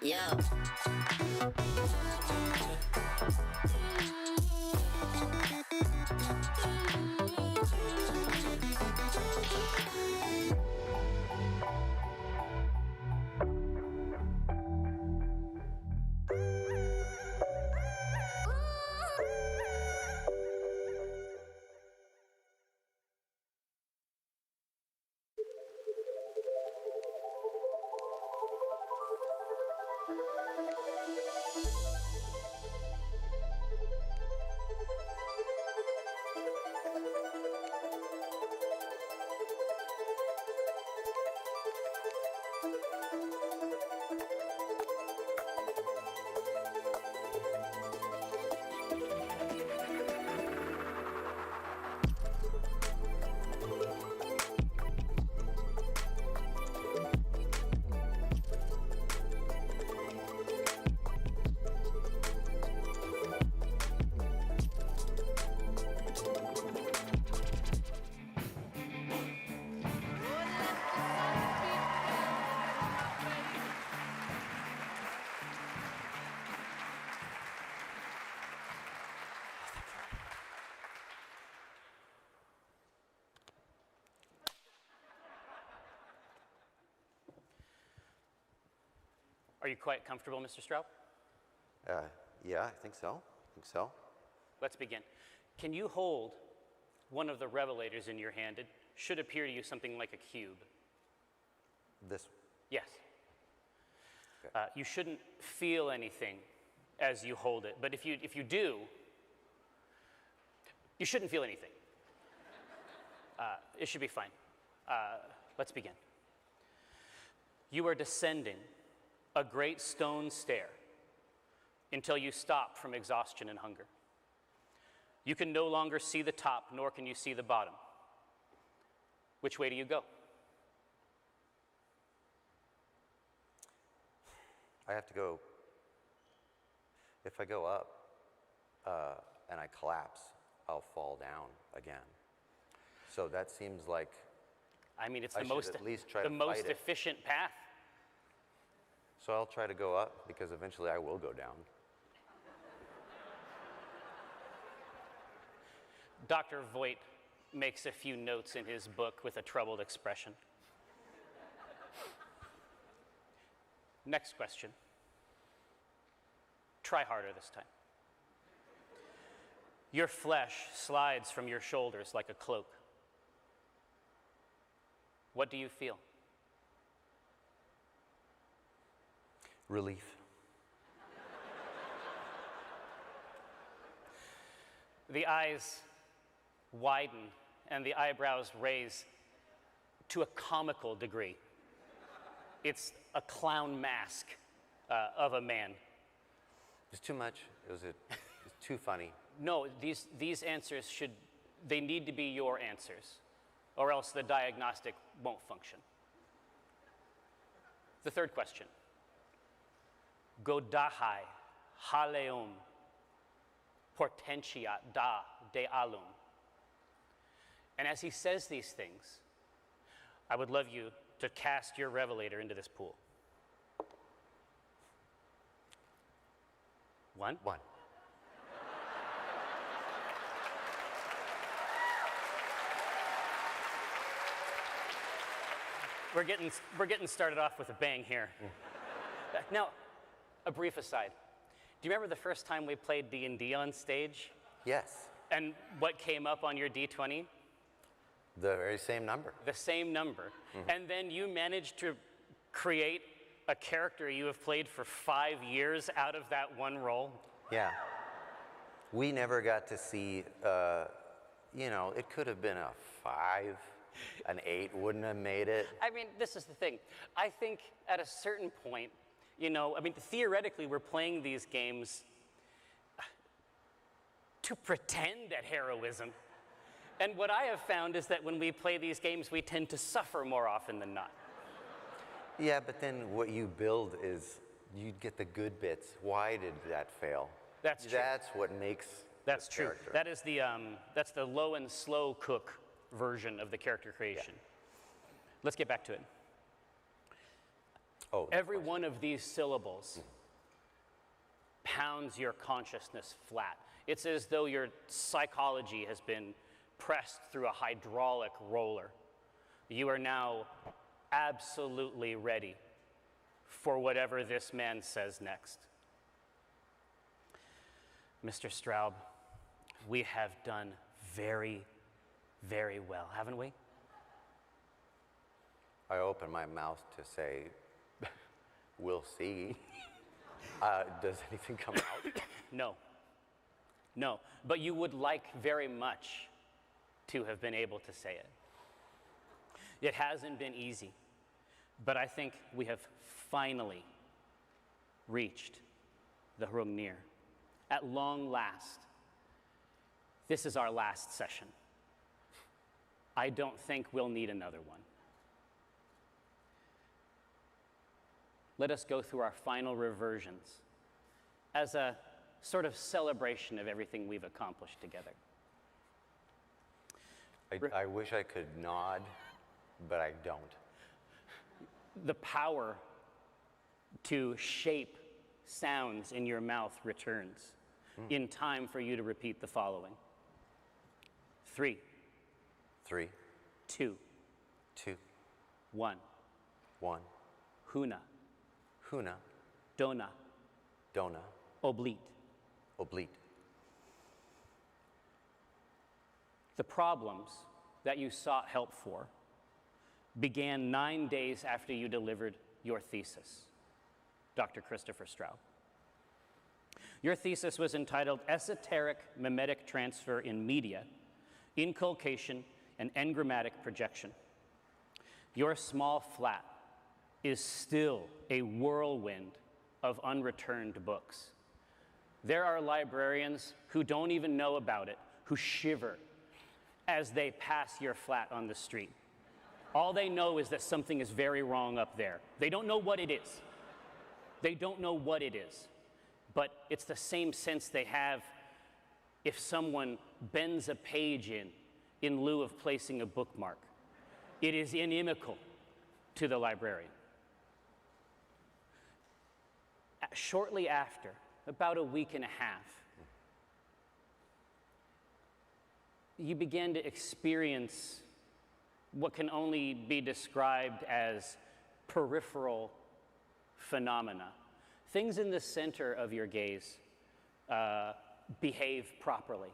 Yo. Are you quite comfortable, Mr. Straub? Yeah, I think so. Let's begin. Can you hold one of the revelators in your hand? It should appear to you something like a cube. This. Yes. Okay. You shouldn't feel anything as you hold it, but if you do, you shouldn't feel anything. It should be fine. Let's begin. You are descending a great stone stair until you stop from exhaustion and hunger. You can no longer see the top, nor can you see the bottom. Which way do you go? I have to go. If I go up and I collapse, I'll fall down again. So that seems like I mean, it's I the should most at least try to the most fight it. efficient path. So I'll try to go up because eventually I will go down. Dr. Voigt makes a few notes in his book with a troubled expression. Next question. Try harder this time. Your flesh slides from your shoulders like a cloak. What do you feel? Relief. The eyes widen and the eyebrows raise to a comical degree. It's a clown mask of a man. It's too much. It's too funny. No, these answers they need to be your answers, or else the diagnostic won't function. The third question. Godahai haleum portentiat da de alum. And as he says these things, I would love you to cast your revelator into this pool. One. We're getting started off with a bang here. Now, a brief aside. Do you remember the first time we played D&D on stage? Yes. And what came up on your D20? The very same number. The same number. Mm-hmm. And then you managed to create a character you have played for 5 years out of that one role? Yeah. We never got to see, it could have been a 5, an 8 wouldn't have made it. I mean, this is the thing. I think at a certain point, theoretically, we're playing these games to pretend at heroism. And what I have found is that when we play these games, we tend to suffer more often than not. Yeah, but then what you build is you get the good bits. Why did that fail? That's true. That's what makes That's the true. character. That is that's the low and slow cook version of the character creation. Yeah. Let's get back to it. Oh, Every one of these syllables pounds your consciousness flat. It's as though your psychology has been pressed through a hydraulic roller. You are now absolutely ready for whatever this man says next. Mr. Straub, we have done very, very well, haven't we? I open my mouth to say, we'll see. Does anything come out? No. No. But you would like very much to have been able to say it. It hasn't been easy, but I think we have finally reached the Hrungnir. At long last, this is our last session. I don't think we'll need another one. Let us go through our final reversions as a sort of celebration of everything we've accomplished together. I wish I could nod, but I don't. The power to shape sounds in your mouth returns in time for you to repeat the following. 3, 3, 2, 2, 1. 1. Huna, Huna, dona, dona, oblite. oblite. The problems that you sought help for began 9 days after you delivered your thesis, Dr. Christopher Straub. Your thesis was entitled Esoteric Mimetic Transfer in Media, Inculcation, and Engrammatic Projection. Your small flat is still a whirlwind of unreturned books. There are librarians who don't even know about it, who shiver as they pass your flat on the street. All they know is that something is very wrong up there. They don't know what it is. They don't know what it is. But it's the same sense they have if someone bends a page in lieu of placing a bookmark. It is inimical to the librarian. Shortly after, about a week and a half, you began to experience what can only be described as peripheral phenomena. Things in the center of your gaze behave properly.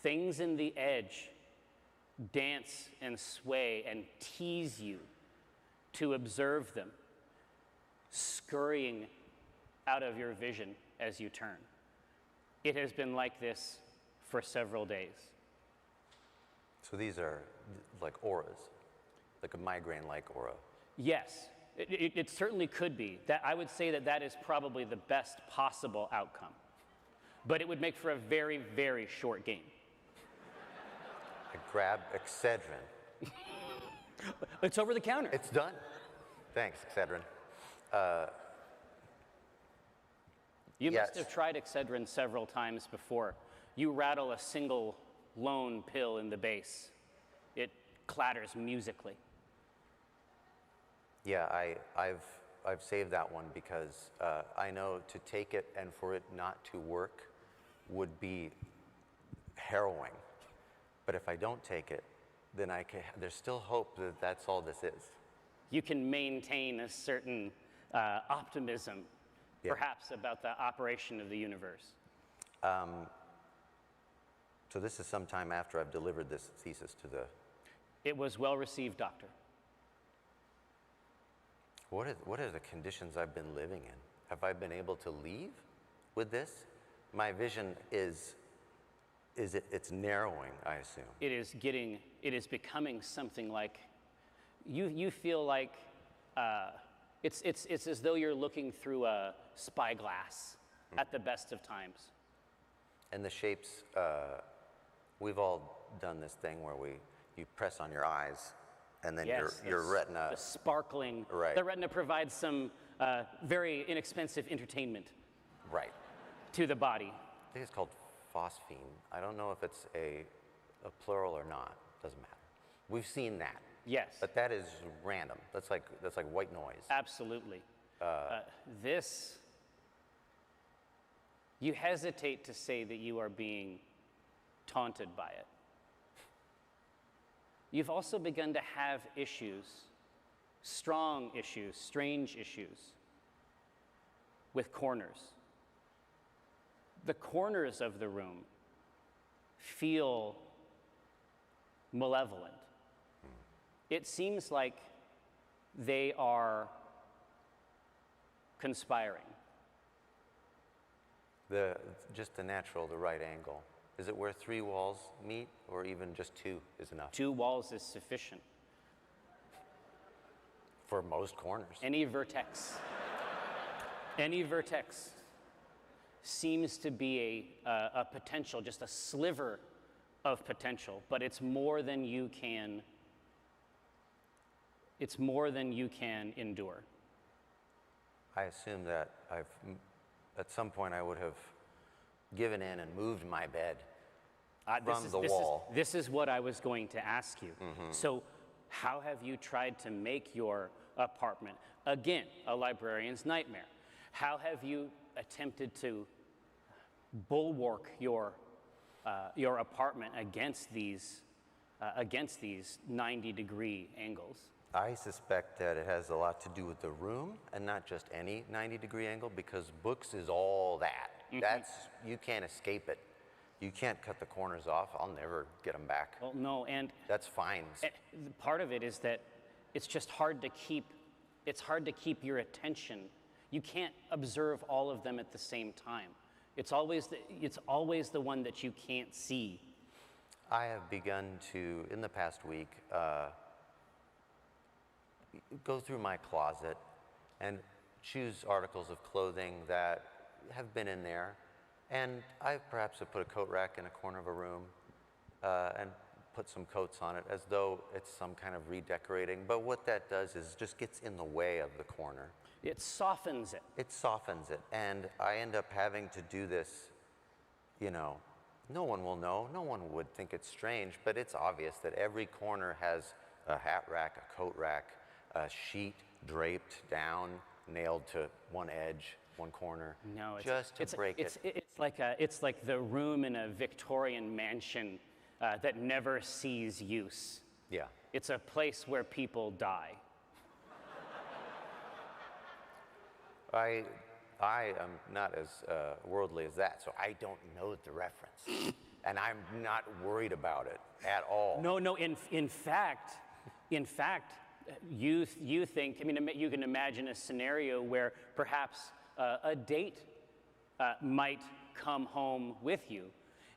Things in the edge dance and sway and tease you to observe them, scurrying out of your vision as you turn. It has been like this for several days. So these are like auras, like a migraine-like aura. Yes, it certainly could be. That I would say that is probably the best possible outcome. But it would make for a very, very short game. I grab Excedrin. It's over the counter. It's done. Thanks, Excedrin. You yes. must have tried Excedrin several times before. You rattle a single lone pill in the base. It clatters musically. Yeah, I've saved that one because I know to take it and for it not to work would be harrowing. But if I don't take it, then there's still hope that that's all this is. You can maintain a certain optimism, perhaps, about the operation of the universe. So this is sometime after I've delivered this thesis to the... It was well received, Doctor. What are the conditions I've been living in? Have I been able to leave with this? My vision it's narrowing, I assume. It is becoming something like, you feel like it's as though you're looking through a spyglass at the best of times. And the shapes, we've all done this thing where you press on your eyes and then your retina. The sparkling. Right. The retina provides some very inexpensive entertainment. Right. To the body. I think it's called phosphine. I don't know if it's a plural or not. Doesn't matter. We've seen that. Yes. But that is random. That's like white noise. Absolutely. This, you hesitate to say that you are being taunted by it. You've also begun to have issues, strong issues, strange issues, with corners. The corners of the room feel malevolent. It seems like they are conspiring. Just the right angle. Is it where 3 walls meet, or even just 2 is enough? 2 walls is sufficient. For most corners. Any vertex seems to be a potential, just a sliver of potential, but it's more than you can. It's more than you can endure. I assume that at some point I would have given in and moved my bed from the wall. This is what I was going to ask you. So how have you tried to make your apartment, again, a librarian's nightmare? How have you attempted to bulwark your apartment against these 90-degree angles? I suspect that it has a lot to do with the room and not just any 90-degree angle, because books is all that. You can't escape it. You can't cut the corners off. I'll never get them back. Well, no, and that's fines. Part of it is that it's just hard to keep. It's hard to keep your attention. You can't observe all of them at the same time. It's always the one that you can't see. I have begun to, in the past week, go through my closet and choose articles of clothing that have been in there. And I perhaps have put a coat rack in a corner of a room and put some coats on it as though it's some kind of redecorating. But what that does is just gets in the way of the corner. It softens it. It softens it. And I end up having to do this, no one will know. No one would think it's strange, but it's obvious that every corner has a hat rack, a coat rack, a sheet draped down, nailed to one edge, one corner, no, just to break it. It's like the room in a Victorian mansion that never sees use. Yeah. It's a place where people die. I am not as worldly as that, so I don't know the reference. And I'm not worried about it at all. No, in fact, you think, you can imagine a scenario where perhaps a date might come home with you,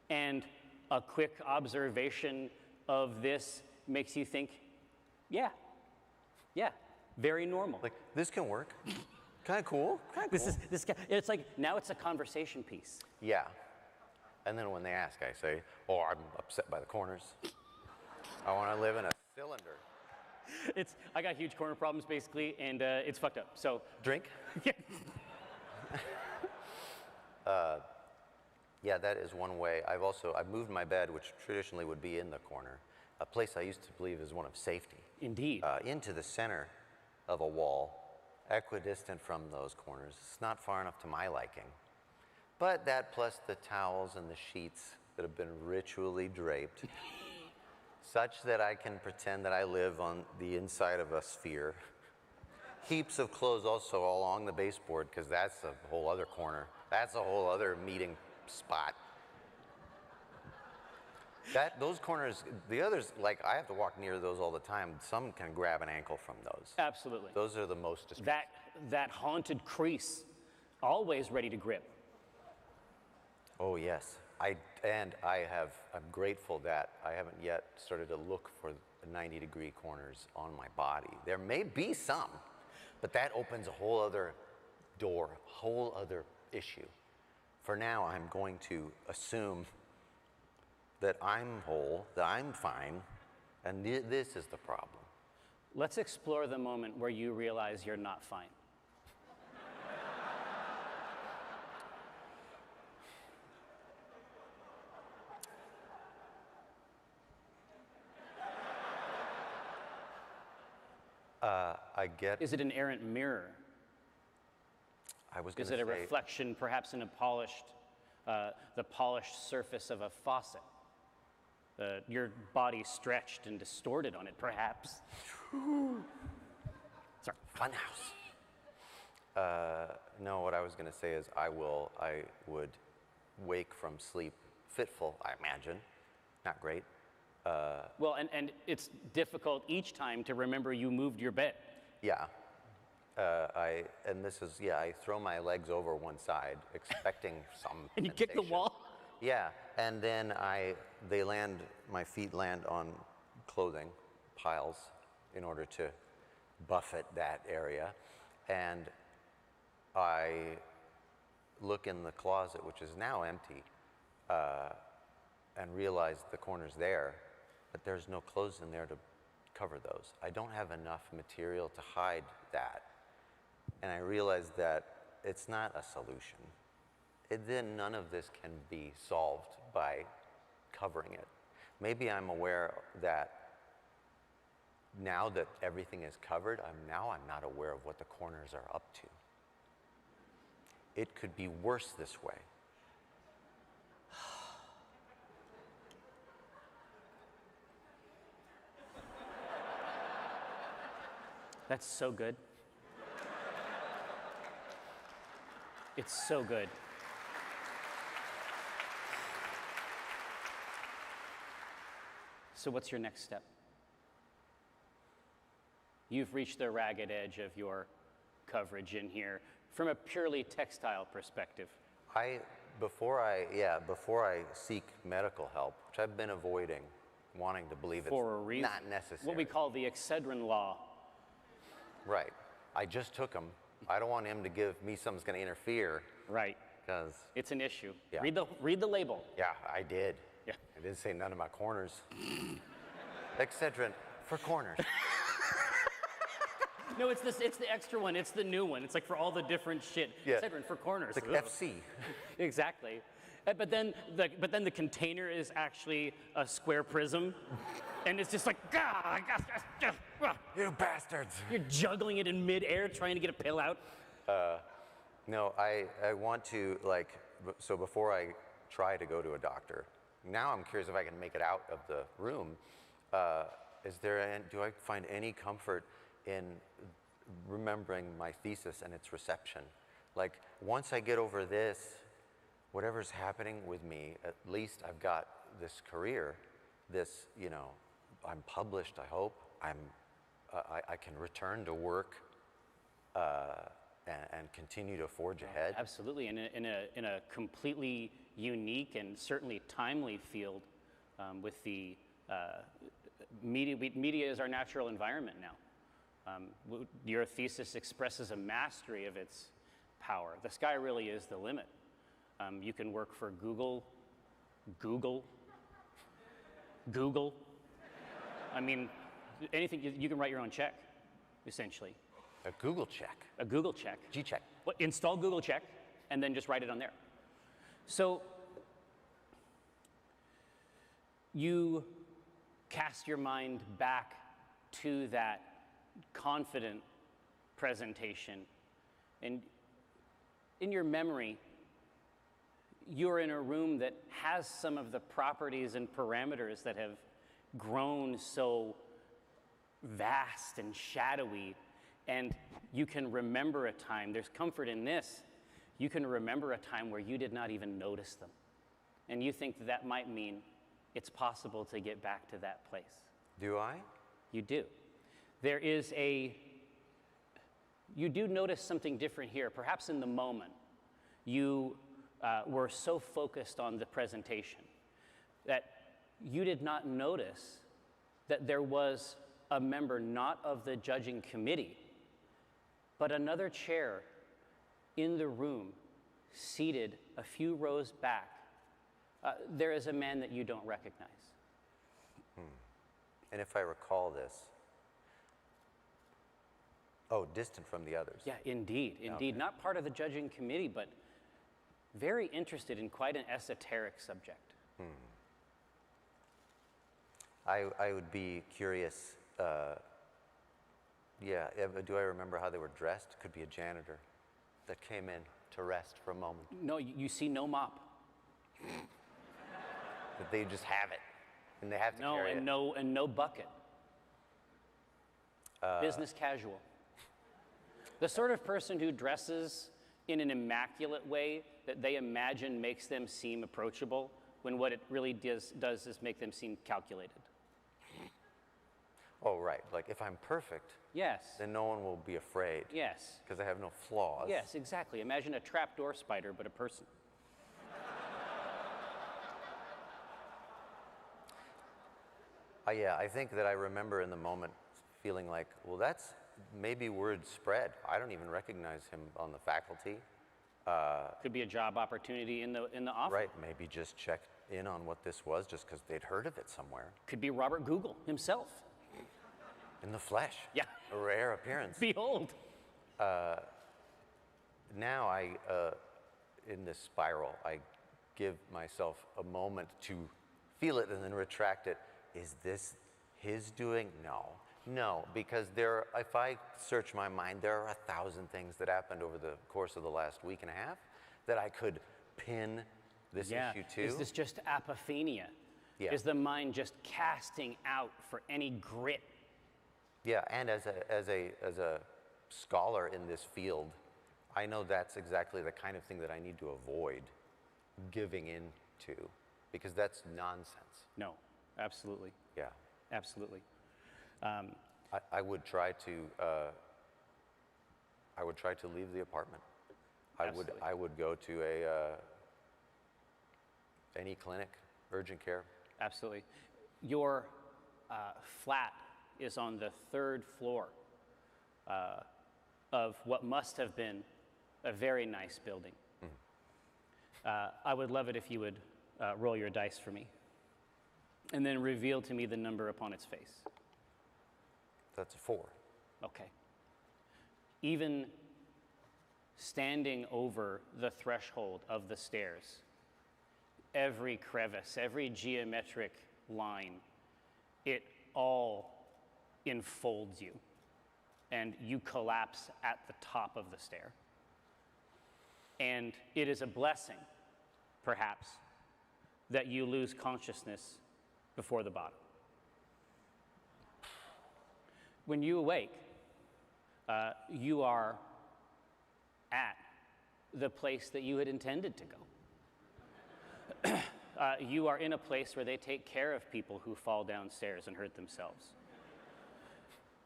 and a quick observation of this makes you think, yeah, very normal. Like, this can work. Kind of cool. It's like, now it's a conversation piece. Yeah. And then when they ask, I say, oh, I'm upset by the corners. I want to live in a cylinder. I got huge corner problems, basically, and it's fucked up. So drink. Yeah, that is one way. I've moved my bed, which traditionally would be in the corner, a place I used to believe is one of safety. Indeed. Into the center of a wall, equidistant from those corners. It's not far enough to my liking. But that plus the towels and the sheets that have been ritually draped, such that I can pretend that I live on the inside of a sphere. Heaps of clothes also along the baseboard, because that's a whole other corner. That's a whole other meeting spot. Those corners, the others, like, I have to walk near those all the time. Some can grab an ankle from those. Absolutely. Those are the most destructive. That haunted crease, always ready to grip. Oh, yes. I'm grateful that I haven't yet started to look for 90-degree corners on my body. There may be some, but that opens a whole other door, whole other issue. For now, I'm going to assume that I'm whole, that I'm fine, and this is the problem. Let's explore the moment where you realize you're not fine. I get. Is it an errant mirror? I was going Is to it say. a reflection, perhaps in the polished surface of a faucet? Your body stretched and distorted on it, perhaps. Sorry. Funhouse. No, what I was going to say is I would wake from sleep fitful, I imagine. Not great. Well, and it's difficult each time to remember you moved your bed. Yeah. I throw my legs over one side, expecting some And you kick the sensation. wall? Yeah, and then my feet land on clothing piles in order to buffet that area. And I look in the closet, which is now empty, and realize the corner's there, but there's no clothes in there to cover those. I don't have enough material to hide that. And I realize that it's not a solution. Then none of this can be solved by covering it. Maybe I'm aware that now that everything is covered, I'm not aware of what the corners are up to. It could be worse this way. That's so good. It's so good. So what's your next step? You've reached the ragged edge of your coverage in here from a purely textile perspective. Before I seek medical help, which I've been avoiding, wanting to believe it's For a reason. not necessary. What we call the Excedrin law. Right. I just took him. I don't want him to give me something that's going to interfere. Right. Because. It's an issue. Yeah. Read the label. Yeah, I did. Yeah. I didn't say none of my corners. Excedrin for corners. No, it's the extra one. It's the new one. It's like for all the different shit. Yeah. Excedrin for corners. It's like Ugh. FC. Exactly. But then the container is actually a square prism, and it's just like, You bastards. you're juggling it in midair trying to get a pill out. No, I want to, so before I try to go to a doctor, now I'm curious if I can make it out of the room. Do I find any comfort in remembering my thesis and its reception? Like, once I get over this, whatever's happening with me, at least I've got this career, I'm published, I hope. I can return to work and continue to forge ahead. Absolutely, in a completely unique and certainly timely field, with the media is our natural environment now. Your thesis expresses a mastery of its power. The sky really is the limit. You can work for Google. I mean, anything, you can write your own check, essentially. A Google check. A Google check. G-check. Well, install Google check, and then just write it on there. So you cast your mind back to that confident presentation, and in your memory, you're in a room that has some of the properties and parameters that have grown so vast and shadowy, and you can remember a time, there's comfort in this, you can remember a time where you did not even notice them. And you think that might mean it's possible to get back to that place. Do I? You do. You do notice something different here. Perhaps in the moment, you were so focused on the presentation that you did not notice that there was a member not of the judging committee, but another chair in the room, seated a few rows back. There is a man that you don't recognize. And if I recall this, distant from the others. Yeah, indeed. Okay. Not part of the judging committee, but very interested in quite an esoteric subject. I would be curious Yeah, but do I remember how they were dressed? Could be a janitor that came in to rest for a moment. No, you see no mop. That they just have it, and they have to No, carry it. and no bucket. Business casual. The sort of person who dresses in an immaculate way that they imagine makes them seem approachable, when what it really does is make them seem calculated. Oh, right. Like if I'm perfect, Yes. then no one will be afraid. Yes. Because I have no flaws. Yes, exactly. Imagine a trapdoor spider, but a person. Yeah, I think that I remember in the moment feeling like, well, that's maybe word spread. I don't even recognize him on the faculty. Could be a job opportunity in the office. Right, maybe just check in on what this was just because they'd heard of it somewhere. Could be Robert Google himself. In the flesh. Yeah. A rare appearance. Behold. Now in this spiral, I give myself a moment to feel it and then retract it. Is this his doing? No, because if I search my mind, there are 1,000 things that happened over the course of the last week and a half that I could pin this issue to. Is this just apophenia? Yeah. Is the mind just casting out for any grit? Yeah, and as a scholar in this field, I know that's exactly the kind of thing that I need to avoid giving in to, because that's nonsense. No, absolutely. Yeah. Absolutely. I would try to leave the apartment. Absolutely. I would go to any clinic, urgent care. Absolutely. Your flat is on the 3rd floor of what must have been a very nice building. I would love it if you would roll your dice for me and then reveal to me the number upon its face. That's a 4. Okay. Even standing over the threshold of the stairs, every crevice, every geometric line, it all enfolds you, and you collapse at the top of the stair. And it is a blessing, perhaps, that you lose consciousness before the bottom. When you awake, you are at the place that you had intended to go. You are in a place where they take care of people who fall downstairs and hurt themselves.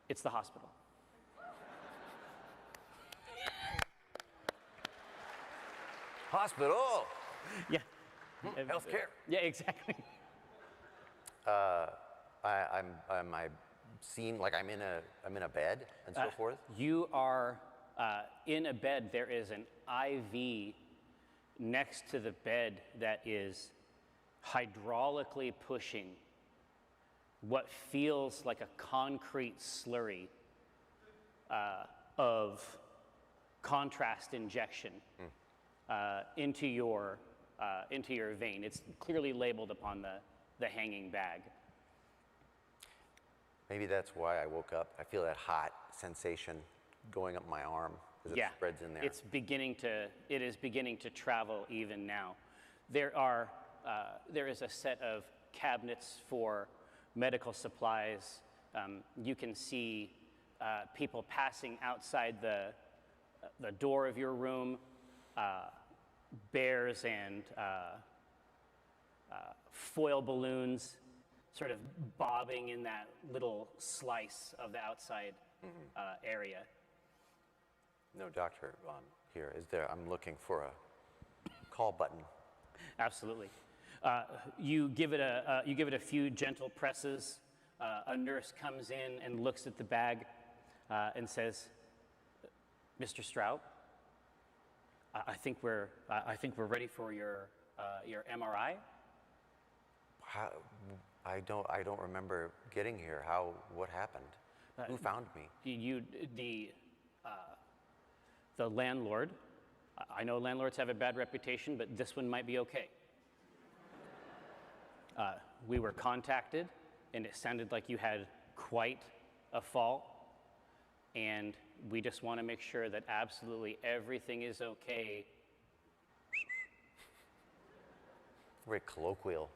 It's the hospital. Hospital. Yeah. Healthcare. Yeah, exactly. Am I seen like I'm in a bed and so forth? You are in a bed. There is an IV next to the bed that is hydraulically pushing what feels like a concrete slurry of contrast injection into your vein. It's clearly labeled upon the hanging bag. Maybe that's why I woke up. I feel that hot sensation going up my arm as it spreads in there. It is beginning to travel even now. There is a set of cabinets for medical supplies. You can see people passing outside the door of your room, bears and foil balloons sort of bobbing in that little slice of the outside area. No doctor on here, is there? I'm looking for a call button. Absolutely. You give it a few gentle presses. A nurse comes in and looks at the bag and says, "Mr. Strout, I think we're ready for your MRI." I don't remember getting here. What happened? Who found me? The landlord. I know landlords have a bad reputation, but this one might be okay. We were contacted, and it sounded like you had quite a fall. and we just want to make sure that absolutely everything is okay Very colloquial.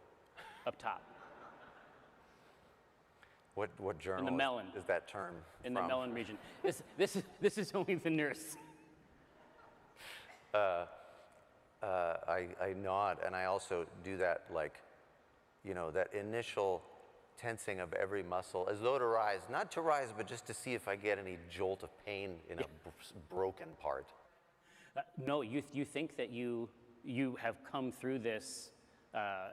up top. What journal melon. is that term In from? the melon region. This is only the nurse. I nod, and I also do that, like, that initial tensing of every muscle, as though to rise, not to rise, but just to see if I get any jolt of pain in a broken part. No, you think that you have come through this. I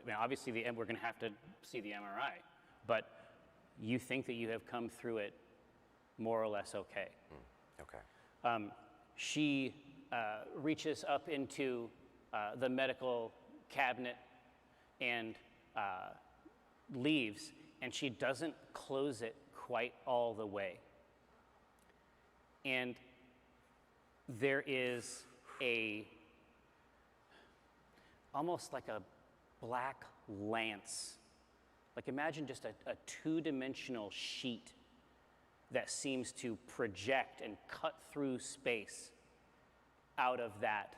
mean, obviously, we're going to have to see the MRI, but you think that you have come through it more or less okay. Okay. She reaches up into the medical cabinet and leaves, and she doesn't close it quite all the way. And there is almost like a black lance. Like, imagine just a two-dimensional sheet that seems to project and cut through space out of that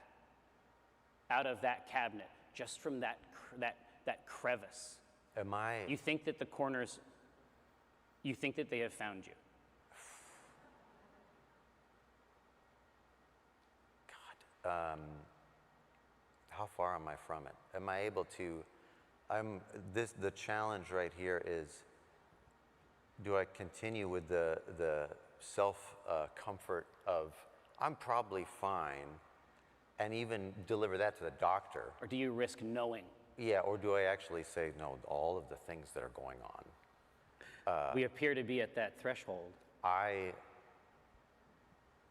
cabinet, just from that crevice. Am I? You think that you think that they have found you. God. How far am I from it? Am I able to? The challenge right here is, do I continue with the self comfort of I'm probably fine, and even deliver that to the doctor? Or do you risk knowing? Yeah, or do I actually say, no, all of the things that are going on? We appear to be at that threshold. I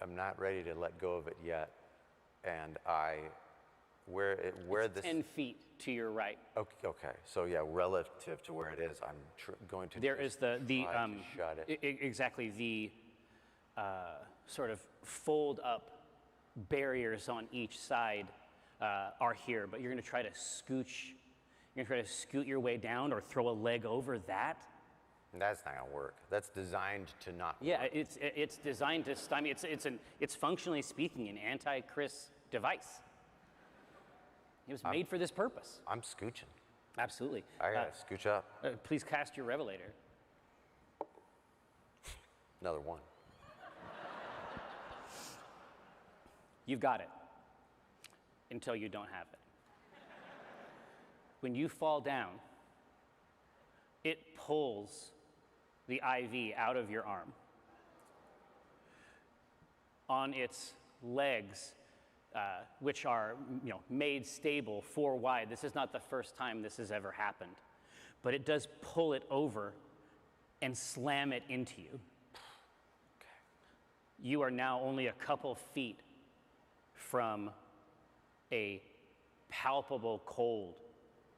am not ready to let go of it yet, and where It's this 10 feet to your right. Okay, so yeah, relative to where it is, I'm going to. There is the try to shut it. exactly the sort of fold up barriers on each side are here, but you're going to try to scooch. You're going to try to scoot your way down or throw a leg over that. That's not going to work. That's designed to not work. Yeah, it's designed to stymie. It's functionally speaking an anti-Chris device. It was made for this purpose. I'm scooching. Absolutely. I got to scooch up. Please cast your Revelator. Another one. You've got it. Until you don't have it. When you fall down, it pulls the IV out of your arm. On its legs, which are made stable 4 wide. This is not the first time this has ever happened, but it does pull it over and slam it into you. Okay. You are now only a couple feet from a palpable cold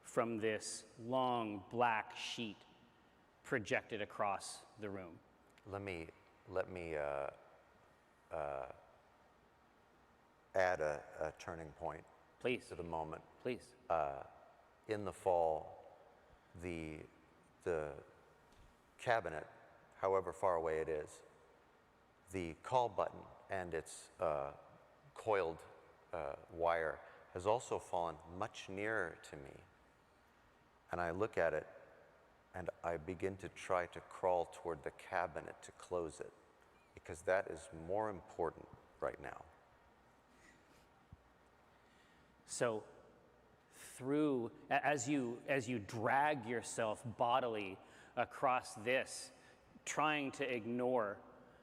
from this long black sheet projected across the room. Let me add a turning point. Please. To the moment. Please. In the fall, the cabinet, however far away it is, the call button and its coiled wire has also fallen much nearer to me. And I look at it and I begin to try to crawl toward the cabinet to close it, because that is more important right now. So as you drag yourself bodily across this, trying to ignore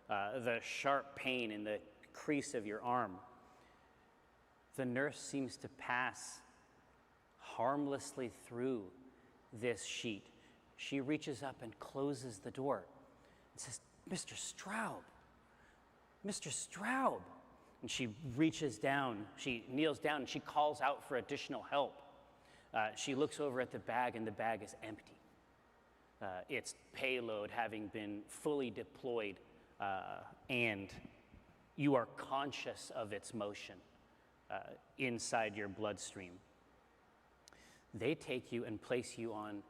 the sharp pain in the crease of your arm, the nurse seems to pass harmlessly through this sheet. She reaches up and closes the door and says, "Mr. Straub, Mr. Straub." And she reaches down, she kneels down, and she calls out for additional help. She looks over at the bag, and the bag is empty. Its payload having been fully deployed, and you are conscious of its motion inside your bloodstream. They take you and place you on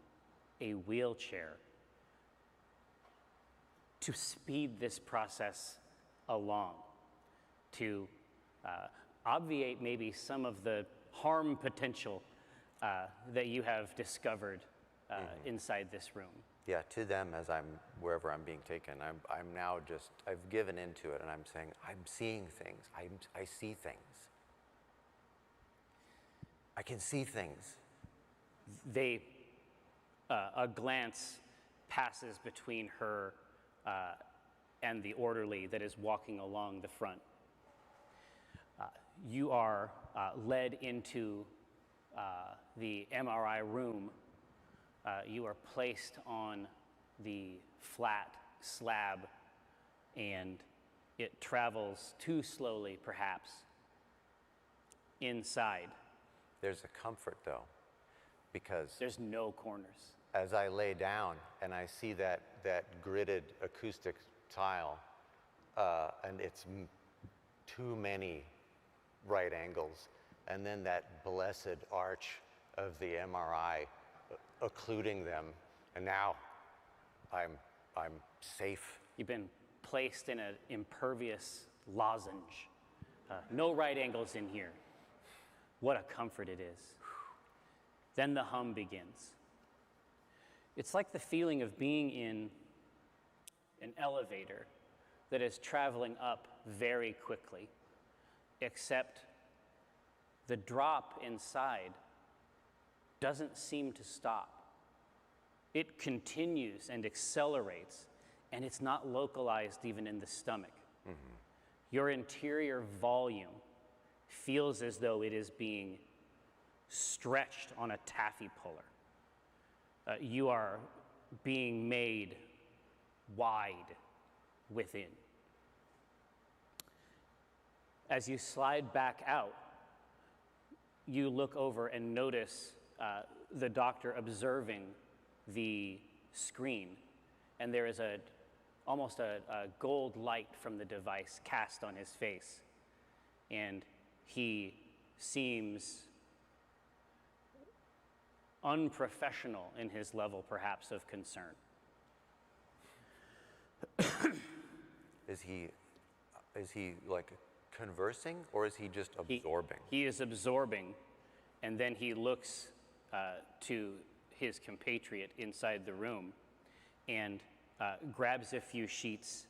a wheelchair. to speed this process along, to obviate maybe some of the harm potential that you have discovered inside this room. Yeah, to them, as wherever I'm being taken, I'm now just, I've given into it, and I'm saying, I'm seeing things. I see things. I can see things. A glance passes between her and the orderly that is walking along the front. You are led into the MRI room. You are placed on the flat slab, and it travels too slowly, perhaps, inside. There's a comfort, though, because there's no corners. As I lay down and I see that gridded acoustic tile, and it's too many right angles, and then that blessed arch of the MRI occluding them, and now I'm safe. You've been placed in an impervious lozenge. No right angles in here. What a comfort it is. Then the hum begins. It's like the feeling of being in an elevator that is traveling up very quickly, except the drop inside doesn't seem to stop. It continues and accelerates, and it's not localized even in the stomach. Mm-hmm. Your interior volume feels as though it is being stretched on a taffy puller. You are being made wide within. As you slide back out, you look over and notice the doctor observing the screen, and there is almost a gold light from the device cast on his face, and he seems unprofessional in his level, perhaps, of concern. Is he like conversing, or is he just absorbing? He is absorbing, and then he looks to his compatriot inside the room and grabs a few sheets,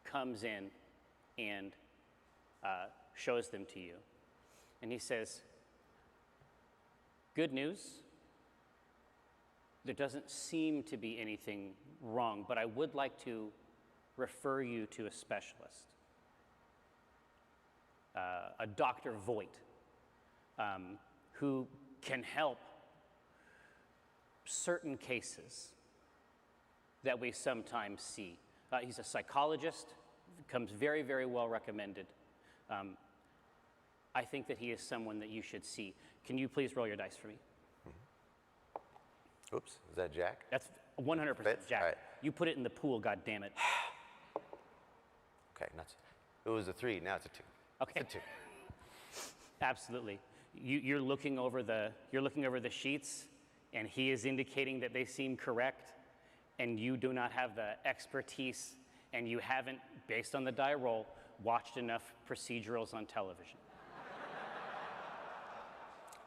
comes in, and shows them to you. And he says, "Good news. There doesn't seem to be anything wrong, but I would like to refer you to a specialist, a Dr. Voigt, who can help certain cases that we sometimes see. He's a psychologist, comes very, very well recommended. I think that he is someone that you should see. Can you please roll your dice for me?" Mm-hmm. Oops, is that Jack? That's 100% Jack. Right. You put it in the pool, goddammit. Okay, it was a 3, now it's a 2. Okay. It's a 2. Absolutely. You're looking over the sheets, and he is indicating that they seem correct, and you do not have the expertise, and you haven't, based on the die roll, watched enough procedurals on television.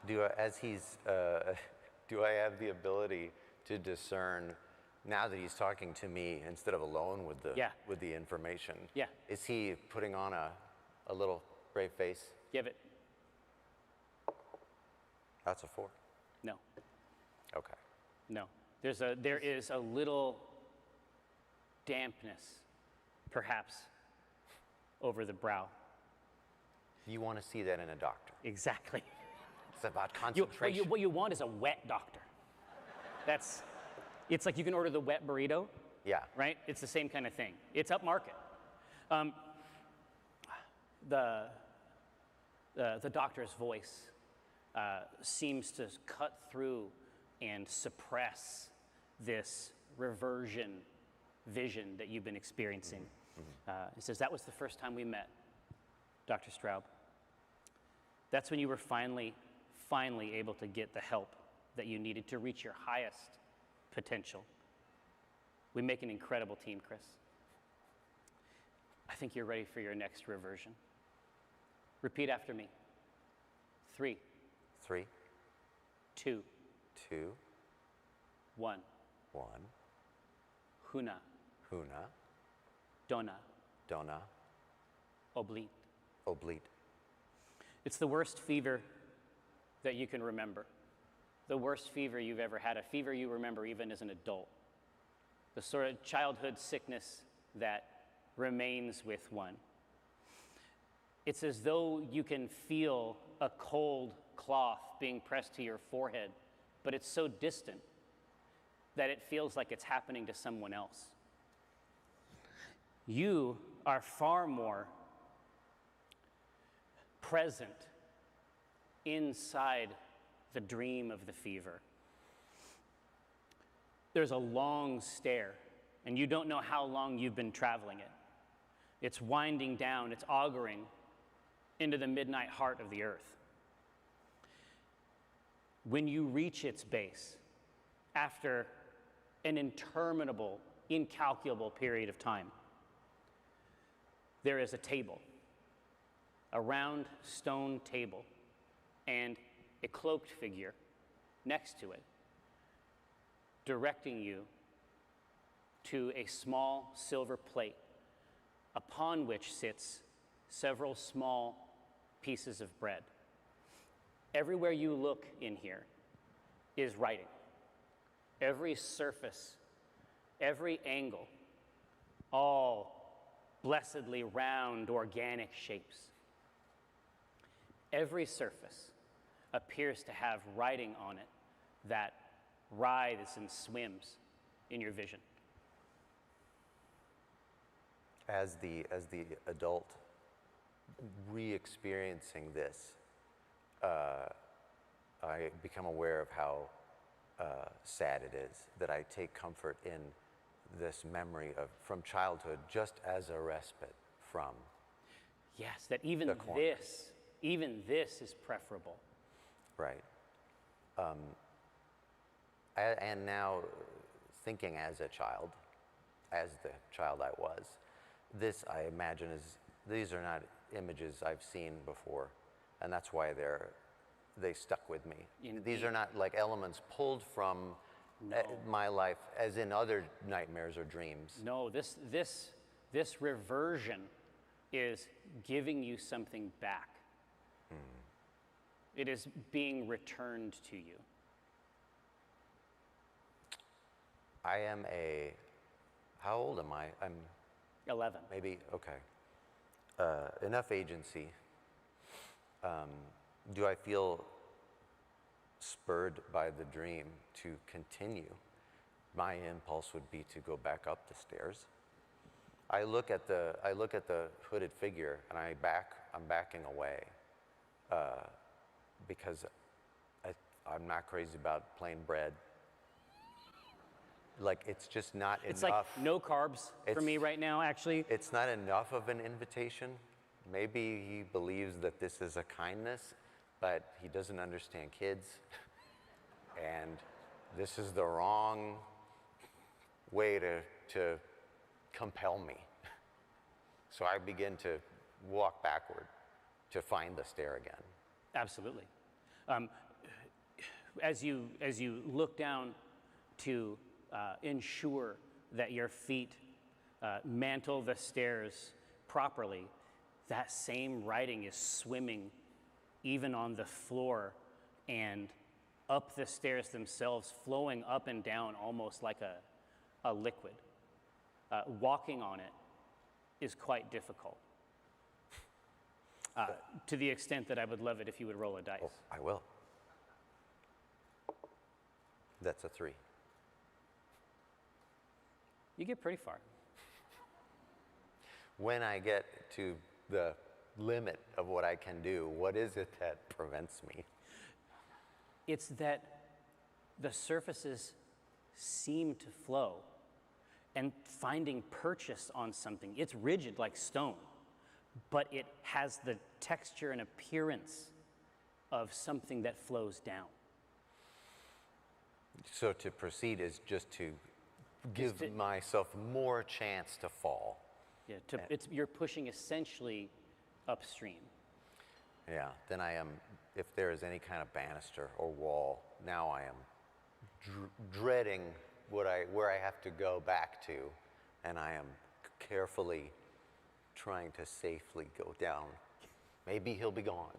Do I have the ability to discern, now that he's talking to me instead of alone with the information? Yeah. Is he putting on a little brave face? Give it. That's a 4. No. Okay. No. There is a little dampness, perhaps, over the brow. You want to see that in a doctor. Exactly. It's about concentration. What you want is a wet doctor. It's like you can order the wet burrito. Yeah. Right? It's the same kind of thing. It's upmarket. The doctor's voice seems to cut through and suppress this reversion vision that you've been experiencing. Mm-hmm. He says, "That was the first time we met, Dr. Straub. That's when you were finally able to get the help that you needed to reach your highest potential. We make an incredible team, Chris." I think you're ready for your next reversion. Repeat after me. 3, 3, 2, 2, 1. 1. Huna, Huna, dona, dona, oblite. oblite. It's the worst fever that you can remember. The worst fever you've ever had, a fever you remember even as an adult. The sort of childhood sickness that remains with one. It's as though you can feel a cold cloth being pressed to your forehead, but it's so distant that it feels like it's happening to someone else. You are far more present inside the dream of the fever. There's a long stair, and you don't know how long you've been traveling it. It's winding down, it's auguring into the midnight heart of the earth. When you reach its base, after an interminable, incalculable period of time, there is a table, a round stone table, and a cloaked figure next to it, directing you to a small silver plate upon which sits several small pieces of bread. Everywhere you look in here is writing. Every surface, every angle, all blessedly round, organic shapes. Every surface appears to have writing on it that writhes and swims in your vision. As the adult re-experiencing this, I become aware of how sad it is that I take comfort in this memory of from childhood just as a respite from. Yes, that even this is preferable. Right. And now thinking as a child, as the child I was, this I imagine these are not images I've seen before, and that's why they stuck with me. Indeed. These are not like elements pulled from my life as in other nightmares or dreams. No, this reversion is giving you something back. It is being returned to you. I am how old am I? I'm 11. maybe, okay. Enough agency. Do I feel spurred by the dream to continue? My impulse would be to go back up the stairs. I look at the hooded figure and I'm backing away because I'm not crazy about plain bread. Like it's just not enough. It's like no carbs for me right now, actually. It's not enough of an invitation. Maybe he believes that this is a kindness, but he doesn't understand kids. And this is the wrong way to compel me. So I begin to walk backward to find the stair again. Absolutely. As you look down to ensure that your feet mantle the stairs properly, that same writing is swimming even on the floor and up the stairs themselves, flowing up and down almost like a liquid. Walking on it is quite difficult. To the extent that I would love it if you would roll a dice. Oh, I will. That's a 3. You get pretty far. When I get to the limit of what I can do, what is it that prevents me? It's that the surfaces seem to flow and finding purchase on something. It's rigid like stone, but it has the texture and appearance of something that flows down. So to proceed is just to give myself more chance to fall. Yeah, you're pushing essentially upstream. Yeah, then I am, if there is any kind of banister or wall, now I am dreading where I have to go back to, and I am carefully trying to safely go down. Maybe he'll be gone.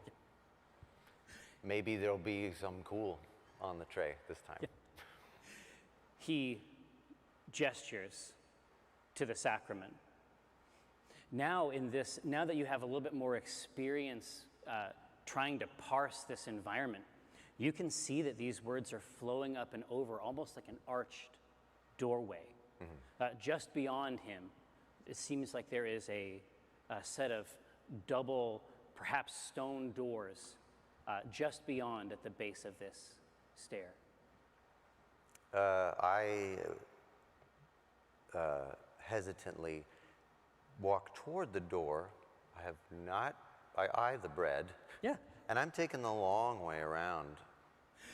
Maybe there'll be some cool on the tray this time. Yeah. He gestures to the sacrament. Now that you have a little bit more experience trying to parse this environment, you can see that these words are flowing up and over almost like an arched doorway. Just beyond him, it seems like there is a set of double, perhaps stone doors just beyond at the base of this stair. I hesitantly walk toward the door. I eye the bread. Yeah. And I'm taking the long way around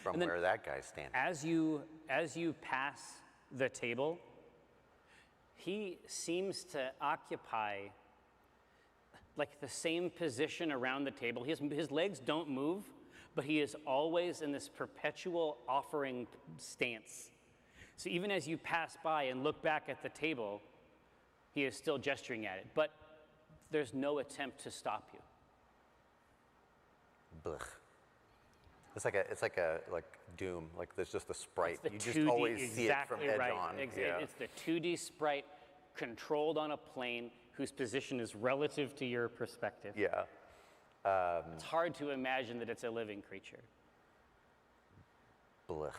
from where that guy's standing. As you pass the table, he seems to occupy like the same position around the table. His legs don't move, but he is always in this perpetual offering stance. So even as you pass by and look back at the table, he is still gesturing at it, but there's no attempt to stop you. Blech. It's like Doom. Like there's just a sprite. You just always see it from edge on. Yeah. It's the 2D sprite controlled on a plane whose position is relative to your perspective. Yeah. It's hard to imagine that it's a living creature. Blech.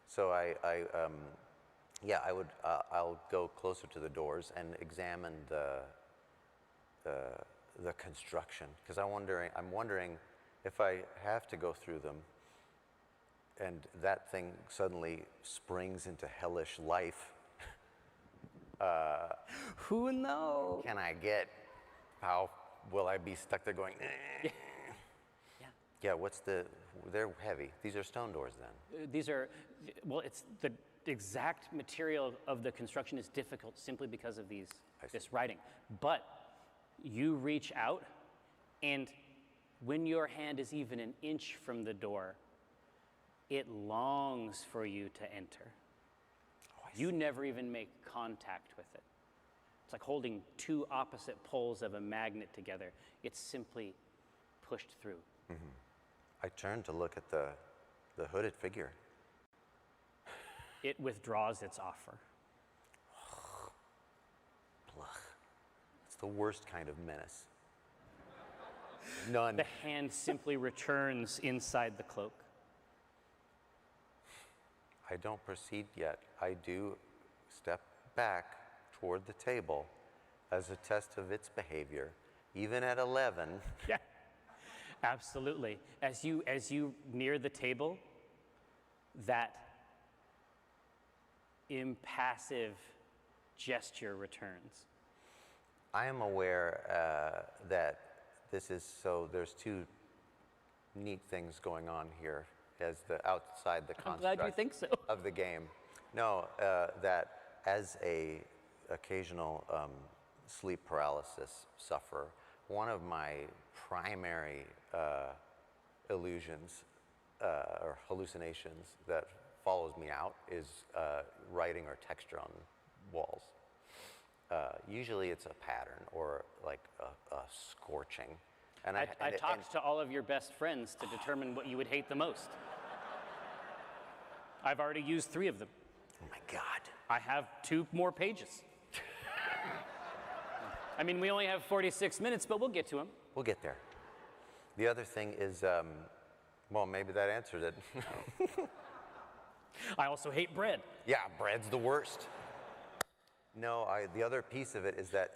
So I'll go closer to the doors and examine the construction, because I'm wondering if I have to go through them and that thing suddenly springs into hellish life. Who knows? How will I be stuck there going, Yeah. Yeah, they're heavy. These are stone doors then? It's the exact material of the construction is difficult simply because of this writing. But you reach out, and when your hand is even an inch from the door, it longs for you to enter. You never even make contact with it. It's like holding two opposite poles of a magnet together. It's simply pushed through. Mm-hmm. I turn to look at the hooded figure. It withdraws its offer. It's the worst kind of menace. None. The hand simply returns inside the cloak. I don't proceed yet. I do step back toward the table as a test of its behavior, even at 11. Yeah, absolutely. As you near the table, that impassive gesture returns. I am aware that there's two neat things going on here as outside the construct I'm glad you think so. of the game. No, that as a occasional sleep paralysis sufferer, one of my primary illusions or hallucinations that follows me out is writing or texture on walls. Usually it's a pattern or like a scorching. And I talked to all of your best friends to determine what you would hate the most. I've already used 3 of them. Oh my God. I have 2 more pages. I mean, we only have 46 minutes, but we'll get to them. We'll get there. The other thing is, well, maybe that answered it. I also hate bread. Yeah, bread's the worst. No, the other piece of it is that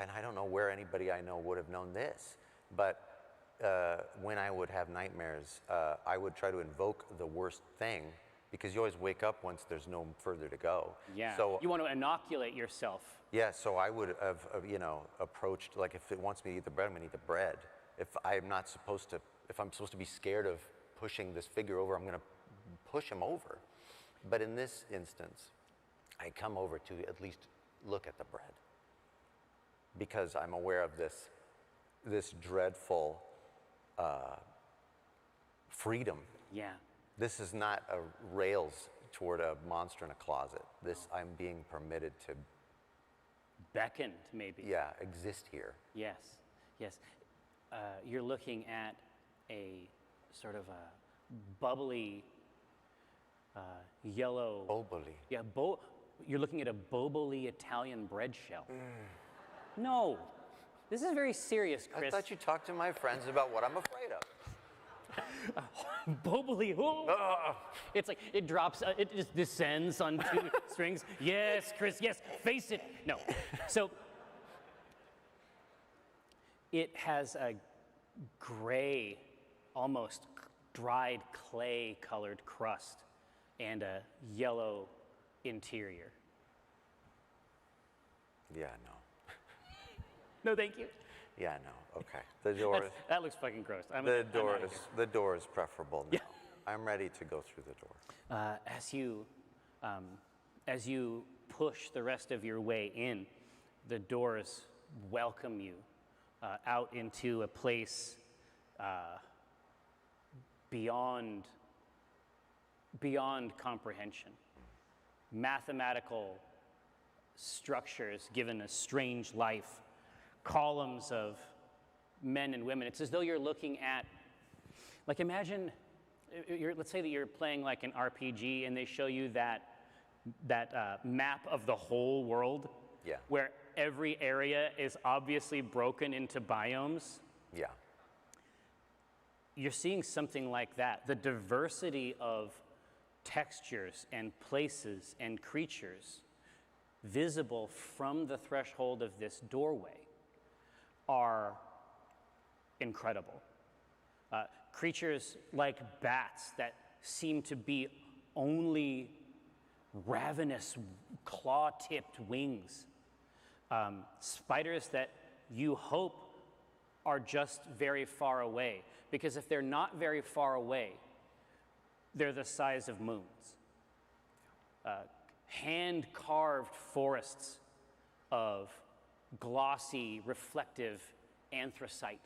and I don't know where anybody I know would have known this, but when I would have nightmares, I would try to invoke the worst thing, because you always wake up once there's no further to go. Yeah, so, you want to inoculate yourself. Yeah, so I would have, approached, like if it wants me to eat the bread, I'm gonna eat the bread. If I'm supposed to be scared of pushing this figure over, I'm gonna push him over. But in this instance, I come over to at least look at the bread. because I'm aware of this dreadful freedom. Yeah. This is not a rails toward a monster in a closet. This, I'm being permitted to, Beckoned, maybe. yeah, exist here. Yes, yes. You're looking at a sort of a bubbly yellow. Oboli. Yeah, you're looking at a boboli Italian bread shell. No, this is very serious, I Chris. thought you talked to my friends about what I'm afraid of. Boboli. It's like it drops, it just descends on two strings. Yes, Chris, yes, face it. No. So it has a gray, almost dried clay colored crust and a yellow interior. Yeah, no. No, thank you. Yeah, no. Okay. The door. That looks fucking gross. I'm The I'm door outta is here. the door is preferable now. Yeah. I'm ready to go through the door. As you push the rest of your way in, the doors welcome you out into a place beyond comprehension. Mathematical structures given a strange life, columns of men and women. It's as though you're looking at, like, imagine, let's say that you're playing like an RPG and they show you that map of the whole world, Yeah. where every area is obviously broken into biomes. Yeah. You're seeing something like that. The diversity of textures and places and creatures visible from the threshold of this doorway are incredible. Creatures like bats that seem to be only ravenous claw-tipped wings. Spiders that you hope are just very far away, because if they're not very far away, they're the size of moons. Hand-carved forests of glossy, reflective anthracite.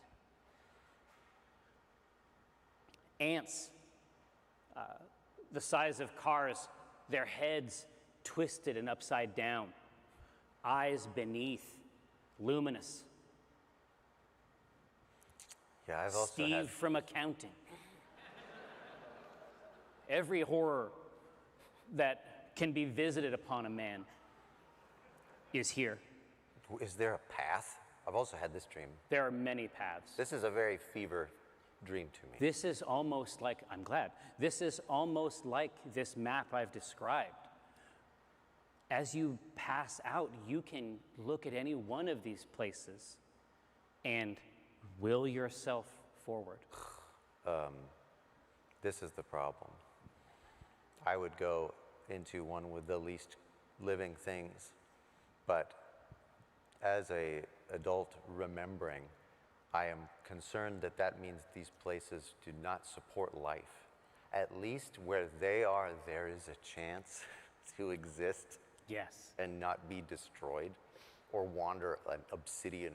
Ants, the size of cars, their heads twisted and upside down, eyes beneath, luminous. Yeah, I've also Steve had from accounting. Every horror that can be visited upon a man is here. Is there a path? I've also had this dream. There are many paths. This is a very fever dream to me. This is almost like, I'm glad, this is almost like this map I've described. As you pass out, you can look at any one of these places and will yourself forward. This is the problem. I would go into one with the least living things, but as an adult remembering, I am concerned that that means these places do not support life. At least where they are, there is a chance to exist Yes. and not be destroyed or wander an obsidian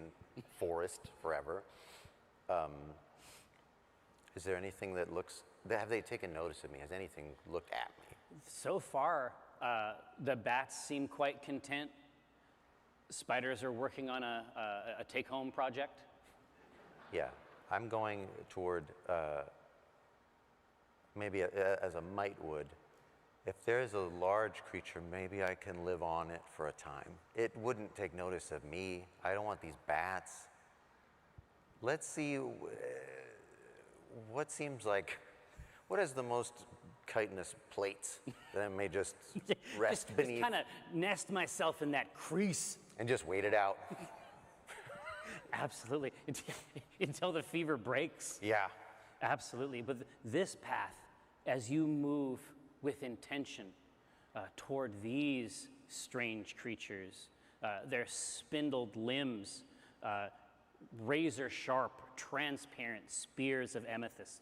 forest forever. Is there anything that looks, have they taken notice of me? Has anything looked at me? So far, the bats seem quite content. Spiders are working on a take-home project. Yeah, I'm going toward, maybe as a mite would, if there's a large creature, maybe I can live on it for a time. It wouldn't take notice of me. I don't want these bats. Let's see what seems like, what has the most chitinous plates that I may just rest beneath Just kind of nest myself in that crease. and just wait it out? Absolutely. Until the fever breaks. Yeah. Absolutely. But this path, as you move with intention toward these strange creatures, their spindled limbs, razor sharp, transparent spears of amethyst,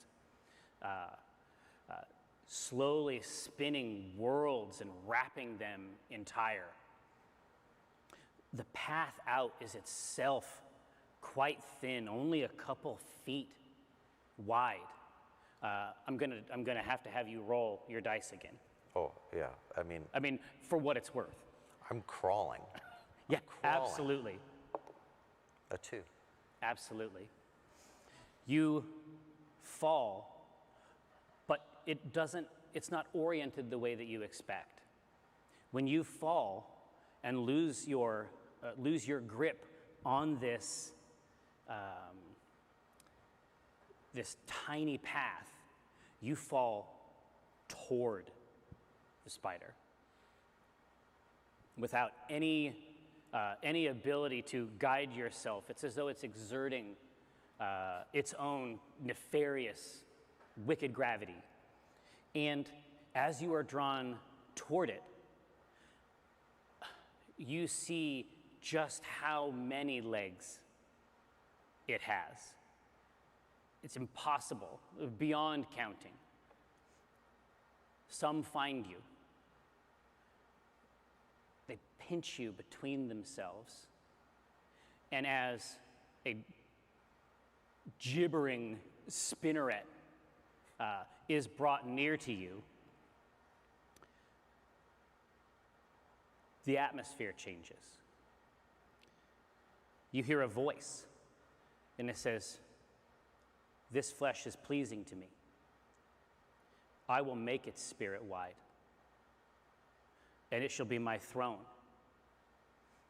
slowly spinning worlds and wrapping them entire. The path out is itself quite thin, only a couple feet wide. I'm gonna have to have you roll your dice again. Oh, yeah. I mean, for what it's worth. I'm crawling. Yeah, crawling. absolutely. A 2. Absolutely. You fall, but it's not oriented the way that you expect. When you fall and lose your grip on this this tiny path, you fall toward the spider without any ability to guide yourself. It's as though it's exerting its own nefarious, wicked gravity. And as you are drawn toward it, you see just how many legs it has. It's impossible, beyond counting. Some find you. They pinch you between themselves. And as a gibbering spinneret is brought near to you, the atmosphere changes. You hear a voice, and it says, "This flesh is pleasing to me. I will make its spirit wide, and it shall be my throne."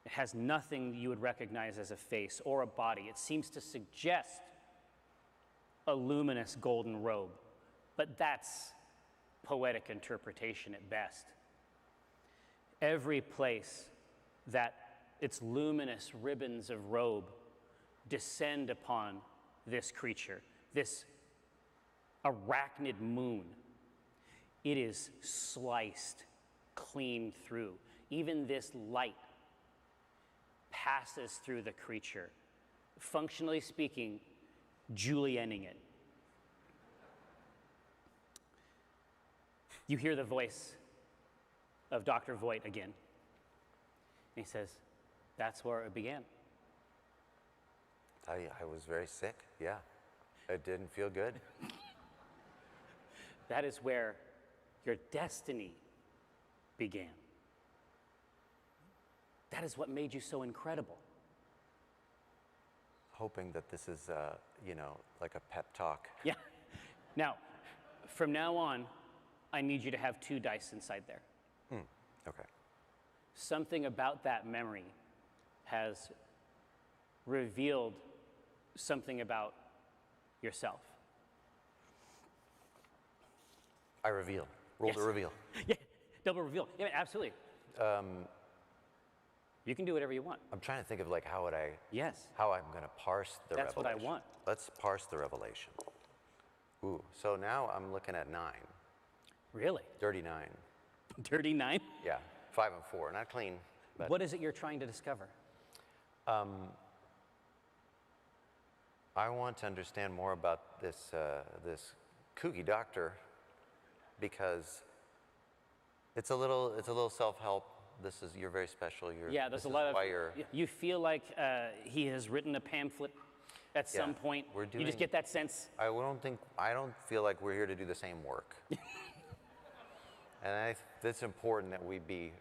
It has nothing you would recognize as a face or a body. It seems to suggest a luminous golden robe, but that's poetic interpretation at best. Every place that its luminous ribbons of robe descend upon this creature, this arachnid moon, it is sliced clean through. Even this light passes through the creature, functionally speaking, julienning it. You hear the voice of Dr. Voigt again. And he says, "That's where it began." I was very sick, yeah. It didn't feel good. That is where your destiny began. That is what made you so incredible. Hoping that this is, like a pep talk. Yeah. Now, from now on, I need you to have 2 dice inside there. Okay. Something about that memory has revealed something about yourself. I reveal. Roll to reveal. Yeah, double reveal. Yeah, absolutely. You can do whatever you want. I'm trying to think of how I'm going to parse the That's revelation. what I want. Let's parse the revelation. Ooh, so now I'm looking at 9. Really? Dirty 9. Dirty 9? Yeah, 5 and 4, not clean. But What is it you're trying to discover? I want to understand more about this kooky doctor, because it's a little self-help. You're very special. There's a lot of. You feel like he has written a pamphlet at some point. You just get that sense. I don't feel like we're here to do the same work. And it's important that we be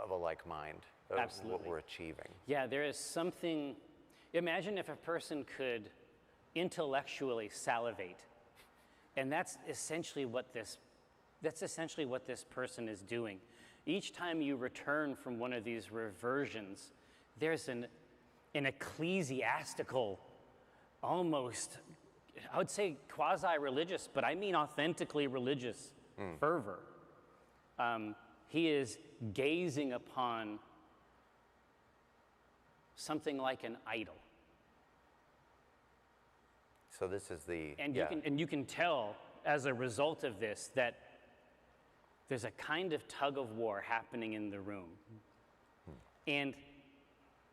of a like mind of Absolutely. what we're achieving. Yeah, there is something. Imagine if a person could intellectually salivate, and that's essentially what this person is doing. Each time you return from one of these reversions, there's an ecclesiastical, almost, I would say quasi-religious, but I mean authentically religious fervor. He is gazing upon something like an idol. So this is you can tell as a result of this that there's a kind of tug of war happening in the room. And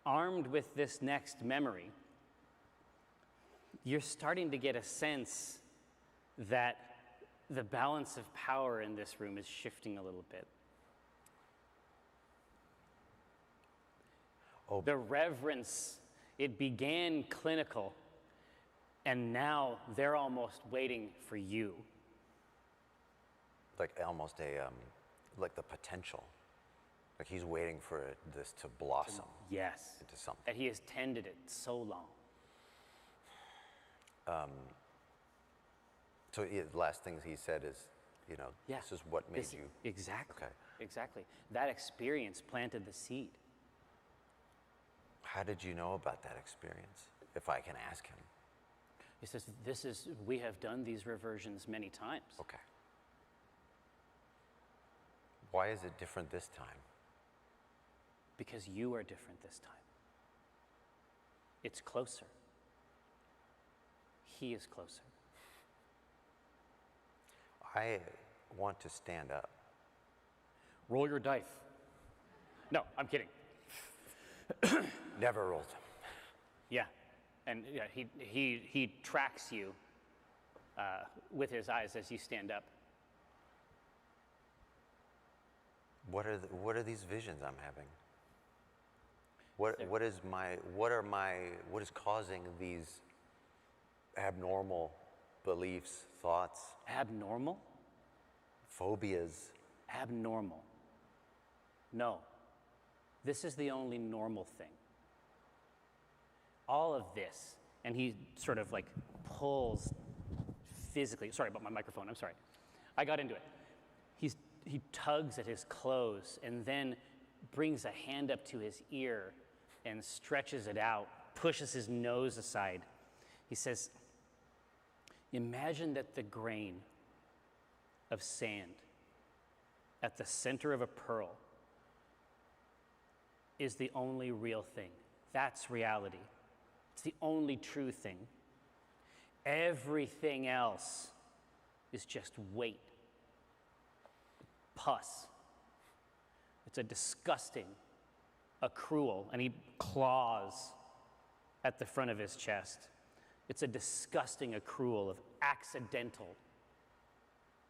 armed with this next memory, you're starting to get a sense that the balance of power in this room is shifting a little bit. The reverence, it began clinical, and now they're almost waiting for you. Like almost like the potential. Like he's waiting for this to blossom. Yes. Into something. That he has tended it so long. So the last things he said is, Yeah. this is what made you. Exactly. Okay. Exactly. That experience planted the seed. How did you know about that experience, if I can ask him? He says, we have done these reversions many times. Okay. Why is it different this time? Because you are different this time. It's closer. He is closer. I want to stand up. Roll your dice. No, I'm kidding. Never rolled. Yeah, and yeah, he tracks you with his eyes as you stand up. What are these visions I'm having? What is causing these abnormal beliefs, thoughts, Abnormal? phobias? Abnormal. No. This is the only normal thing. All of this, and he sort of like pulls physically, sorry about my microphone, I'm sorry. I got into it. He tugs at his clothes and then brings a hand up to his ear and stretches it out, pushes his nose aside. He says, imagine that the grain of sand at the center of a pearl is the only real thing. That's reality. It's the only true thing. Everything else is just weight, pus. It's a disgusting accrual, and he claws at the front of his chest. It's a disgusting accrual of accidental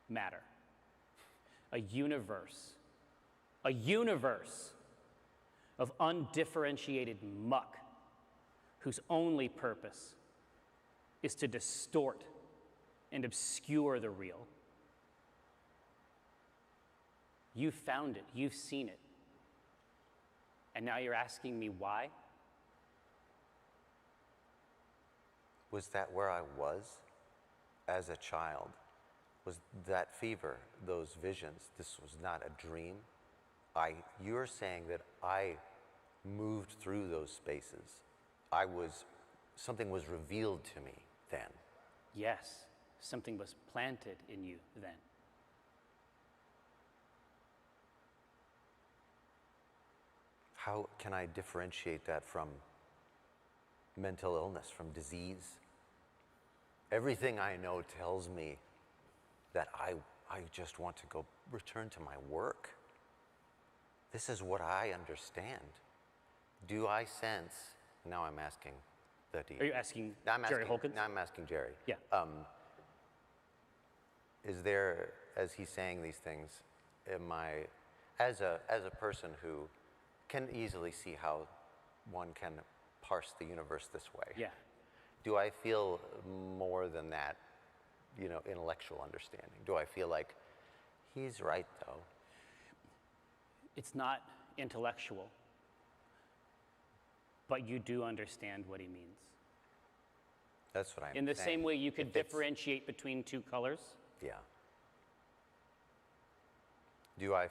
matter. A universe of undifferentiated muck whose only purpose is to distort and obscure the real. You've found it, you've seen it, and now you're asking me why? Was that where I was as a child? Was that fever, those visions, this was not a dream? You're saying that I moved through those spaces. Something was revealed to me then. Yes, something was planted in you then. How can I differentiate that from mental illness, from disease? Everything I know tells me that I just want to go return to my work. This is what I understand. Do I sense, now I'm asking the dean. Are you asking Jerry Holkins? Now I'm asking Jerry. Yeah. Is there, as he's saying these things, as a person who can easily see how one can parse the universe this way. Yeah. Do I feel more than that, intellectual understanding? Do I feel like he's right though? It's not intellectual, but you do understand what he means. That's what I'm saying. In the same way you could differentiate between two colors. Yeah. Do I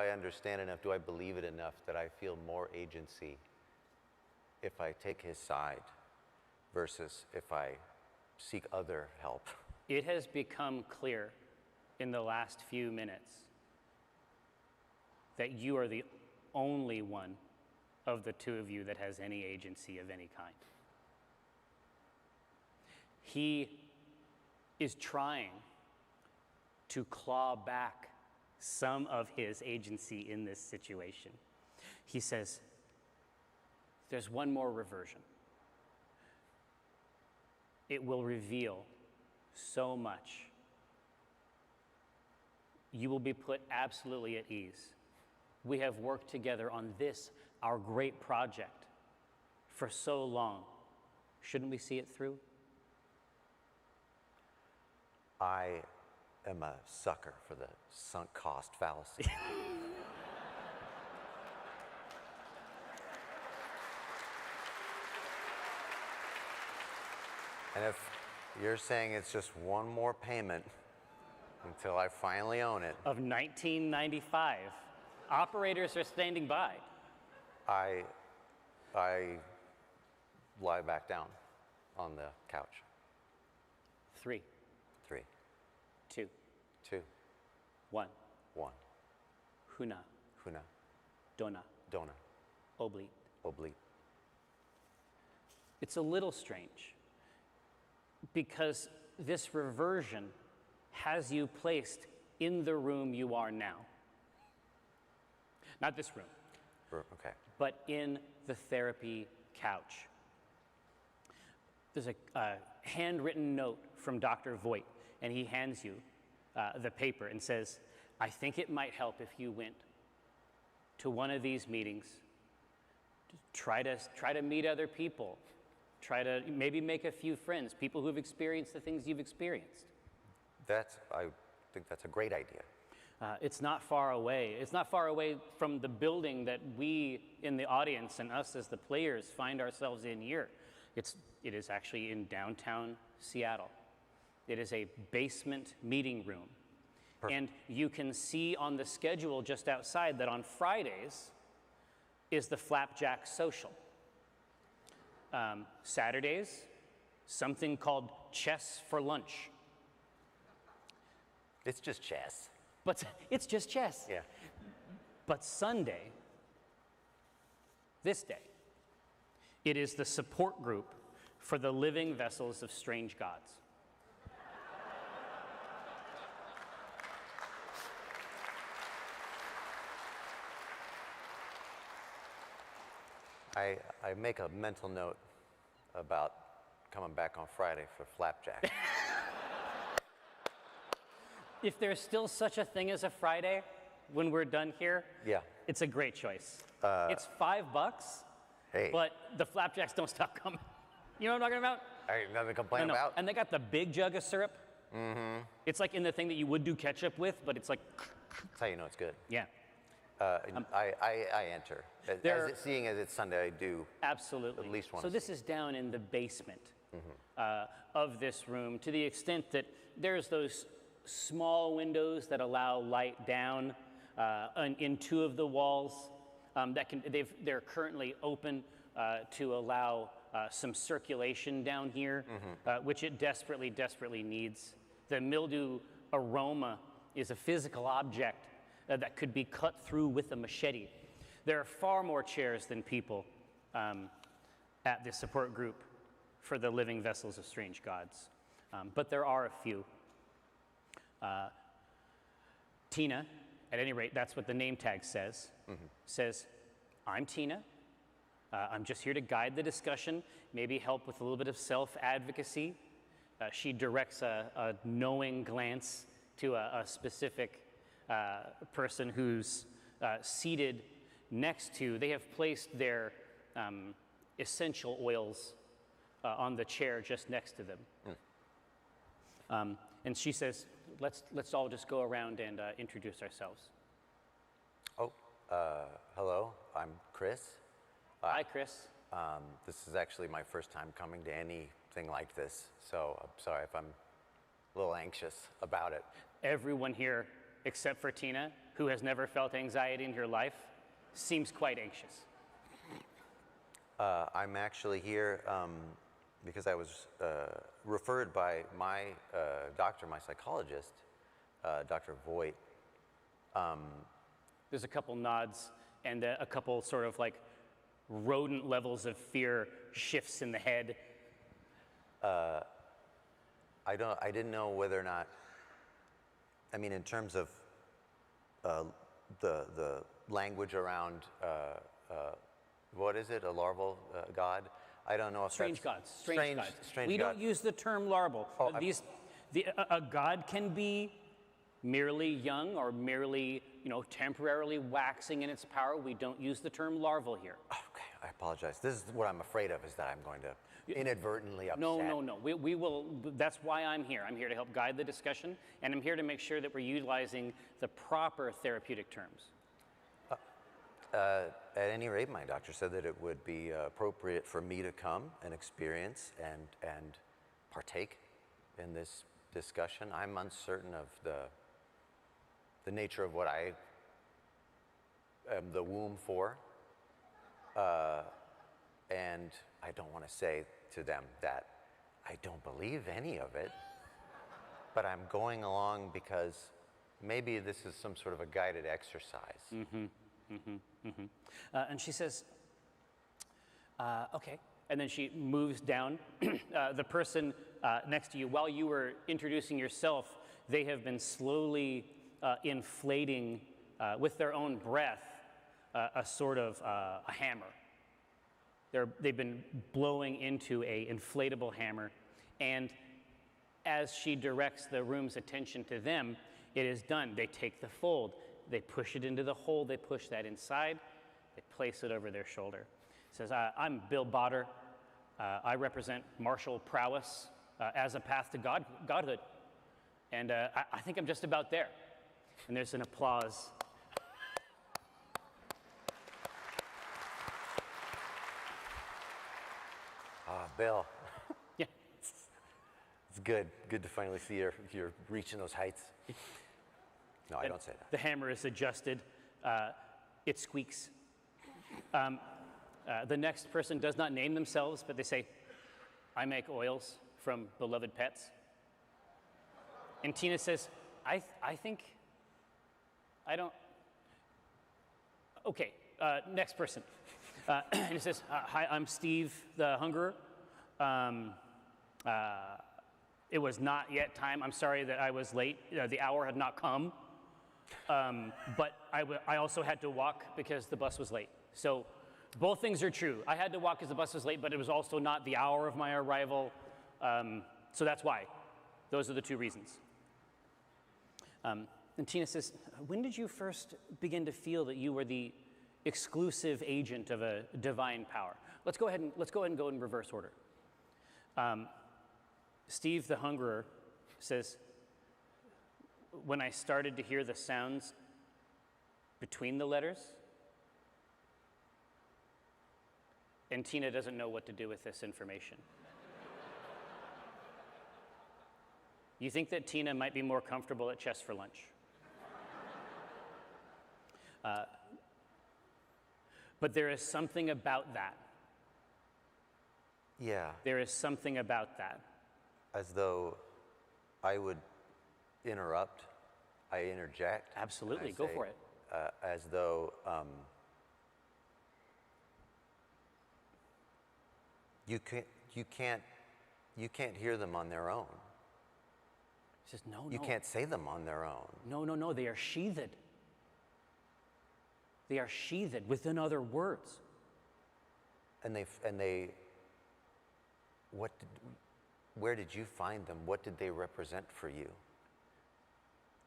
understand enough, do I believe it enough that I feel more agency if I take his side versus if I seek other help? It has become clear in the last few minutes that you are the only one of the two of you that has any agency of any kind. He is trying to claw back some of his agency in this situation. He says, there's one more reversion. It will reveal so much. You will be put absolutely at ease We have worked together on this, our great project, for so long. Shouldn't we see it through? I am a sucker for the sunk cost fallacy. And if you're saying it's just one more payment until I finally own it, Of 1995. Operators are standing by. I lie back down on the couch. 3, 3, 2, 2, 1. 1. Huna, Huna, dona, dona, oblique. oblique. It's a little strange because this reversion has you placed in the room you are now. Not this room, Okay. but in the therapy couch. There's a handwritten note from Dr. Voigt, and he hands you the paper and says, I think it might help if you went to one of these meetings. Try to meet other people. Try to maybe make a few friends, people who've experienced the things you've experienced. I think that's a great idea. It's not far away. It's not far away from the building that we in the audience and us as the players find ourselves in here. It is actually in downtown Seattle. It is a basement meeting room. Perfect. And you can see on the schedule just outside that on Fridays is the Flapjack Social. Saturdays, something called Chess for Lunch. It's just chess. But it's just chess. Yeah. But Sunday, this day, it is the support group for the living vessels of strange gods. I make a mental note about coming back on Friday for Flapjack. If there's still such a thing as a Friday when we're done here, Yeah. it's a great choice. It's $5, Hey, but the flapjacks don't stop coming. You know what I'm talking about? I ain't nothing to complain No. about. And they got the big jug of syrup. Mm-hmm. It's like in the thing that you would do ketchup with, but it's like, That's how you know it's good. yeah, I enter. Seeing as it's Sunday, I do. absolutely. At least once. So this is down in the basement of this room, to the extent that there's those small windows that allow light down in two of the walls. They're currently open to allow some circulation down here, which it desperately needs. The mildew aroma is a physical object that could be cut through with a machete. There are far more chairs than people at the support group for the living vessels of strange gods, but there are a few. Tina, at any rate, that's what the name tag says, says, I'm Tina. I'm just here to guide the discussion, maybe help with a little bit of self-advocacy. She directs a knowing glance to a specific person who's seated next to. They have placed their essential oils on the chair just next to them. And she says, let's all just go around and introduce ourselves. Oh, hello, I'm Chris. Hi, Chris. This is actually my first time coming to anything like this, so I'm sorry if I'm a little anxious about it. Everyone here, except for Tina, who has never felt anxiety in her life, seems quite anxious. I'm actually here because I was referred by my doctor, my psychologist, Dr. Voigt. There's a couple nods and a couple sort of like rodent levels of fear shifts in the head. I didn't know whether or not, I mean, in terms of the language around, what is it, a larval god? I don't know if Strange that's... gods. Strange gods. Strange We gods. don't use the term larval. Oh, A god can be merely young or merely, temporarily waxing in its power. We don't use the term larval here. Okay, I apologize. This is what I'm afraid of, is that I'm going to inadvertently upset. No. We will, that's why I'm here. I'm here to help guide the discussion, and I'm here to make sure that we're utilizing the proper therapeutic terms. At any rate, my doctor said that it would be appropriate for me to come and experience and partake in this discussion. I'm uncertain of the nature of what I am the womb for, and I don't want to say to them that I don't believe any of it, but I'm going along because maybe this is some sort of a guided exercise. And she says, okay. And then she moves down. The person next to you, while you were introducing yourself, they have been slowly inflating with their own breath a sort of a hammer. They've been blowing into a inflatable hammer. And as she directs the room's attention to them, it is done. They take the fold. They push it into the hole. They push that inside. They place it over their shoulder. Says, I'm Bill Botter. I represent martial prowess as a path to godhood. And I think I'm just about there. And there's an applause. Bill. Yeah. It's good. Good to finally see you're reaching those heights. No, I don't say that. The hammer is adjusted. It squeaks. The next person does not name themselves, but they say, I make oils from beloved pets. And Tina says, I think, I don't, okay, next person. And he says, hi, I'm Steve the Hungerer. It was not yet time. I'm sorry that I was late. The hour had not come. But I also had to walk because the bus was late. So both things are true. I had to walk because the bus was late, but it was also not the hour of my arrival. So that's why. Those are the two reasons. And Tina says, when did you first begin to feel that you were the exclusive agent of a divine power? Let's go ahead and go in reverse order. Steve the Hungerer says, when I started to hear the sounds between the letters, and Tina doesn't know what to do with this information. You think that Tina might be more comfortable at chess for lunch. But there is something about that. Yeah. There is something about that. As though I would interrupt, I interject. Absolutely, go for it. As though you can't hear them on their own. He says, no. You can't say them on their own. No, they are sheathed. They are sheathed within other words. Where did you find them? What did they represent for you?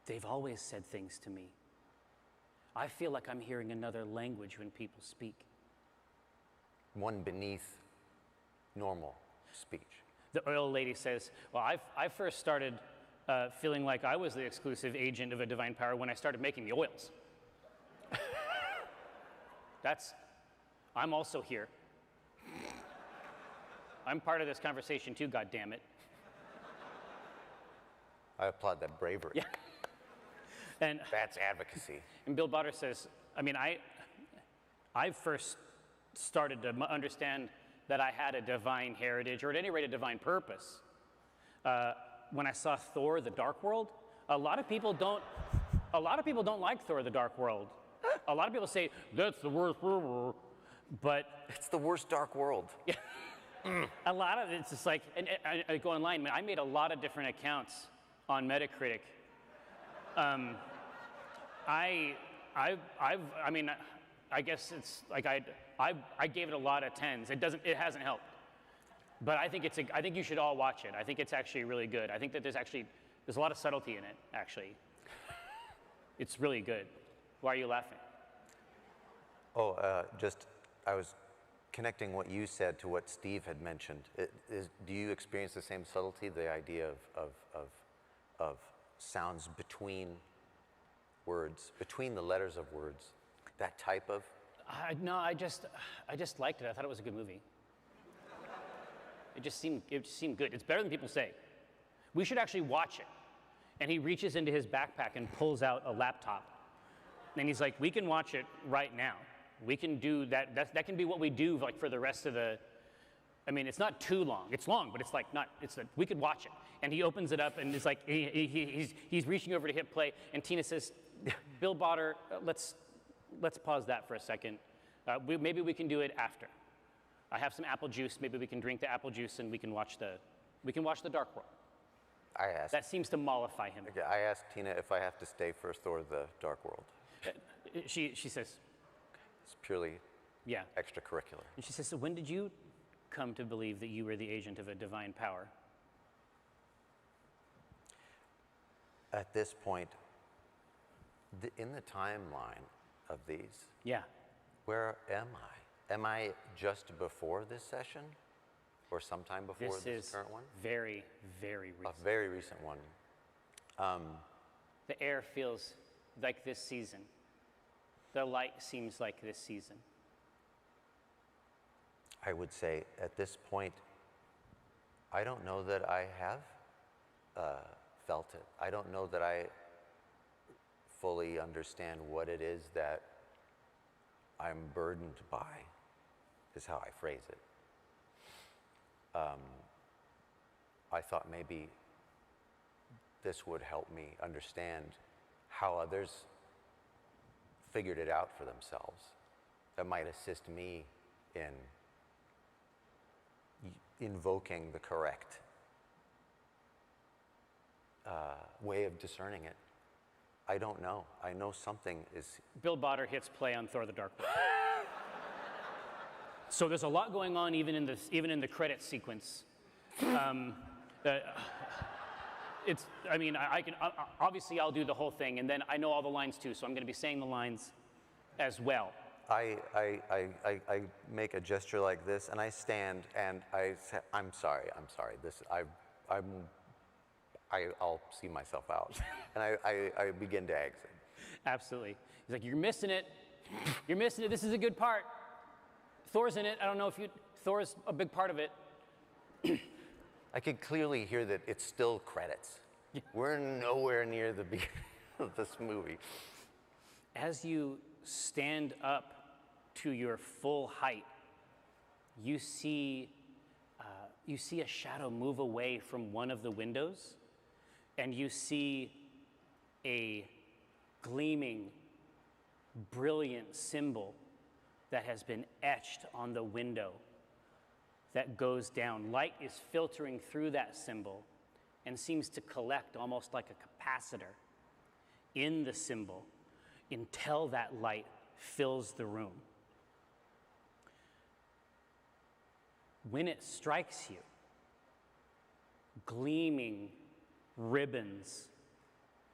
They've always said things to me. I feel like I'm hearing another language when people speak. One beneath normal speech. The oil lady says, well, I first started feeling like I was the exclusive agent of a divine power when I started making the oils. I'm also here. I'm part of this conversation too, goddammit. I applaud that bravery. Yeah. And that's advocacy. And Bill Botter says, I first started to understand that I had a divine heritage, or at any rate a divine purpose, when I saw Thor: The Dark World. A lot of people don't like Thor: The Dark World. A lot of people say that's the worst, but it's the worst Dark World. Yeah. A lot of it's just like, and I go online. I made a lot of different accounts on Metacritic. I guess it's like I gave it a lot of 10s. It hasn't helped. But I think I think you should all watch it. I think it's actually really good. I think that there's a lot of subtlety in it, actually. It's really good. Why are you laughing? Oh, I was connecting what you said to what Steve had mentioned. Do you experience the same subtlety, the idea of sounds between words, between the letters of words, that type of? No, I just liked it. I thought it was a good movie. It just seemed good. It's better than people say. We should actually watch it. And he reaches into his backpack and pulls out a laptop. And he's like, we can watch it right now. We can do that. That can be what we do like for the rest of the, I mean, it's not too long. It's long, but it's like not, we could watch it. And he opens it up and it's like, he's reaching over to hit play. And Tina says, Bill Botter, let's pause that for a second. Maybe we can do it after. I have some apple juice. Maybe we can drink the apple juice and we can watch the Dark World. That seems to mollify him. Okay, I asked Tina if I have to stay for Thor: The Dark World. She says, it's purely extracurricular. And she says, so when did you come to believe that you were the agent of a divine power? At this point, in the timeline of these, where am I? Am I just before this session? Or sometime before this current one? Very, very recent. A very recent one. The air feels like this season. The light seems like this season. I would say at this point, I don't know that I have felt it. I don't know that I fully understand what it is that I'm burdened by, is how I phrase it. I thought maybe this would help me understand how others figured it out for themselves. That might assist me in invoking the correct way of discerning it. I don't know. I know something is... Bill Botter hits play on Thor: The Dark World. So there's a lot going on even in the credits sequence. Obviously I'll do the whole thing, and then I know all the lines too, so I'm going to be saying the lines as well. I make a gesture like this, and I stand, and I say, I'm sorry. I'll see myself out, and I begin to exit. Absolutely. He's like, you're missing it. You're missing it. This is a good part. Thor's in it. I don't know if Thor's a big part of it. I could clearly hear that it's still credits. We're nowhere near the beginning of this movie. As you stand up to your full height, you see a shadow move away from one of the windows, and you see a gleaming, brilliant symbol that has been etched on the window that goes down. Light is filtering through that symbol and seems to collect almost like a capacitor in the symbol until that light fills the room. When it strikes you, gleaming ribbons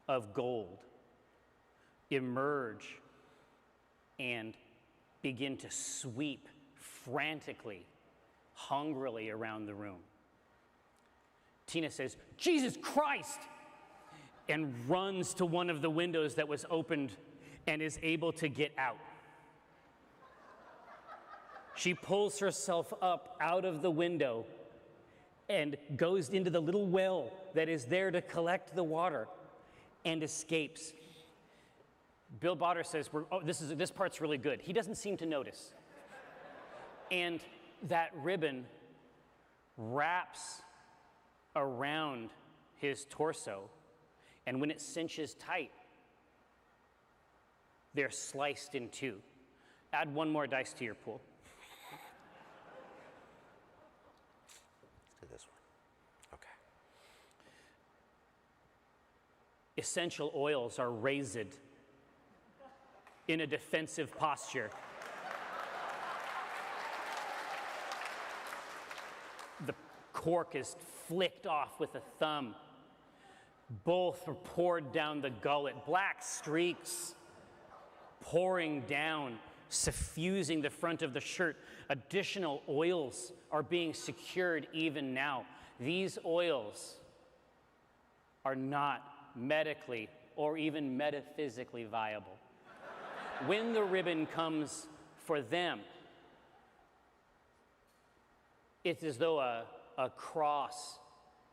of gold emerge and begin to sweep frantically, hungrily around the room. Tina says, Jesus Christ! And runs to one of the windows that was opened and is able to get out. She pulls herself up out of the window and goes into the little well that is there to collect the water and escapes. Bill Botter says, this part's really good. He doesn't seem to notice. And that ribbon wraps around his torso, and when it cinches tight, they're sliced in two. Add one more dice to your pool. Let's do this one. Okay. Essential oils are raised in a defensive posture. The cork is flicked off with a thumb. Both were poured down the gullet, black streaks pouring down, suffusing the front of the shirt. Additional oils are being secured even now. These oils are not medically or even metaphysically viable. When the ribbon comes for them, it's as though a cross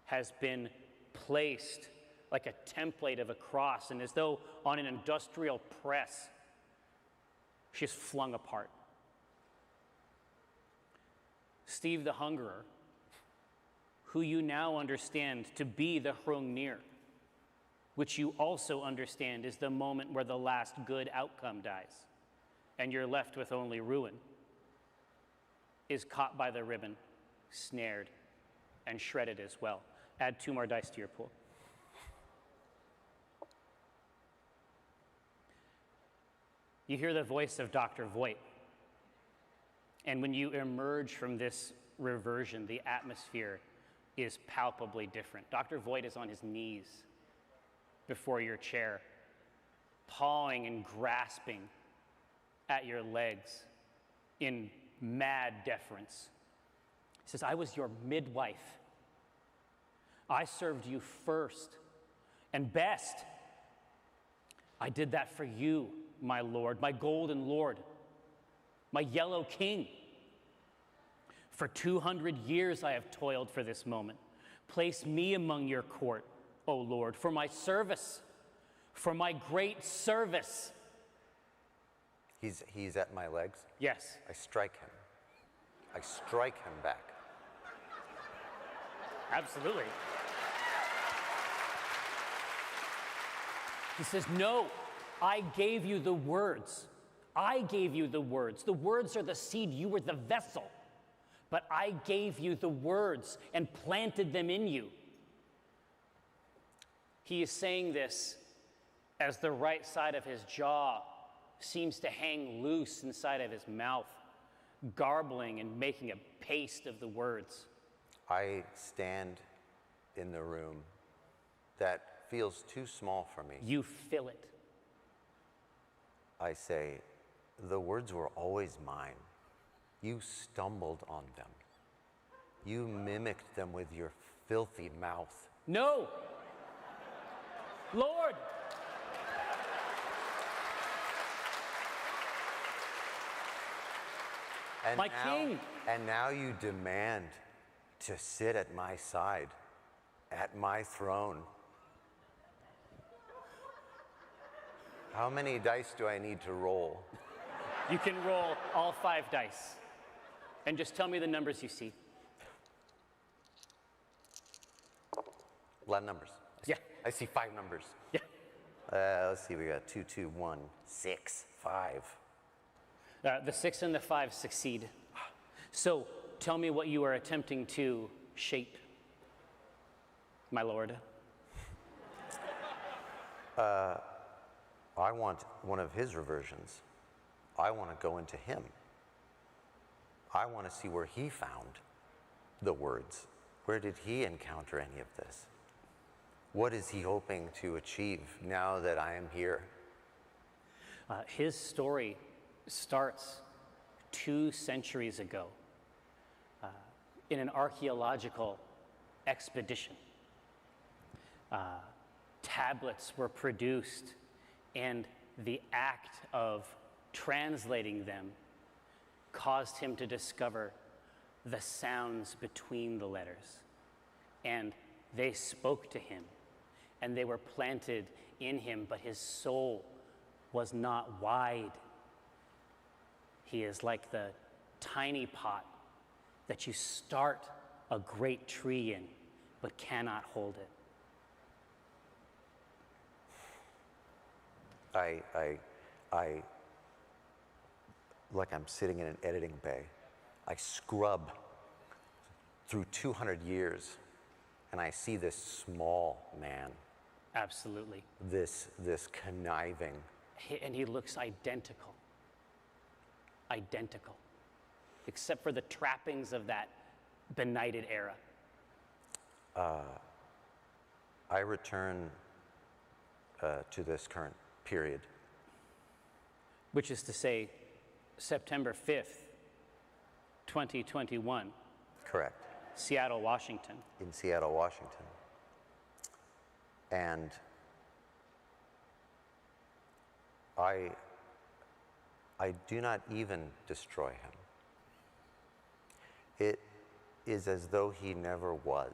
has been placed, like a template of a cross, and as though on an industrial press, she's flung apart. Steve the Hungerer, who you now understand to be the Hrungnir, which you also understand is the moment where the last good outcome dies, and you're left with only ruin, is caught by the ribbon, snared, and shredded as well. Add 2 more dice to your pool. You hear the voice of Dr. Voigt. And when you emerge from this reversion, the atmosphere is palpably different. Dr. Voigt is on his knees before your chair, pawing and grasping at your legs in mad deference. He says, I was your midwife. I served you first and best. I did that for you, my Lord, my golden Lord, my yellow king. For 200 years I have toiled for this moment. Place me among your court, O Lord, for my service, for my great service. He's at my legs? Yes. I strike him. I strike him back. Absolutely. He says, no, I gave you the words. I gave you the words. The words are the seed. You were the vessel. But I gave you the words and planted them in you. He is saying this as the right side of his jaw seems to hang loose inside of his mouth, garbling and making a paste of the words. I stand in the room that feels too small for me. You fill it. I say, the words were always mine. You stumbled on them. You mimicked them with your filthy mouth. No! Lord! And my now, king! And now you demand to sit at my side, at my throne. How many dice do I need to roll? You can roll all 5 dice. And just tell me the numbers you see. A lot of numbers. Yeah. I see 5 numbers. Yeah. Let's see, we got 2, 2, 1, 6, 5. The 6 and the 5 succeed. So tell me what you are attempting to shape, my lord. I want one of his reversions. I want to go into him. I want to see where he found the words. Where did he encounter any of this? What is he hoping to achieve now that I am here? His story starts 2 centuries ago in an archaeological expedition. Tablets were produced, and the act of translating them caused him to discover the sounds between the letters. And they spoke to him, and they were planted in him, but his soul was not wide. He is like the tiny pot that you start a great tree in, but cannot hold it. I, like I'm sitting in an editing bay, I scrub through 200 years, and I see this small man. Absolutely. This conniving. And he looks identical. Identical. Except for the trappings of that benighted era. I return to this current period. Which is to say, September 5th, 2021, Correct. Seattle, Washington. In Seattle, Washington. And I do not even destroy him. It is as though he never was.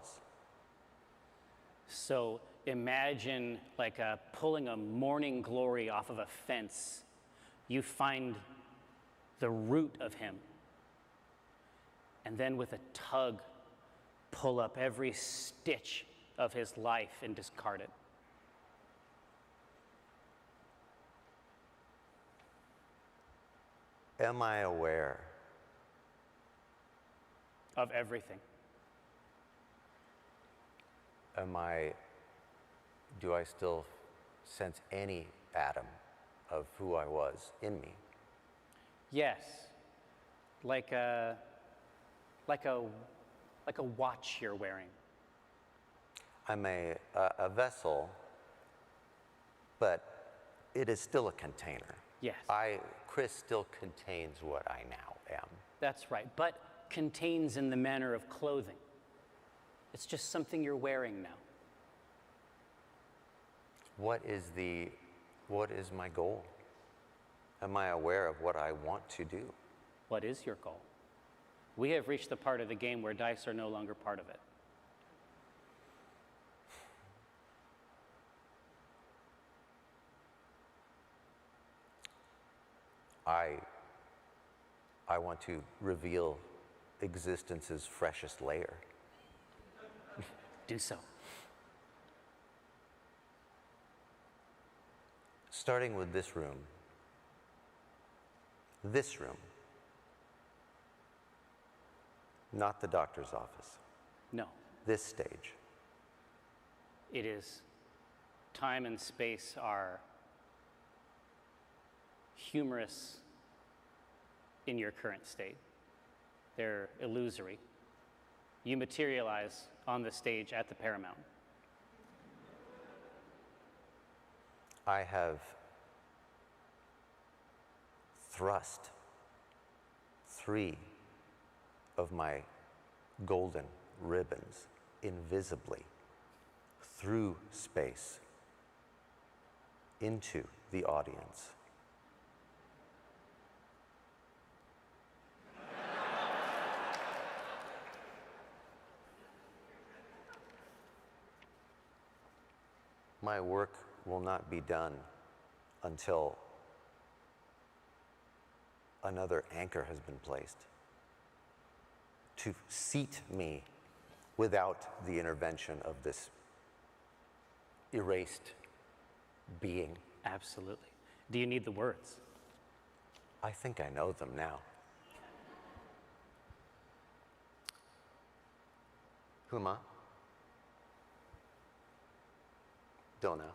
So imagine like pulling a morning glory off of a fence. You find the root of him. And then with a tug, pull up every stitch of his life and discard it. Am I aware? Of everything. Do I still sense any atom of who I was in me? Yes, like a watch you're wearing. I'm a vessel, but it is still a container. Yes. Chris still contains what I now am. That's right, but contains in the manner of clothing. It's just something you're wearing now. What is my goal? Am I aware of what I want to do? What is your goal? We have reached the part of the game where dice are no longer part of it. I want to reveal existence's freshest layer. Do so. Starting with this room. This room. Not the doctor's office. No. This stage. It is. Time and space are humorous in your current state. They're illusory. You materialize on the stage at the Paramount. I have thrust 3 of my golden ribbons invisibly through space into the audience. My work will not be done until another anchor has been placed to seat me without the intervention of this erased being. Absolutely. Do you need the words? I think I know them now. Huma. Dona.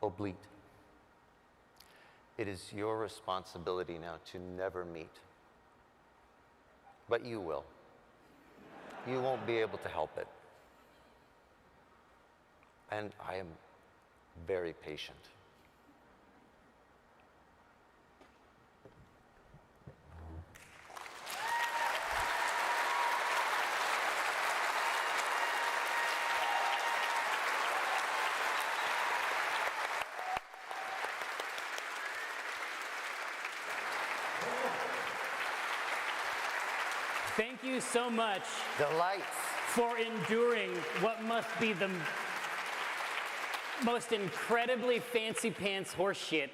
Oblite. It is your responsibility now to never meet. But you will. You won't be able to help it. And I am very patient. Thank you so much Delights. for enduring what must be the most incredibly fancy pants horseshit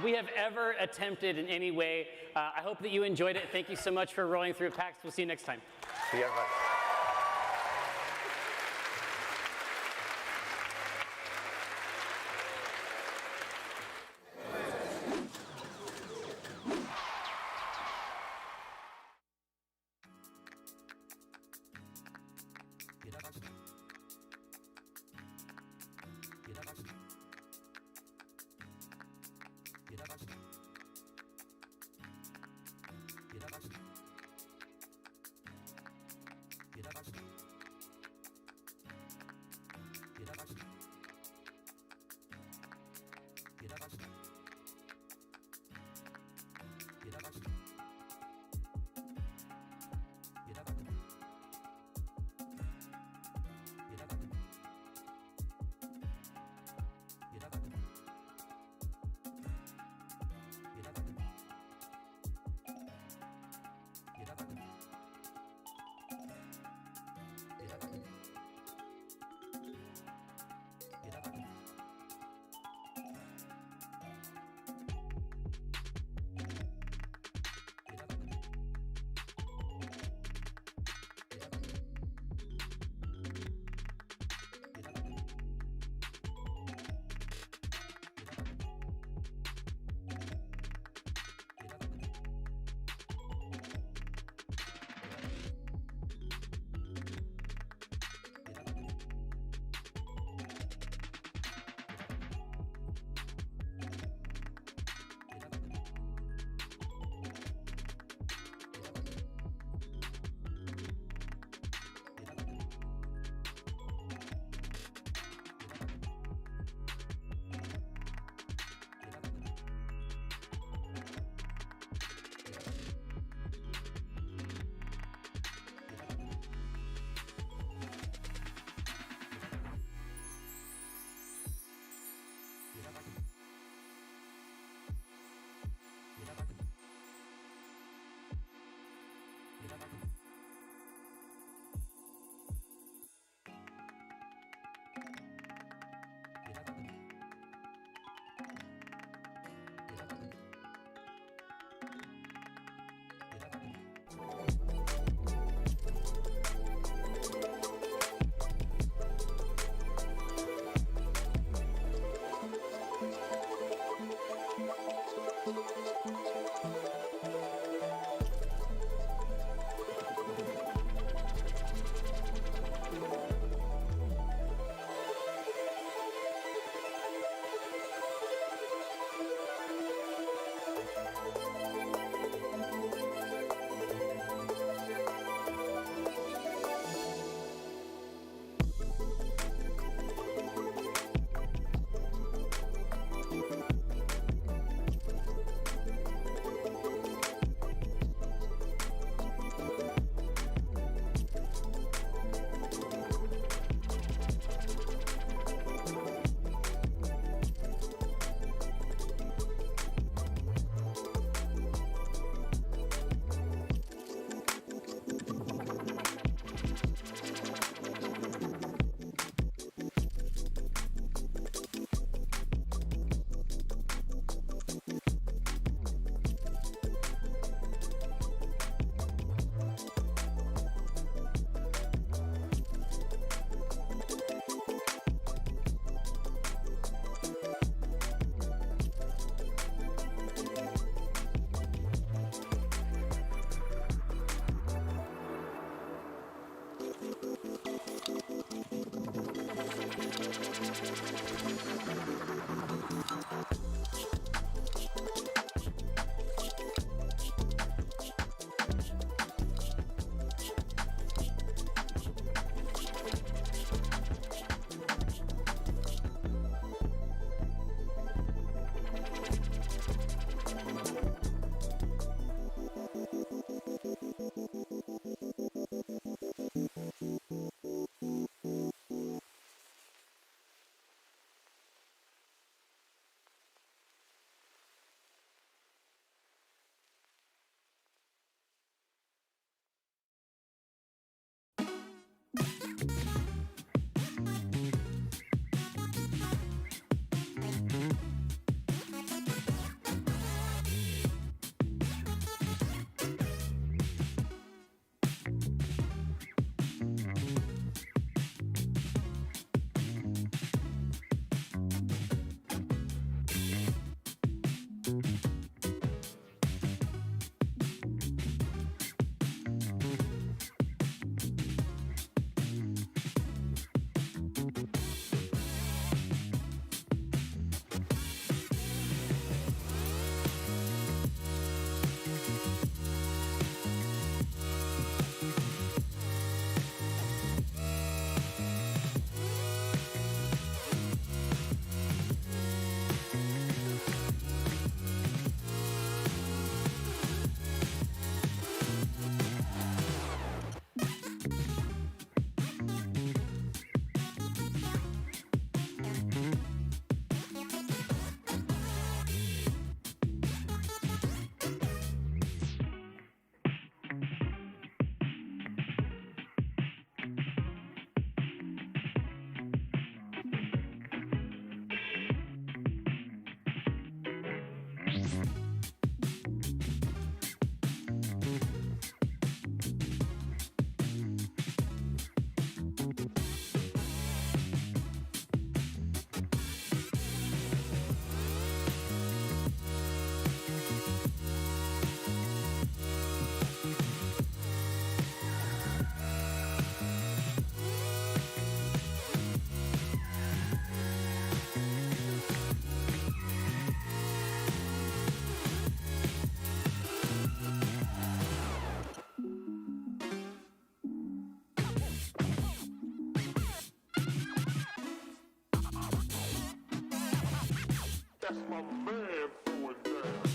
we have ever attempted in any way. I hope that you enjoyed it. Thank you so much for rolling through PAX. We'll see you next time. See you, everybody. That's my man throwing down.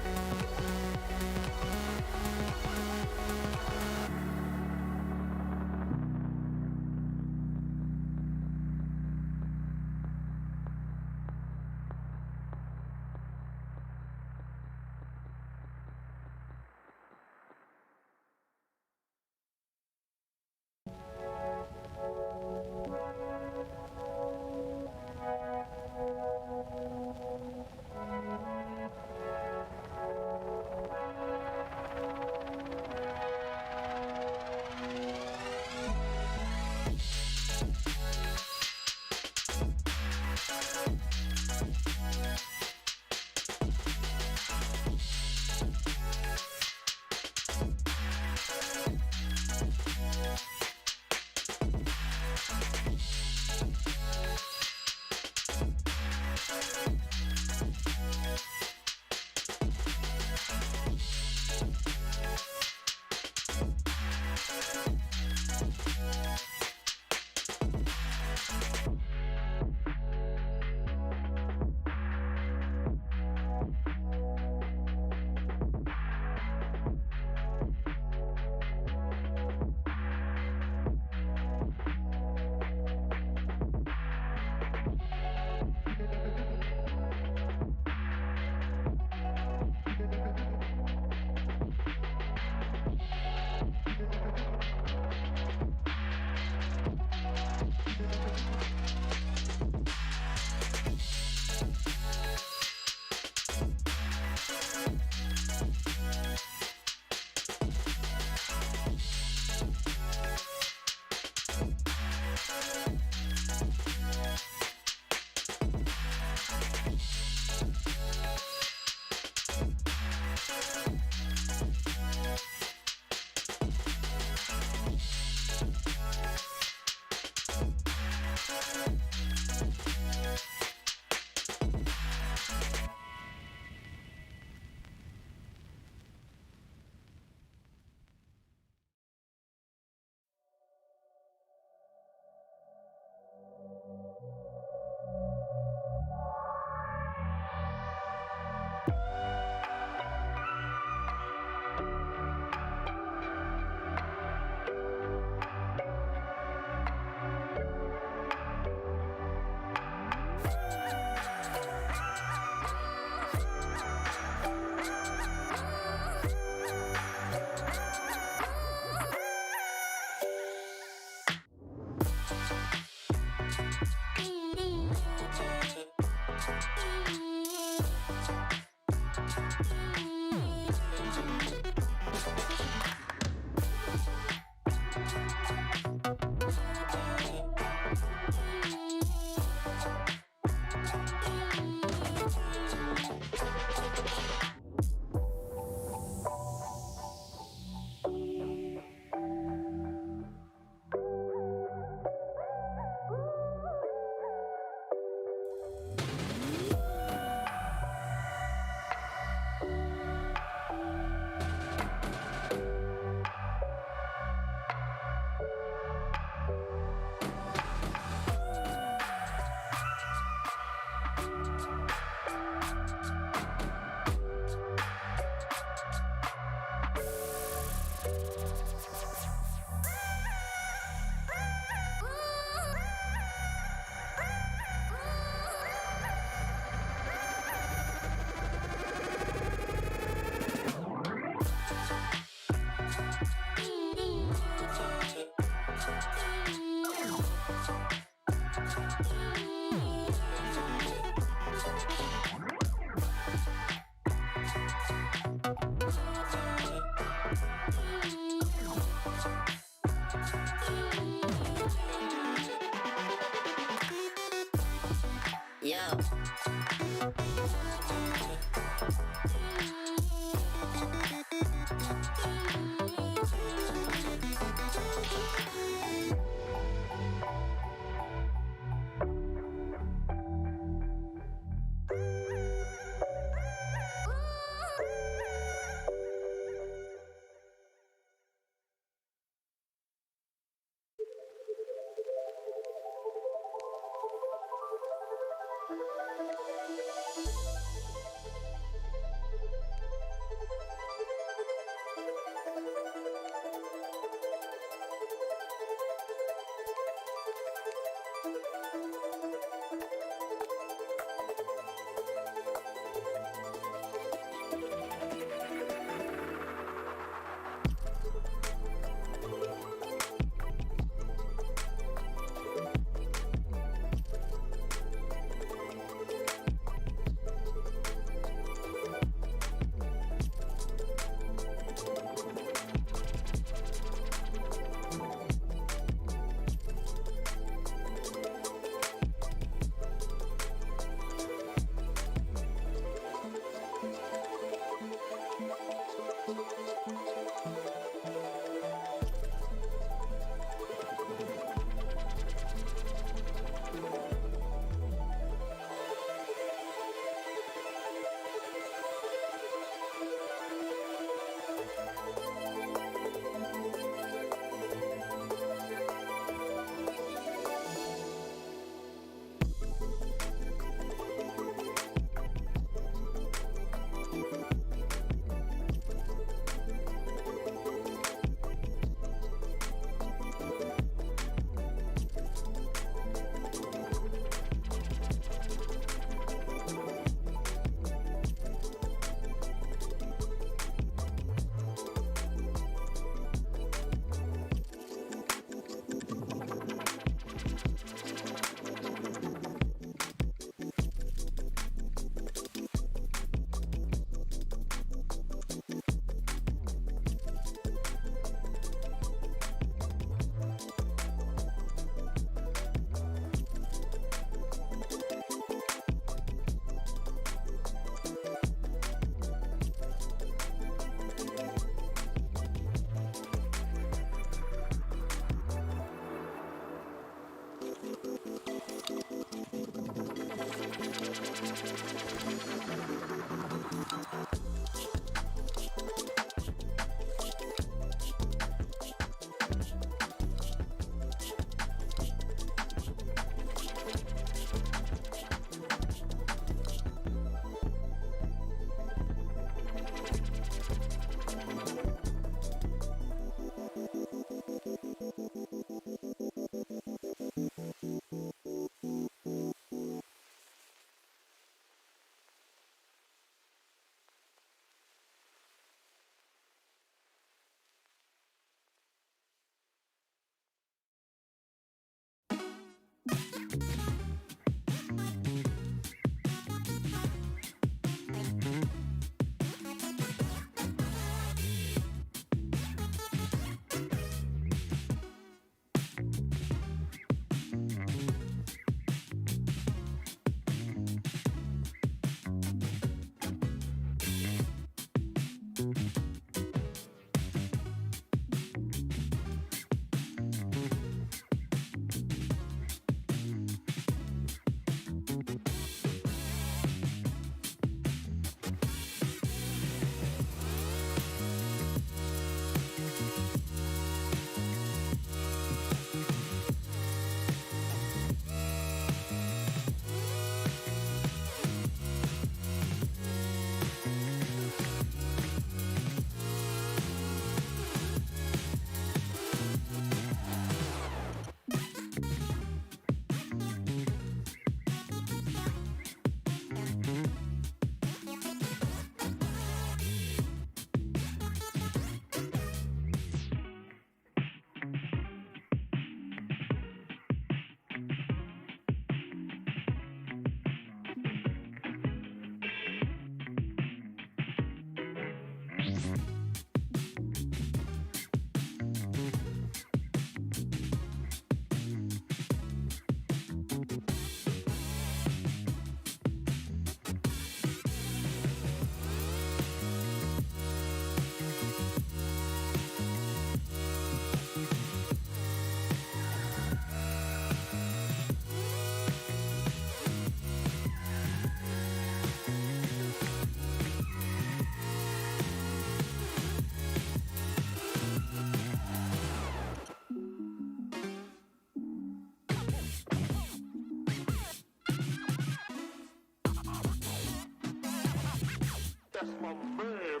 That's my man.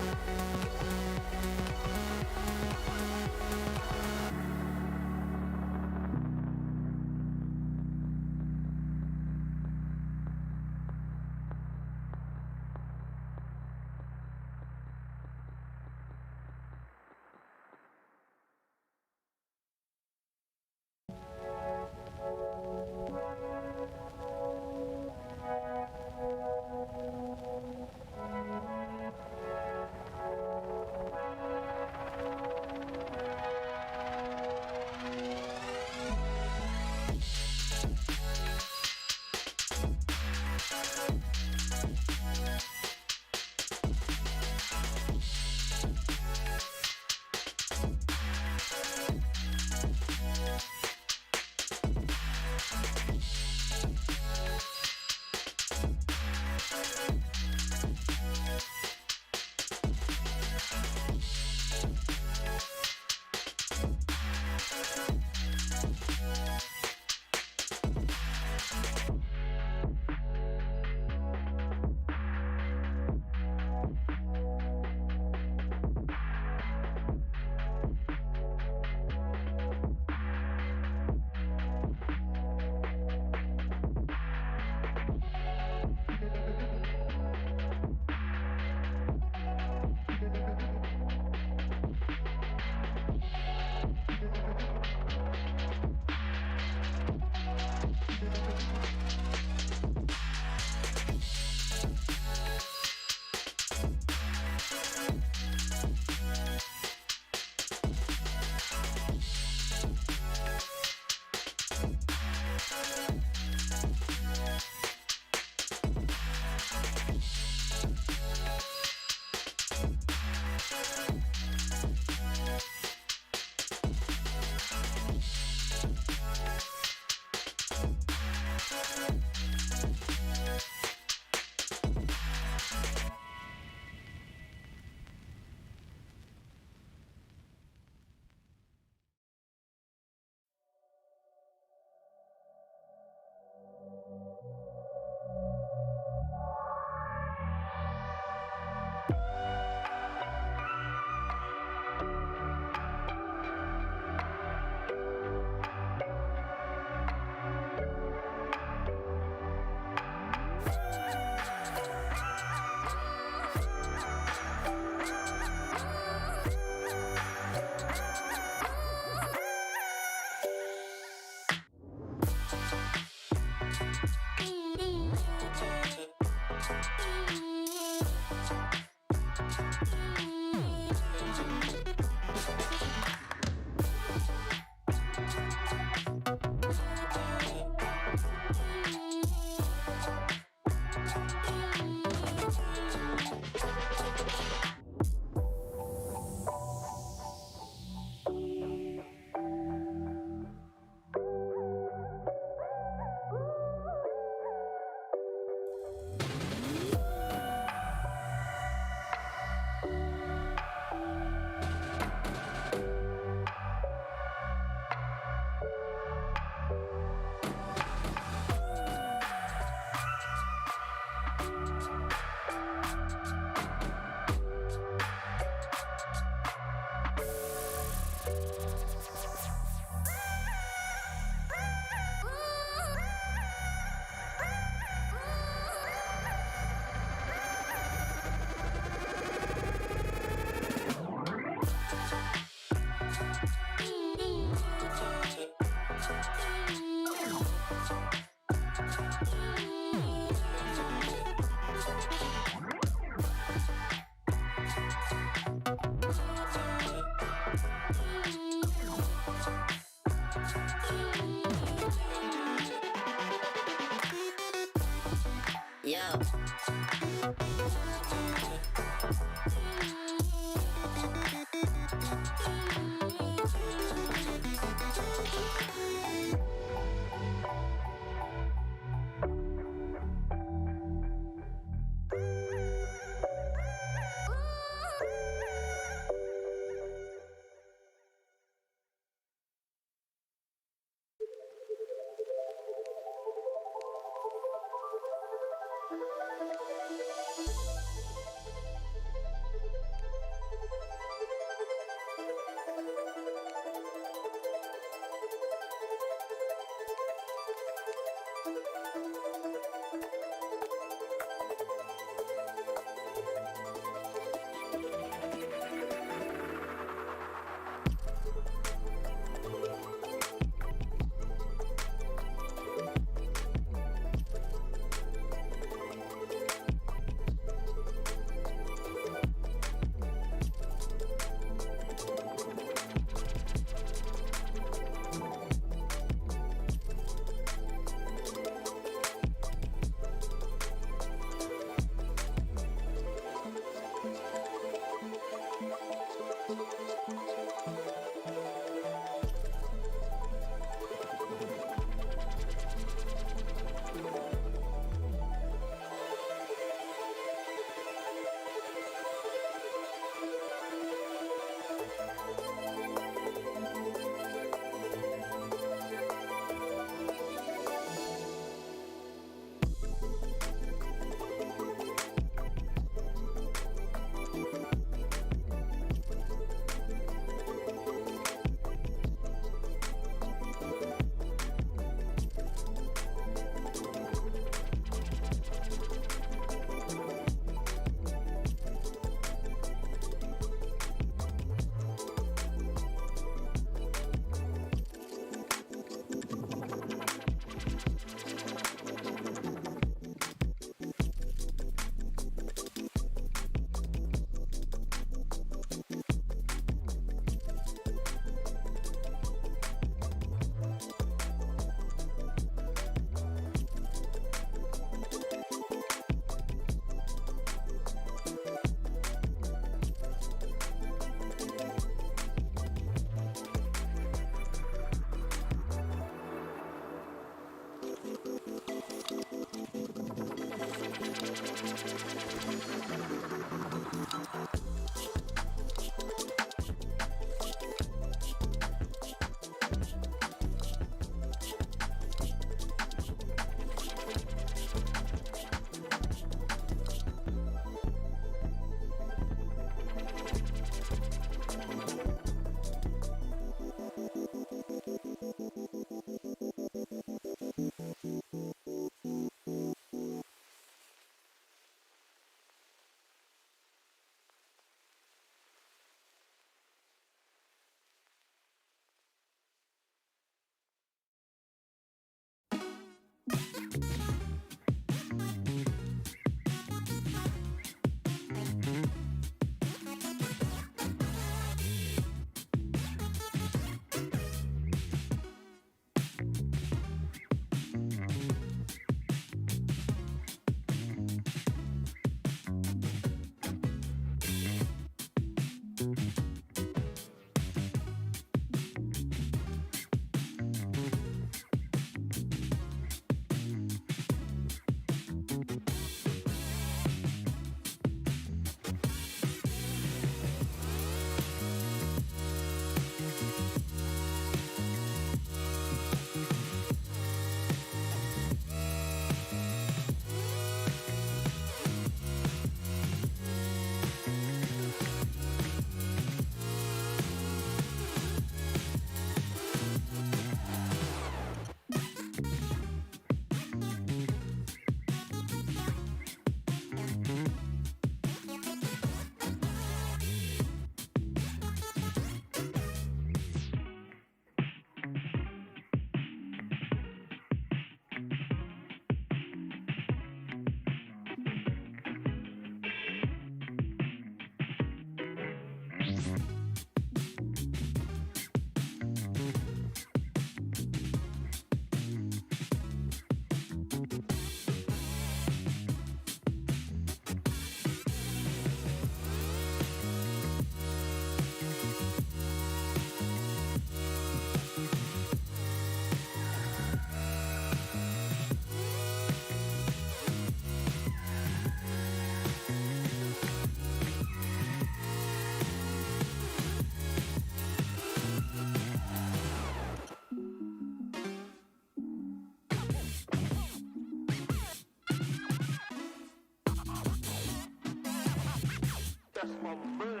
That's my man.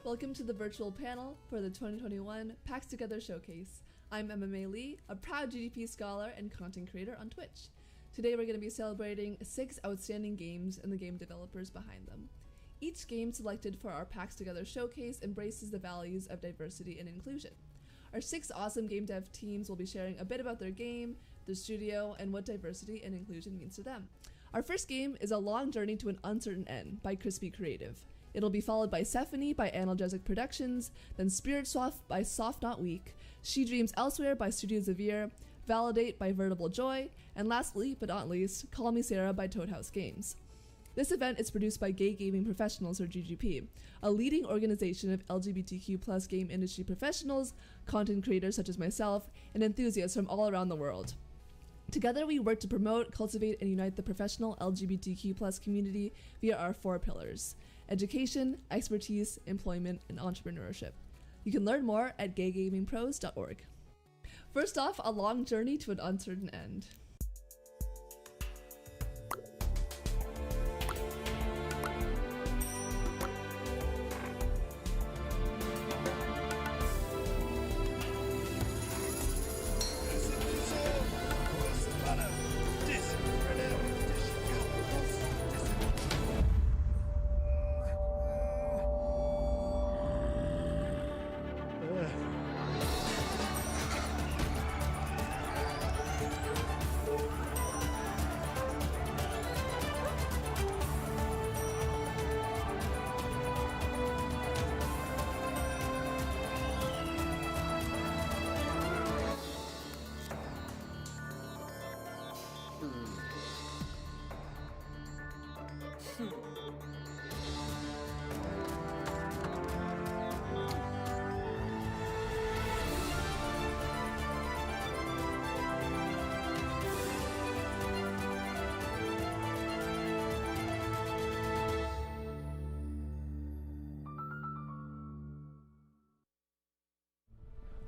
Welcome to the virtual panel for the 2021 PAX Together Showcase. I'm MMA Lee, a proud GDP scholar and content creator on Twitch. Today we're going to be celebrating 6 outstanding games and the game developers behind them. Each game selected for our PAX Together Showcase embraces the values of diversity and inclusion. Our 6 awesome game dev teams will be sharing a bit about their game, their studio, and what diversity and inclusion means to them. Our first game is A Long Journey to an Uncertain End by Crispy Creative. It'll be followed by Sephany by Analgesic Productions, then Spirit Soft by Soft Not Weak, She Dreams Elsewhere by Studio Xavier, Validate by Veritable Joy, and lastly but not least, Call Me Sarah by Toad House Games. This event is produced by Gay Gaming Professionals, or GGP, a leading organization of LGBTQ+ game industry professionals, content creators such as myself, and enthusiasts from all around the world. Together we work to promote, cultivate, and unite the professional LGBTQ+ community via our 4 pillars: education, expertise, employment, and entrepreneurship. You can learn more at gaygamingpros.org. First off, A Long Journey to an Uncertain End.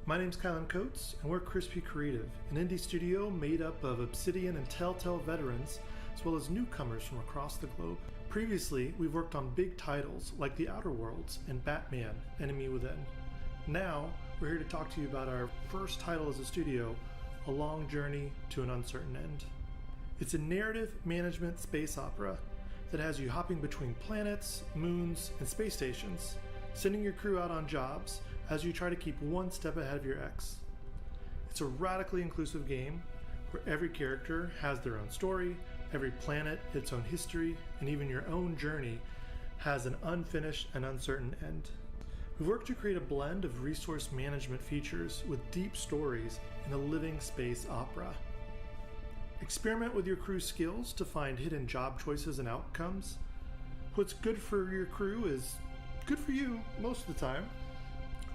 My name's Kylan Coates, and we're Crispy Creative, an indie studio made up of Obsidian and Telltale veterans, as well as newcomers from across the globe. Previously, we've worked on big titles like The Outer Worlds and Batman: Enemy Within. Now, we're here to talk to you about our first title as a studio, A Long Journey to an Uncertain End. It's a narrative management space opera that has you hopping between planets, moons, and space stations, sending your crew out on jobs as you try to keep one step ahead of your ex. It's a radically inclusive game where every character has their own story, every planet its own history, and even your own journey has an unfinished and uncertain end. We've worked to create a blend of resource management features with deep stories in a living space opera. Experiment with your crew's skills to find hidden job choices and outcomes. What's good for your crew is good for you most of the time.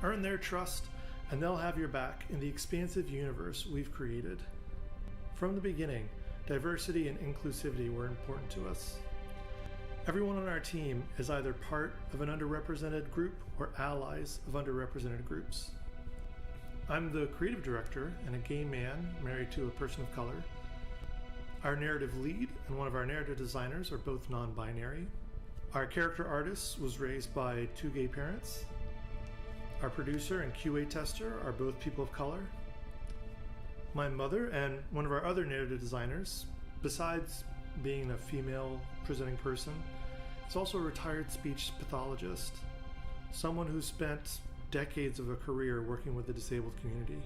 Earn their trust, and they'll have your back in the expansive universe we've created. From the beginning, diversity and inclusivity were important to us. Everyone on our team is either part of an underrepresented group or allies of underrepresented groups. I'm the creative director and a gay man married to a person of color. Our narrative lead and one of our narrative designers are both non-binary. Our character artist was raised by 2 gay parents. Our producer and QA tester are both people of color. My mother and one of our other narrative designers, besides being a female presenting person, is also a retired speech pathologist, someone who spent decades of a career working with the disabled community.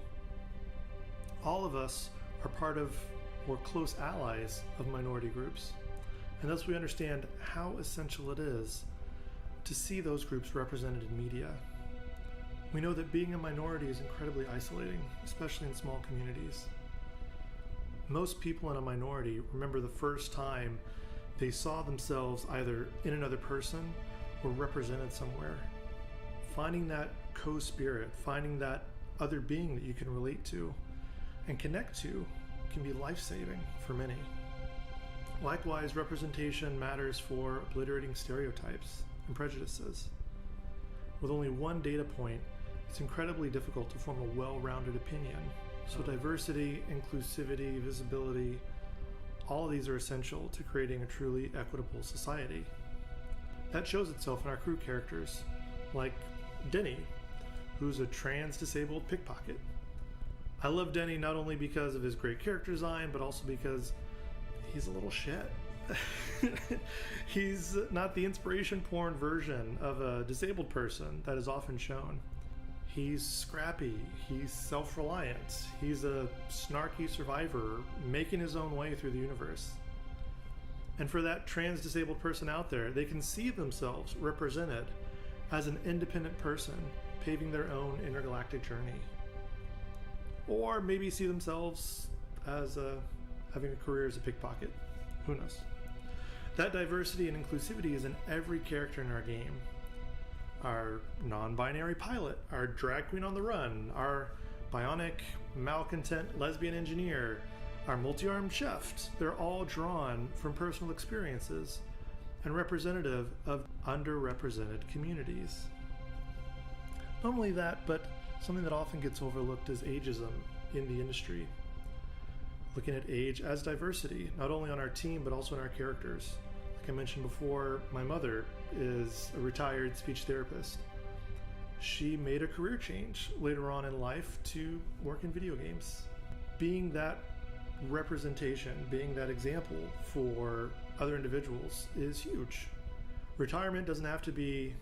All of us are part of or close allies of minority groups, and thus we understand how essential it is to see those groups represented in media. We know that being a minority is incredibly isolating, especially in small communities. Most people in a minority remember the first time they saw themselves either in another person or represented somewhere. Finding that co-spirit, finding that other being that you can relate to and connect to can be life-saving for many. Likewise, representation matters for obliterating stereotypes and prejudices. With only one data point, it's incredibly difficult to form a well-rounded opinion. So diversity, inclusivity, visibility, all of these are essential to creating a truly equitable society. That shows itself in our crew characters, like Denny, who's a trans-disabled pickpocket. I love Denny not only because of his great character design, but also because he's a little shit. He's not the inspiration porn version of a disabled person that is often shown. He's scrappy, he's self-reliant, he's a snarky survivor making his own way through the universe. And for that trans-disabled person out there, they can see themselves represented as an independent person paving their own intergalactic journey. Or maybe see themselves as having a career as a pickpocket. Who knows? That diversity and inclusivity is in every character in our game. Our non-binary pilot, our drag queen on the run, our bionic malcontent lesbian engineer, our multi-armed chef, they're all drawn from personal experiences and representative of underrepresented communities. Not only that, but something that often gets overlooked is ageism in the industry. Looking at age as diversity, not only on our team, but also in our characters. Like I mentioned before, my mother is a retired speech therapist. She made a career change later on in life to work in video games. Being that representation, being that example for other individuals is huge. Retirement doesn't have to be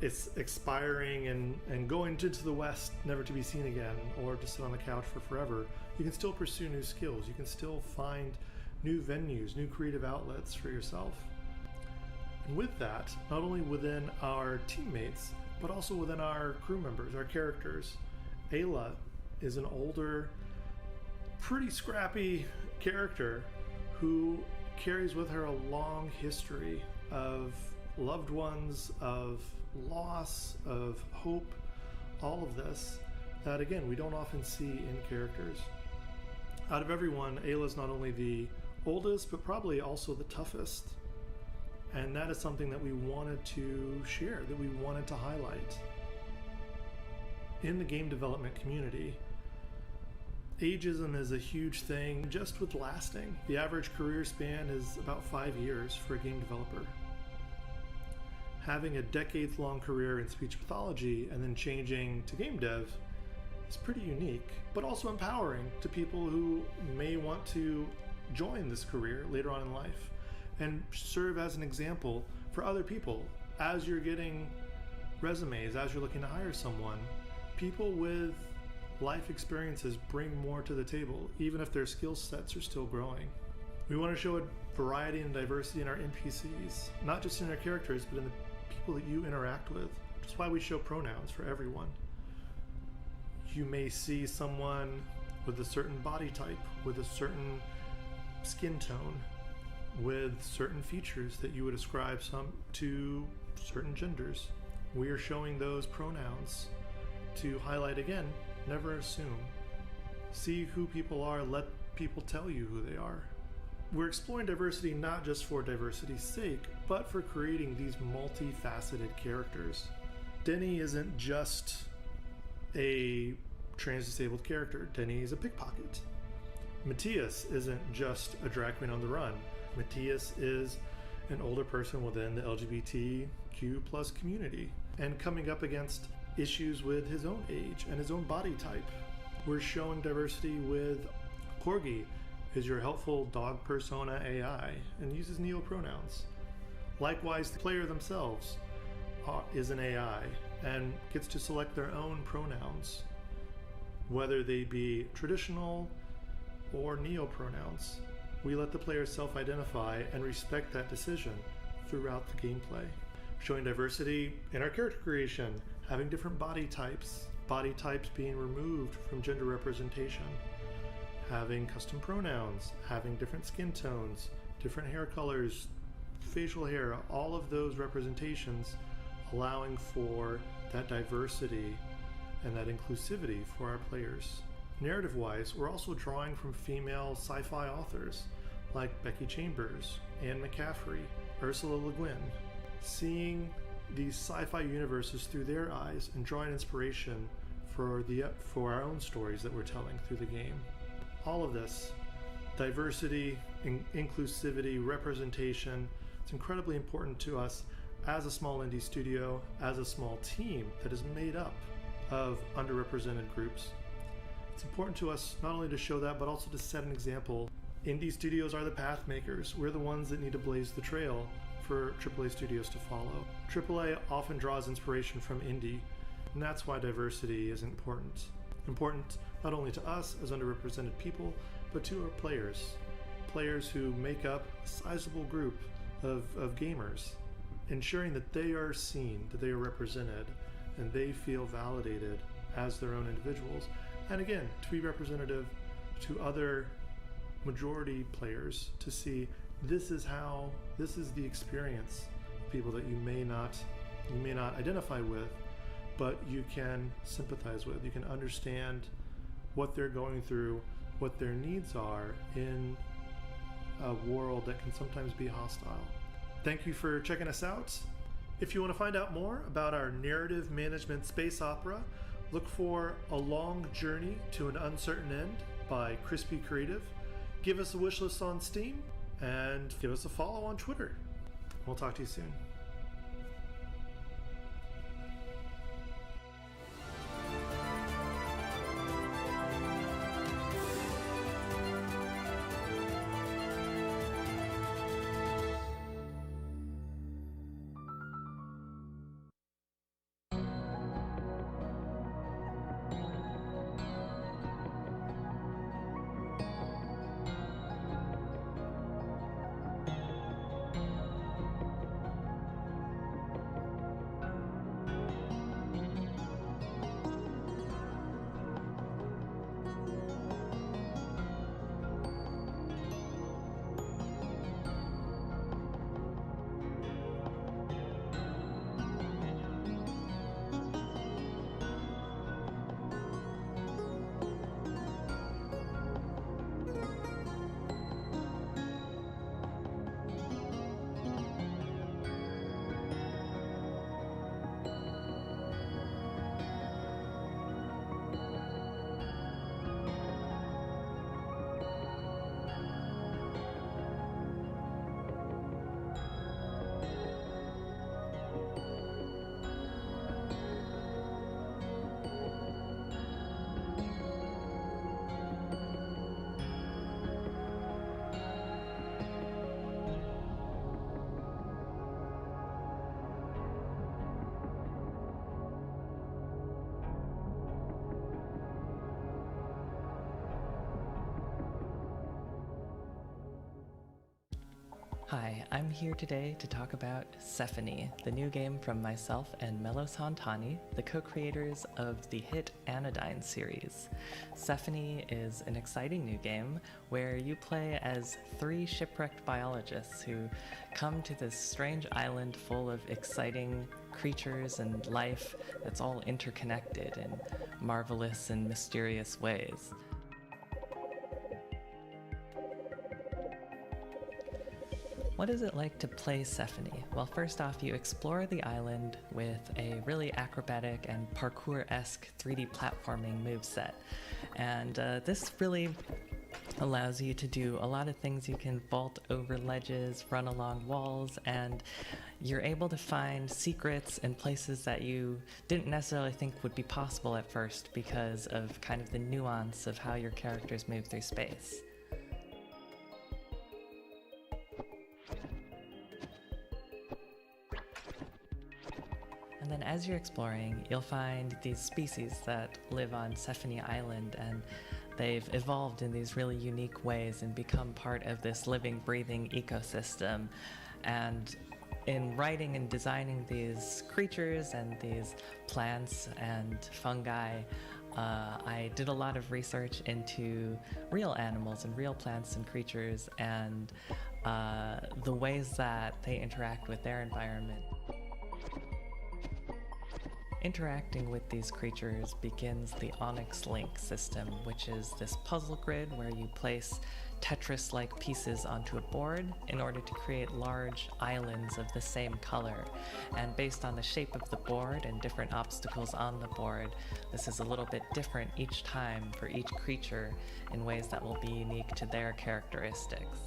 it's expiring and going into the West, never to be seen again, or to sit on the couch for forever. You can still pursue new skills. You can still find new venues, new creative outlets for yourself. And with that, not only within our teammates, but also within our crew members, our characters. Ayla is an older, pretty scrappy character who carries with her a long history of loved ones, of loss, of hope, all of this that again we don't often see in characters. Out of everyone, Ayla's not only the oldest but probably also the toughest, and that is something that we wanted to share, that we wanted to highlight. In the game development community, ageism is a huge thing just with lasting. The average career span is about 5 years for a game developer. Having a decades-long career in speech pathology and then changing to game dev is pretty unique, but also empowering to people who may want to join this career later on in life and serve as an example for other people. As you're getting resumes, as you're looking to hire someone, people with life experiences bring more to the table, even if their skill sets are still growing. We want to show a variety and diversity in our NPCs, not just in our characters, but in the people that you interact with. That's why we show pronouns for everyone. You may see someone with a certain body type, with a certain skin tone, with certain features that you would ascribe some to certain genders. We are showing those pronouns to highlight again, never assume. See who people are, let people tell you who they are. We're exploring diversity not just for diversity's sake, but for creating these multifaceted characters. Denny isn't just a trans-disabled character. Denny is a pickpocket. Matthias isn't just a drag queen on the run. Matthias is an older person within the LGBTQ+ community and coming up against issues with his own age and his own body type. We're showing diversity with Corgi, is your helpful dog persona AI and uses neopronouns. Likewise, the player themselves is an AI and gets to select their own pronouns, whether they be traditional or neopronouns. We let the player self-identify and respect that decision throughout the gameplay. Showing diversity in our character creation, having different body types being removed from gender representation, having custom pronouns, having different skin tones, different hair colors, facial hair, all of those representations allowing for that diversity and that inclusivity for our players. Narrative-wise, we're also drawing from female sci-fi authors like Becky Chambers, Anne McCaffrey, Ursula Le Guin, seeing these sci-fi universes through their eyes and drawing inspiration for our own stories that we're telling through the game. All of this, diversity, inclusivity, representation, it's incredibly important to us, as a small indie studio, as a small team that is made up of underrepresented groups. It's important to us not only to show that, but also to set an example. Indie studios are the path makers. We're the ones that need to blaze the trail for AAA studios to follow. AAA often draws inspiration from indie, and that's why diversity is important. Important not only to us as underrepresented people, but to our players who make up a sizable group of gamers, ensuring that they are seen, that they are represented, and they feel validated as their own individuals. And again, to be representative to other majority players, to see this is the experience of people that you may not identify with, but you can sympathize with. You can understand what they're going through, what their needs are in a world that can sometimes be hostile. Thank you for checking us out. If you want to find out more about our narrative management space opera, look for A Long Journey to an Uncertain End by Crispy Creative. Give us a wish list on Steam, and give us a follow on Twitter. We'll talk to you soon. Hi, I'm here today to talk about Sephony, the new game from myself and Melos Hantani, the co-creators of the hit Anodyne series. Sephony is an exciting new game where you play as 3 shipwrecked biologists who come to this strange island full of exciting creatures and life that's all interconnected in marvelous and mysterious ways. What is it like to play Sephony? Well, first off, you explore the island with a really acrobatic and parkour-esque 3D platforming moveset. And this really allows you to do a lot of things. You can vault over ledges, run along walls, and you're able to find secrets and places that you didn't necessarily think would be possible at first because of kind of the nuance of how your characters move through space. And then as you're exploring, you'll find these species that live on Sephony Island, and they've evolved in these really unique ways and become part of this living, breathing ecosystem. And in writing and designing these creatures and these plants and fungi, I did a lot of research into real animals and real plants and creatures and the ways that they interact with their environment. Interacting with these creatures begins the Onyx Link system, which is this puzzle grid where you place Tetris-like pieces onto a board in order to create large islands of the same color. And based on the shape of the board and different obstacles on the board, this is a little bit different each time for each creature in ways that will be unique to their characteristics.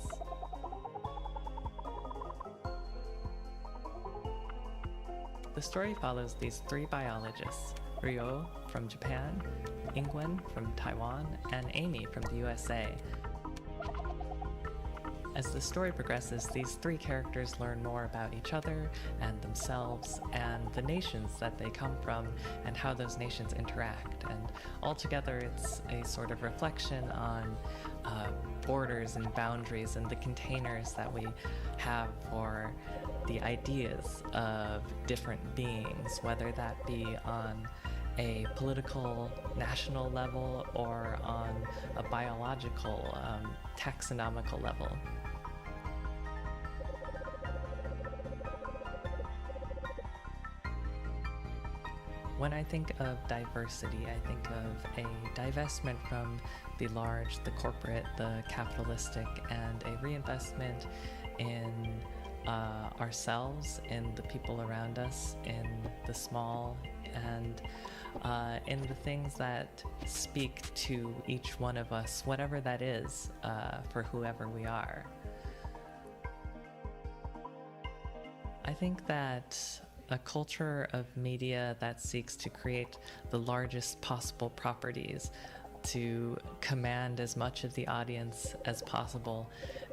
The story follows these three biologists, Ryo from Japan, Ingwen from Taiwan, and Amy from the USA. As the story progresses, these three characters learn more about each other and themselves and the nations that they come from and how those nations interact. And altogether, it's a sort of reflection on borders and boundaries and the containers that we have for the ideas of different beings, whether that be on a political national level or on a biological taxonomical level. When I think of diversity, I think of a divestment from the large, the corporate, the capitalistic, and a reinvestment in ourselves, in the people around us, in the small, and in the things that speak to each one of us, whatever that is, for whoever we are. I think that a culture of media that seeks to create the largest possible properties to command as much of the audience as possible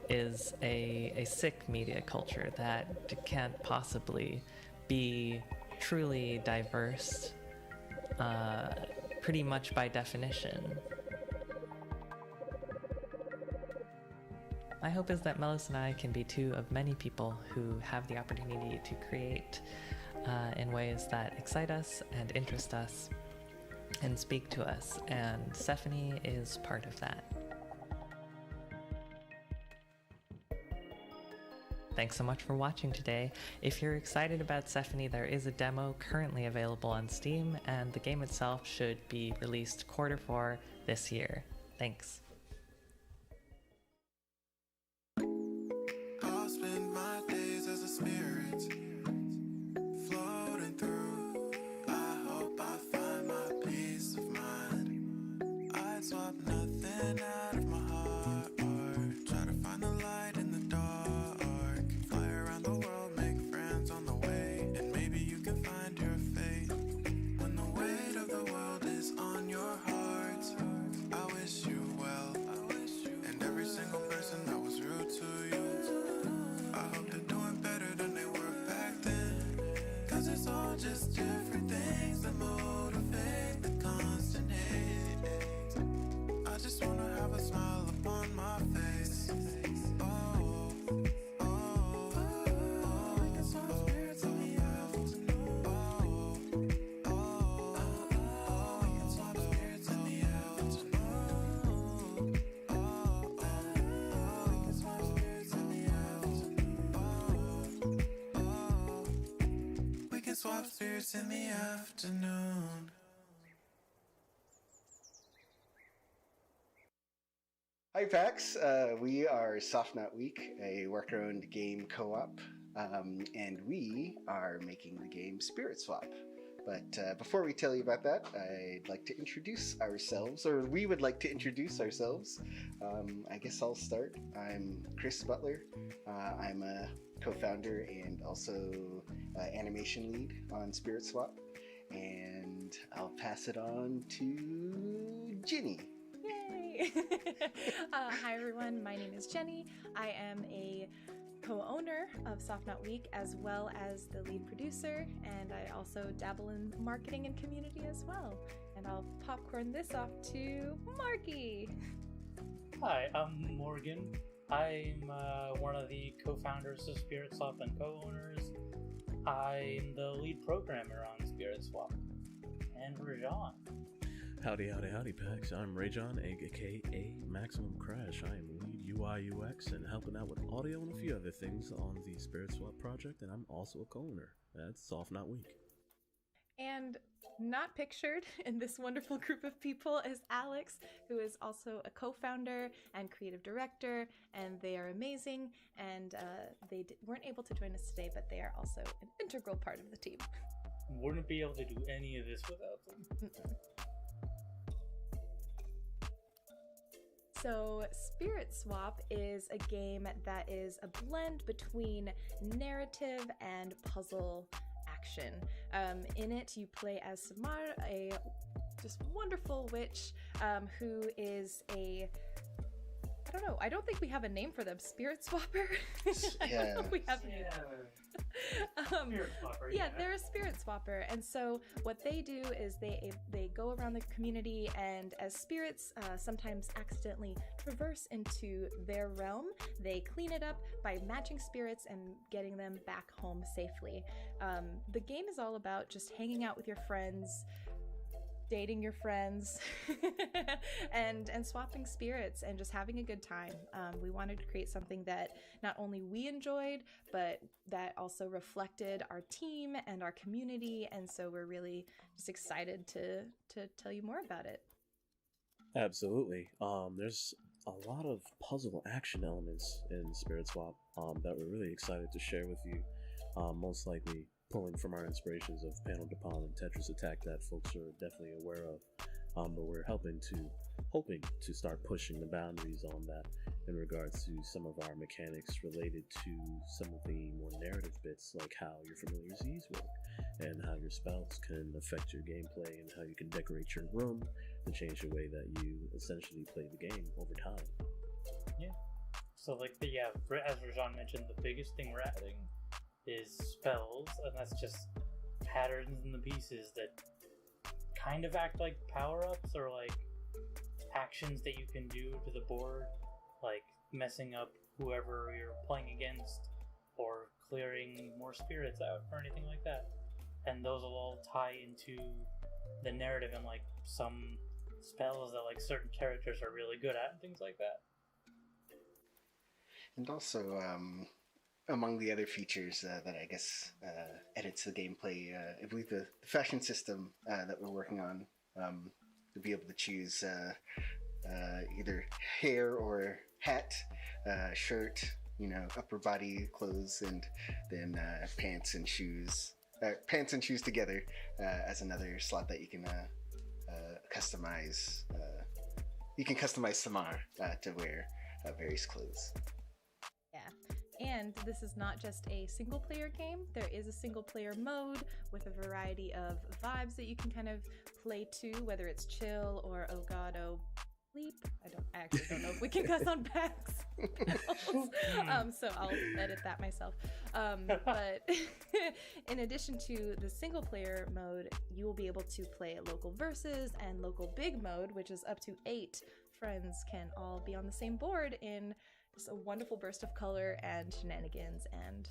is a sick media culture that can't possibly be truly diverse, pretty much by definition. My hope is that Melis and I can be two of many people who have the opportunity to create in ways that excite us and interest us and speak to us, and Stephanie is part of that. Thanks so much for watching today. If you're excited about Stephanie, there is a demo currently available on Steam, and the game itself should be released Q4 this year. Thanks. I'll spend my days as a spirit, floating through. I hope I find my peace of mind. I'd swap nothing out of my heart, or try to find the light in the dark. Fly around the world, make friends on the way, and maybe you can find your fate. When the weight of the world is on your heart, I wish you well, and every single person that was rude to you, I hope they're doing better than they were back then. Cause it's all just different things that motivate the constant hate. I just wanna have a smile upon my face. Oh, oh, oh, we can swap spirits in the afternoon. Oh, oh, oh, we can swap spirits in the afternoon. Oh, oh, oh, we can swap spirits in the afternoon. Oh, oh, we can swap spirits in the afternoon. Hi PAX, we are Softnut Week, a worker-owned game co-op, and we are making the game Spirit Swap. But before we tell you about that, I'd like to introduce ourselves, or we would like to introduce ourselves. I guess I'll start. I'm Chris Butler. I'm a co-founder and also animation lead on Spirit Swap, and I'll pass it on to Ginny. Yay! Hi everyone, my name is Jenny. I am a co-owner of Softnut Week as well as the lead producer, and I also dabble in marketing and community as well. And I'll popcorn this off to Marky. Hi, I'm Morgan. I'm one of the co-founders of Spirit Swap and co-owners. I'm the lead programmer on Spirit Swap. And Rajan. Howdy, howdy, howdy, PAX. I'm Rajon, aka Maximum Crash. I am lead UI UX and helping out with audio and a few other things on the Spirit Swap project, and I'm also a co-owner. That's Softnut Week. And not pictured in this wonderful group of people is Alex, who is also a co-founder and creative director, and they are amazing, and they weren't able to join us today, but they are also an integral part of the team. Wouldn't be able to do any of this without them. So Spirit Swap is a game that is a blend between narrative and puzzle action. In it, you play as Samar, a just wonderful witch who is a, I don't know, I don't think we have a name for them. Spirit swapper? I don't know if we have any. Spirit swapper, yeah, they're a spirit swapper, and so what they do is they go around the community, and as spirits sometimes accidentally traverse into their realm, they clean it up by matching spirits and getting them back home safely. The game is all about just hanging out with your friends, dating your friends, and swapping spirits and just having a good time. We wanted to create something that not only we enjoyed, but that also reflected our team and our community, and so we're really just excited to tell you more about it. Absolutely. There's a lot of puzzle action elements in Spirit Swap that we're really excited to share with you. Most likely pulling from our inspirations of Panel de Pon and Tetris Attack that folks are definitely aware of. But we're hoping to start pushing the boundaries on that in regards to some of our mechanics related to some of the more narrative bits, like how your familiar Z's work and how your spells can affect your gameplay and how you can decorate your room and change the way that you essentially play the game over time. Yeah. So like as Rajan mentioned, the biggest thing we're adding is spells, and that's just patterns in the pieces that kind of act like power-ups or like actions that you can do to the board, like messing up whoever you're playing against or clearing more spirits out or anything like that. And those will all tie into the narrative and like some spells that like certain characters are really good at and things like that. And also, among the other features that I guess edits the gameplay, I believe the fashion system that we're working on, to be able to choose either hair or hat, shirt, upper body clothes, and then pants and shoes together as another slot that you can customize. You can customize Samar to wear various clothes. And this is not just a single player game. There is a single player mode with a variety of vibes that you can kind of play to, whether it's chill or oh god, oh bleep. I actually don't know if we can cuss on PAX. So I'll edit that myself. But in addition to the single player mode, you will be able to play local versus and local big mode, which is up to 8 friends can all be on the same board in just a wonderful burst of color and shenanigans and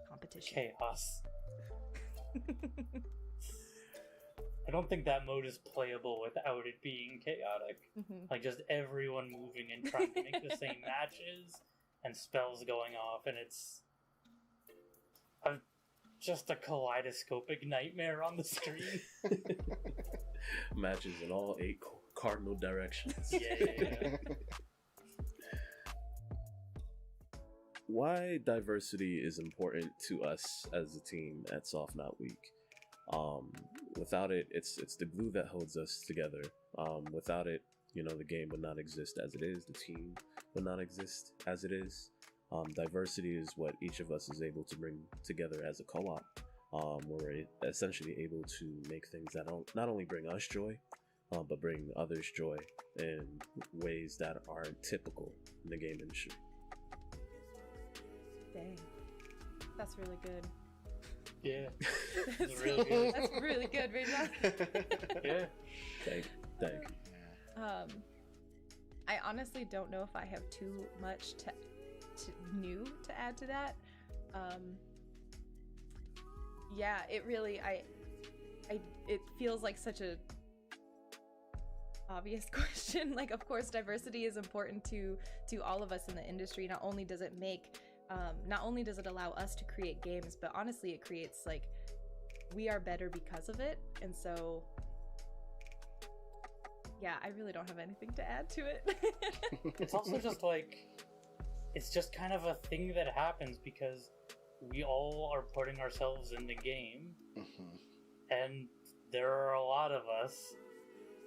competition. Chaos. I don't think that mode is playable without it being chaotic. Mm-hmm. Like just everyone moving and trying to make the same matches and spells going off, and it's just a kaleidoscopic nightmare on the screen. Matches in all 8 cardinal directions. Yeah. Why diversity is important to us as a team at Soft Knot Week. Without it, it's the glue that holds us together. Without it, the game would not exist as it is. The team would not exist as it is. Diversity is what each of us is able to bring together as a co-op. We're essentially able to make things that not only bring us joy, but bring others joy in ways that aren't typical in the game industry. Dang. That's really good. Yeah. That's really good. That's really good, Rachel. Yeah. Thank you. I honestly don't know if I have too much new to add to that. Yeah, it really, it feels like such a obvious question. Like, of course, diversity is important to all of us in the industry. Not only does it allow us to create games, but honestly, it creates, like, we are better because of it. And so, yeah, I really don't have anything to add to it. It's also just like, it's just kind of a thing that happens because we all are putting ourselves in the game. Mm-hmm. And there are a lot of us,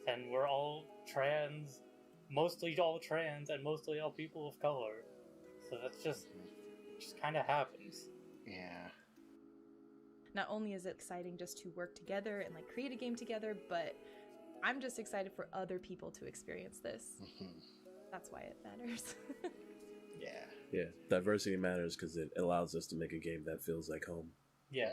and we're all trans, mostly all trans, and mostly all people of color. So that's just kind of happens. Yeah. not only is it exciting just to work together and like create a game together, but I'm just excited for other people to experience this. That's why it matters. Yeah, diversity matters because it allows us to make a game that feels like home. Yeah.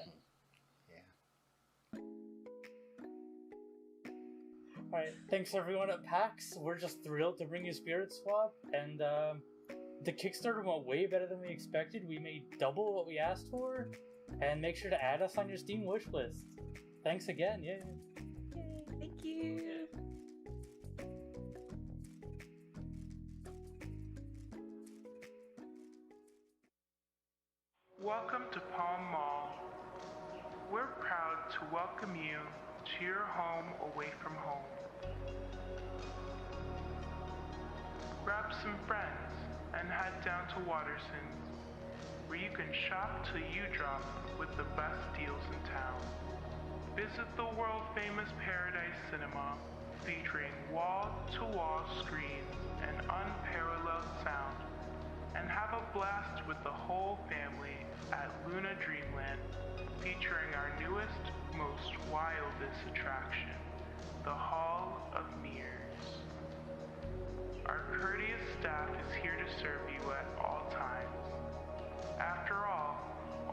All right, thanks everyone at PAX. We're just thrilled to bring you Spirit Swap, and the Kickstarter went way better than we expected. We made double what we asked for, and make sure to add us on your Steam wish list. Thanks again, yay! Yay, thank you. Welcome to Palm Mall. We're proud to welcome you to your home away from home. Grab some friends and head down to Waterson's, where you can shop till you drop with the best deals in town. Visit the world-famous Paradise Cinema, featuring wall-to-wall screens and unparalleled sound, and have a blast with the whole family at Luna Dreamland, featuring our newest, most wildest attraction, the Hall of Mirrors. Our courteous staff is here to serve you at all times. After all,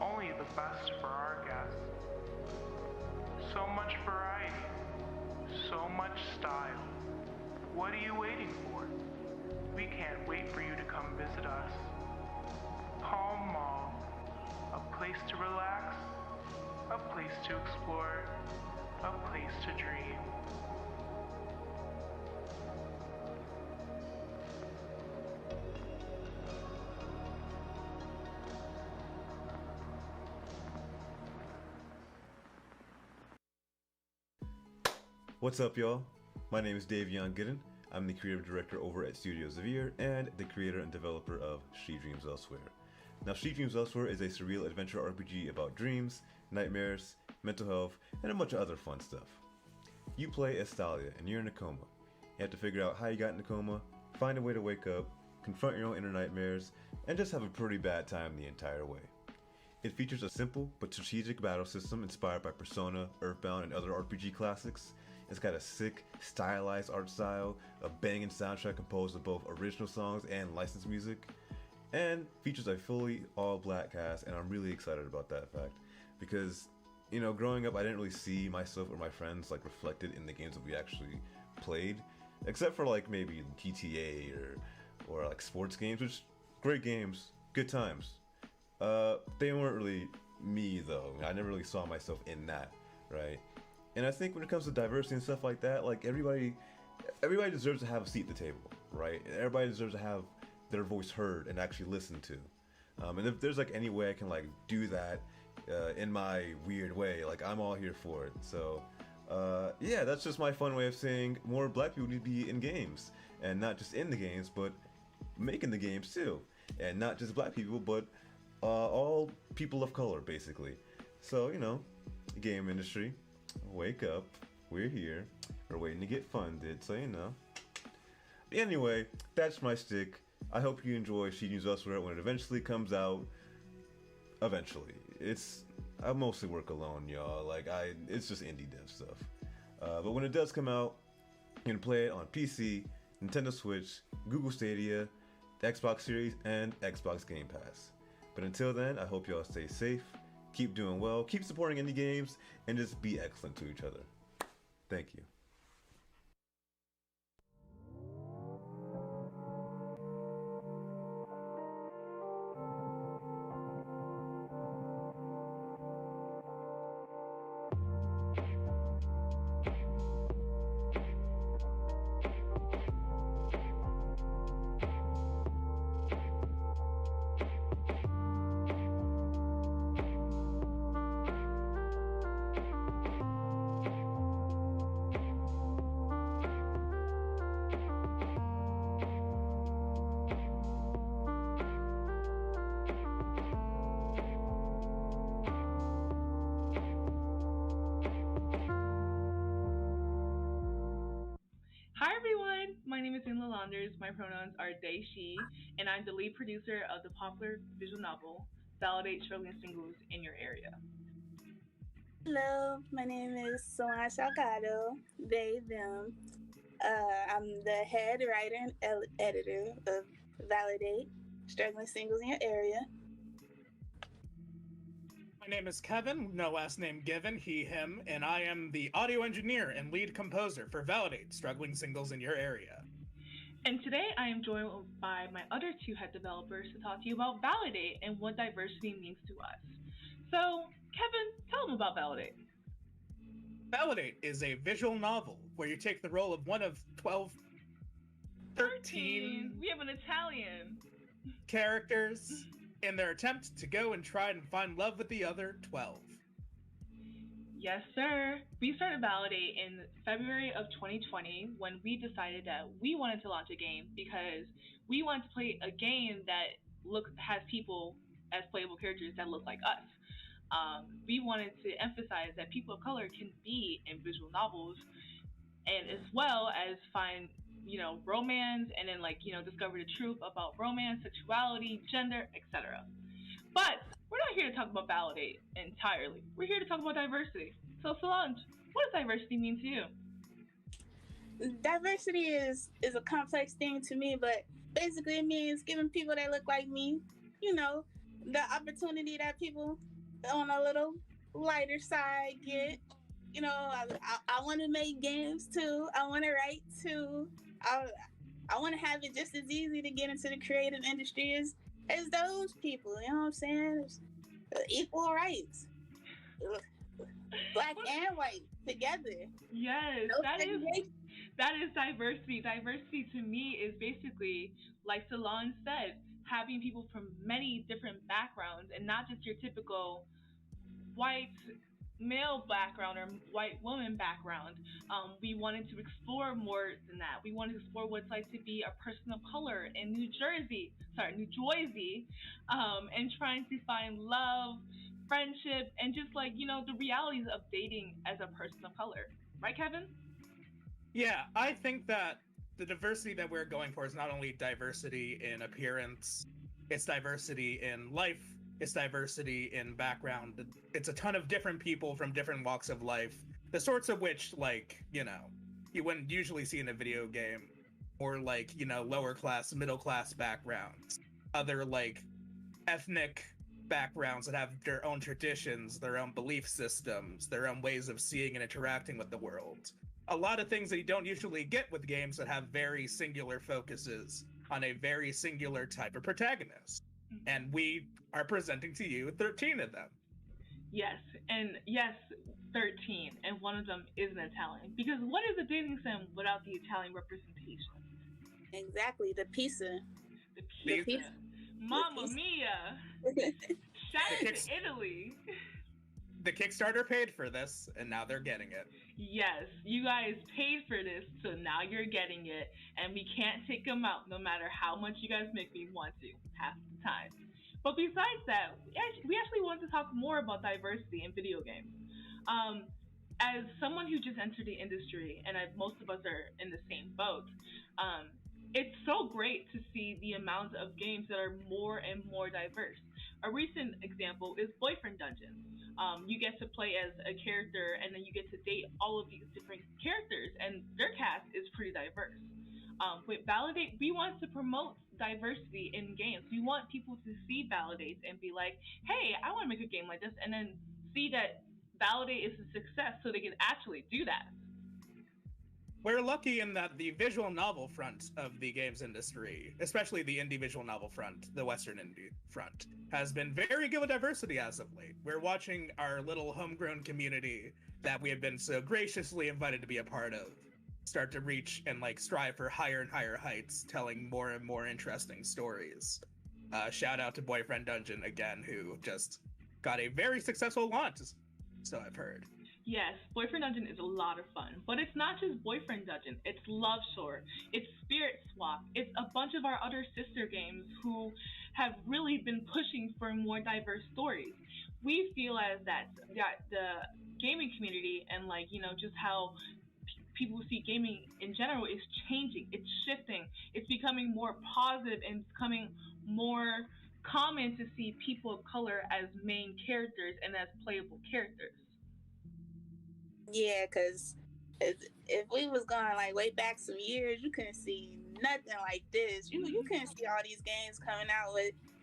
only the best for our guests. So much variety, so much style. What are you waiting for? We can't wait for you to come visit us. Palm Mall, a place to relax, a place to explore, a place to dream. What's up, y'all? My name is Davion Gooden. I'm the creative director over at Studio Xavier and the creator and developer of She Dreams Elsewhere. Now, She Dreams Elsewhere is a surreal adventure RPG about dreams, nightmares, mental health, and a bunch of other fun stuff. You play as Thalia, and you're in a coma. You have to figure out how you got in a coma, find a way to wake up, confront your own inner nightmares, and just have a pretty bad time the entire way. It features a simple but strategic battle system inspired by Persona, Earthbound, and other RPG classics. It's got a sick, stylized art style, a banging soundtrack composed of both original songs and licensed music, and features a fully all-black cast, and I'm really excited about that fact, because, you know, growing up I didn't really see myself or my friends like reflected in the games that we actually played, except for like maybe GTA or like sports games, which great games, good times. They weren't really me though. I never really saw myself in that, right? And I think when it comes to diversity and stuff like that, like everybody deserves to have a seat at the table, right? Everybody deserves to have their voice heard and actually listened to. And if there's like any way I can like do that in my weird way, like I'm all here for it. So yeah, that's just my fun way of saying more black people need to be in games, and not just in the games, but making the games too, and not just black people, but all people of color, basically. So, you know, game industry, wake up, we're here, we're waiting to get funded, so you know. Anyway, that's my stick. I hope you enjoy She Dreams Elsewhere when it eventually comes out. Eventually. I mostly work alone, y'all. Like, it's just indie dev stuff. But when it does come out, you can play it on PC, Nintendo Switch, Google Stadia, Xbox Series, and Xbox Game Pass. But until then, I hope y'all stay safe, keep doing well, keep supporting indie games, and just be excellent to each other. Thank you. Hi everyone, my name is Inla Launders, my pronouns are they, she, and I'm the lead producer of the popular visual novel, Validate Struggling Singles in Your Area. Hello, my name is Sohan Salgado, they, them. I'm the head writer and editor of Validate, struggling singles in your area. My name is Kevin, no last name given, he, him, and I am the audio engineer and lead composer for Validate, struggling singles in your area. And today I am joined by my other two head developers to talk to you about Validate and what diversity means to us. So, Kevin, tell them about Validate. Validate is a visual novel where you take the role of one of 13 We have an Italian characters in their attempt to go and try and find love with the other 12. Yes, sir. We started Validate in February of 2020 when we decided that we wanted to launch a game because we wanted to play a game that has people as playable characters that look like us. We wanted to emphasize that people of color can be in visual novels, and as well as find, romance, and then discover the truth about romance, sexuality, gender, etc. But we're not here to talk about Validate entirely. We're here to talk about diversity. So Solange, what does diversity mean to you? Diversity is a complex thing to me, but basically it means giving people that look like me, the opportunity that people on a little lighter side get. I want to make games too. I want to write too. I want to have it just as easy to get into the creative industry as those people. You know what I'm saying? Equal rights, black and white together. Yes, no that is diversity. Diversity to me is basically, like Solange said, having people from many different backgrounds and not just your typical white male background or white woman background. We wanted to explore more than that. We wanted to explore what it's like to be a person of color in New Jersey, and trying to find love, friendship, and just the realities of dating as a person of color. Right, Kevin? Yeah, I think that the diversity that we're going for is not only diversity in appearance, it's diversity in life, it's diversity in background. It's a ton of different people from different walks of life, the sorts of which, you wouldn't usually see in a video game, or lower class, middle class backgrounds, other ethnic backgrounds that have their own traditions, their own belief systems, their own ways of seeing and interacting with the world. A lot of things that you don't usually get with games that have very singular focuses on a very singular type of protagonist. And we are presenting to you 13 of them. Yes, 13, and one of them is an Italian. Because what is a dating sim without the Italian representation? Exactly, the pizza. The pizza. Mamma mia! Shout out to Italy! The Kickstarter paid for this, and now they're getting it. Yes, you guys paid for this, so now you're getting it, and we can't take them out no matter how much you guys make me want to, half the time. But besides that, we actually want to talk more about diversity in video games. As someone who just entered the industry, and most of us are in the same boat, it's so great to see the amount of games that are more and more diverse. A recent example is Boyfriend Dungeon. You get to play as a character, and then you get to date all of these different characters, and their cast is pretty diverse. With Validate, we want to promote diversity in games. We want people to see Validate and be like, hey, I want to make a game like this, and then see that Validate is a success so they can actually do that. We're lucky in that the visual novel front of the games industry, especially the indie visual novel front, the Western indie front, has been very good with diversity as of late. We're watching our little homegrown community that we have been so graciously invited to be a part of start to reach and strive for higher and higher heights, telling more and more interesting stories. Shout out to Boyfriend Dungeon again, who just got a very successful launch, so I've heard. Yes, Boyfriend Dungeon is a lot of fun, but it's not just Boyfriend Dungeon, it's Love Shore, it's Spirit Swap, it's a bunch of our other sister games who have really been pushing for more diverse stories. We feel as that the gaming community and just how people see gaming in general is changing, it's shifting, it's becoming more positive and becoming more common to see people of color as main characters and as playable characters. Yeah, because if we was going like way back some years, you couldn't see nothing like this. You couldn't see all these games coming out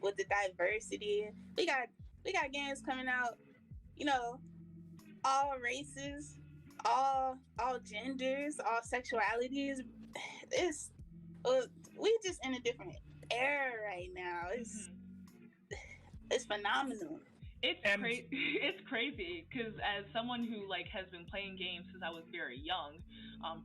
with the diversity. We got games coming out, you know, all races, all genders, all sexualities. It's we just in a different era right now. It's phenomenal. It's crazy because as someone who like has been playing games since I was very young,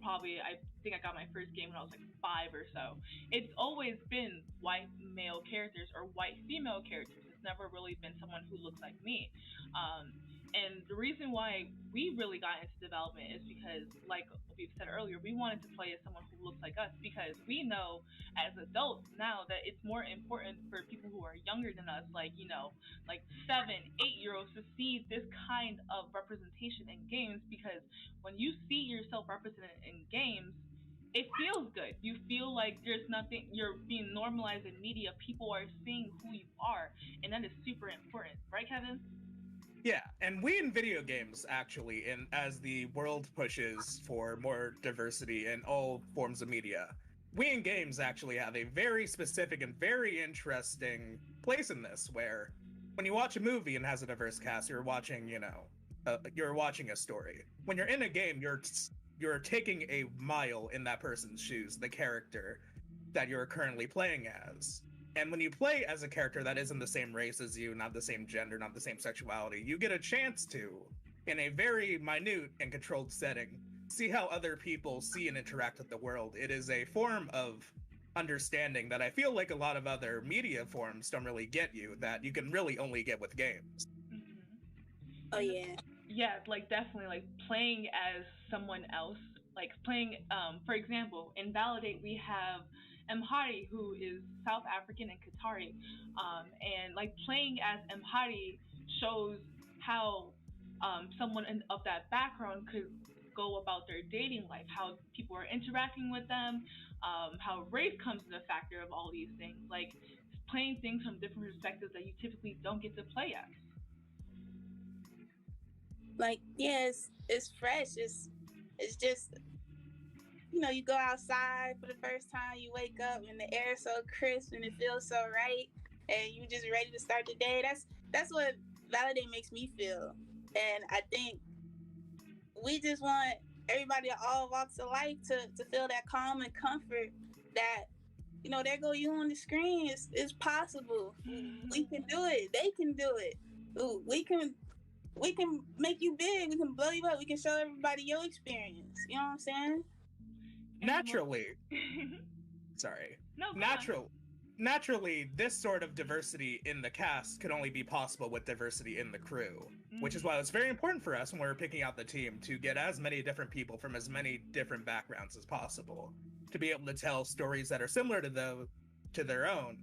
probably I think I got my first game when I was like 5 or so. It's always been white male characters or white female characters. It's never really been someone who looks like me. And the reason why we really got into development is because, like we've said earlier, we wanted to play as someone who looks like us because we know as adults now that it's more important for people who are younger than us, like, you know, like 7, 8-year-olds to see this kind of representation in games because when you see yourself represented in games, it feels good. You feel like there's nothing, you're being normalized in media. People are seeing who you are, and that is super important. Right, Kevin? Yeah, and we in video games, actually, and as the world pushes for more diversity in all forms of media, we in games actually have a very specific and very interesting place in this, where when you watch a movie and has a diverse cast, you're watching, you're watching a story. When you're in a game, you're taking a mile in that person's shoes, the character that you're currently playing as. And when you play as a character that isn't the same race as you, not the same gender, not the same sexuality, you get a chance to, in a very minute and controlled setting, see how other people see and interact with the world. It is a form of understanding that I feel like a lot of other media forms don't really get you, that you can really only get with games. Oh, yeah. Yeah, like definitely, like playing as someone else, like playing, for example, in Validate we have Mhari, who is South African and Qatari, and like playing as Mhari shows how someone of that background could go about their dating life, how people are interacting with them, how race comes into the factor of all these things, like playing things from different perspectives that you typically don't get to play as. Like, yeah, it's fresh. It's just, you know, you go outside for the first time, you wake up and the air is so crisp and it feels so right, and you just ready to start the day. That's what Validate makes me feel. And I think we just want everybody of all walks of life to feel that calm and comfort that, you know, there go you on the screen. It's possible. We can do it. They can do it. Ooh, we can make you big. We can blow you up. We can show everybody your experience. You know what I'm saying? Naturally. Sorry. No, Naturally, this sort of diversity in the cast could only be possible with diversity in the crew, which is why it's very important for us when we're picking out the team to get as many different people from as many different backgrounds as possible, to be able to tell stories that are similar to their own,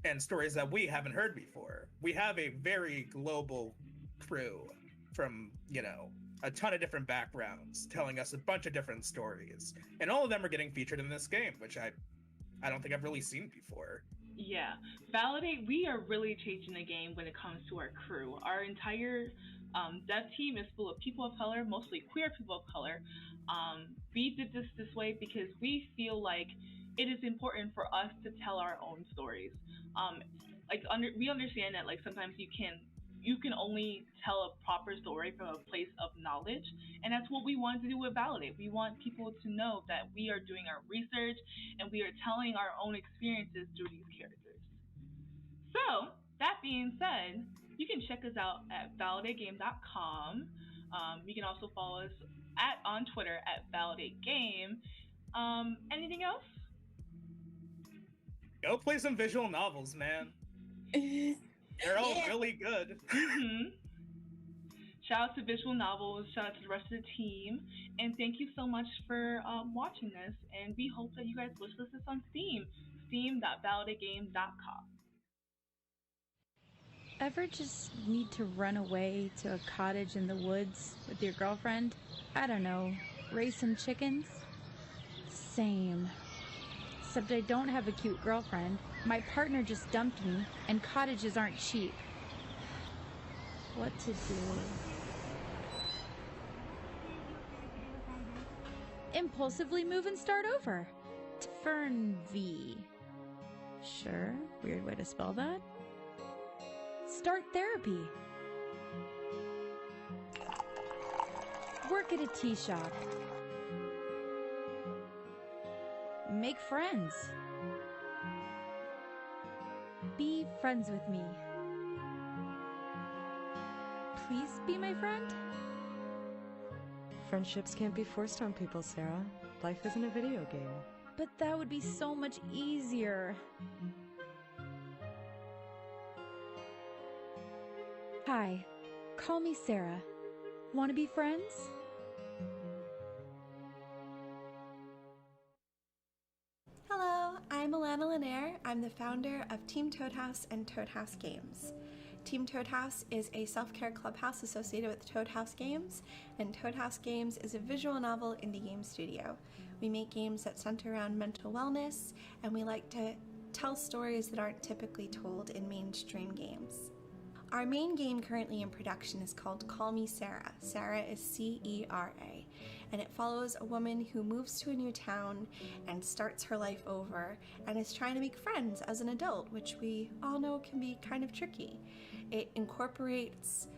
and stories that we haven't heard before. We have a very global crew from, you know, a ton of different backgrounds telling us a bunch of different stories, and all of them are getting featured in this game, which I don't think I've really seen before. Yeah, Validate, we are really changing the game when it comes to our crew. Our entire dev team is full of people of color, mostly queer people of color. We did this way because we feel like it is important for us to tell our own stories. We understand that like sometimes you can only tell a proper story from a place of knowledge, and that's what we want to do with Validate. We want people to know that we are doing our research and we are telling our own experiences through these characters. So, that being said, you can check us out at validategame.com. You can also follow us on Twitter at validategame. Anything else? Go play some visual novels, man. They're all really good. Shout out to Visual Novels, shout out to the rest of the team, and thank you so much for watching this, and we hope that you guys wishlist this on Steam, steam.validategame.com. Ever just need to run away to a cottage in the woods with your girlfriend? I don't know, raise some chickens? Same. Except I don't have a cute girlfriend. My partner just dumped me, and cottages aren't cheap. What to do? impulsively move and start over. Fernv. Sure, weird way to spell that. Start therapy. Work at a tea shop. Make friends. Be friends with me. Please be my friend? Friendships can't be forced on people, Sarah. Life isn't a video game. But that would be so much easier. Hi, call me Sarah. Want to be friends? Hello, I'm Alana Lanier. I'm the founder of Team Toad House and Toad House Games. Team Toad House is a self-care clubhouse associated with Toad House Games, and Toad House Games is a visual novel indie game studio. We make games that center around mental wellness, and we like to tell stories that aren't typically told in mainstream games. Our main game currently in production is called Call Me Sarah. Sarah is C-E-R-A, and it follows a woman who moves to a new town and starts her life over and is trying to make friends as an adult, which we all know can be kind of tricky. It incorporates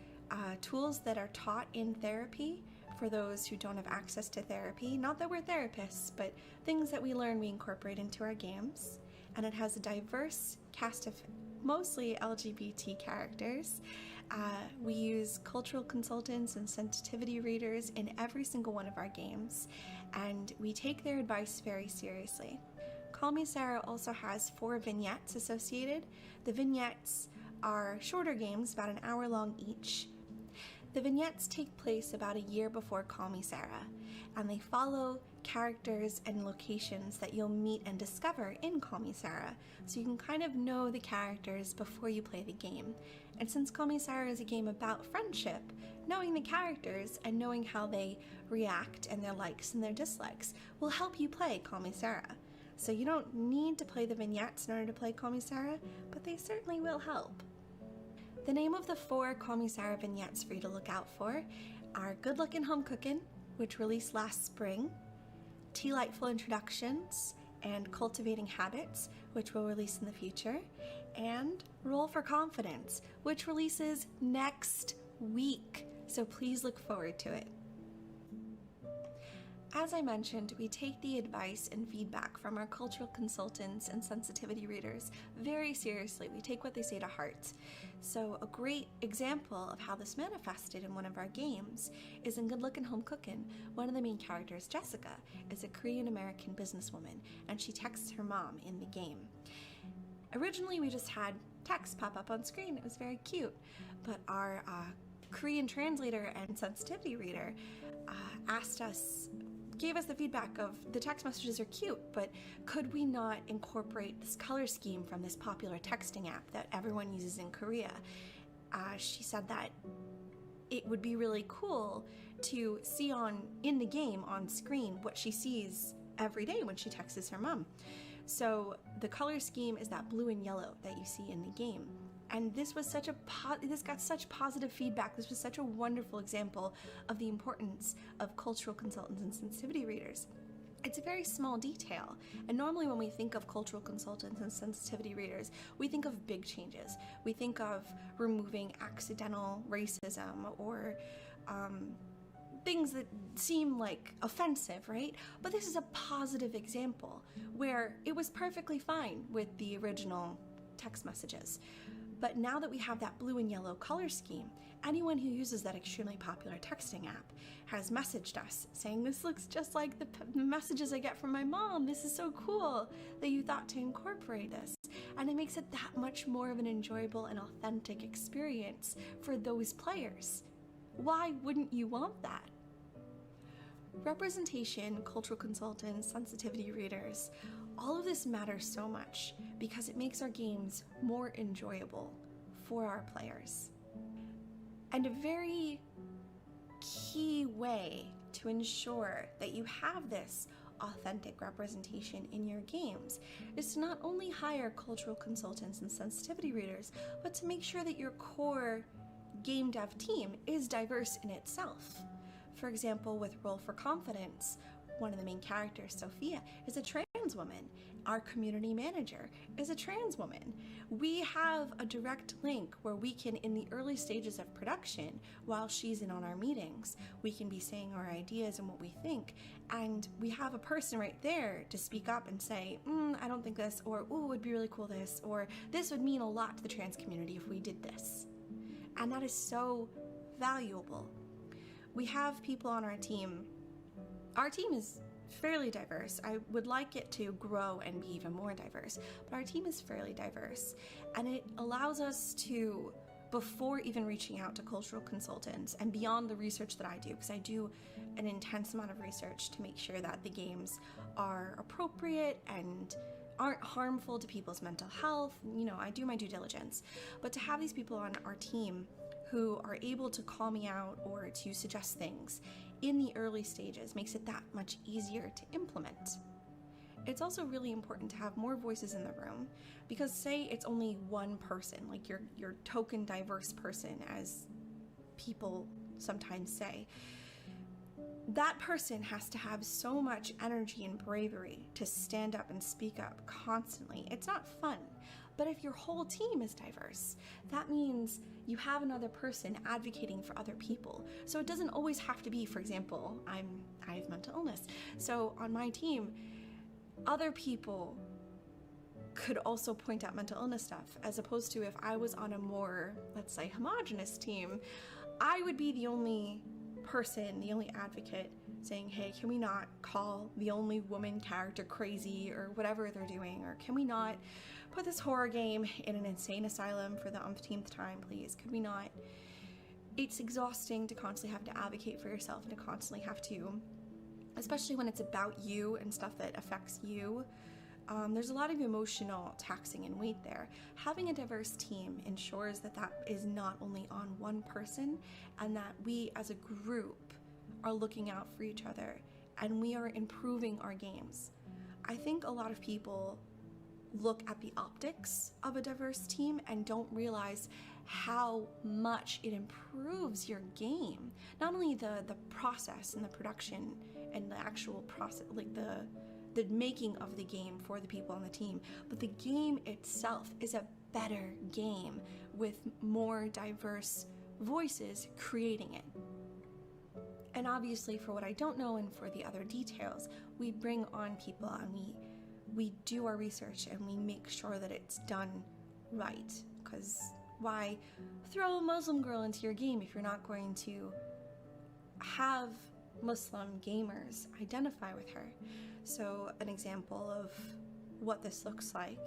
tools that are taught in therapy for those who don't have access to therapy. Not that we're therapists, but things that we learn we incorporate into our games. And it has a diverse cast of mostly LGBT characters. We use cultural consultants and sensitivity readers in every single one of our games, and we take their advice very seriously. Call Me Sarah also has 4 vignettes associated. The vignettes are shorter games, about an hour long each. The vignettes take place about a year before Call Me Sarah, and they follow characters and locations that you'll meet and discover in Call Me Sarah, so you can kind of know the characters before you play the game. And since Call Me Sarah is a game about friendship, knowing the characters and knowing how they react and their likes and their dislikes will help you play Call Me Sarah. So you don't need to play the vignettes in order to play Call Me Sarah, but they certainly will help. The name of the 4 Call Me Sarah vignettes for you to look out for are Good Lookin' Home Cookin', which released last spring, Tea-Lightful Introductions, and Cultivating Habits, which will release in the future, and Roll for Confidence, which releases next week, so please look forward to it. As I mentioned, we take the advice and feedback from our cultural consultants and sensitivity readers very seriously. We take what they say to heart. So a great example of how this manifested in one of our games is in Good Lookin' Home Cookin'. One of the main characters, Jessica, is a Korean-American businesswoman, and she texts her mom in the game. Originally, we just had text pop up on screen. It was very cute, but our Korean translator and sensitivity reader gave us the feedback of the text messages are cute, but could we not incorporate this color scheme from this popular texting app that everyone uses in Korea? She said that it would be really cool to see in the game on screen what she sees every day when she texts her mom. So the color scheme is that blue and yellow that you see in the game. And this was this got such positive feedback. This was such a wonderful example of the importance of cultural consultants and sensitivity readers. It's a very small detail, and normally when we think of cultural consultants and sensitivity readers, we think of big changes. We think of removing accidental racism or things that seem like offensive, right? But this is a positive example where it was perfectly fine with the original text messages. But now that we have that blue and yellow color scheme, anyone who uses that extremely popular texting app has messaged us saying, this looks just like the messages I get from my mom. This is so cool that you thought to incorporate this. And it makes it that much more of an enjoyable and authentic experience for those players. Why wouldn't you want that? Representation, cultural consultants, sensitivity readers, all of this matters so much because it makes our games more enjoyable for our players. And a very key way to ensure that you have this authentic representation in your games is to not only hire cultural consultants and sensitivity readers, but to make sure that your core game dev team is diverse in itself. For example, with Roll for Confidence, one of the main characters, Sophia, is a trans woman. Our community manager is a trans woman. We have a direct link where we can, in the early stages of production, while she's in on our meetings, we can be saying our ideas and what we think, and we have a person right there to speak up and say, I don't think this, or ooh, it would be really cool this, or this would mean a lot to the trans community if we did this. And that is so valuable. We have people on our team. Our team is fairly diverse. I would like it to grow and be even more diverse, but our team is fairly diverse, and it allows us to, before even reaching out to cultural consultants and beyond the research that I do, because I do an intense amount of research to make sure that the games are appropriate and aren't harmful to people's mental health. You know, I do my due diligence. But to have these people on our team who are able to call me out or to suggest things in the early stages makes it that much easier to implement. It's also really important to have more voices in the room, because say it's only one person, like your token diverse person, as people sometimes say, that person has to have so much energy and bravery to stand up and speak up constantly. It's not fun. But if your whole team is diverse, that means you have another person advocating for other people. So it doesn't always have to be, for example, I have mental illness. So on my team, other people could also point out mental illness stuff, as opposed to if I was on a more, let's say, homogenous team, I would be the only person, the only advocate saying, hey, can we not call the only woman character crazy, or whatever they're doing, or can we not put this horror game in an insane asylum for the umpteenth time, please? Could we not? It's exhausting to constantly have to advocate for yourself and to constantly have to, especially when it's about you and stuff that affects you. There's a lot of emotional taxing and weight there. Having a diverse team ensures that that is not only on one person, and that we as a group are looking out for each other and we are improving our games. I think a lot of people look at the optics of a diverse team and don't realize how much it improves your game. Not only the process and the production and the actual process, like the making of the game for the people on the team, but the game itself is a better game with more diverse voices creating it. And obviously, for what I don't know and for the other details, we bring on people and we do our research and we make sure that it's done right. Because why throw a Muslim girl into your game if you're not going to have Muslim gamers identify with her? So an example of what this looks like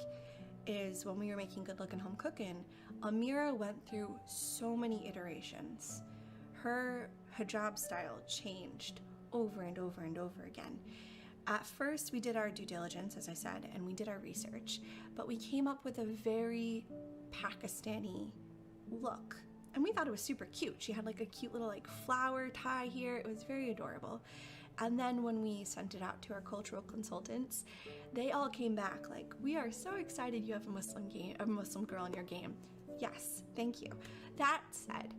is when we were making Good Lookin' Home Cookin', Amira went through so many iterations. Her hijab style changed over and over and over again. At first, we did our due diligence, as I said, and we did our research, but we came up with a very Pakistani look. And we thought it was super cute. She had like a cute little like flower tie here. It was very adorable. And then when we sent it out to our cultural consultants, they all came back like, we are so excited you have a Muslim girl in your game. Yes, thank you. That said,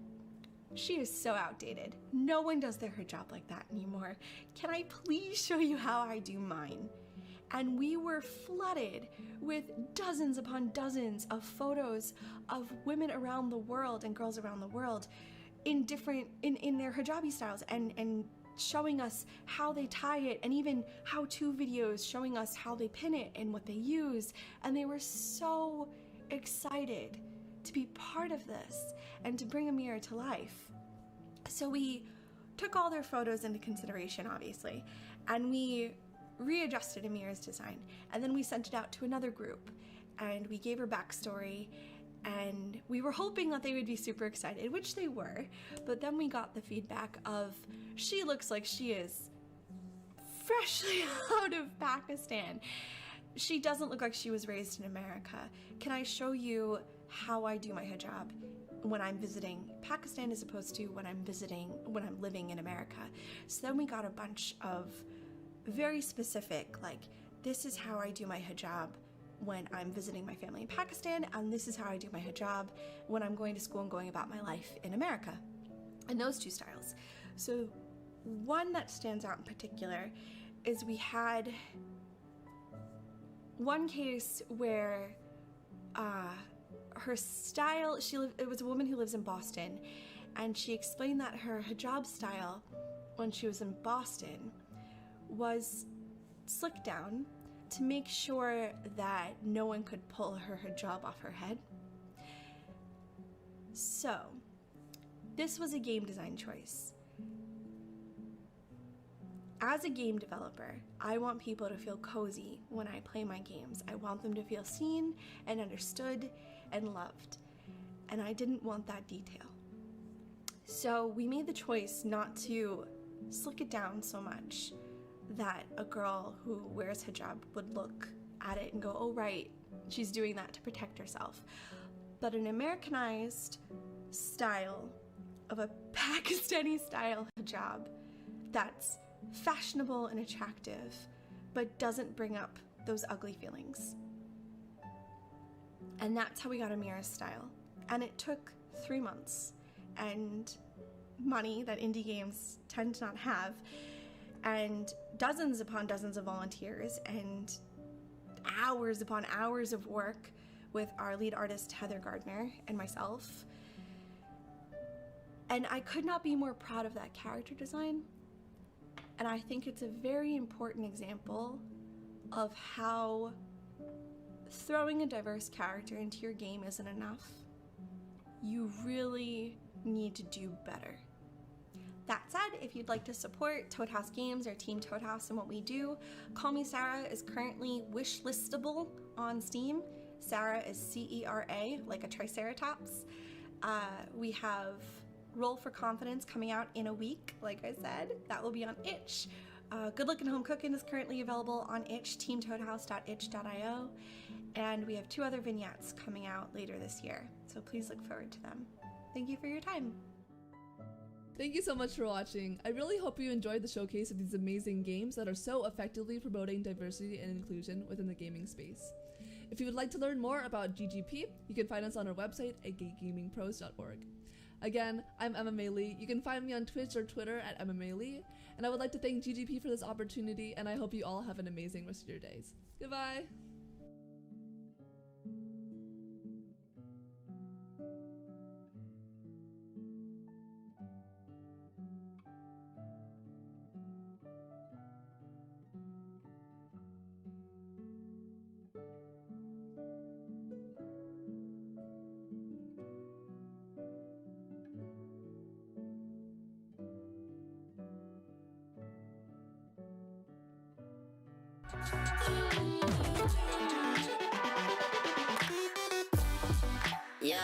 she is so outdated. No one does their hijab like that anymore. Can I please show you how I do mine? And we were flooded with dozens upon dozens of photos of women around the world and girls around the world in different, in their hijabi styles and showing us how they tie it, and even how-to videos showing us how they pin it and what they use. And they were so excited to be part of this and to bring Amira to life. So we took all their photos into consideration, obviously, and we readjusted Amira's design, and then we sent it out to another group and we gave her backstory, and we were hoping that they would be super excited, which they were, but then we got the feedback of, she looks like she is freshly out of Pakistan. She doesn't look like she was raised in America. Can I show you how I do my hijab when I'm visiting Pakistan as opposed to when I'm living in America? So then we got a bunch of very specific, like, this is how I do my hijab when I'm visiting my family in Pakistan, and this is how I do my hijab when I'm going to school and going about my life in America. And those two styles. So one that stands out in particular is we had one case where her style, it was a woman who lives in Boston, and she explained that her hijab style when she was in Boston was slicked down to make sure that no one could pull her hijab off her head. So, this was a game design choice. As a game developer, I want people to feel cozy when I play my games. I want them to feel seen and understood and loved. And I didn't want that detail. So we made the choice not to slick it down so much that a girl who wears hijab would look at it and go, oh right, she's doing that to protect herself. But an Americanized style of a Pakistani style hijab that's fashionable and attractive, but doesn't bring up those ugly feelings. And that's how we got Amira's style. And it took 3 months and money that indie games tend to not have, and dozens upon dozens of volunteers, and hours upon hours of work with our lead artist Heather Gardner and myself. And I could not be more proud of that character design. And I think it's a very important example of how throwing a diverse character into your game isn't enough. You really need to do better. That said, if you'd like to support Toad House Games or Team Toad House and what we do, Call Me Sarah is currently wishlistable on Steam. Sarah is C-E-R-A, like a triceratops. We have Roll for Confidence coming out in a week, like I said. That will be on itch. Good Looking Home Cookin' is currently available on itch, teamtoadhouse.itch.io. And we have 2 other vignettes coming out later this year, so please look forward to them. Thank you for your time. Thank you so much for watching. I really hope you enjoyed the showcase of these amazing games that are so effectively promoting diversity and inclusion within the gaming space. If you would like to learn more about GGP, you can find us on our website at gamingpros.org. Again, I'm MMA Lee. You can find me on Twitch or Twitter at MMA Lee, and I would like to thank GGP for this opportunity, and I hope you all have an amazing rest of your days. Goodbye! Yo.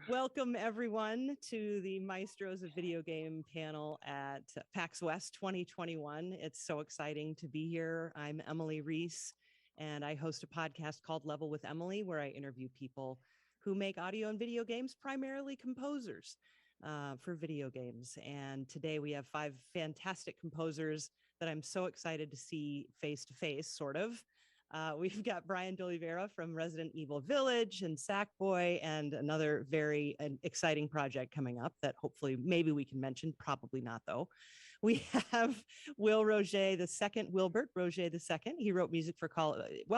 Welcome, everyone, to the Maestros of Video Game panel at PAX West 2021. It's so exciting to be here. I'm Emily Reese, and I host a podcast called Level with Emily, where I interview people who make audio and video games, primarily composers for video games. And today we have 5 fantastic composers that I'm so excited to see face to face, sort of. We've got Brian D'Oliveira from Resident Evil Village and Sackboy, and another very exciting project coming up that hopefully maybe we can mention, probably not though. We have Will Roger II, Wilbert Roger II. He wrote music for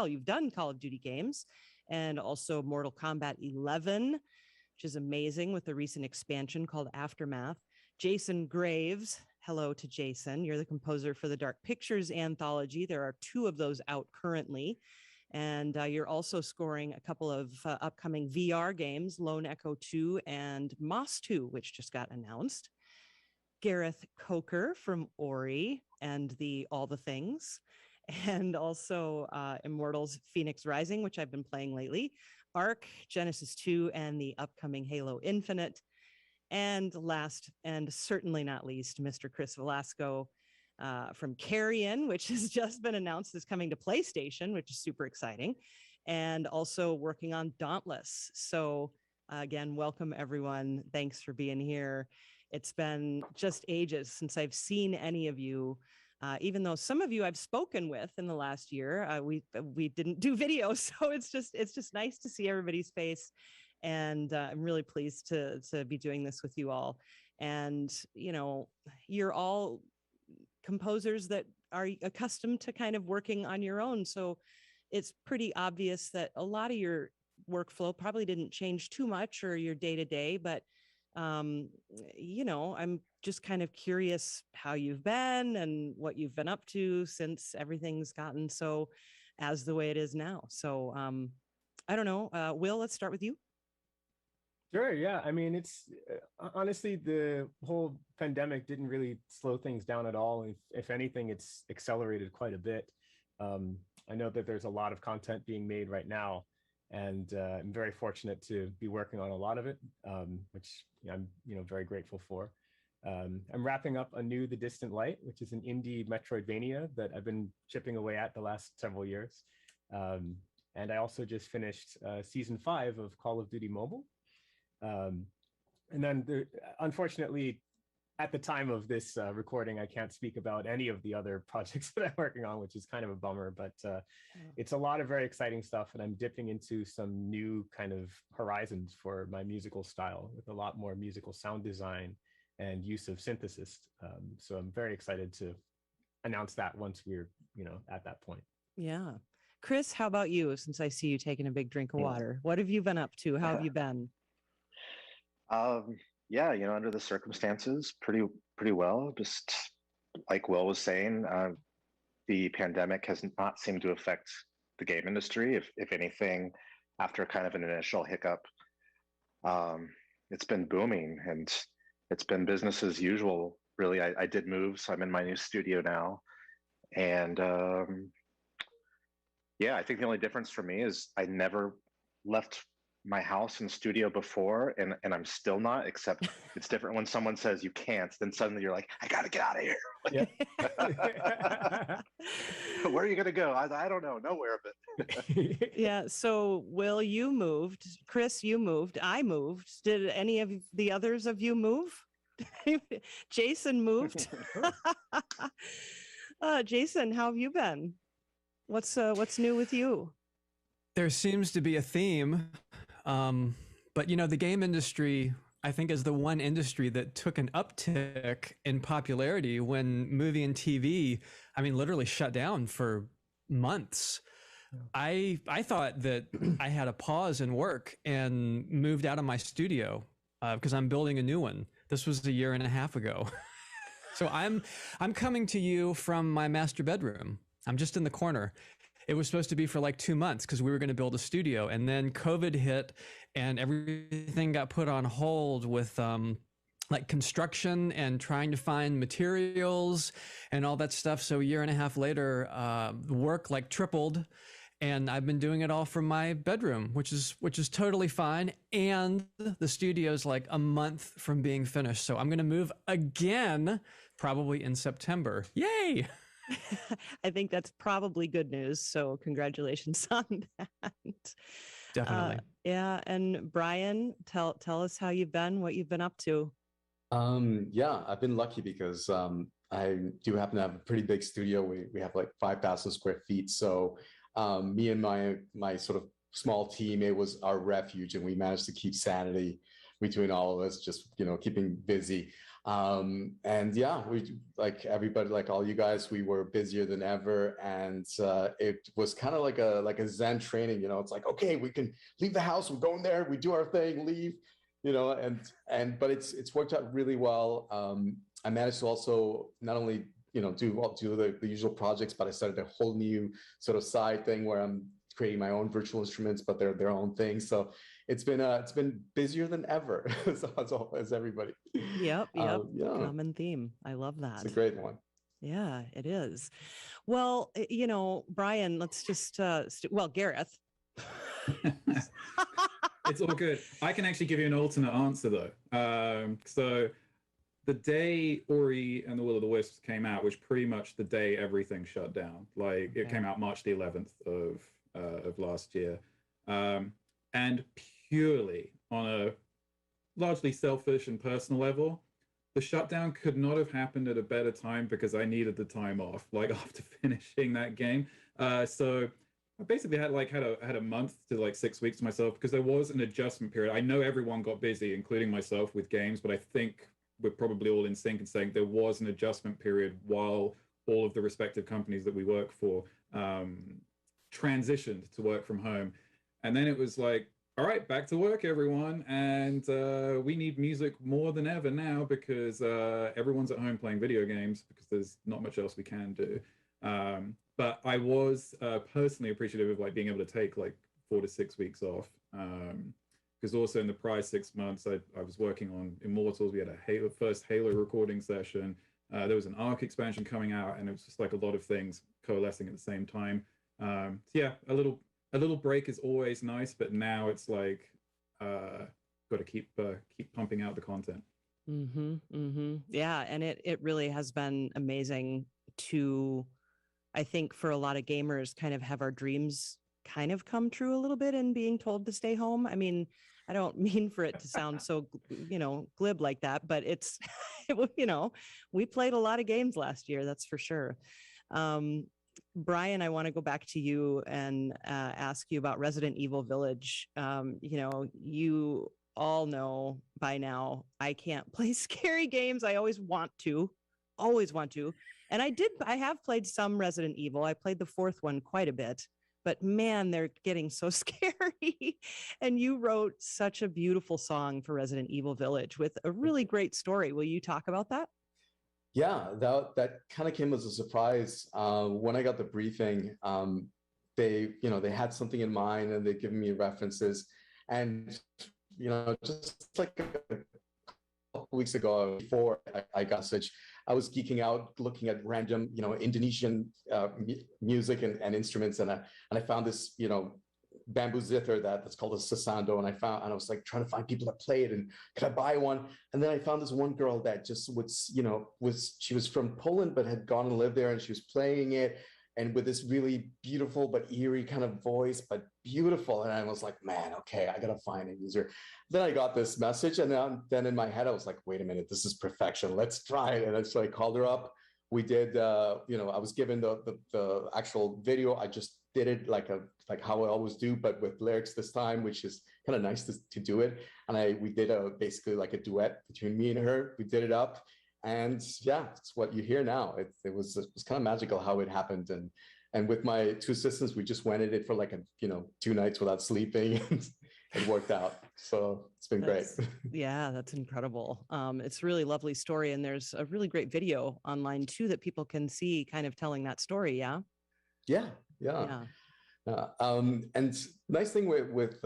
you've done Call of Duty games and also Mortal Kombat 11, which is amazing with the recent expansion called Aftermath. Jason Graves. Hello to Jason. You're the composer for the Dark Pictures anthology. There are 2 of those out currently. And you're also scoring a couple of upcoming VR games, Lone Echo 2 and Moss 2, which just got announced. Gareth Coker from Ori and All the Things. And also Immortals Phoenix Rising, which I've been playing lately. Ark, Genesis 2, and the upcoming Halo Infinite. And last and certainly not least, Mr. Chris Velasco from Carrion, which has just been announced is coming to PlayStation, which is super exciting, and also working on Dauntless. So again, welcome everyone. Thanks for being here. It's been just ages since I've seen any of you, even though some of you I've spoken with in the last year. We didn't do video, so it's just nice to see everybody's face. And I'm really pleased to be doing this with you all. And, you know, you're all composers that are accustomed to kind of working on your own. So it's pretty obvious that a lot of your workflow probably didn't change too much or your day to day, but, you know, I'm just kind of curious how you've been and what you've been up to since everything's gotten so as the way it is now. So I don't know. Will, let's start with you. Sure. Yeah. I mean, it's honestly, the whole pandemic didn't really slow things down at all. If anything, it's accelerated quite a bit. I know that there's a lot of content being made right now, and I'm very fortunate to be working on a lot of it, which I'm very grateful for. I'm wrapping up anew The Distant Light, which is an indie Metroidvania that I've been chipping away at the last several years. And I also just finished season 5 of Call of Duty Mobile. And then unfortunately, at the time of this recording, I can't speak about any of the other projects that I'm working on, which is kind of a bummer, but it's a lot of very exciting stuff. And I'm dipping into some new kind of horizons for my musical style with a lot more musical sound design and use of synthesis. So I'm very excited to announce that once we're, at that point. Yeah. Chris, how about you? Since I see you taking a big drink of water, what have you been up to? How have you been? Yeah, under the circumstances, pretty well. Just like Will was saying, the pandemic has not seemed to affect the game industry. If anything, after kind of an initial hiccup, it's been booming and it's been business as usual. Really, I did move, so I'm in my new studio now, and yeah, I think the only difference for me is I never left my house and studio before, and I'm still not, except it's different when someone says you can't, then suddenly you're like, I gotta get out of here. Yeah. Where are you gonna go? I don't know, nowhere, but Yeah. So, Will, you moved. Chris, you moved. I moved. Did any of the others of you move? Jason moved. Jason, how have you been? What's new with you? There seems to be a theme, but the game industry, I think, is the one industry that took an uptick in popularity when movie and TV, literally shut down for months. I thought that I had a pause in work and moved out of my studio because I'm building a new one. This was a year and a half ago. So I'm coming to you from my master bedroom. I'm just in the corner. It was supposed to be for like 2 months because we were going to build a studio, and then COVID hit and everything got put on hold with like construction and trying to find materials and all that stuff. So a year and a half later, work like tripled, and I've been doing it all from my bedroom, which is totally fine. And the studio's like a month from being finished. So I'm going to move again, probably in September. Yay! I think that's probably good news. So congratulations on that. Definitely. Yeah. And Brian, tell us how you've been, what you've been up to. Yeah, I've been lucky because I do happen to have a pretty big studio. We have like 5,000 square feet. So me and my sort of small team, it was our refuge, and we managed to keep sanity between all of us, just keeping busy. And yeah, we, like everybody, like all you guys, we were busier than ever, and it was kind of like a Zen training. It's like, okay, we can leave the house, we're going there, we do our thing, leave, but it's worked out really well. I managed to also not only do the usual projects, but I started a whole new sort of side thing where I'm creating my own virtual instruments, but they're their own thing. So it's been busier than ever, as everybody. Yep. Yeah. Common theme. I love that. It's a great one. Yeah, it is. Well, Brian, let's just Gareth. It's all good. I can actually give you an alternate answer though. So the day Ori and the Will of the Wisps came out, was pretty much the day everything shut down. Like it came out March the 11th of last year. And purely on a largely selfish and personal level, the shutdown could not have happened at a better time because I needed the time off, like after finishing that game. So I basically had a month to like 6 weeks to myself because there was an adjustment period. I know everyone got busy, including myself, with games, but I think we're probably all in sync in saying there was an adjustment period while all of the respective companies that we work for transitioned to work from home. And then it was like, all right, back to work, everyone. And we need music more than ever now because everyone's at home playing video games because there's not much else we can do. But I was personally appreciative of like being able to take like 4 to 6 weeks off. Because also in the prior 6 months, I was working on Immortals. We had a first Halo recording session. There was an Arc expansion coming out, and it was just like a lot of things coalescing at the same time. So yeah, a little break is always nice, but now it's like got to keep pumping out the content. Yeah, and it really has been amazing to, I think, for a lot of gamers, kind of have our dreams kind of come true a little bit in being told to stay home? I mean, I don't mean for it to sound so, glib like that, but it's, we played a lot of games last year, that's for sure. Brian, I want to go back to you and ask you about Resident Evil Village. You all know by now I can't play scary games. I always want to. And I have played some Resident Evil. I played the fourth one quite a bit, but man, they're getting so scary. And you wrote such a beautiful song for Resident Evil Village with a really great story. Will you talk about that? Yeah, that kind of came as a surprise. When I got the briefing, they had something in mind and they'd given me references. And, just like a couple weeks ago, before I got such, I was geeking out, looking at random, Indonesian music and instruments. And I found this, bamboo zither that's called a sasando. And I was like trying to find people that play it and could I buy one? And then I found this one girl that just she was from Poland, but had gone and lived there and she was playing it. And with this really beautiful but eerie kind of voice, but beautiful. And I was like, man, okay, I got to find a user. Then I got this message. And then in my head, I was like, wait a minute, this is perfection. Let's try it. And so I called her up. We did, I was given the actual video. I just did it like how I always do, but with lyrics this time, which is kind of nice to do it. And we did basically like a duet between me and her. We did it up. And yeah, it's what you hear now. It was kind of magical how it happened. And with my two assistants, we just went at it for like 2 nights without sleeping. And it worked out. So it's been great. Yeah, that's incredible. It's a really lovely story. And there's a really great video online too that people can see kind of telling that story. Yeah. Yeah. And nice thing with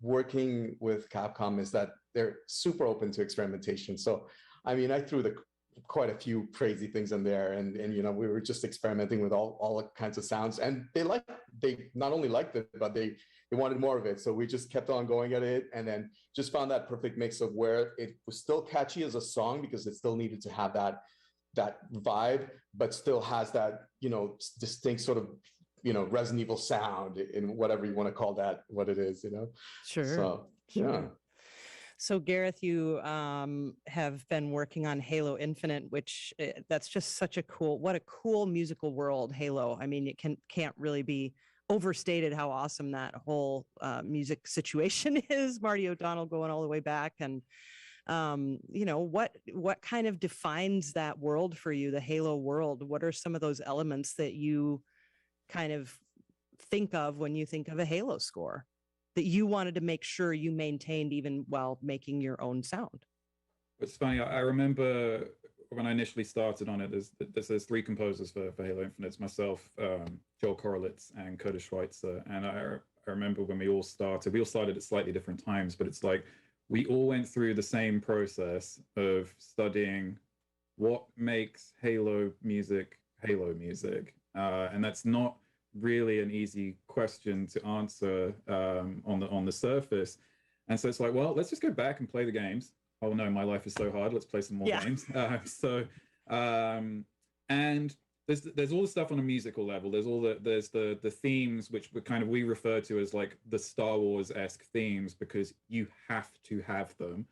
working with Capcom is that they're super open to experimentation. So, I mean, I threw quite a few crazy things in there, and we were just experimenting with all kinds of sounds, and they not only liked it, but they wanted more of it. So we just kept on going at it, and then just found that perfect mix of where it was still catchy as a song because it still needed to have that vibe, but still has that distinct sort of Resident Evil sound in whatever you want to call that, what it is, Sure. So yeah. So Gareth, you have been working on Halo Infinite, which that's just what a cool musical world, Halo. I mean, it can't really be overstated how awesome that whole music situation is. Marty O'Donnell going all the way back. And, what kind of defines that world for you, the Halo world? What are some of those elements that you kind of think of when you think of a Halo score that you wanted to make sure you maintained even while making your own sound? It's funny, I remember when I initially started on it, there's 3 composers for Halo Infinite. It's myself, Joel Korolitz, and Curtis Schweitzer. And I remember when we all started at slightly different times, but it's like we all went through the same process of studying what makes Halo music. And that's not really an easy question to answer on the surface. And so it's like, well, let's just go back and play the games. Oh no, my life is so hard. Let's play some more games. And there's all the stuff on a musical level. There's the themes, which we refer to as like the Star Wars-esque themes, because you have to have them.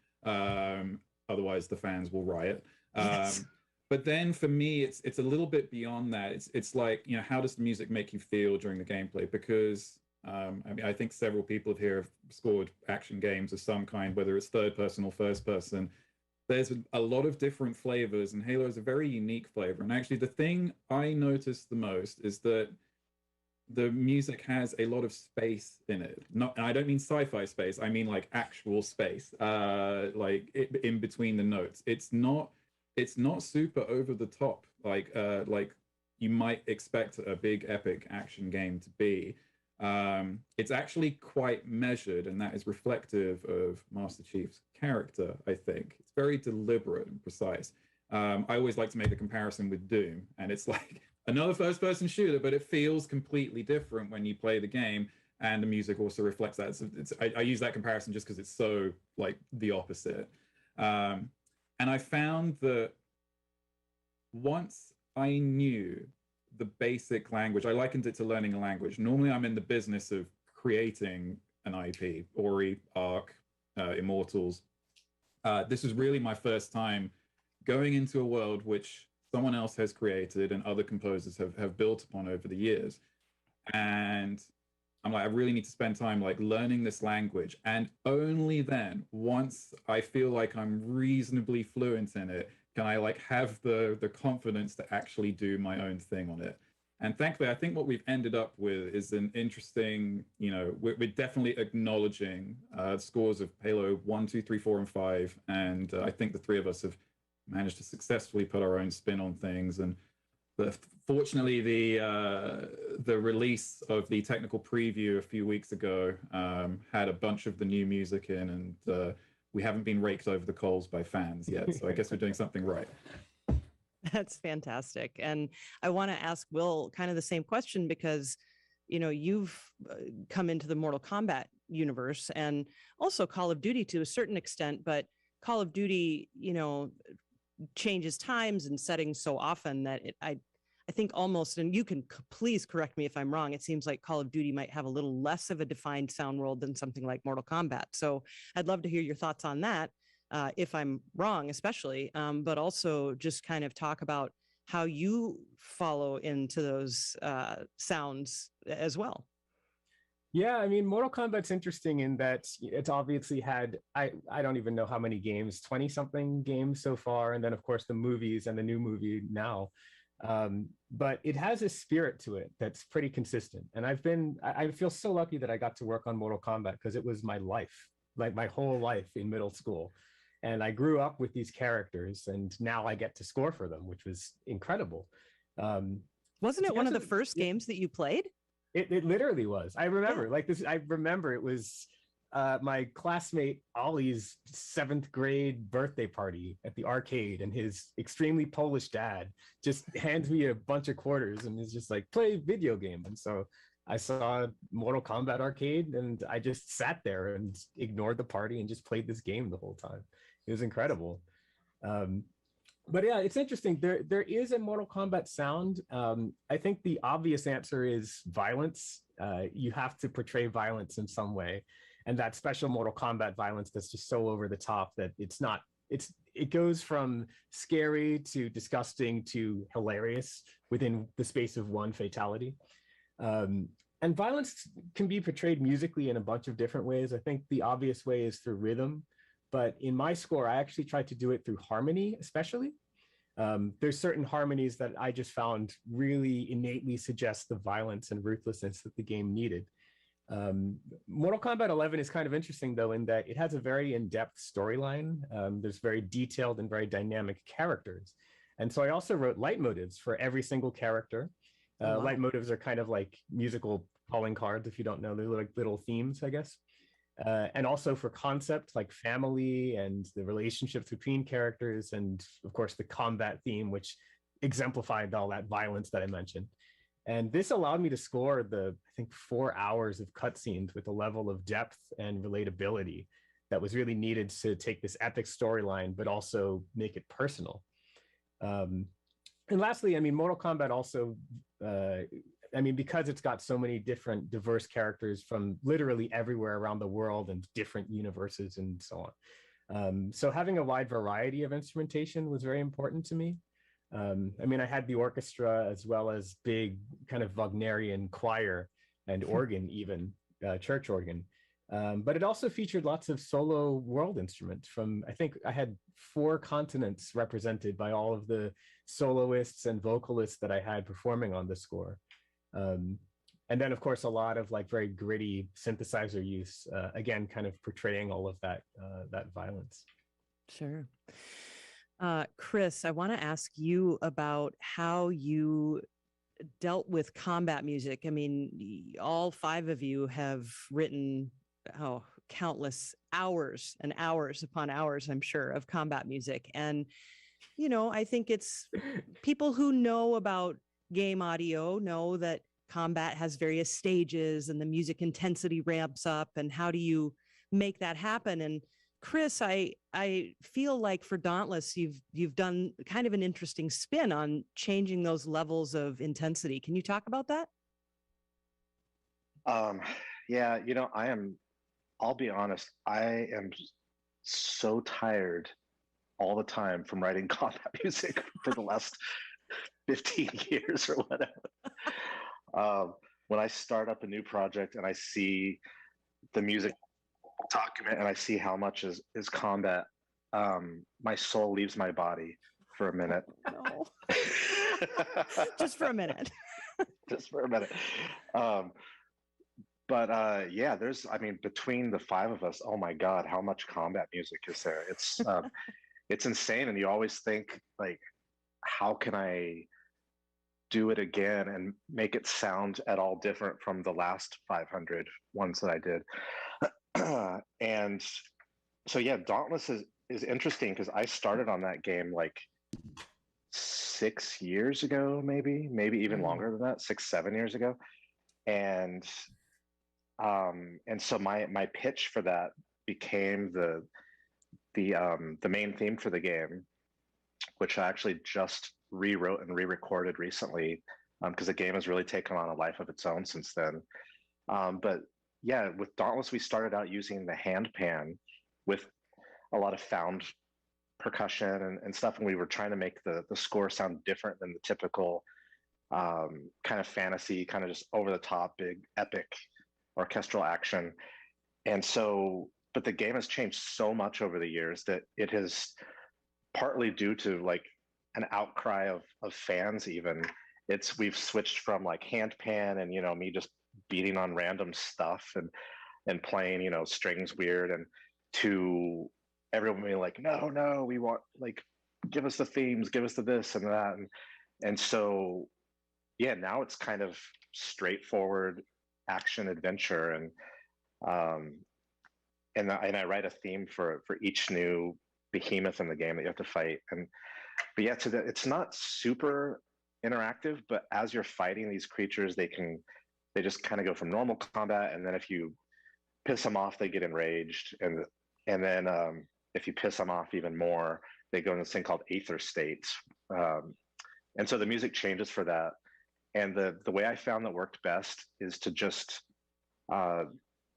Otherwise the fans will riot. Yes. But then for me, it's a little bit beyond that. It's like, how does the music make you feel during the gameplay? Because I think several people here have scored action games of some kind, whether it's third person or first person. There's a lot of different flavors, and Halo is a very unique flavor. And actually, the thing I noticed the most is that the music has a lot of space in it. And I don't mean sci-fi space. I mean like actual space, like in between the notes. It's not super over the top like you might expect a big epic action game to be. It's actually quite measured, and that is reflective of Master Chief's character, I think. It's very deliberate and precise. I always like to make the comparison with Doom, and it's like another first-person shooter, but it feels completely different when you play the game, and the music also reflects that. So I use that comparison just because it's so like the opposite. And I found that once I knew the basic language. I likened it to learning a language. Normally, I'm in the business of creating an IP, Ori, Ark, Immortals. This is really my first time going into a world which someone else has created and other composers have built upon over the years. And I'm like, I really need to spend time like learning this language. And only then, once I feel like I'm reasonably fluent in it, can I like have the confidence to actually do my own thing on it. And thankfully, I think what we've ended up with is an interesting, we're definitely acknowledging scores of Halo 1, 2, 3, 4, and 5. And I think the three of us have managed to successfully put our own spin on things. And fortunately, the release of the technical preview a few weeks ago had a bunch of the new music in, and we haven't been raked over the coals by fans yet. So I guess we're doing something right. That's fantastic. And I want to ask Will kind of the same question because, you've come into the Mortal Kombat universe and also Call of Duty to a certain extent, but Call of Duty, changes times and settings so often that I think almost, and you can please correct me if I'm wrong, it seems like Call of Duty might have a little less of a defined sound world than something like Mortal Kombat. So I'd love to hear your thoughts on that. If I'm wrong, especially, but also just kind of talk about how you follow into those sounds as well. Yeah, I mean, Mortal Kombat's interesting in that it's obviously had, I don't even know how many games, 20 something games so far. And then of course the movies and the new movie now. But it has a spirit to it that's pretty consistent. And I feel so lucky that I got to work on Mortal Kombat because it was my life, like my whole life in middle school. And I grew up with these characters and now I get to score for them, which was incredible. Wasn't it one of the first games that you played? It literally was. I remember I remember it was my classmate Ollie's 7th grade birthday party at the arcade, and his extremely Polish dad just hands me a bunch of quarters and is just like, play video game. And so I saw Mortal Kombat arcade and I just sat there and ignored the party and just played this game the whole time. It was incredible. But yeah, it's interesting. There is a Mortal Kombat sound. I think the obvious answer is violence. You have to portray violence in some way. And that special Mortal Kombat violence that's just so over the top that it goes from scary to disgusting to hilarious within the space of one fatality. And violence can be portrayed musically in a bunch of different ways. I think the obvious way is through rhythm. But in my score, I actually tried to do it through harmony, especially. There's certain harmonies that I just found really innately suggest the violence and ruthlessness that the game needed. Mortal Kombat 11 is kind of interesting, though, in that it has a very in-depth storyline. There's very detailed and very dynamic characters. And so I also wrote leitmotifs for every single character. Oh, wow. Leitmotifs are kind of like musical calling cards, if you don't know. They're like little themes, I guess. And also for concept like family and the relationships between characters, and of course the combat theme, which exemplified all that violence that I mentioned. And this allowed me to score I think 4 hours of cutscenes with a level of depth and relatability that was really needed to take this epic storyline, but also make it personal. And lastly, I mean, Mortal Kombat also, because it's got so many different diverse characters from literally everywhere around the world and different universes and so on. So having a wide variety of instrumentation was very important to me. I had the orchestra as well as big kind of Wagnerian choir and organ, even church organ. But it also featured lots of solo world instruments from, I think I had 4 continents represented by all of the soloists and vocalists that I had performing on the score. And then, of course, a lot of like very gritty synthesizer use, again, kind of portraying all of that violence. Sure. Chris, I want to ask you about how you dealt with combat music. I mean, all 5 of you have written countless hours and hours upon hours, I'm sure, of combat music. And, I think it's people who know about game audio know that combat has various stages and the music intensity ramps up, and how do you make that happen? And Chris, I feel like for Dauntless, you've done kind of an interesting spin on changing those levels of intensity. Can you talk about that? Yeah, I'll be honest, I am so tired all the time from writing combat music for the last 15 years or whatever. When I start up a new project and I see the music document and I see how much is combat, my soul leaves my body for a minute. No. Just for a minute. Just for a minute. But yeah, between the five of us, oh my God, how much combat music is there? It's insane. And you always think, like, how can I do it again and make it sound at all different from the last 500 ones that I did? And so, yeah, Dauntless is interesting because I started on that game like 6 years ago, maybe even longer than that, 6-7 years ago. And so my pitch for that became the main theme for the game, which I actually just rewrote and re-recorded recently, because the game has really taken on a life of its own since then. But yeah, with Dauntless, we started out using the hand pan with a lot of found percussion and stuff, and we were trying to make the score sound different than the typical kind of fantasy, kind of just over the top, big, epic orchestral action. And so, but the game has changed so much over the years that it has, partly due to like an outcry of fans even, we've switched from like hand pan and me just beating on random stuff and playing strings weird, and to everyone being like, no, we want, like, give us the themes, give us the this and that. And so yeah, now it's kind of straightforward action adventure, and I write a theme for each new behemoth in the game that you have to fight. But yeah, it's not super interactive, but as you're fighting these creatures, they just kind of go from normal combat, and then if you piss them off, they get enraged, and then if you piss them off even more, they go in this thing called aether states, and so the music changes for that. And the way I found that worked best is to just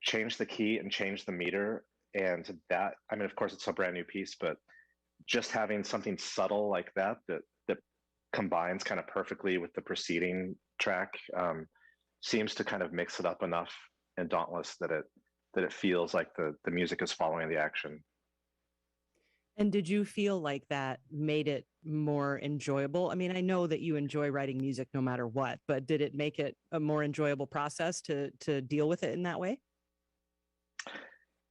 change the key and change the meter, and that, I mean, of course, it's a brand new piece, but just having something subtle like that combines kind of perfectly with the preceding track seems to kind of mix it up enough in Dauntless that it feels like the music is following the action. And did you feel like that made it more enjoyable? I mean, I know that you enjoy writing music no matter what, but did it make it a more enjoyable process to deal with it in that way?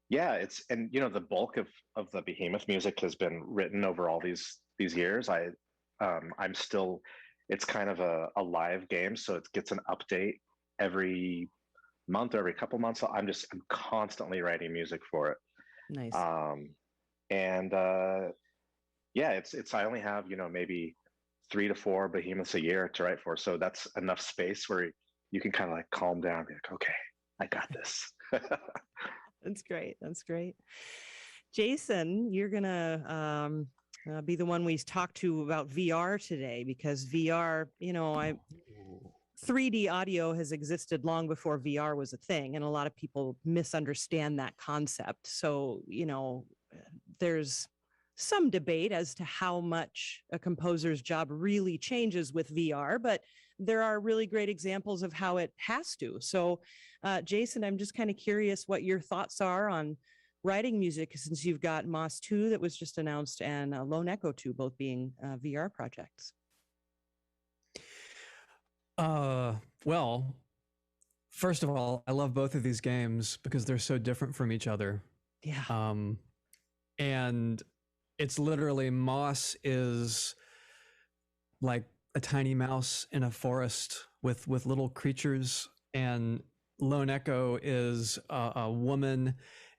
Yeah, and the bulk of the Behemoth music has been written over all these years. I'm still, it's kind of a live game, so it gets an update every month or every couple months. So I'm constantly writing music for it. Nice. And yeah, it's I only have maybe 3 to 4 behemoths a year to write for, so that's enough space where you can kind of like calm down and be like, okay, I got this. That's great. Jason, you're gonna be the one we talk to about VR today, because VR, 3D audio has existed long before VR was a thing, and a lot of people misunderstand that concept. So, there's some debate as to how much a composer's job really changes with VR, but there are really great examples of how it has to. So, Jason, I'm just kind of curious what your thoughts are on writing music, since you've got Moss 2 that was just announced and Lone Echo 2 both being VR projects. Well, first of all, I love both of these games because they're so different from each other. Yeah. And it's literally, Moss is like a tiny mouse in a forest with little creatures, and Lone Echo is a woman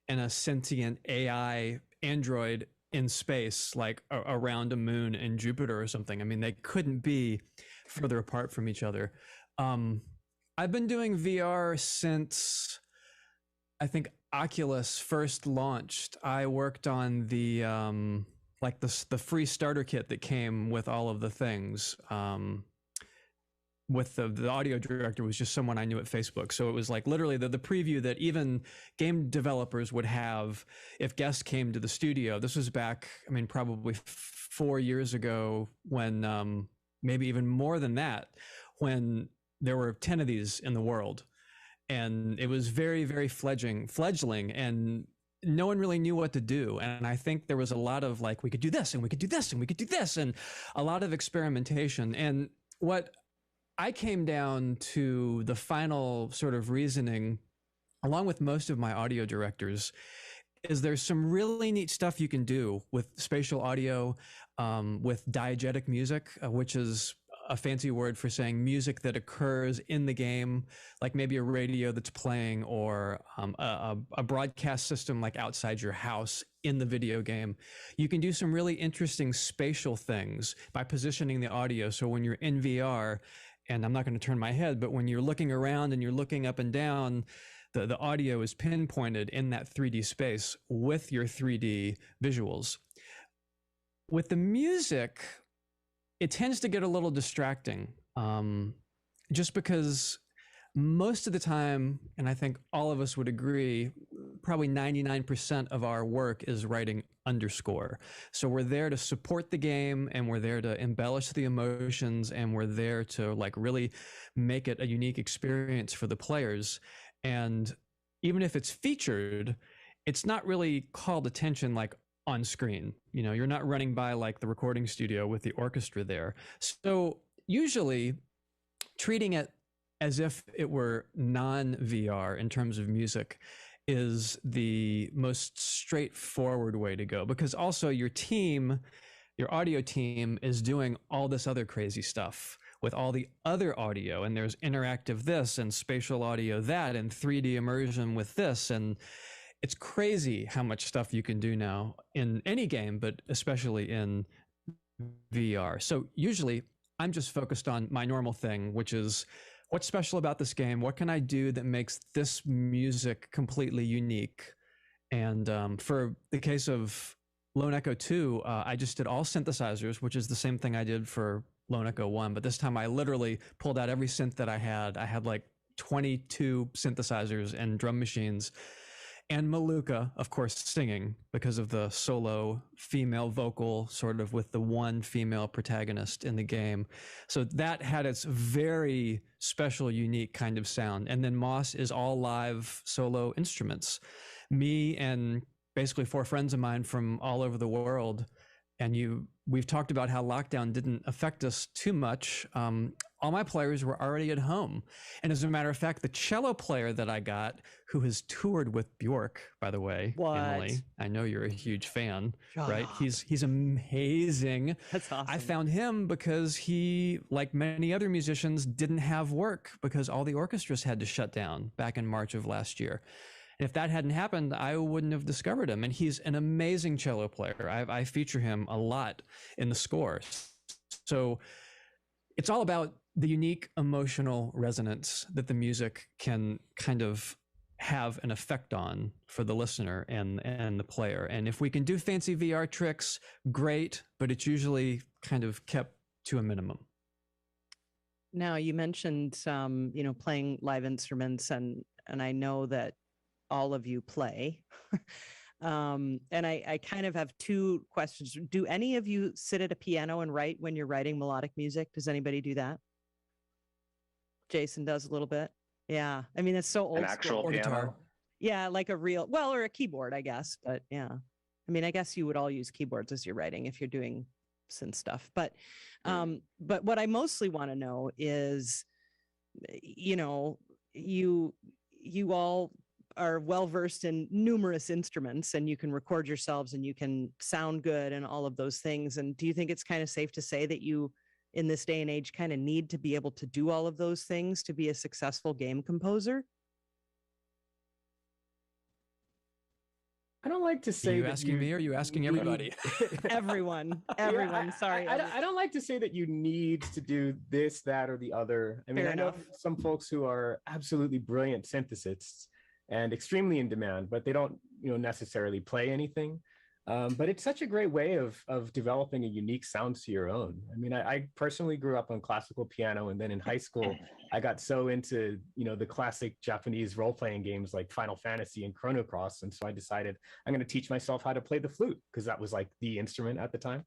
and a sentient AI android in space, like around a moon in Jupiter or something. I mean, they couldn't be further apart from each other. I've been doing VR since, I think, Oculus first launched, I worked on the like the free starter kit that came with all of the things. With the audio director was just someone I knew at Facebook. So it was like literally the preview that even game developers would have if guests came to the studio. This was back, I mean, probably 4 years ago when, maybe even more than that, when there were 10 of these in the world. And it was very, very fledgling, and no one really knew what to do. And I think there was a lot of like, we could do this and we could do this and we could do this, and a lot of experimentation. And what I came down to the final sort of reasoning, along with most of my audio directors, is there's some really neat stuff you can do with spatial audio, with diegetic music, which is a fancy word for saying music that occurs in the game, like maybe a radio that's playing, or a broadcast system like outside your house in the video game. You can do some really interesting spatial things by positioning the audio. So when you're in VR, and I'm not going to turn my head, but when you're looking around and you're looking up and down, the audio is pinpointed in that 3D space with your 3D visuals. With the music, it tends to get a little distracting, just because most of the time, and I think all of us would agree, probably 99% of our work is writing underscore. So we're there to support the game, and we're there to embellish the emotions, and we're there to like really make it a unique experience for the players. And even if it's featured, it's not really called attention like on screen. You know, you're not running by like the recording studio with the orchestra there. So usually treating it as if it were non-VR in terms of music is the most straightforward way to go, because also your team, your audio team, is doing all this other crazy stuff with all the other audio, and there's interactive this and spatial audio that and 3D immersion with this, and it's crazy how much stuff you can do now in any game, but especially in VR. So usually I'm just focused on my normal thing, which is what's special about this game? What can I do that makes this music completely unique? And for the case of Lone Echo 2, I just did all synthesizers, which is the same thing I did for Lone Echo 1. But this time I literally pulled out every synth that I had. I had like 22 synthesizers and drum machines. And Maluka, of course, singing because of the solo female vocal, sort of with the one female protagonist in the game. So that had its very special, unique kind of sound. And then Moss is all live solo instruments. Me and basically 4 friends of mine from all over the world. And we've talked about how lockdown didn't affect us too much. All my players were already at home. And as a matter of fact, the cello player that I got, who has toured with Bjork, by the way, Emily, I know you're a huge fan, right? He's amazing. That's awesome. I found him because he, like many other musicians, didn't have work because all the orchestras had to shut down back in March of last year. And if that hadn't happened, I wouldn't have discovered him. And he's an amazing cello player. I feature him a lot in the score. So it's all about the unique emotional resonance that the music can kind of have an effect on for the listener and the player. And if we can do fancy VR tricks, great, but it's usually kind of kept to a minimum. Now, you mentioned playing live instruments, and I know that all of you play. And I kind of have 2 questions. Do any of you sit at a piano and write when you're writing melodic music? Does anybody do that? Jason does a little bit. Yeah. I mean, it's so old An actual school. piano? Yeah, like a real, or a keyboard, I guess. But yeah. I mean, I guess you would all use keyboards as you're writing if you're doing synth stuff. But what I mostly want to know is, you all are well versed in numerous instruments, and you can record yourselves and you can sound good and all of those things. And do you think it's kind of safe to say that you, in this day and age, kind of need to be able to do all of those things to be a successful game composer? I don't like to say. Are you asking me, or are you asking everybody? Everyone. Sorry. I don't like to say that you need to do this, that, or the other. I mean, Fair I know enough. some folks who are absolutely brilliant synthesists, and extremely in demand, but they don't, necessarily play anything. But it's such a great way of developing a unique sound to your own. I mean, I personally grew up on classical piano, and then in high school, I got so into, the classic Japanese role-playing games like Final Fantasy and Chrono Cross. And so I decided I'm going to teach myself how to play the flute, because that was like the instrument at the time.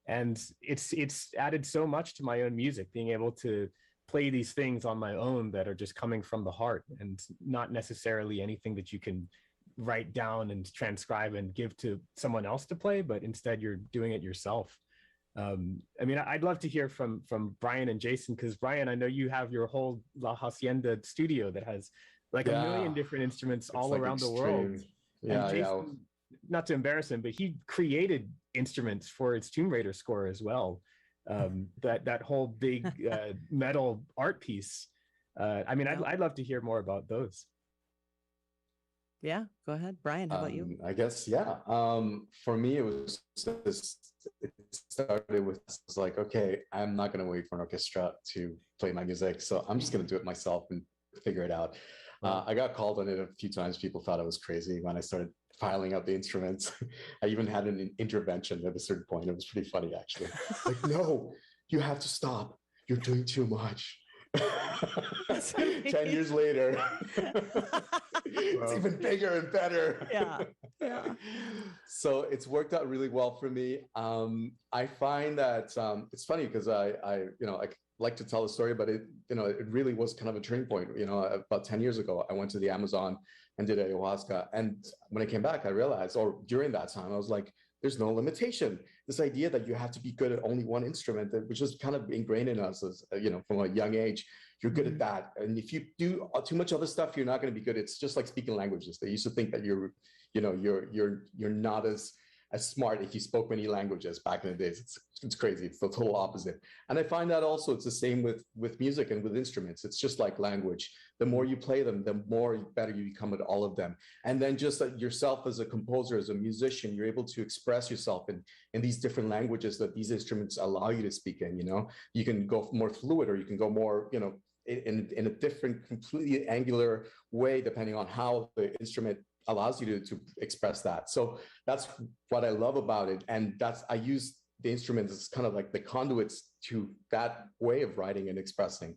And it's added so much to my own music, being able to play these things on my own that are just coming from the heart and not necessarily anything that you can write down and transcribe and give to someone else to play, but instead you're doing it yourself. I mean, I'd love to hear from Brian and Jason, because Brian, I know you have your whole La Hacienda studio that has like a million different instruments all like around the world. Yeah, and Jason, not to embarrass him, but he created instruments for its Tomb Raider score as well. That whole big metal art piece. I mean, I'd love to hear more about those. Yeah, go ahead, Brian. How about you? I guess, yeah. For me, it was just, it started with, it's like, okay, I'm not going to wait for an orchestra to play my music, so I'm just going to do it myself and figure it out. I got called on it a few times. People thought I was crazy when I started filing out the instruments. I even had an intervention at a certain point. It was pretty funny, actually. Like, no, you have to stop. You're doing too much. 10 years later, it's even bigger and better. Yeah. So it's worked out really well for me. I find that it's funny because I like to tell the story, but it really was kind of a turning point. About 10 years ago, I went to the Amazon and did ayahuasca. And when I came back, I realized, or during that time, I was like, there's no limitation. This idea that you have to be good at only one instrument, which is kind of ingrained in us as, from a young age, you're good at that. And if you do too much other stuff, you're not going to be good. It's just like speaking languages. They used to think that you're not as smart if you spoke many languages back in the days. It's crazy. It's the total opposite. And I find that also it's the same with music and with instruments. It's just like language. The more you play them, the more better you become at all of them. And then just yourself as a composer, as a musician, you're able to express yourself in these different languages that these instruments allow you to speak in. You can go more fluid, or you can go more, in a different, completely angular way, depending on how the instrument allows you to express that. So that's what I love about it. And I use the instruments as kind of like the conduits to that way of writing and expressing.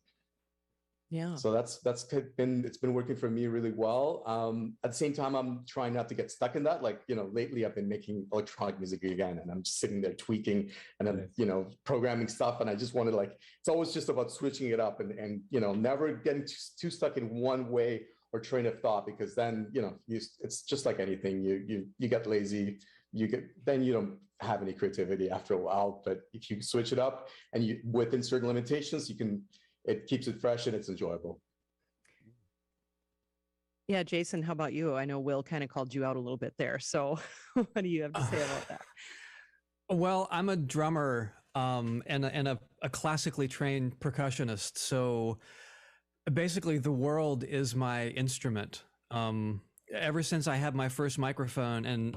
Yeah. So it's been working for me really well. At the same time, I'm trying not to get stuck in that. Like, lately I've been making electronic music again, and I'm sitting there tweaking and I'm, programming stuff. And I just wanted, it's always just about switching it up and never getting too stuck in one way or train of thought, because then, it's just like anything. You get lazy, then you don't have any creativity after a while. But if you switch it up and within certain limitations, it keeps it fresh and it's enjoyable. Yeah, Jason, how about you? I know Will kind of called you out a little bit there. So what do you have to say about that? Well, I'm a drummer and a classically trained percussionist. So basically the world is my instrument. Ever since I had my first microphone and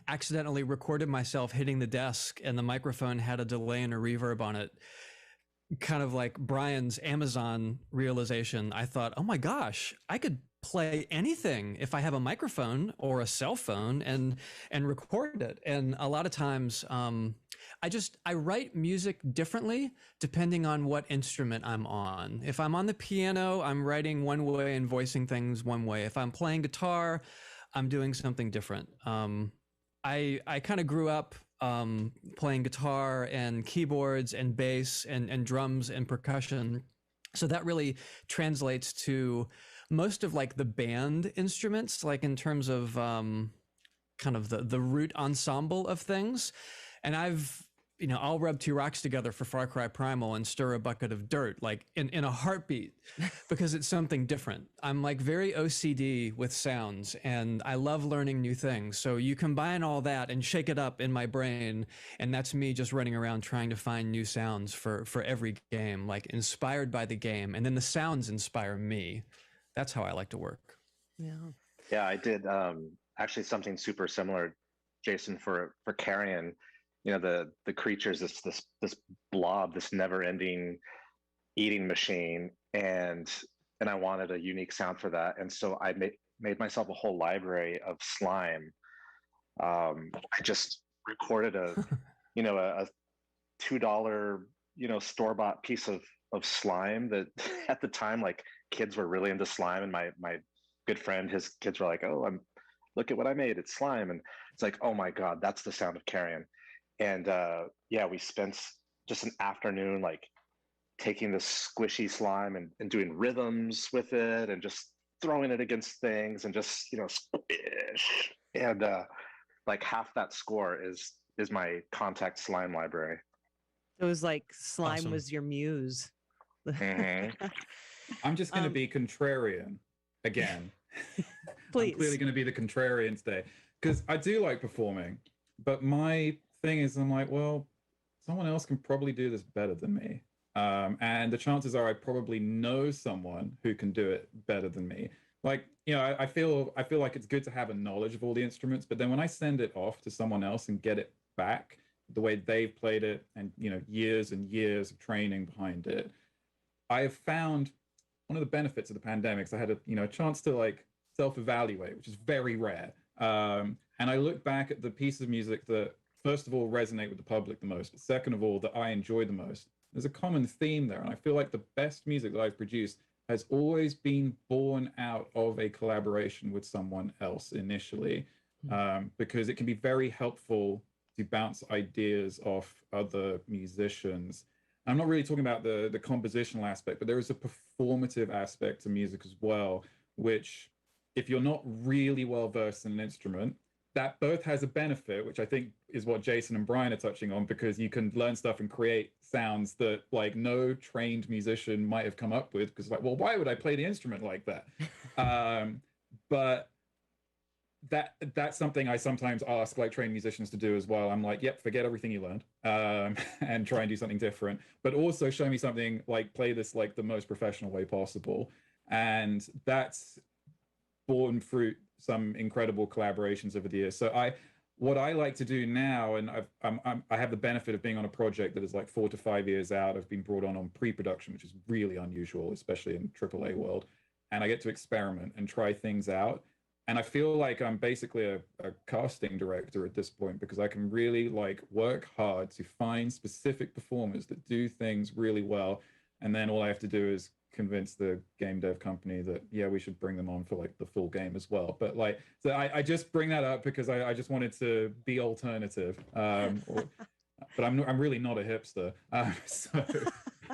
accidentally recorded myself hitting the desk, and the microphone had a delay and a reverb on it, kind of like Brian's Amazon realization, I thought, oh my gosh, I could play anything if I have a microphone or a cell phone and record it. And a lot of times I write music differently depending on what instrument I'm on. If I'm on the piano, I'm writing one way and voicing things one way. If I'm playing guitar, I'm doing something different. I kind of grew up playing guitar and keyboards and bass and drums and percussion. So that really translates to most of like the band instruments, like in terms of kind of the root ensemble of things. And I'll rub two rocks together for Far Cry Primal and stir a bucket of dirt, like in a heartbeat, because it's something different. I'm like very OCD with sounds, and I love learning new things. So you combine all that and shake it up in my brain, and that's me just running around trying to find new sounds for every game, like inspired by the game, and then the sounds inspire me. That's how I like to work. Yeah, I did actually something super similar, Jason, for Carrion. The creatures, this blob, this never-ending eating machine, and I wanted a unique sound for that, and so I made myself a whole library of slime. I just recorded a $2, store-bought piece of slime that at the time, like, kids were really into slime, and my good friend, his kids were like, "Oh, look at what I made, it's slime." And it's like, oh my God, that's the sound of carrion. And yeah, we spent just an afternoon like taking this squishy slime and doing rhythms with it and just throwing it against things and just, squish. And like half that score is my contact slime library. It was like slime Awesome. was your muse. I'm just going to be contrarian again. Please. I'm clearly going to be the contrarian today because I do like performing, but my thing is I'm like, well, someone else can probably do this better than me. And the chances are I probably know someone who can do it better than me. Like, I feel like it's good to have a knowledge of all the instruments, but then when I send it off to someone else and get it back the way they've played it and, years and years of training behind it, I have found one of the benefits of the pandemic is I had a chance to like self-evaluate, which is very rare. And I look back at the pieces of music that, first of all, resonate with the public the most, but second of all, that I enjoy the most. There's a common theme there, and I feel like the best music that I've produced has always been born out of a collaboration with someone else initially, because it can be very helpful to bounce ideas off other musicians. I'm not really talking about the compositional aspect, but there is a performative aspect to music as well, which if you're not really well versed in an instrument, that both has a benefit, which I think is what Jason and Brian are touching on, because you can learn stuff and create sounds that like no trained musician might have come up with, because like, well, why would I play the instrument like that? But that's something I sometimes ask like trained musicians to do as well. I'm like, yep, forget everything you learned, and try and do something different, but also show me something like play this like the most professional way possible. And that's borne fruit some incredible collaborations over the years. So what I like to do now, and I have the benefit of being on a project that is like 4 to 5 years out. I've been brought on pre-production, which is really unusual, especially in AAA world. And I get to experiment and try things out. And I feel like I'm basically a casting director at this point, because I can really like work hard to find specific performers that do things really well. And then all I have to do is convince the game dev company that, yeah, we should bring them on for like the full game as well. But like, so I just bring that up because I just wanted to be alternative. But I'm really not a hipster. So,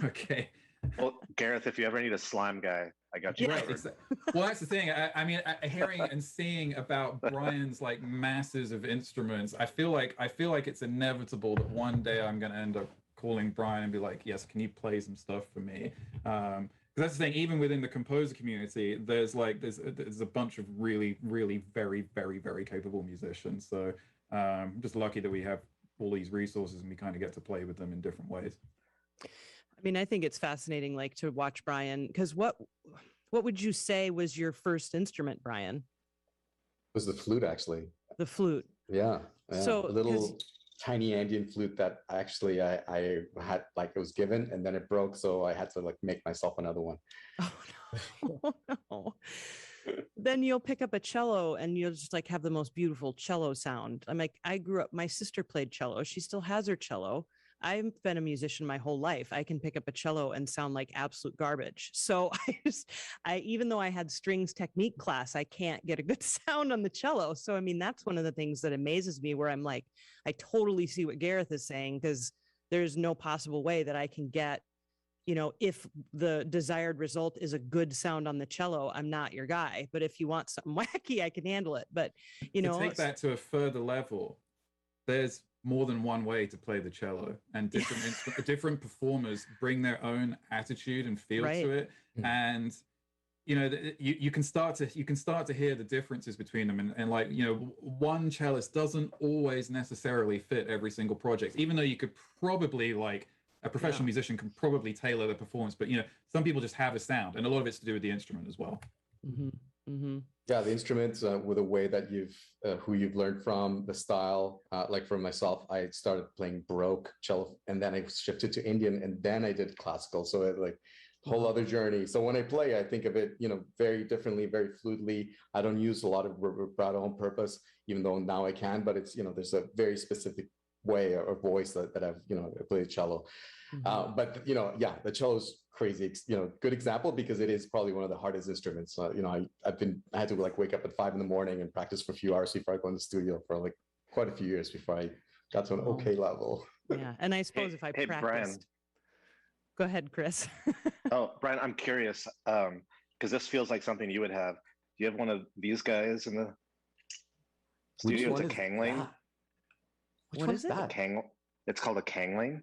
okay. Well, Gareth, if you ever need a slime guy, I got you. Right. Well, that's the thing. I mean, hearing and seeing about Brian's like masses of instruments, I feel like it's inevitable that one day I'm going to end up calling Brian and be like, yes, can you play some stuff for me? Because that's the thing, even within the composer community, there's a bunch of really, really, very, very, very capable musicians. So I'm just lucky that we have all these resources and we kind of get to play with them in different ways. I mean, I think it's fascinating, like to watch Brian, because what would you say was your first instrument, Brian? It was the flute, actually. The flute. Yeah. So a little tiny Andean flute that actually I had, like, it was given and then it broke, so I had to like make myself another one. Oh no. Oh, no. Then you'll pick up a cello and you'll just like have the most beautiful cello sound. I'm like, I grew up, my sister played cello. She still has her cello. I've been a musician my whole life. I can pick up a cello and sound like absolute garbage. So even though I had strings technique class, I can't get a good sound on the cello. So, I mean, that's one of the things that amazes me, where I'm like, I totally see what Gareth is saying, because there's no possible way that I can get, if the desired result is a good sound on the cello, I'm not your guy. But if you want something wacky, I can handle it. But, to take that to a further level, there's more than one way to play the cello, and different performers bring their own attitude and feel to it. And you can start to hear the differences between them, and like, one cellist doesn't always necessarily fit every single project, even though you could probably, like, a professional musician can probably tailor the performance, but some people just have a sound, and a lot of it's to do with the instrument as well. Yeah, the instruments with the way that who you've learned from, the style. Like for myself, I started playing Baroque cello, and then I shifted to Indian, and then I did classical. So whole other journey. So when I play, I think of it, very differently, very fluidly. I don't use a lot of vibrato on purpose, even though now I can, but it's, there's a very specific way or voice that I've, I play cello. But, the cello is crazy, good example, because it is probably one of the hardest instruments. I had to like wake up at 5 a.m. and practice for a few hours before I go in the studio for like quite a few years before I got to an okay level. Yeah. And I suppose if I practiced. Brian. Go ahead, Chris. Oh, Brian, I'm curious, because this feels like something you would have. Do you have one of these guys in the studio? It's a Kangling. Which one is that? It's called a Kangling.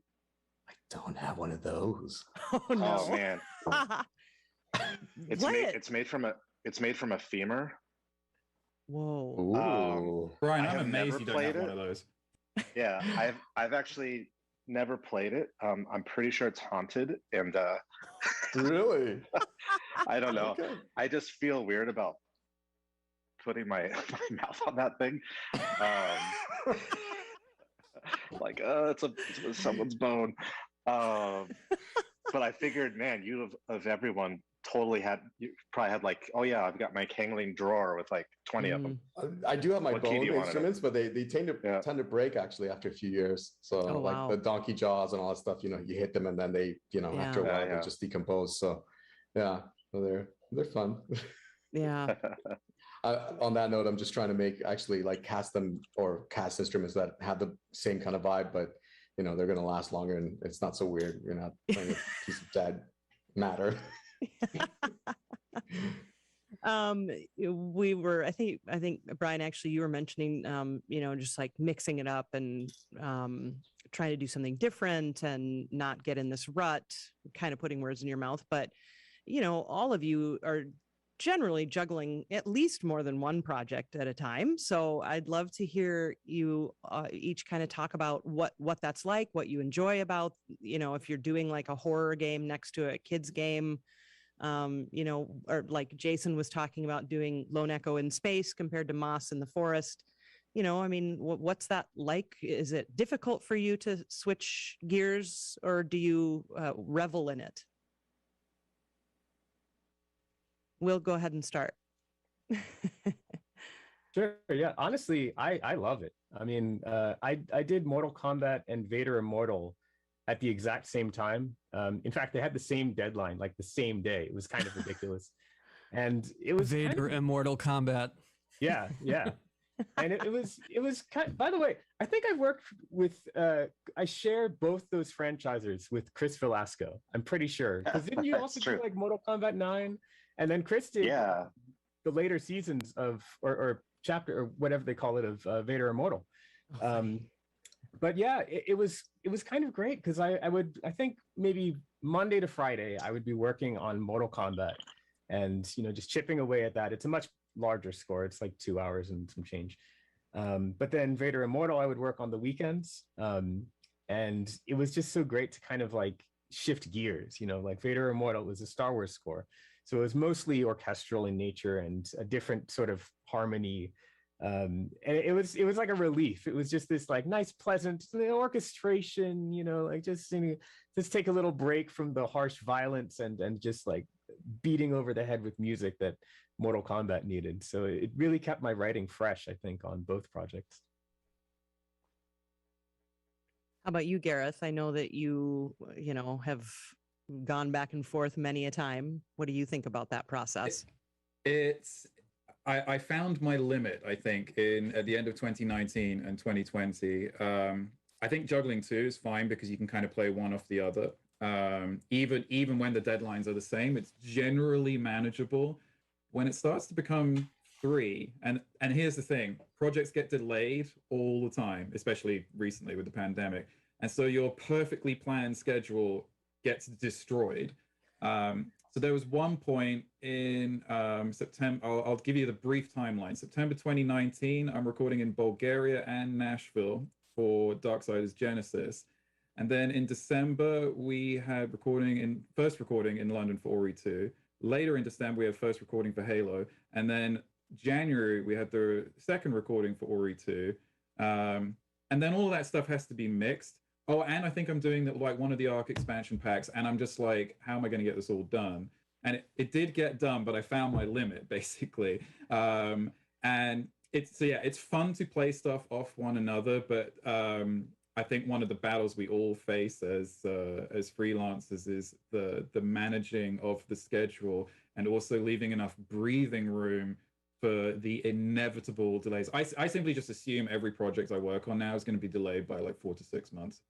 I don't have one of those. Oh no! Oh man! It's made from a femur. Whoa! Brian, I'm amazed you don't have one of those. Yeah, I've actually never played it. I'm pretty sure it's haunted, and really, I don't know. Okay. I just feel weird about putting my mouth on that thing. Like, it's someone's bone. But I figured, man, you of everyone you probably had like, oh yeah, I've got my Kangling drawer with like 20 of them. I do have my bone instruments, but they tend to break actually after a few years. So like the donkey jaws and all that stuff, you hit them and then they, after a while they just decompose. So yeah, so they're fun. Yeah. On that note, I'm just trying to make actually like cast instruments that have the same kind of vibe, but they're going to last longer and it's not so weird. You're not playing a piece of dead matter. I think Brian, actually you were mentioning just like mixing it up and trying to do something different and not get in this rut, kind of putting words in your mouth. But all of you are generally juggling at least more than one project at a time. So I'd love to hear you each kind of talk about what that's like, what you enjoy about, if you're doing like a horror game next to a kid's game, or like Jason was talking about doing Lone Echo in space compared to Moss in the forest. What's that like? Is it difficult for you to switch gears, or do you revel in it? We'll go ahead and start. Sure. Yeah. Honestly, I love it. I mean, I did Mortal Kombat and Vader Immortal at the exact same time. In fact, they had the same deadline, like the same day. It was kind of ridiculous. And it was Vader Immortal Kombat. Yeah. Yeah. And it was kind of, by the way, I think I worked with, I share both those franchises with Chris Velasco. I'm pretty sure. Because didn't you also do like Mortal Kombat 9? And then Chris did the later seasons of, or chapter, or whatever they call it, of Vader Immortal. But yeah, it was kind of great because I think maybe Monday to Friday, I would be working on Mortal Kombat and, just chipping away at that. It's a much larger score. It's like 2 hours and some change. But then Vader Immortal, I would work on the weekends. And it was just so great to kind of like shift gears, like Vader Immortal was a Star Wars score. So it was mostly orchestral in nature and a different sort of harmony. And it was like a relief. It was just this like nice, pleasant orchestration, like just take a little break from the harsh violence and just like beating over the head with music that Mortal Kombat needed. So it really kept my writing fresh, I think, on both projects. How about you, Gareth? I know that you have gone back and forth many a time. What do you think about that process? I found my limit, I think, at the end of 2019 and 2020. I think juggling two is fine because you can kind of play one off the other. Even when the deadlines are the same, it's generally manageable. When it starts to become three, and here's the thing, projects get delayed all the time, especially recently with the pandemic. And so your perfectly planned schedule gets destroyed. So there was one point in September, I'll give you the brief timeline. September 2019, I'm recording in Bulgaria and Nashville for Darksiders Genesis. And then in December, we had first recording in London for Ori 2. Later in December, we had first recording for Halo. And then January, we had the second recording for Ori 2. And then all of that stuff has to be mixed. oh, and I think I'm doing like one of the Arc expansion packs, and I'm just like, how am I going to get this all done? And it did get done, but I found my limit basically. And it's fun to play stuff off one another, but I think one of the battles we all face as freelancers is the managing of the schedule and also leaving enough breathing room for the inevitable delays. I simply just assume every project I work on now is going to be delayed by like 4 to 6 months.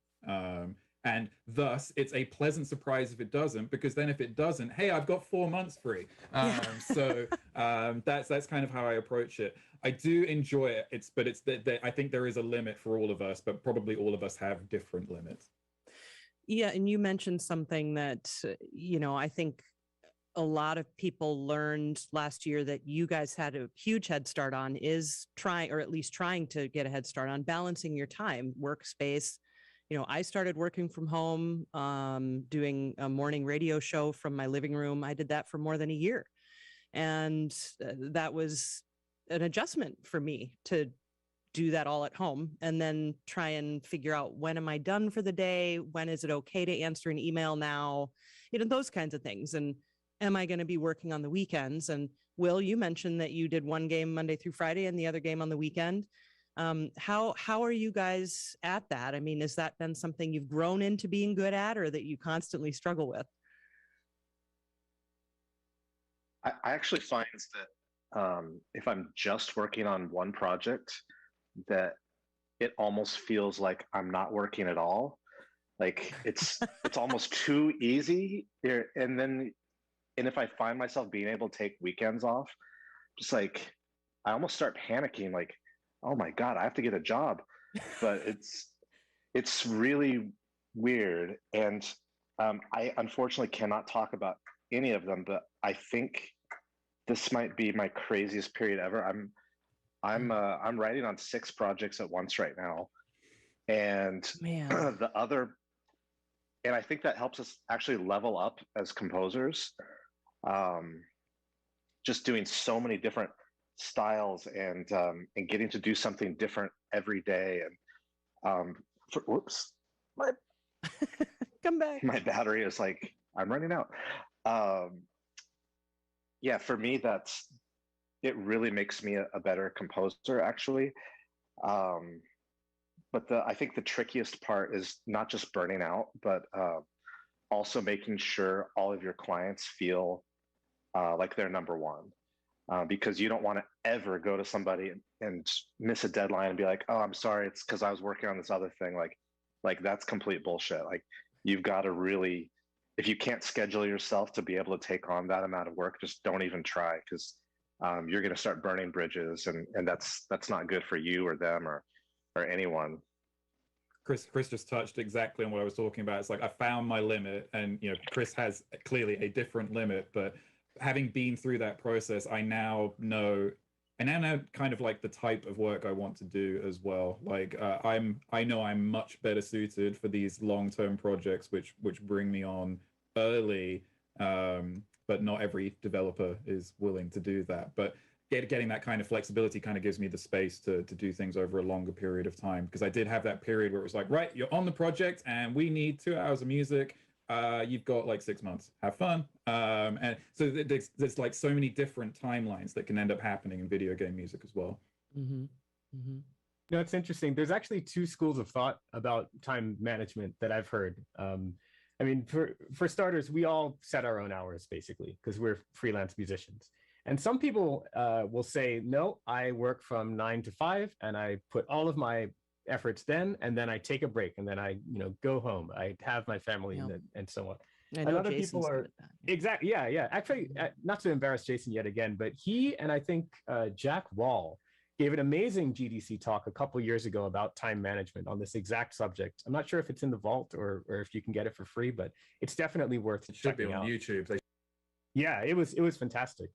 And thus, it's a pleasant surprise if it doesn't, because then if it doesn't, hey, I've got 4 months free. So that's kind of how I approach it. I do enjoy it. But I think there is a limit for all of us, but probably all of us have different limits. Yeah, and you mentioned something that, I think a lot of people learned last year that you guys had a huge head start on is trying to get a head start on balancing your time, workspace. I started working from home, doing a morning radio show from my living room. I did that for more than a year. And that was an adjustment for me to do that all at home and then try and figure out, when am I done for the day? When is it okay to answer an email now? Those kinds of things. And am I going to be working on the weekends? And Will, you mentioned that you did one game Monday through Friday and the other game on the weekend. How are you guys at that? I mean, has that been something you've grown into being good at, or that you constantly struggle with? I actually find that if I'm just working on one project, that it almost feels like I'm not working at all. Like it's almost too easy. And if I find myself being able to take weekends off, just like I almost start panicking, like, oh my God, I have to get a job. But it's really weird. And I unfortunately cannot talk about any of them, but I think this might be my craziest period ever. I'm writing on 6 projects at once right now. And and I think that helps us actually level up as composers. Just doing so many different styles and getting to do something different every day. And whoops, come back. My battery is like, I'm running out. Yeah, for me, it really makes me a better composer, actually. But I think the trickiest part is not just burning out, but also making sure all of your clients feel like they're number one. Because you don't want to ever go to somebody and miss a deadline and be like, oh, I'm sorry, it's because I was working on this other thing. Like that's complete bullshit. Like you've got to really, if you can't schedule yourself to be able to take on that amount of work, just don't even try, because you're going to start burning bridges, and that's not good for you or them or anyone. Chris just touched exactly on what I was talking about. It's like I found my limit, and Chris has clearly a different limit, but having been through that process, I now know kind of like the type of work I want to do as well. Like I know I'm much better suited for these long-term projects, which bring me on early. But not every developer is willing to do that. But getting that kind of flexibility kind of gives me the space to do things over a longer period of time. Because I did have that period where it was like, right, you're on the project and we need 2 hours of music. You've got like 6 months. Have fun. And so there's like so many different timelines that can end up happening in video game music as well. Mm-hmm. Mm-hmm. No, it's interesting. There's actually 2 schools of thought about time management that I've heard. I mean, for starters, we all set our own hours basically because we're freelance musicians. And some people will say, no, I work from 9 to 5 and I put all of my efforts then, and then I take a break and then I, go home. I have my family and so on. And other people are exactly. Yeah. Actually, not to embarrass Jason yet again, but he and I think Jack Wall gave an amazing GDC talk a couple years ago about time management on this exact subject. I'm not sure if it's in the vault or if you can get it for free, but it's definitely worth checking out. It should be on YouTube. Yeah, it was fantastic.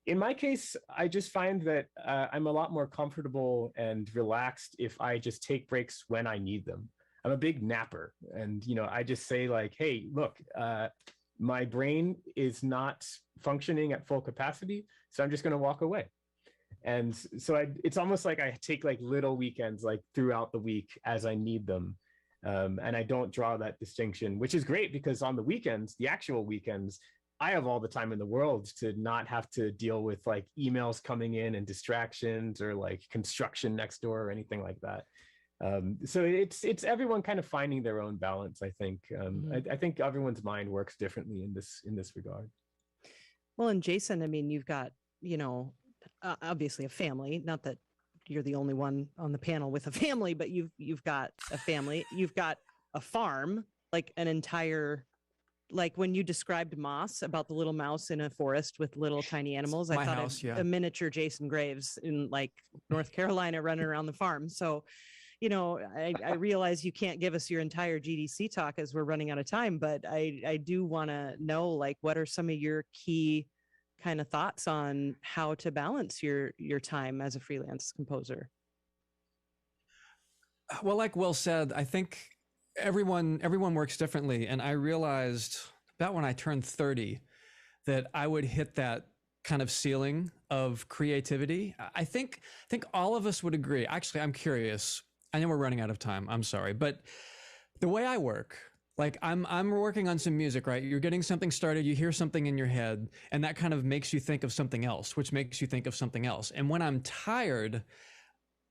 In my case, I just find that I'm a lot more comfortable and relaxed if I just take breaks when I need them. I'm a big napper, and I just say like, hey, look, my brain is not functioning at full capacity, so I'm just going to walk away. And so it's almost like I take like little weekends like throughout the week as I need them. And I don't draw that distinction, which is great because on the weekends, the actual weekends, I have all the time in the world to not have to deal with like emails coming in and distractions or like construction next door or anything like that. So it's everyone kind of finding their own balance. I think I think everyone's mind works differently in this regard. Well, and Jason, I mean, you've got, you know, obviously a family. Not that you're the only one on the panel with a family, but you've got a family. You've got a farm, like an entire. Like when you described Moss about the little mouse in a forest with little tiny animals, I thought house, yeah. a miniature Jason Graves in like North Carolina running around the farm. So, you know, I realize you can't give us your entire GDC talk as we're running out of time, but I do want to know, like, what are some of your key kind of thoughts on how to balance your time as a freelance composer? Well, like Will said, I think everyone works differently, and I realized about when I turned 30 that I would hit that kind of ceiling of creativity. I think all of us would agree. Actually, I'm curious. I know we're running out of time. I'm sorry, but the way I work, like I'm working on some music, right? You're getting something started, you hear something in your head, and that kind of makes you think of something else, which makes you think of something else. And when I'm tired,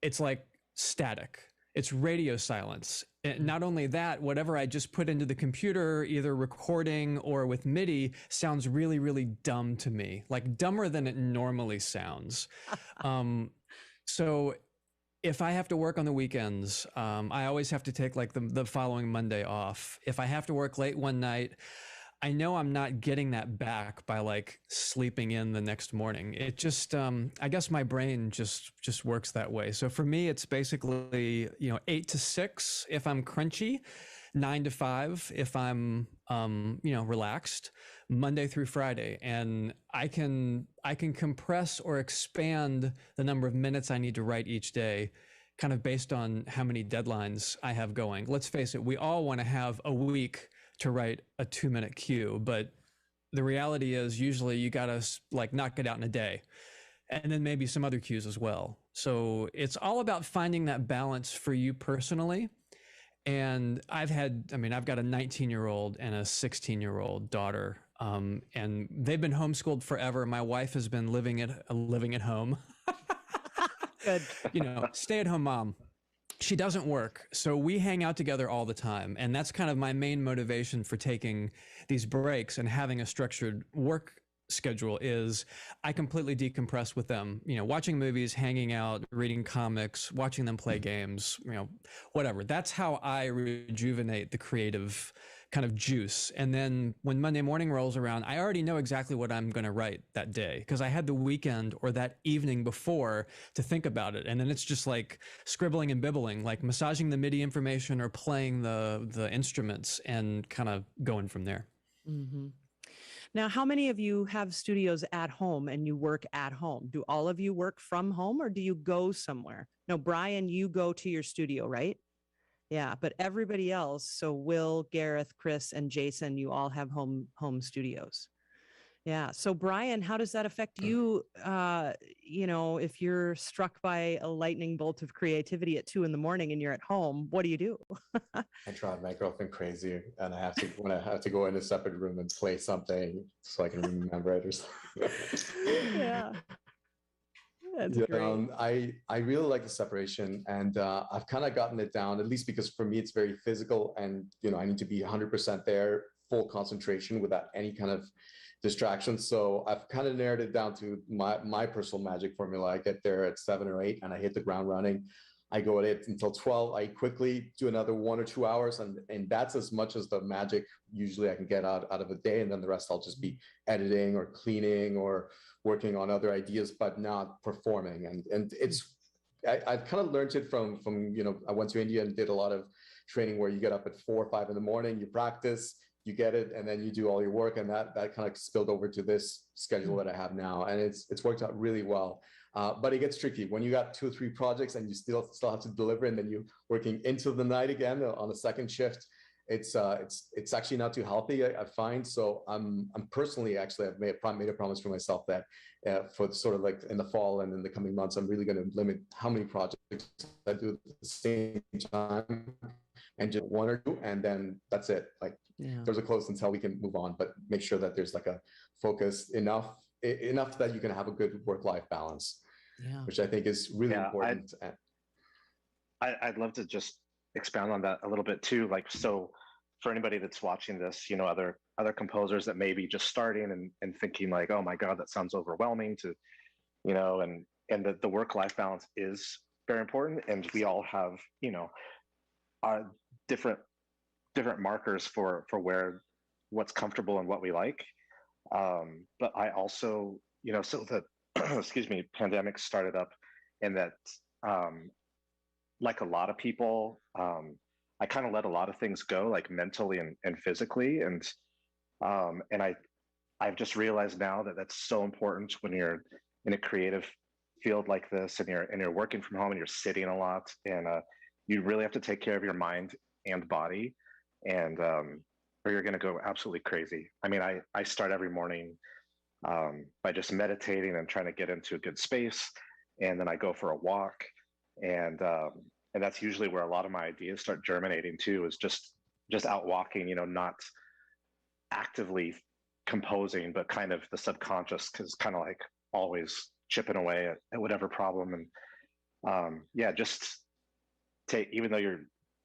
it's like static. It's radio silence. And not only that, whatever I just put into the computer, either recording or with MIDI, sounds really, really dumb to me, like dumber than it normally sounds. So if I have to work on the weekends, I always have to take like the following Monday off. If I have to work late one night, I know I'm not getting that back by like sleeping in the next morning. It just, I guess my brain just works that way. So for me, it's basically, 8 to 6 if I'm crunchy, 9 to 5 if I'm, relaxed, Monday through Friday. And I can compress or expand the number of minutes I need to write each day, kind of based on how many deadlines I have going. Let's face it, we all want to have a week to write a 2-minute cue, but the reality is usually you gotta like knock it out in a day, and then maybe some other cues as well. So it's all about finding that balance for you personally. And I've got a 19-year-old and a 16-year-old daughter, and they've been homeschooled forever. My wife has been living at home. Good. Stay-at-home mom. She doesn't work, so we hang out together all the time, and that's kind of my main motivation for taking these breaks and having a structured work schedule is I completely decompress with them, watching movies, hanging out, reading comics, watching them play games, whatever. That's how I rejuvenate the creative kind of juice. And then when Monday morning rolls around, I already know exactly what I'm going to write that day because I had the weekend or that evening before to think about it. And then it's just like scribbling and bibbling, like massaging the MIDI information or playing the instruments and kind of going from there. Mm-hmm. Now, how many of you have studios at home and you work at home? Do all of you work from home or do you go somewhere? No, Brian, you go to your studio, right? Yeah, but everybody else, so Will, Gareth, Chris, and Jason, you all have home studios. Yeah. So Brian, how does that affect you? If you're struck by a lightning bolt of creativity at 2 a.m. and you're at home, what do you do? I drive my girlfriend crazy, and when I have to go in a separate room and play something so I can remember it or something. Yeah. That's Yeah, great. I really like the separation, and I've kind of gotten it down, at least because for me it's very physical, and I need to be 100% there, full concentration without any kind of distraction. So I've kind of narrowed it down to my personal magic formula. I get there at 7 or 8, and I hit the ground running. I go at it until 12. I quickly do another 1 or 2 hours, and that's as much as the magic usually I can get out of a day. And then the rest I'll just be editing or cleaning or working on other ideas, but not performing. And I've kind of learned it from I went to India and did a lot of training where you get up at 4 or 5 in the morning, you practice, you get it, and then you do all your work. And that kind of spilled over to this schedule that I have now, and it's worked out really well. But it gets tricky when you got 2 or 3 projects and you still have to deliver, and then you're working into the night again on a second shift. It's actually not too healthy, I find. So I'm personally, actually, I've made a promise for myself that for sort of like in the fall and in the coming months, I'm really going to limit how many projects I do at the same time, and just one or two, and then that's it. Like doors are closed until we can move on, but make sure that there's like a focus enough that you can have a good work-life balance, which I think is really important. I'd love to just expound on that a little bit too. Like, so for anybody that's watching this, you know, other composers that may be just starting and thinking like, oh my God, that sounds overwhelming to, you know, and the work-life balance is very important. And we all have, you know, different markers for what's comfortable and what we like. But I also, you know, so the excuse me, pandemic started up, and that like a lot of people, I kind of let a lot of things go, like mentally and physically, and I've just realized now that that's so important when you're in a creative field like this, and you're working from home and you're sitting a lot, and you really have to take care of your mind and body, and or you're going to go absolutely crazy. I mean, I start every morning by just meditating and trying to get into a good space, and then I go for a walk, and that's usually where a lot of my ideas start germinating too, is just out walking, you know, not actively composing, but kind of the subconscious, because kind of like always chipping away at whatever problem. And yeah, just take, even though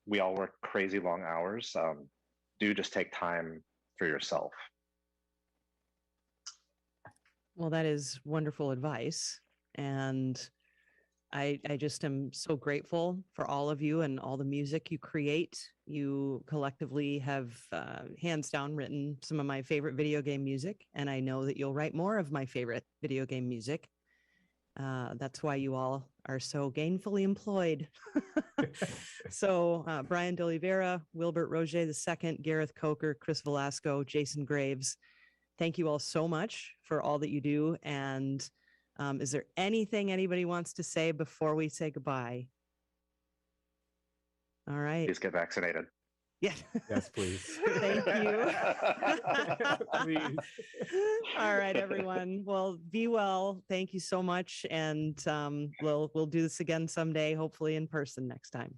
we all work crazy long hours, do just take time for yourself. Well, that is wonderful advice. And I just am so grateful for all of you and all the music you create. You collectively have hands down written some of my favorite video game music, and I know that you'll write more of my favorite video game music. That's why you all are so gainfully employed. So Brian D'Oliveira, Wilbert Roger II, Gareth Coker, Chris Velasco, Jason Graves, thank you all so much for all that you do. And is there anything anybody wants to say before we say goodbye? All right. Please get vaccinated. Yeah. Yes, please. Thank you. Please. All right, everyone. Well, be well. Thank you so much. And we'll do this again someday, hopefully in person next time.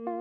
Thank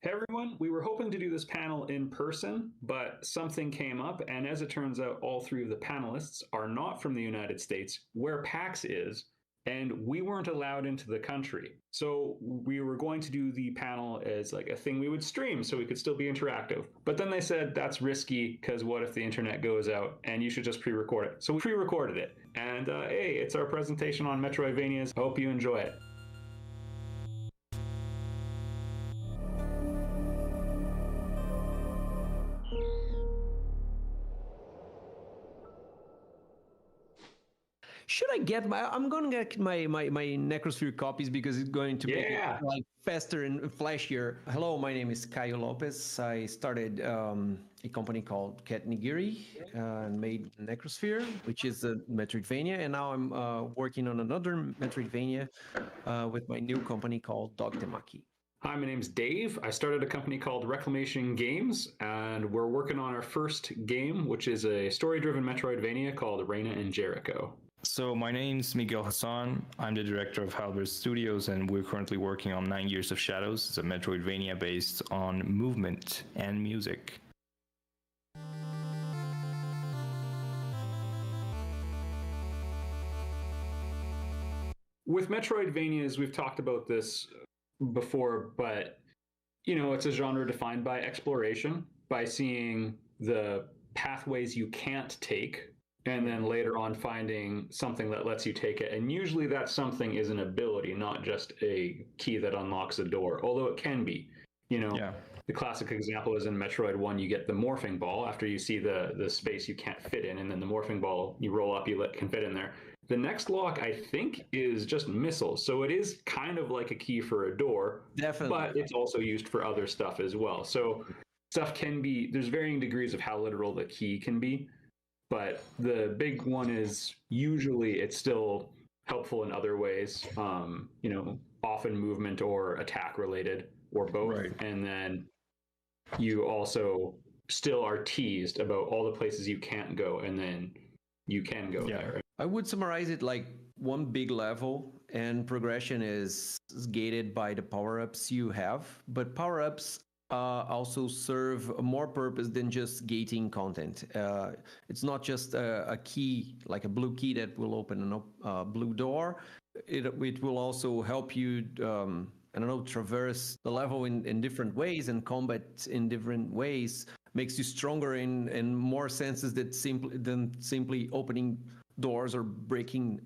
Hey everyone, we were hoping to do this panel in person, but something came up, and as it turns out, all three of the panelists are not from the United States, where PAX is, and we weren't allowed into the country. So we were going to do the panel as like a thing we would stream so we could still be interactive. But then they said that's risky because what if the internet goes out and you should just pre-record it. So we pre-recorded it. And hey, it's our presentation on Metroidvanias. Hope you enjoy it. Should I get I'm going to get my Necrosphere copies because it's going to make it like faster and flashier. Hello, my name is Caio Lopez. I started a company called Cat Nigiri and made Necrosphere, which is a Metroidvania, and now I'm working on another Metroidvania with my new company called Dog Temaki. Hi, my name's Dave. I started a company called Reclamation Games, and we're working on our first game, which is a story-driven Metroidvania called Reina and Jericho. So my name's Miguel Hassan. I'm the director of Halberd Studios, and we're currently working on 9 Years of Shadows. It's a Metroidvania based on movement and music. With Metroidvanias, we've talked about this before, but you know, it's a genre defined by exploration, by seeing the pathways you can't take, and then later on finding something that lets you take it. And usually that something is an ability, not just a key that unlocks a door, although it can be. You know, the classic example is in Metroid 1, you get the morphing ball after you see the space you can't fit in, and then the morphing ball you roll up, can fit in there. The next lock, I think, is just missiles. So it is kind of like a key for a door, but it's also used for other stuff as well. So stuff can be, there's varying degrees of how literal the key can be. But the big one is usually it's still helpful in other ways, you know, often movement or attack related or both. Right. And then you also still are teased about all the places you can't go, and then you can go there. I would summarize it like one big level, and progression is gated by the power-ups you have, but power-ups also serve more purpose than just gating content. It's not just a key, like a blue key that will open a blue door. It will also help you, I don't know, traverse the level in different ways, and combat in different ways makes you stronger in more senses than simply opening doors or breaking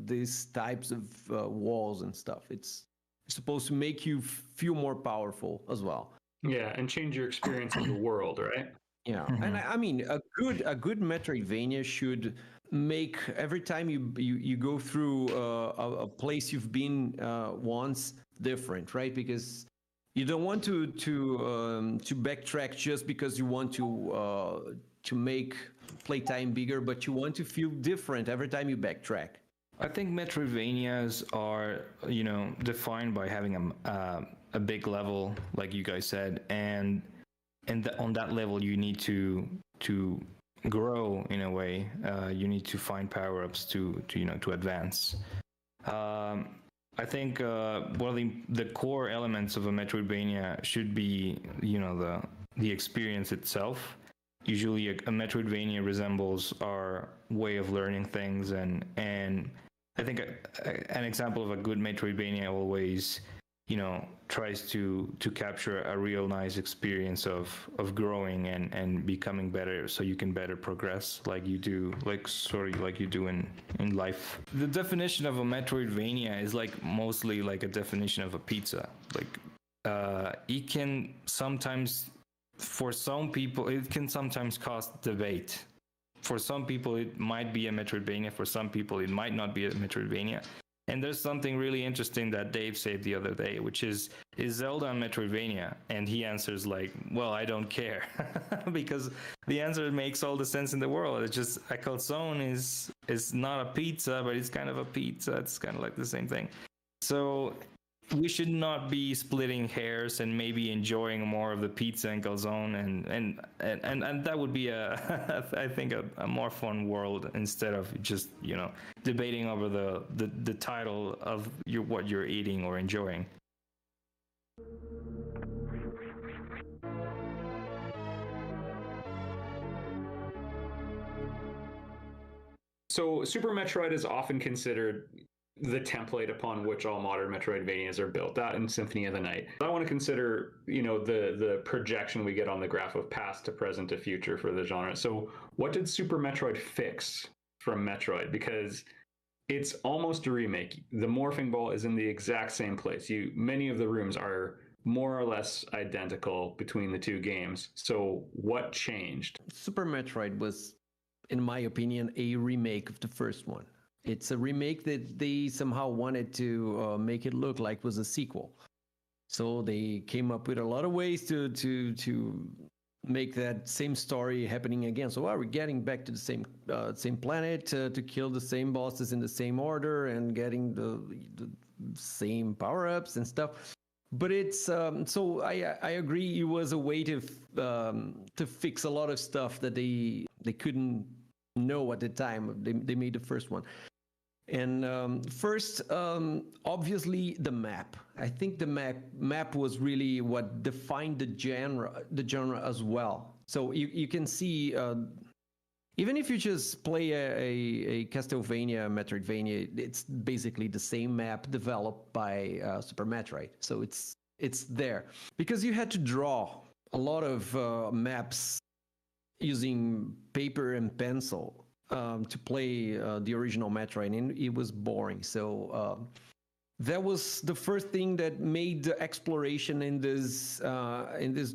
these types of walls and stuff. It's supposed to make you feel more powerful as well. Yeah, and change your experience of the world, right? Yeah, and I mean, a good Metroidvania should make every time you go through a place you've been once different, right? Because you don't want to backtrack just because you want to make playtime bigger, but you want to feel different every time you backtrack. I think Metroidvanias are, you know, defined by having a big level, like you guys said, and on that level you need to grow in a way. You need to find power-ups to advance. I think one of the core elements of a Metroidvania should be, you know, the experience itself. Usually a Metroidvania resembles our way of learning things, and I think an example of a good Metroidvania always, you know, tries to capture a real nice experience of growing and becoming better, so you can better progress like you do in life. The definition of a Metroidvania is like mostly like a definition of a pizza. Like it can sometimes, for some people, it can sometimes cause debate. For some people, it might be a Metroidvania. For some people, it might not be a Metroidvania. And there's something really interesting that Dave said the other day, which is Zelda a Metroidvania? And he answers like, well, I don't care. Because the answer makes all the sense in the world. It's just a calzone is not a pizza, but it's kind of a pizza. It's kind of like the same thing. So we should not be splitting hairs and maybe enjoying more of the pizza and calzone, and that would be I think a more fun world, instead of just, you know, debating over the title of what you're eating or enjoying. So Super Metroid is often considered the template upon which all modern Metroidvanias are built. That and Symphony of the Night. I want to consider, the projection we get on the graph of past to present to future for the genre. So what did Super Metroid fix from Metroid? Because it's almost a remake. The morphing ball is in the exact same place. Many of the rooms are more or less identical between the two games. So what changed? Super Metroid was, in my opinion, a remake of the first one. It's a remake that they somehow wanted to make it look like was a sequel. So they came up with a lot of ways to make that same story happening again. So we're getting back to the same planet to kill the same bosses in the same order and getting the same power-ups and stuff. But it's so I agree it was a way to fix a lot of stuff that they couldn't know at the time they made the first one. And first, obviously the map. I think the map was really what defined the genre as well. So you can see, even if you just play a Castlevania, Metroidvania, it's basically the same map developed by Super Metroid. So it's there because you had to draw a lot of maps using paper and pencil. To play the original Metroid, and it was boring. So that was the first thing that made the exploration in this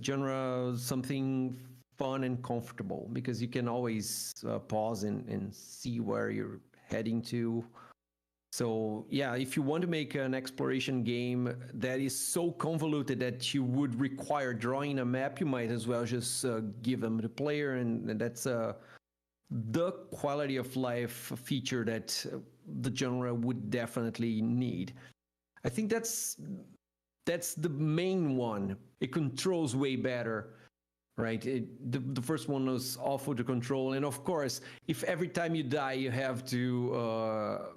genre something fun and comfortable, because you can always pause and see where you're heading to. So yeah, if you want to make an exploration game that is so convoluted that you would require drawing a map, you might as well just give them to the player, and that's the quality of life feature that the genre would definitely need. I think that's the main one. It controls way better, right? The first one was awful to control, and of course, if every time you die you have to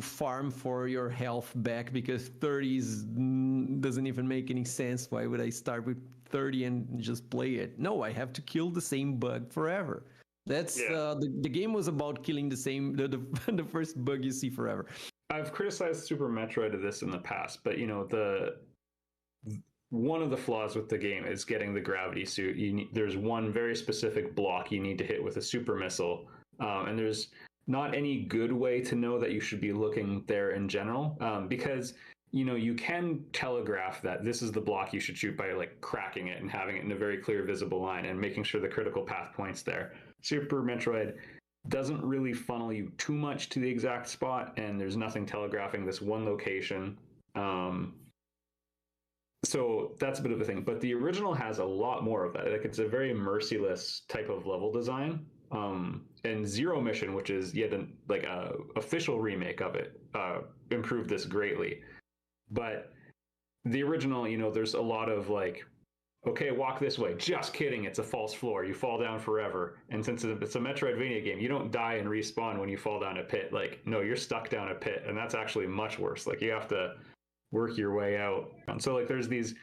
farm for your health back, because 30 doesn't even make any sense. Why would I start with 30 and just play it? No, I have to kill the same bug forever. That's the game was about killing the first bug you see forever. I've criticized Super Metroid of this in the past, but one of the flaws with the game is getting the gravity suit. There's one very specific block you need to hit with a super missile, and there's not any good way to know that you should be looking there in general, because you can telegraph that this is the block you should shoot by like cracking it and having it in a very clear visible line and making sure the critical path points there. Super Metroid doesn't really funnel you too much to the exact spot, and there's nothing telegraphing this one location. So that's a bit of a thing. But the original has a lot more of that. Like, it's a very merciless type of level design. And Zero Mission, which is yet a official remake of it, improved this greatly. But the original, there's a lot of like, okay, walk this way. Just kidding. It's a false floor. You fall down forever. And since it's a Metroidvania game, you don't die and respawn when you fall down a pit. Like, no, you're stuck down a pit. And that's actually much worse. Like, you have to work your way out. And so like there's these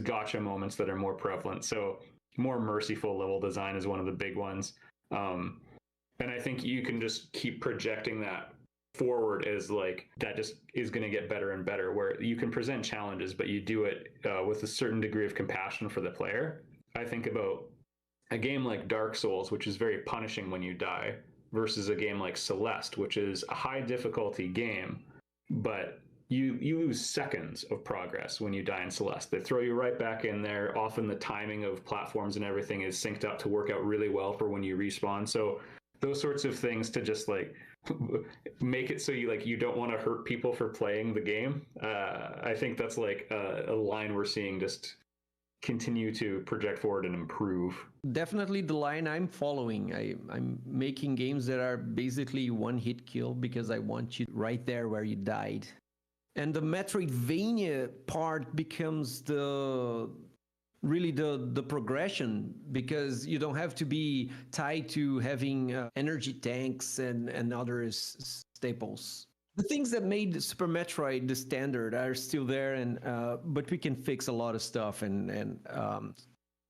gotcha moments that are more prevalent. So more merciful level design is one of the big ones. And I think you can just keep projecting that forward as like that just is going to get better and better, where you can present challenges, but you do it with a certain degree of compassion for the player. I think about a game like Dark Souls, which is very punishing when you die, versus a game like Celeste, which is a high difficulty game, but you lose seconds of progress when you die in Celeste. They throw you right back in there. Often the timing of platforms and everything is synced up to work out really well for when you respawn. So those sorts of things to just like make it so you don't want to hurt people for playing the game. I think that's like a line we're seeing just continue to project forward and improve. Definitely the line I'm following. I'm making games that are basically one hit kill because I want you right there where you died. And the Metroidvania part becomes really the progression, because you don't have to be tied to having energy tanks and other staples. The things that made Super Metroid the standard are still there, and but we can fix a lot of stuff. And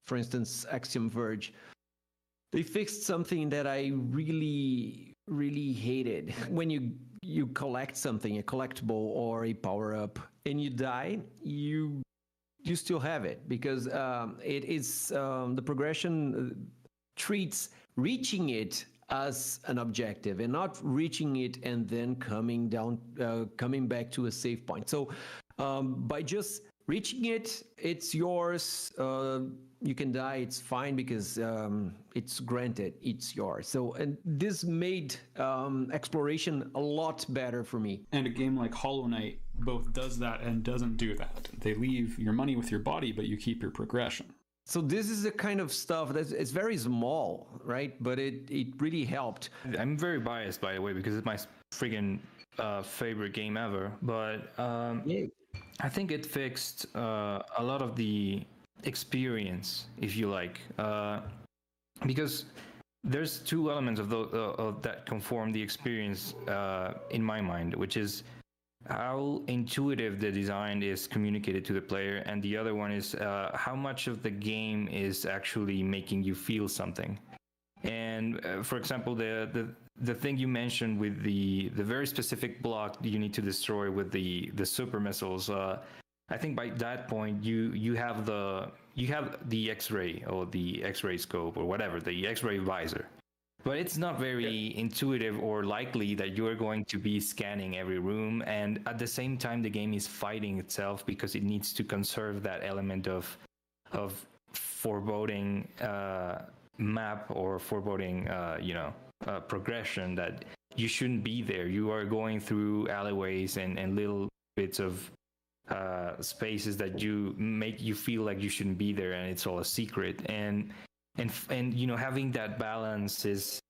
for instance, Axiom Verge, they fixed something that I really really hated when you collect something, a collectible or a power up, and you die, you still have it because it is the progression treats reaching it as an objective and not reaching it and then coming back to a save point. So by just reaching it, it's yours. You can die, it's fine because it's granted, it's yours. So, and this made exploration a lot better for me. And a game like Hollow Knight both does that and doesn't do that. They leave your money with your body, but you keep your progression. So this is the kind of stuff that it's very small, right? But it really helped. I'm very biased, by the way, because it's my friggin' favorite game ever. But I think it fixed a lot of the experience, if you like, because there's two elements of that conform the experience in my mind, which is how intuitive the design is communicated to the player, and the other one is how much of the game is actually making you feel something. And for example, the thing you mentioned with the very specific block you need to destroy with the super missiles, I think by that point you have the X-ray or the X-ray scope or whatever, the X-ray visor. But it's not very intuitive or likely that you are going to be scanning every room, and at the same time the game is fighting itself because it needs to conserve that element of foreboding map or foreboding progression, that you shouldn't be there. You are going through alleyways and little bits of spaces that you make you feel like you shouldn't be there, and it's all a secret. And having that balance is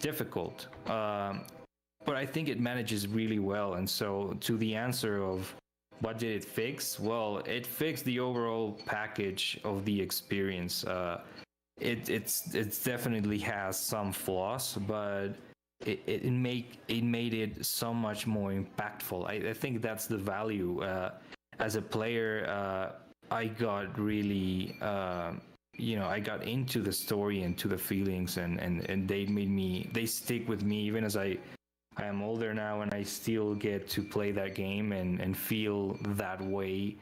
difficult, but I think it manages really well. And so to the answer of what did it fix, well, it fixed the overall package of the experience. It definitely has some flaws, but it made it so much more impactful. I think that's the value. As a player, I got really I got into the story and to the feelings, and they stick with me even as I am older now, and I still get to play that game and feel that way.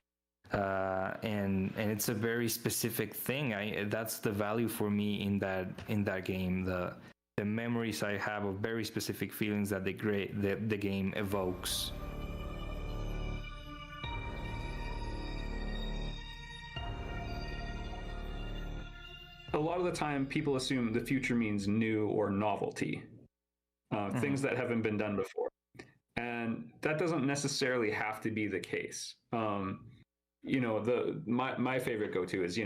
And it's a very specific thing. That's the value for me in that game. The memories I have of very specific feelings that the game evokes. A lot of the time, people assume the future means new or novelty, things that haven't been done before, and that doesn't necessarily have to be the case. My favorite go-to is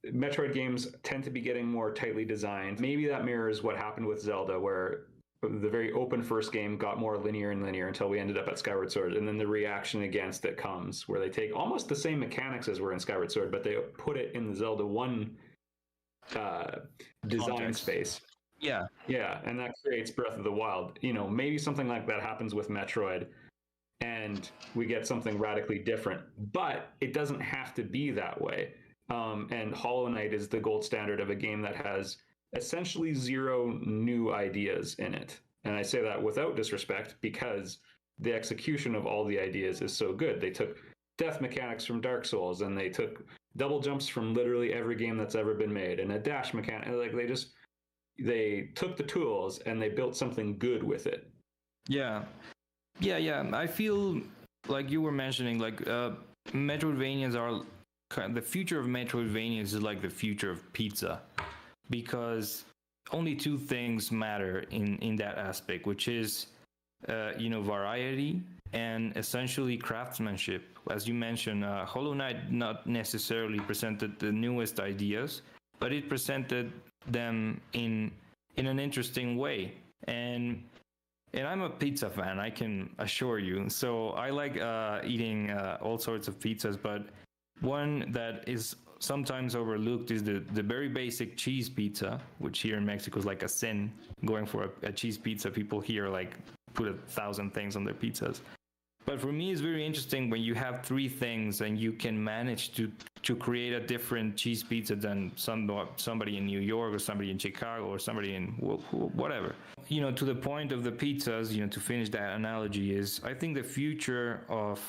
Metroid games tend to be getting more tightly designed. Maybe that mirrors what happened with Zelda, where the very open first game got more linear and linear until we ended up at Skyward Sword, and then the reaction against it comes where they take almost the same mechanics as were in Skyward Sword, but they put it in the Zelda 1 design Context. Space. Yeah, and that creates Breath of the Wild. Maybe something like that happens with Metroid, and we get something radically different. But it doesn't have to be that way. And Hollow Knight is the gold standard of a game that has essentially zero new ideas in it. And I say that without disrespect, because the execution of all the ideas is so good. They took death mechanics from Dark Souls, and they took double jumps from literally every game that's ever been made, and a dash mechanic. Like they took the tools and they built something good with it. Yeah. I feel like you were mentioning, like Metroidvanias are the future of Metroidvanias is like the future of pizza, because only two things matter in that aspect, which is variety and essentially craftsmanship. As you mentioned, Hollow Knight not necessarily presented the newest ideas, but it presented them in an interesting way. And I'm a pizza fan, I can assure you. So I like eating all sorts of pizzas, but one that is sometimes overlooked is the very basic cheese pizza, which here in Mexico is like a sin. Going for a cheese pizza, people here like put 1,000 things on their pizzas. But for me, it's very interesting when you have three things and you can manage to create a different cheese pizza than somebody in New York or somebody in Chicago or somebody in whatever. You know, to the point of the pizzas, you know, to finish that analogy is, I think the future of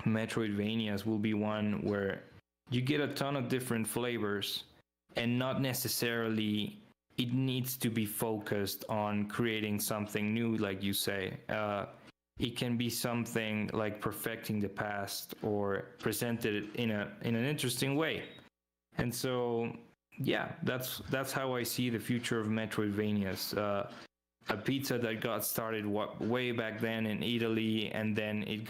Metroidvanias will be one where you get a ton of different flavors and not necessarily it needs to be focused on creating something new, like you say. It can be something like perfecting the past or presented in an interesting way. And so, yeah, that's how I see the future of Metroidvanias. A pizza that got started way back then in Italy, and then it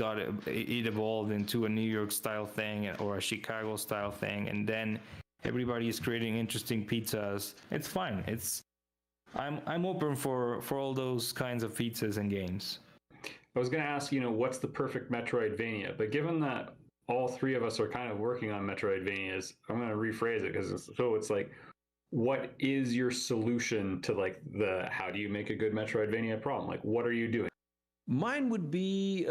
evolved into a New York style thing or a Chicago style thing, and then everybody is creating interesting pizzas. It's fine. I'm open for all those kinds of pizzas and games. I was going to ask, you know, what's the perfect Metroidvania? But given that all three of us are kind of working on Metroidvanias, I'm going to rephrase it because it's like, what is your solution to like how do you make a good Metroidvania problem? Like, what are you doing? Mine would be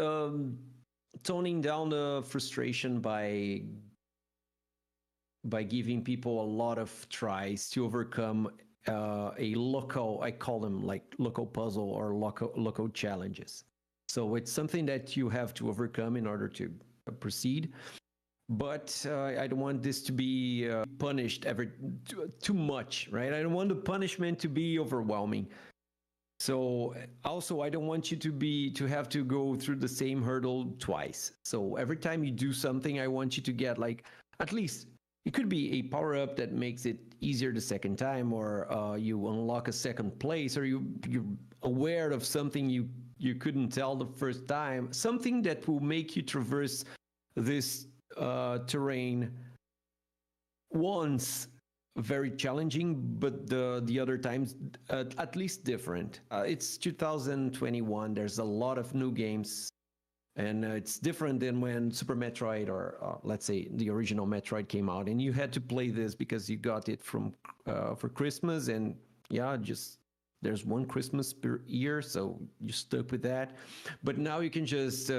toning down the frustration by giving people a lot of tries to overcome a local, I call them like local puzzle or local challenges. So it's something that you have to overcome in order to proceed. But I don't want this to be punished too much, right? I don't want the punishment to be overwhelming. So also, I don't want you to have to go through the same hurdle twice. So every time you do something, I want you to get like, at least it could be a power-up that makes it easier the second time, or you unlock a second place, or you're aware of something you couldn't tell the first time, something that will make you traverse this terrain once very challenging, but the other times at least different. It's 2021. There's a lot of new games, and it's different than when Super Metroid or let's say the original Metroid came out, and you had to play this because you got it from for Christmas, and yeah, just there's one Christmas per year, so you stuck with that. But now you can just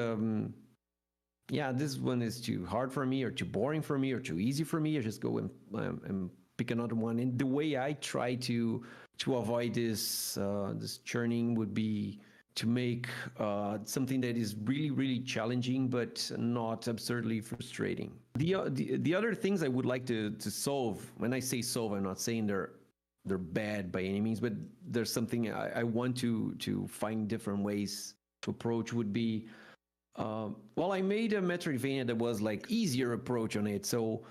yeah, this one is too hard for me, or too boring for me, or too easy for me. I just go and pick another one. And the way I try to avoid this churning would be to make something that is really, really challenging, but not absurdly frustrating. The other things I would like to solve, when I say solve, I'm not saying they're bad by any means, but there's something I want to find different ways to approach would be, well, I made a Metroidvania that was like easier approach on it. So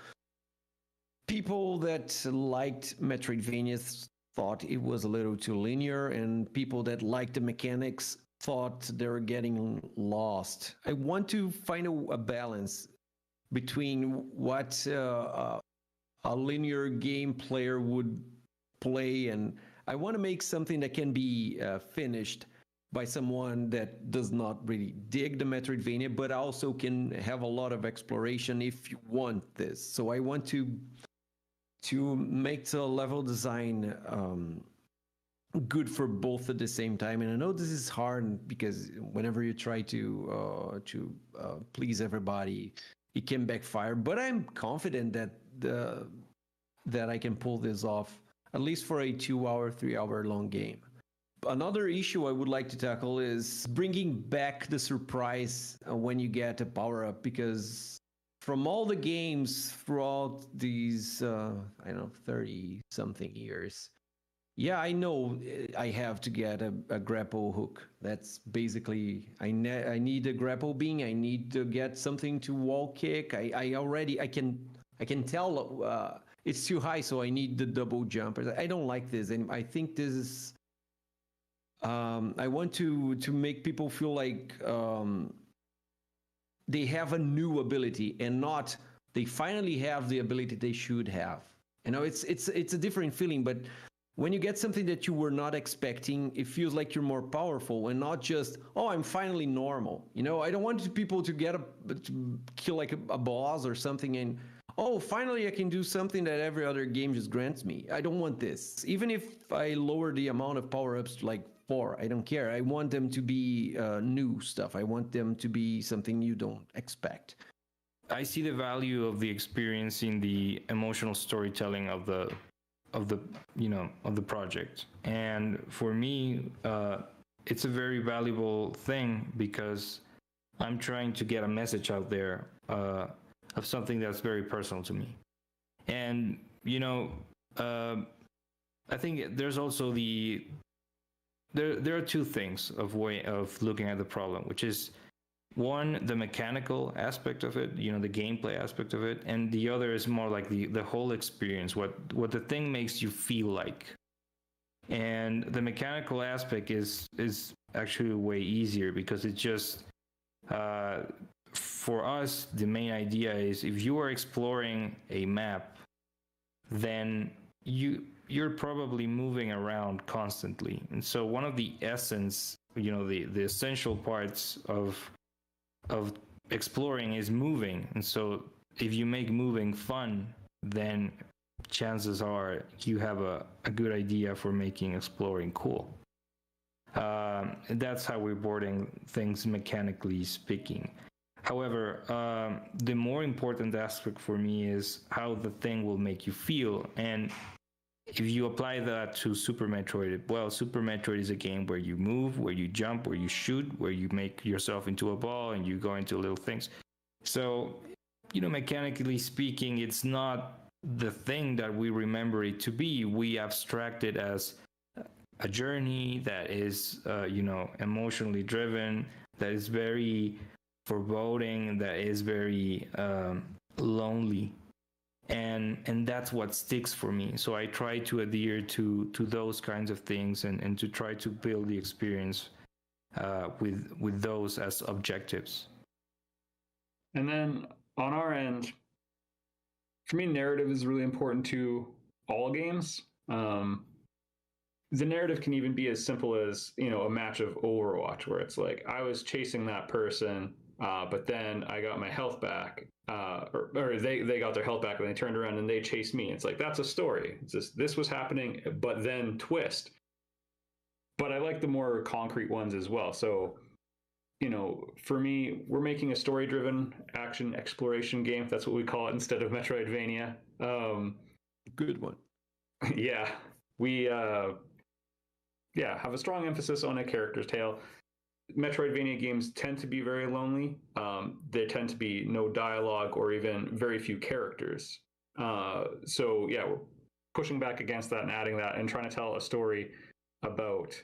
people that liked Metroidvanias thought it was a little too linear, and people that liked the mechanics thought they were getting lost. I want to find a balance between what a linear game player would play, and I want to make something that can be finished by someone that does not really dig the Metroidvania, but also can have a lot of exploration if you want this. So I want to make the level design good for both at the same time. And I know this is hard because whenever you try to please everybody, it can backfire. But I'm confident that I can pull this off, at least for a 2-hour, 3-hour long game. Another issue I would like to tackle is bringing back the surprise when you get a power-up, because from all the games throughout these, 30-something years, yeah, I know I have to get a grapple hook. That's basically, I need a grapple beam. I need to get something to wall kick. I can tell it's too high, so I need the double jump. I don't like this, and I think this is. I want to make people feel like they have a new ability, and not they finally have the ability they should have. You know, it's a different feeling, but when you get something that you were not expecting, it feels like you're more powerful, and not just, oh, I'm finally normal. You know, I don't want people to kill like a boss or something and, oh, finally I can do something that every other game just grants me. I don't want this. Even if I lower the amount of power-ups to like for. I don't care. I want them to be new stuff. I want them to be something you don't expect. I see the value of the experience in the emotional storytelling of the project, and for me, it's a very valuable thing because I'm trying to get a message out there of something that's very personal to me. And I think there's also there are two things of way of looking at the problem, which is one, the mechanical aspect of it, the gameplay aspect of it, and the other is more like the whole experience, what the thing makes you feel like. And the mechanical aspect is actually way easier because it's just for us, the main idea is if you are exploring a map, then you're probably moving around constantly. And so one of the essence, the essential parts of exploring is moving. And so if you make moving fun, then chances are you have a good idea for making exploring cool. And that's how we're boarding things mechanically speaking. However, the more important aspect for me is how the thing will make you feel. And if you apply that to Super Metroid, well, Super Metroid is a game where you move, where you jump, where you shoot, where you make yourself into a ball and you go into little things. So, mechanically speaking, it's not the thing that we remember it to be. We abstract it as a journey that is, emotionally driven, that is very foreboding, that is very lonely. And that's what sticks for me. So I try to adhere to those kinds of things and to try to build the experience with those as objectives. And then on our end, for me, narrative is really important to all games. The narrative can even be as simple as, a match of Overwatch where it's like, I was chasing that person, but then I got my health back, or they got their health back and they turned around and they chased me. It's like, that's a story. It's just, this was happening, but then twist. But I like the more concrete ones as well. So, for me, we're making a story-driven action exploration game. That's what we call it instead of Metroidvania. Good one. Yeah. We have a strong emphasis on a character's tale. Metroidvania games tend to be very lonely. There tend to be no dialogue or even very few characters. So we're pushing back against that and adding that and trying to tell a story about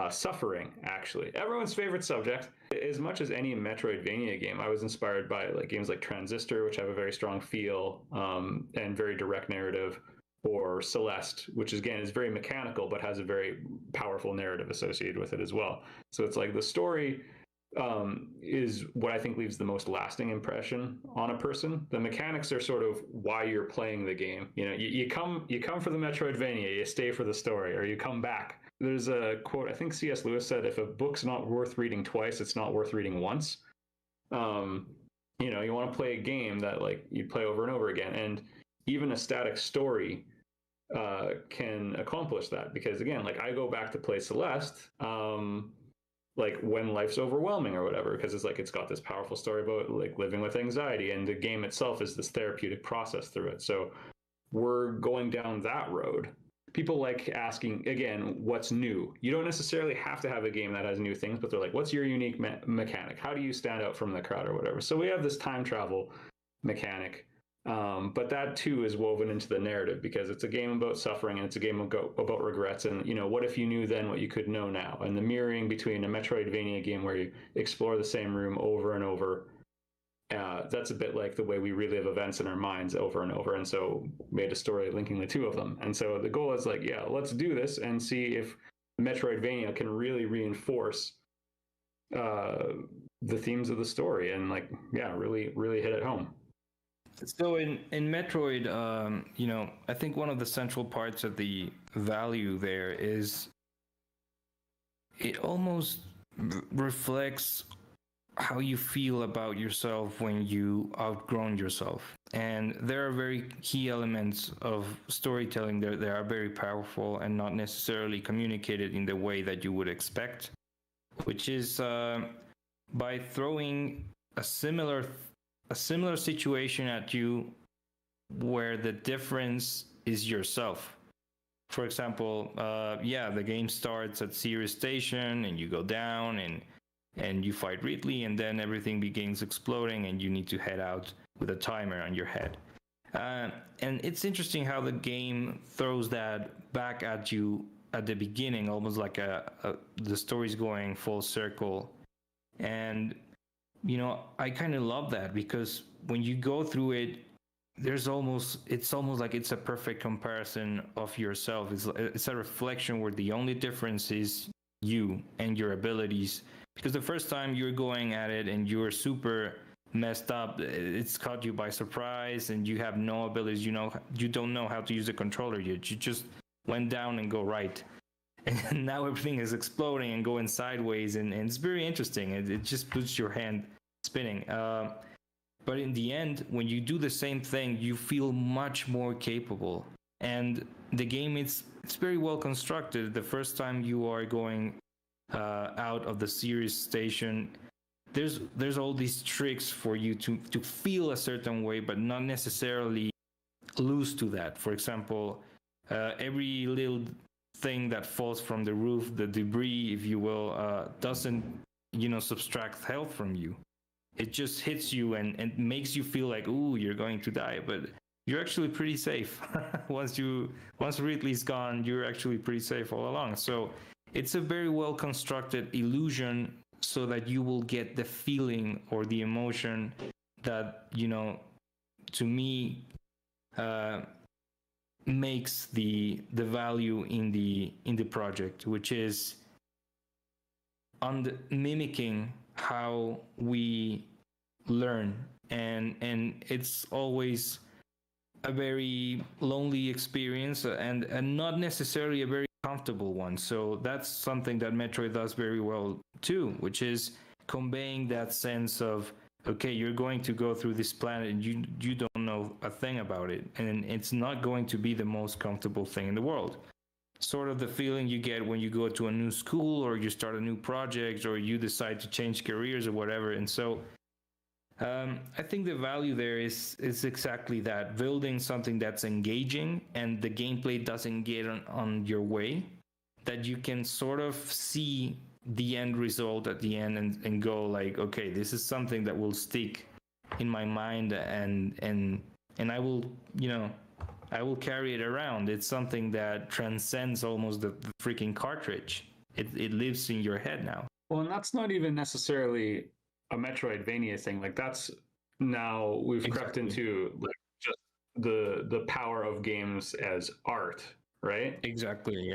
suffering, actually. Everyone's favorite subject. As much as any Metroidvania game, I was inspired by games like Transistor, which have a very strong feel and very direct narrative, or Celeste, which again is very mechanical but has a very powerful narrative associated with it as well. So it's like the story is what I think leaves the most lasting impression on a person. The mechanics are sort of why you're playing the game. You come for the Metroidvania, you stay for the story, or you come back. There's a quote, I think C.S. Lewis said, if a book's not worth reading twice, it's not worth reading once. You want to play a game that you play over and over again, and even a static story can accomplish that, because again, I go back to play Celeste when life's overwhelming or whatever, because it's got this powerful story about living with anxiety, and the game itself is this therapeutic process through it. So we're going down that road. People like asking, again, what's new? You don't necessarily have to have a game that has new things, but they're like, what's your unique mechanic? How do you stand out from the crowd or whatever? So we have this time travel mechanic. But that too is woven into the narrative, because it's a game about suffering and it's a game about regrets, and what if you knew then what you could know now, and the mirroring between a Metroidvania game where you explore the same room over and over. That's a bit like the way we relive events in our minds over and over, and so made a story linking the two of them. And so the goal is let's do this and see if Metroidvania can really reinforce the themes of the story and really hit it home. So in Metroid, I think one of the central parts of the value there is it almost reflects how you feel about yourself when you outgrown yourself. And there are very key elements of storytelling that are very powerful and not necessarily communicated in the way that you would expect, which is by throwing a similar situation at you where the difference is yourself. For example, the game starts at Sirius Station and you go down and you fight Ridley, and then everything begins exploding and you need to head out with a timer on your head. And it's interesting how the game throws that back at you at the beginning, almost like the story's going full circle. And, I kind of love that, because when you go through it, it's almost like it's a perfect comparison of yourself. It's a reflection where the only difference is you and your abilities. Because the first time you're going at it and you're super messed up, it's caught you by surprise and you have no abilities. You don't know how to use the controller yet. You just went down and go right. And now everything is exploding and going sideways, and it's very interesting. It just puts your hand spinning. But in the end, when you do the same thing, you feel much more capable. And the game, it's very well constructed. The first time you are going out of the Sirius Station, there's all these tricks for you to feel a certain way, but not necessarily lose to that. For example, every little thing that falls from the roof, the debris, if you will, doesn't subtract health from you. It just hits you and makes you feel like, ooh, you're going to die, but you're actually pretty safe. Once Ridley's gone, you're actually pretty safe all along. So it's a very well constructed illusion so that you will get the feeling or the emotion that, to me, makes the value in the project, which is mimicking how we learn, and it's always a very lonely experience and not necessarily a very comfortable one. So that's something that Metroid does very well too, which is conveying that sense of, okay, you're going to go through this planet and you don't know a thing about it, and it's not going to be the most comfortable thing in the world. Sort of the feeling you get when you go to a new school or you start a new project or you decide to change careers or whatever. And so I think the value there is exactly that, building something that's engaging and the gameplay doesn't get on your way, that you can sort of see the end result at the end and go like, okay, this is something that will stick in my mind and I will, I will carry it around. It's something that transcends almost the freaking cartridge. It lives in your head now. Well, and that's not even necessarily a Metroidvania thing. Like, that's now we've crept into like just the power of games as art, right? Exactly.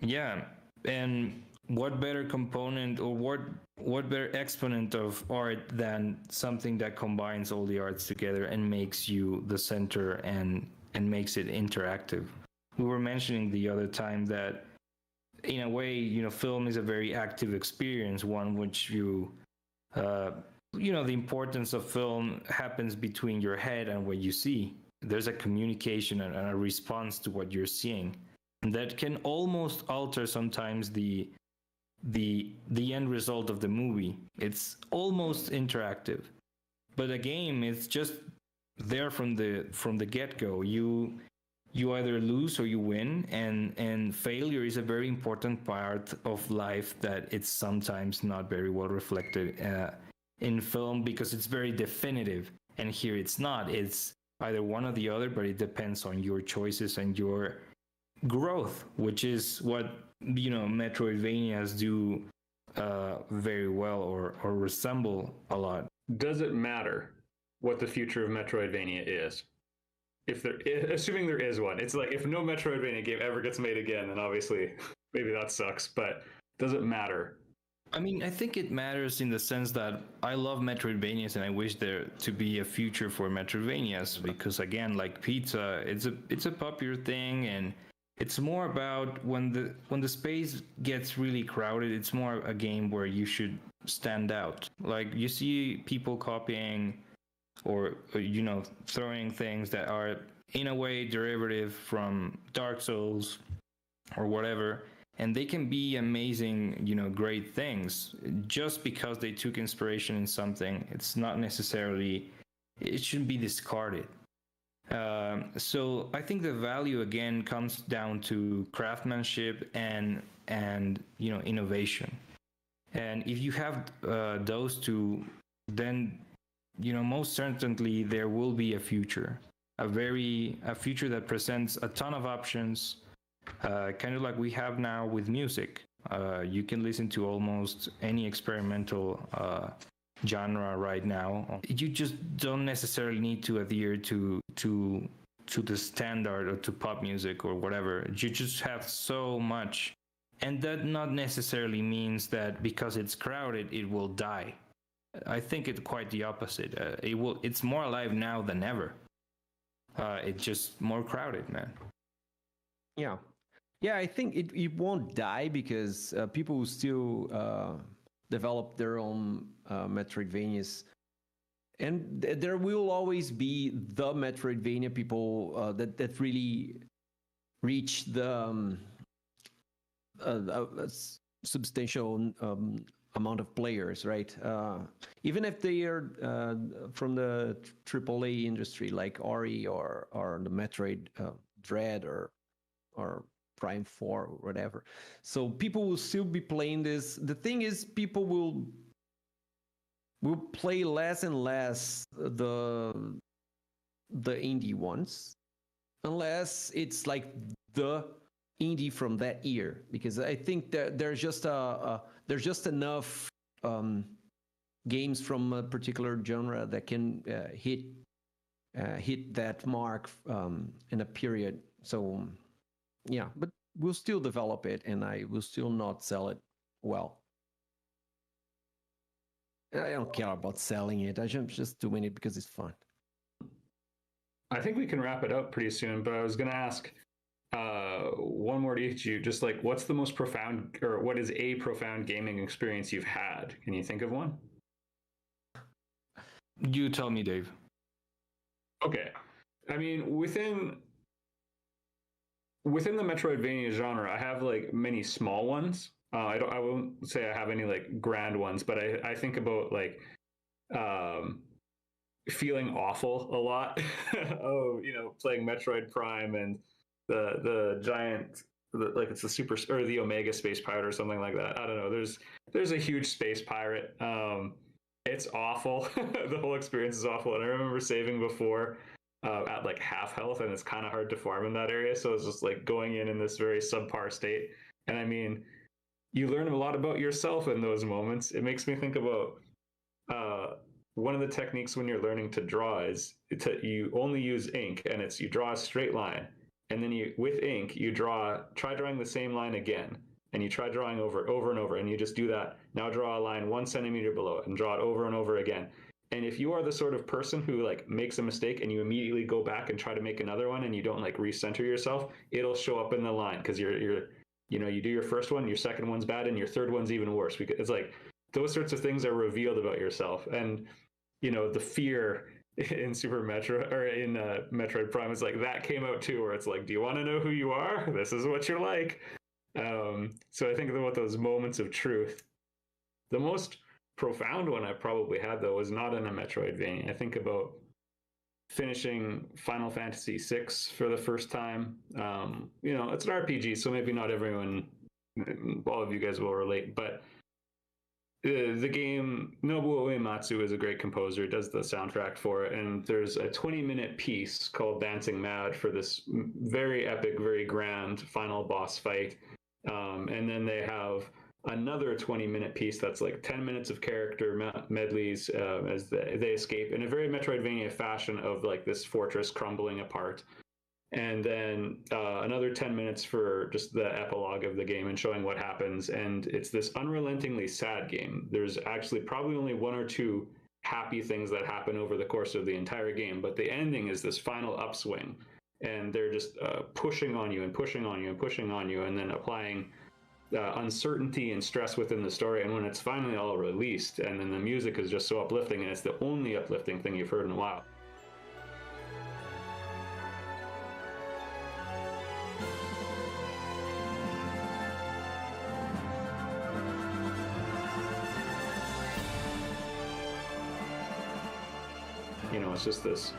Yeah. And what better component or what better exponent of art than something that combines all the arts together and makes you the center and makes it interactive. We were mentioning the other time that in a way, film is a very active experience, one which the importance of film happens between your head and what you see. There's a communication and a response to what you're seeing, and that can almost alter sometimes the end result of the movie. It's almost interactive, but a game, it's just there from the get-go. You either lose or you win, and failure is a very important part of life that it's sometimes not very well reflected in film, because it's very definitive, and here it's not. It's either one or the other, but it depends on your choices and your growth, which is what Metroidvanias do very well or resemble a lot. Does it matter what the future of Metroidvania is? Assuming there is one. It's like, if no Metroidvania game ever gets made again, then obviously maybe that sucks, but does it matter? I mean, I think it matters in the sense that I love Metroidvanias and I wish there to be a future for Metroidvanias, because again, like pizza, it's a popular thing, and It's more about when the space gets really crowded, it's more a game where you should stand out. Like you see people copying or throwing things that are in a way derivative from Dark Souls or whatever, and they can be amazing, great things just because they took inspiration in something. It's not necessarily, it shouldn't be discarded. So I think the value again comes down to craftsmanship and innovation. And if you have those two, then most certainly there will be a future, a future that presents a ton of options, kind of like we have now with music. You can listen to almost any experimental genre right now. You just don't necessarily need to adhere to the standard or to pop music or whatever. You just have so much, and that not necessarily means that because it's crowded it will die. I think it's quite the opposite. It's more alive now than ever. It's just more crowded, man. Yeah, I think it won't die because people will still develop their own Metroidvanias. And there will always be the Metroidvania people that really reach the substantial amount of players, right? Even if they are from the AAA industry, like Ori or the Metroid Dread or Prime 4 or whatever. So people will still be playing this. The thing is, people will play less and less the indie ones, unless it's like the indie from that year, because I think that there's just enough games from a particular genre that can hit that mark in a period. So yeah, but we'll still develop it, and I will still not sell it well. I don't care about selling it. I'm just doing it because it's fun. I think we can wrap it up pretty soon, but I was going to ask one more to each of you. Just like, what's the most profound, or what is a profound gaming experience you've had? Can you think of one? You tell me, Dave. Okay. I mean, within the Metroidvania genre, I have like many small ones. I won't say I have any like grand ones, but I think about like feeling awful a lot. Playing Metroid Prime and the giant, like it's the super or the Omega Space Pirate or something like that. I don't know. There's a huge space pirate. It's awful. The whole experience is awful, and I remember saving before at like half health, and it's kind of hard to farm in that area. So it's just like going in this very subpar state. And I mean, you learn a lot about yourself in those moments. It makes me think about one of the techniques when you're learning to draw is you only use ink, and you draw a straight line, and then with ink you try drawing the same line again, and you try drawing over and over, and you just do that. Now draw a line 1 centimeter below it and draw it over and over again. And if you are the sort of person who like makes a mistake and you immediately go back and try to make another one, and you don't like recenter yourself, it'll show up in the line because you do your first one, your second one's bad, and your third one's even worse. Because it's like those sorts of things are revealed about yourself. And the fear in Super Metro or in Metroid Prime is like that came out too, where it's like, do you want to know who you are? This is what you're like. So I think about those moments of truth. The most profound one I probably had, though, was not in a Metroidvania. I think about finishing Final Fantasy VI for the first time. It's an RPG, so maybe not everyone, all of you guys will relate, but the game, Nobuo Uematsu is a great composer, does the soundtrack for it, and there's a 20-minute piece called Dancing Mad for this very epic, very grand final boss fight. And then they have another 20-minute piece that's like 10 minutes of character medleys as they escape in a very Metroidvania fashion of like this fortress crumbling apart. And then another 10 minutes for just the epilogue of the game and showing what happens. And it's this unrelentingly sad game. There's actually probably only one or two happy things that happen over the course of the entire game, but the ending is this final upswing. and they're just pushing on you and pushing on you and pushing on you, and then applying uncertainty and stress within the story. And when it's finally all released, and then the music is just so uplifting, and it's the only uplifting thing you've heard in a while. You know, it's just this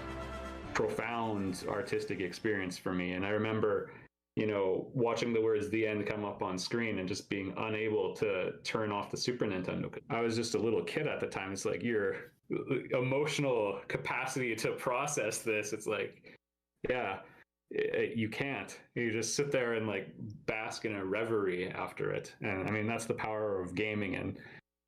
profound artistic experience for me. And I remember, you know, watching the words "the end" come up on screen and just being unable to turn off the Super Nintendo. I was just a little kid at the time. It's like your emotional capacity to process this, it's like, yeah, you can't. You just sit there and like bask in a reverie after it. And I mean, that's the power of gaming. And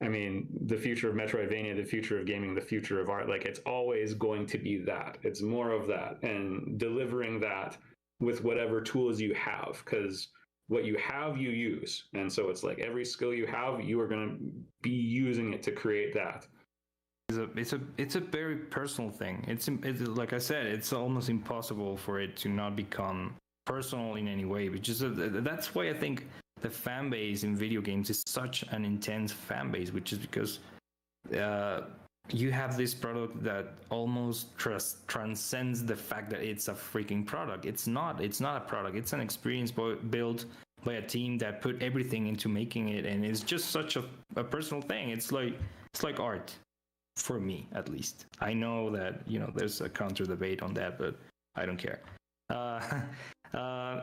I mean, the future of Metroidvania, the future of gaming, the future of art, like it's always going to be that. It's more of that, and delivering that with whatever tools you have, because what you have, you use. And so it's like every skill you have, you are going to be using it to create that. It's a very personal thing. It's like I said, it's almost impossible for it to not become personal in any way, which is that's why I think the fan base in video games is such an intense fan base, which is because you have this product that almost transcends the fact that it's a freaking product. It's not a product. It's an experience built by a team that put everything into making it, and it's just such a personal thing. It's like art, for me at least. I know that, you know, there's a counter debate on that, but I don't care.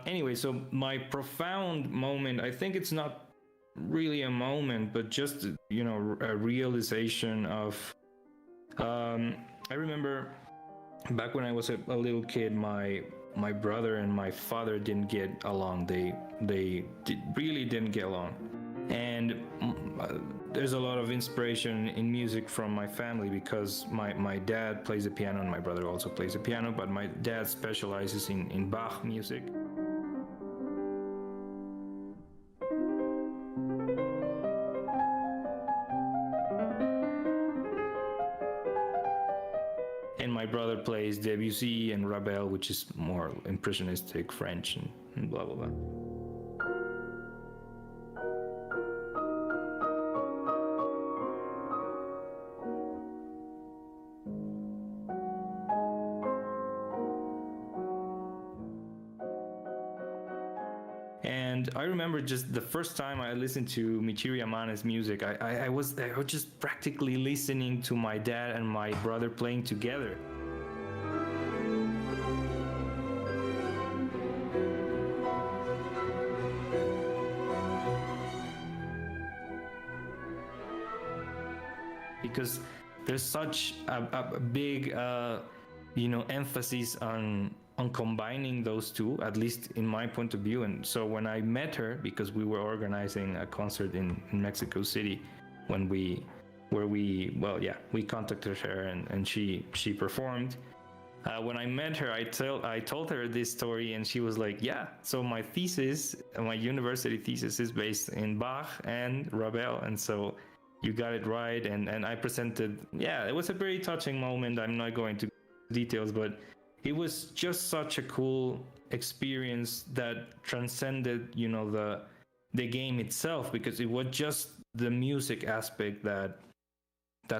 Anyway, so my profound moment, I think it's not really a moment, but just, you know, a realization of, I remember back when I was a little kid, my brother and my father didn't get along. They really didn't get along. And there's a lot of inspiration in music from my family, because my dad plays the piano and my brother also plays the piano, but my dad specializes in Bach music. And my brother plays Debussy and Ravel, which is more impressionistic French and blah, blah, blah. And I remember just the first time I listened to Michiru Yamane's music, I was just practically listening to my dad and my brother playing together. Because there's such a big, you know, emphasis on combining those two, at least in my point of view. And so when I met her, because we were organizing a concert in Mexico City, we contacted her and she performed. When I met her, I told her this story, and she was like, yeah, so my university thesis is based in Bach and Ravel, and so you got it right. And I presented, it was a very touching moment. I'm not going to details, but it was just such a cool experience that transcended, you know, the game itself, because it was just the music aspect that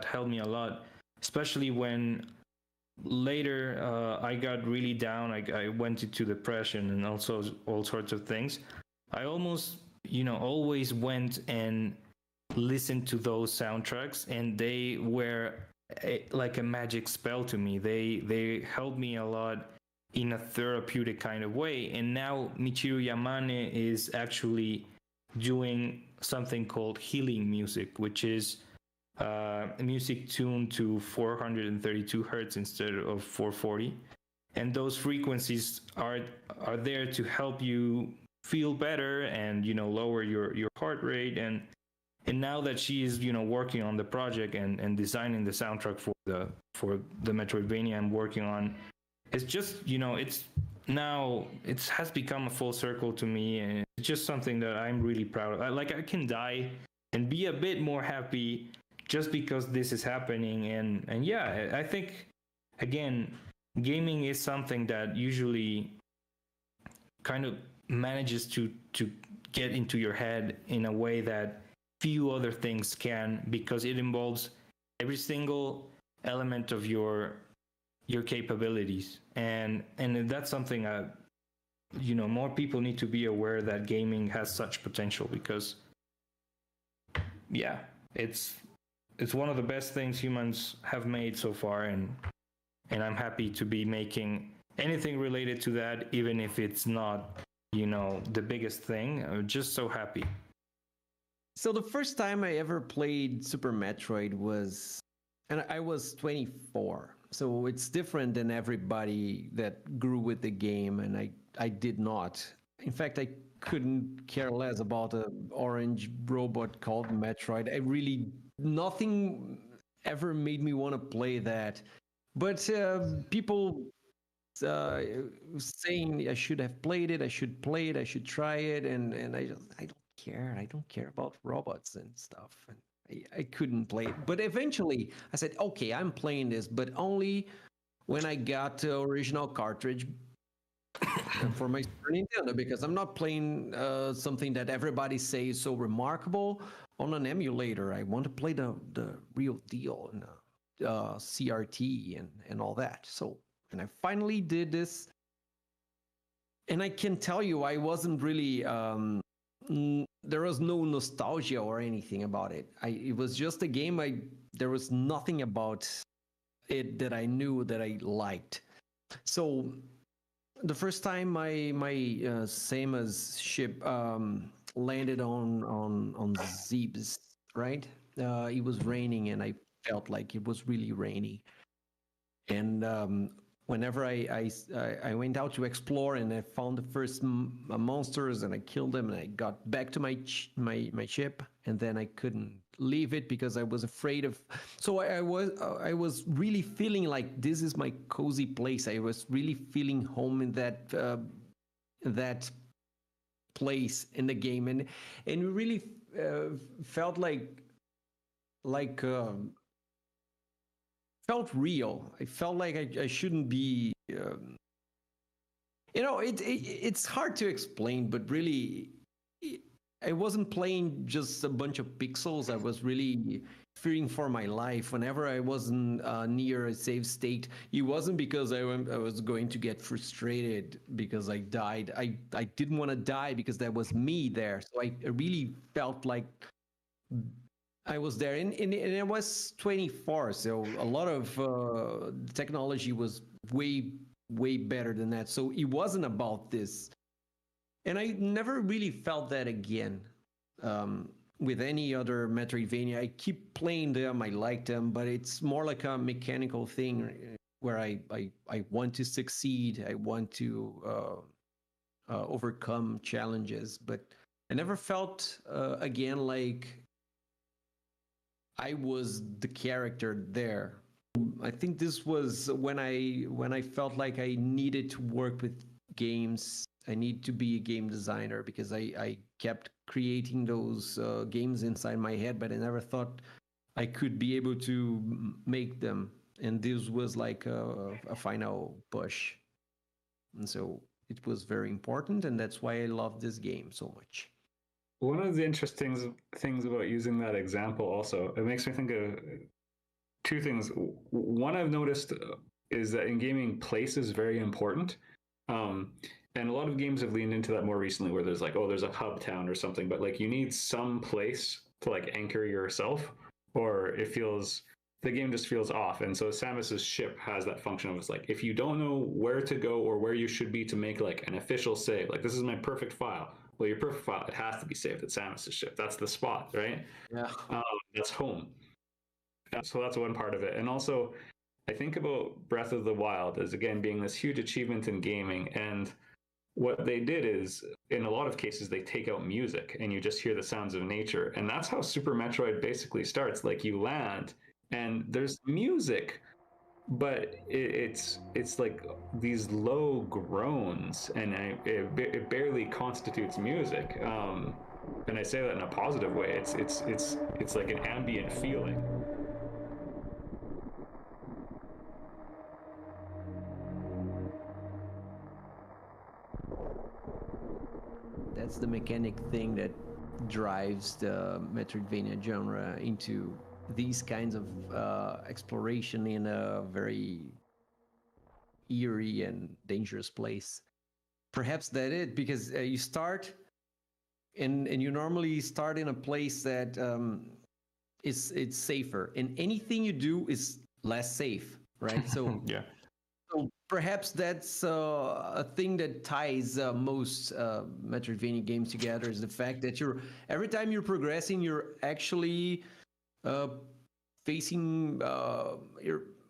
helped me a lot, especially when later I got really down. I went into depression and also all sorts of things. I almost, you know, always went and listened to those soundtracks, and they were like a magic spell to me. They helped me a lot in a therapeutic kind of way. And now Michiru Yamane is actually doing something called healing music, which is music tuned to 432 hertz instead of 440. And those frequencies are there to help you feel better and, you know, lower your heart rate. And now that she is, you know, working on the project and designing the soundtrack for the Metroidvania I'm working on, it's just, you know, it has become a full circle to me, and it's just something that I'm really proud of. I can die and be a bit more happy just because this is happening. And yeah, I think, again, gaming is something that usually kind of manages to get into your head in a way that few other things can, because it involves every single element of your capabilities, and that's something more people need to be aware that gaming has such potential, because it's one of the best things humans have made so far, and I'm happy to be making anything related to that, even if it's not the biggest thing. I'm just so happy. So the first time I ever played Super Metroid was, and I was 24. So it's different than everybody that grew with the game, and I did not. In fact, I couldn't care less about an orange robot called Metroid. Nothing ever made me want to play that. But people saying I should have played it, I should play it, I should try it, and I don't care. I don't care about robots and stuff. And I couldn't play it. But eventually I said, okay, I'm playing this, but only when I got the original cartridge for my Super Nintendo, because I'm not playing something that everybody says is so remarkable on an emulator. I want to play the real deal, and CRT and all that. So, and I finally did this, and I can tell you, I wasn't really there was no nostalgia or anything about it. It was just a game. There was nothing about it that I knew that I liked. So the first time my Samus ship landed on Zebes, right? It was raining, and I felt like it was really rainy. And whenever I went out to explore, and I found the first monsters, and I killed them, and I got back to my ship, and then I couldn't leave it because I was afraid of. So I was really feeling like this is my cozy place. I was really feeling home in that place in the game, and it really felt felt real. I felt like I shouldn't be. It's hard to explain, but really, I wasn't playing just a bunch of pixels. I was really fearing for my life. Whenever I wasn't near a save state, it wasn't because I was going to get frustrated because I died. I didn't want to die because that was me there. So I really felt like I was there, and I was 24, so a lot of technology was way better than that. So it wasn't about this, and I never really felt that again with any other Metroidvania. I keep playing them, I like them, but it's more like a mechanical thing where I want to succeed, I want to overcome challenges, but I never felt again like I was the character there. I think this was when I felt like I needed to work with games. I need to be a game designer, because I kept creating those games inside my head, but I never thought I could be able to make them. And this was like a final push. And so it was very important, and that's why I love this game so much. One of the interesting things about using that example also, it makes me think of two things. One I've noticed is that in gaming, place is very important. And a lot of games have leaned into that more recently, where there's like, oh, there's a hub town or something, but like you need some place to like anchor yourself, or the game just feels off. And so Samus's ship has that function of, it's like, if you don't know where to go or where you should be to make like an official save, like this is my perfect file. Well, your perfect file, it has to be saved at Samus's ship. That's the spot, right? Yeah. That's home. So that's one part of it. And also, I think about Breath of the Wild as, again, being this huge achievement in gaming. And what they did is, in a lot of cases, they take out music and you just hear the sounds of nature. And that's how Super Metroid basically starts. Like, you land and there's music, but it's like these low groans, and it barely constitutes music. And I say that in a positive way. It's like an ambient feeling. that's the mechanic thing that drives the Metroidvania genre into these kinds of exploration in a very eerie and dangerous place. Perhaps that it, because you start and you normally start in a place that it's safer, and anything you do is less safe, right? So yeah. So perhaps that's a thing that ties most Metroidvania games together, is the fact that every time you're progressing, you're actually facing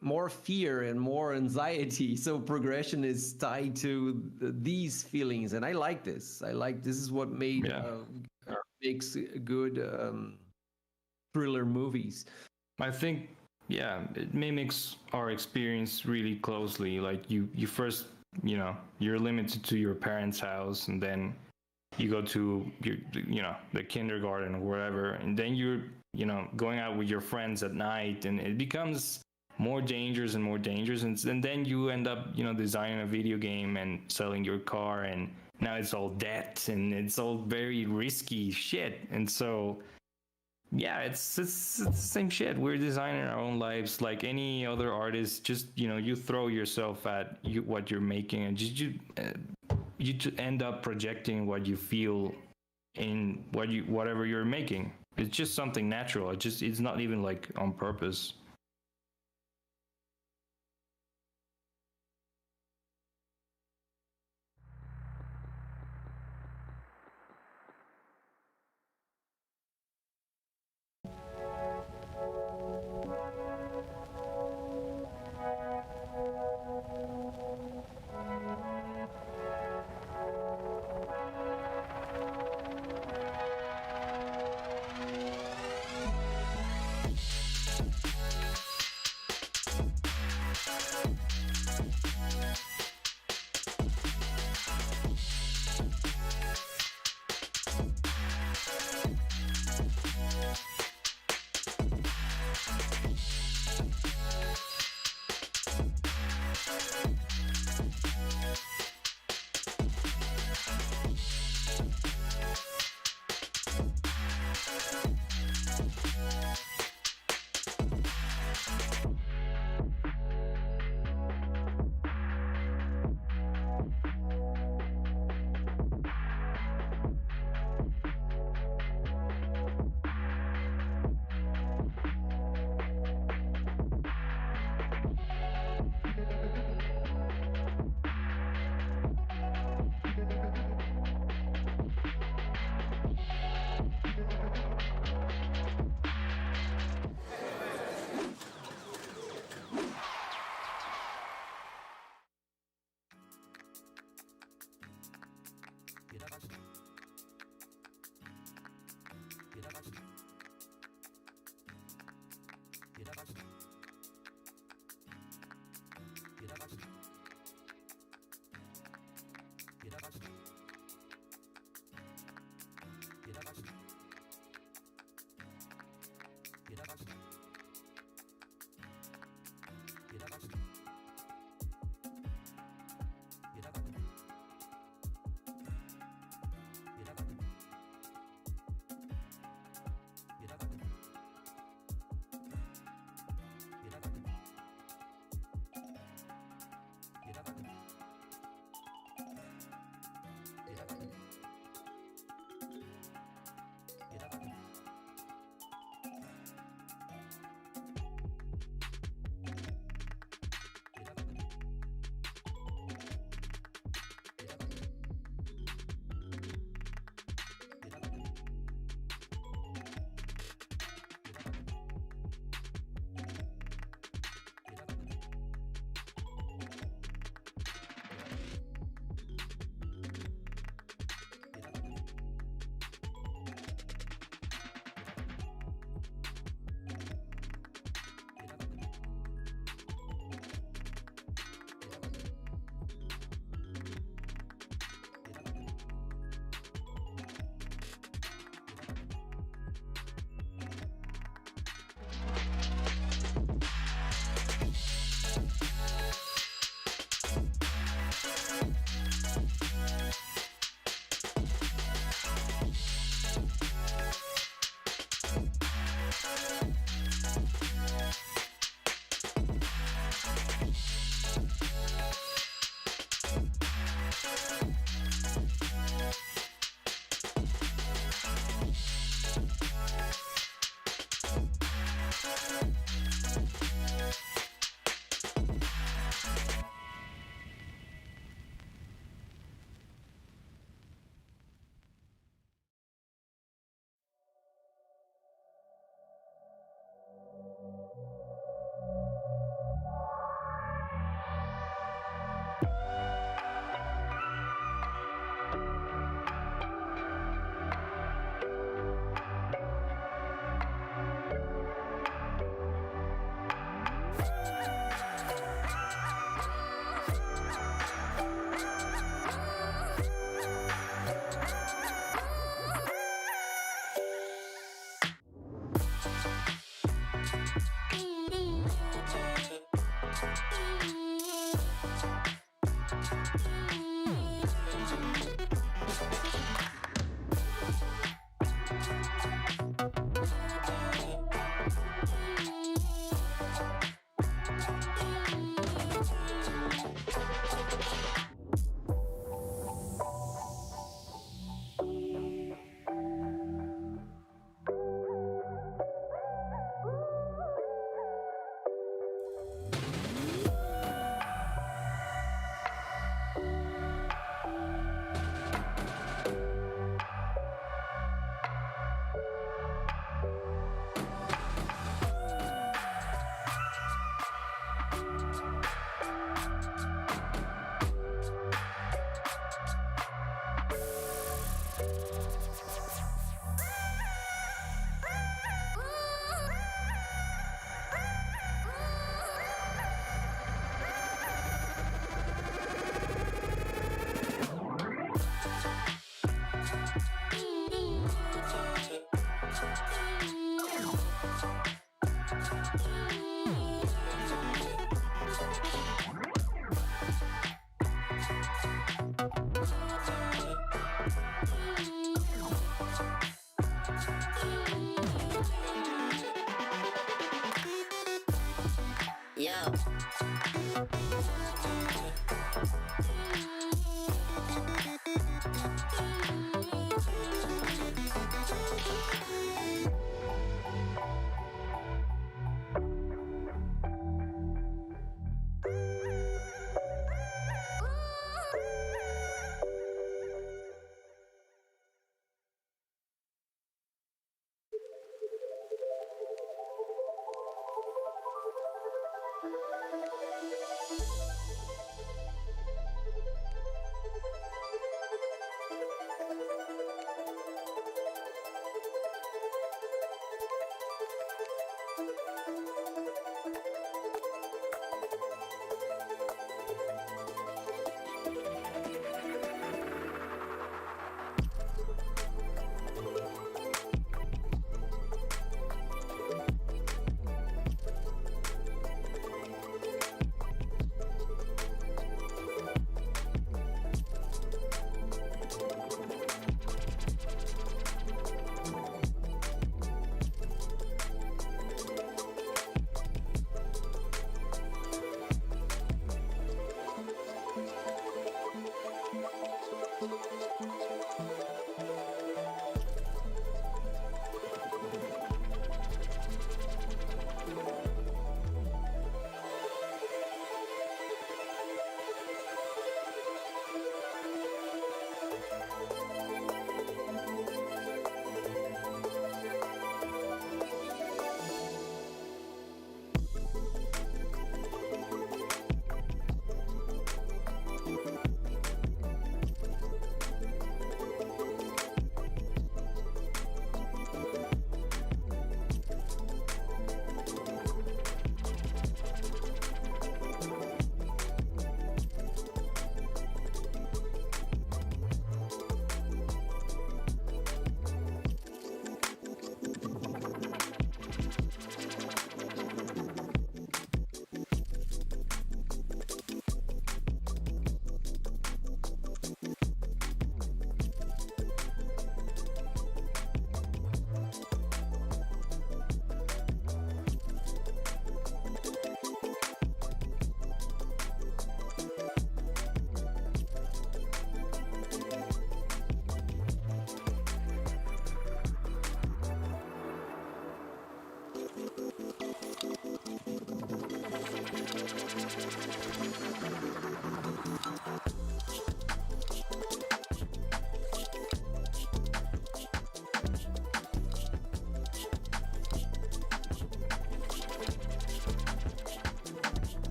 more fear and more anxiety. So progression is tied to these feelings, and I like this. This is what makes good thriller movies. I think, yeah, it mimics our experience really closely. Like you first, you're limited to your parents' house, and then you go to the kindergarten or wherever, and then you're, going out with your friends at night, and it becomes more dangerous and more dangerous, and then you end up, designing a video game and selling your car, and now it's all debt and it's all very risky shit, and so. Yeah, it's the same shit. We're designing our own lives like any other artist. Just you throw yourself at what you're making, and just you end up projecting what you feel in whatever you're making. It's just something natural. It's not even like on purpose.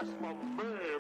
That's my man.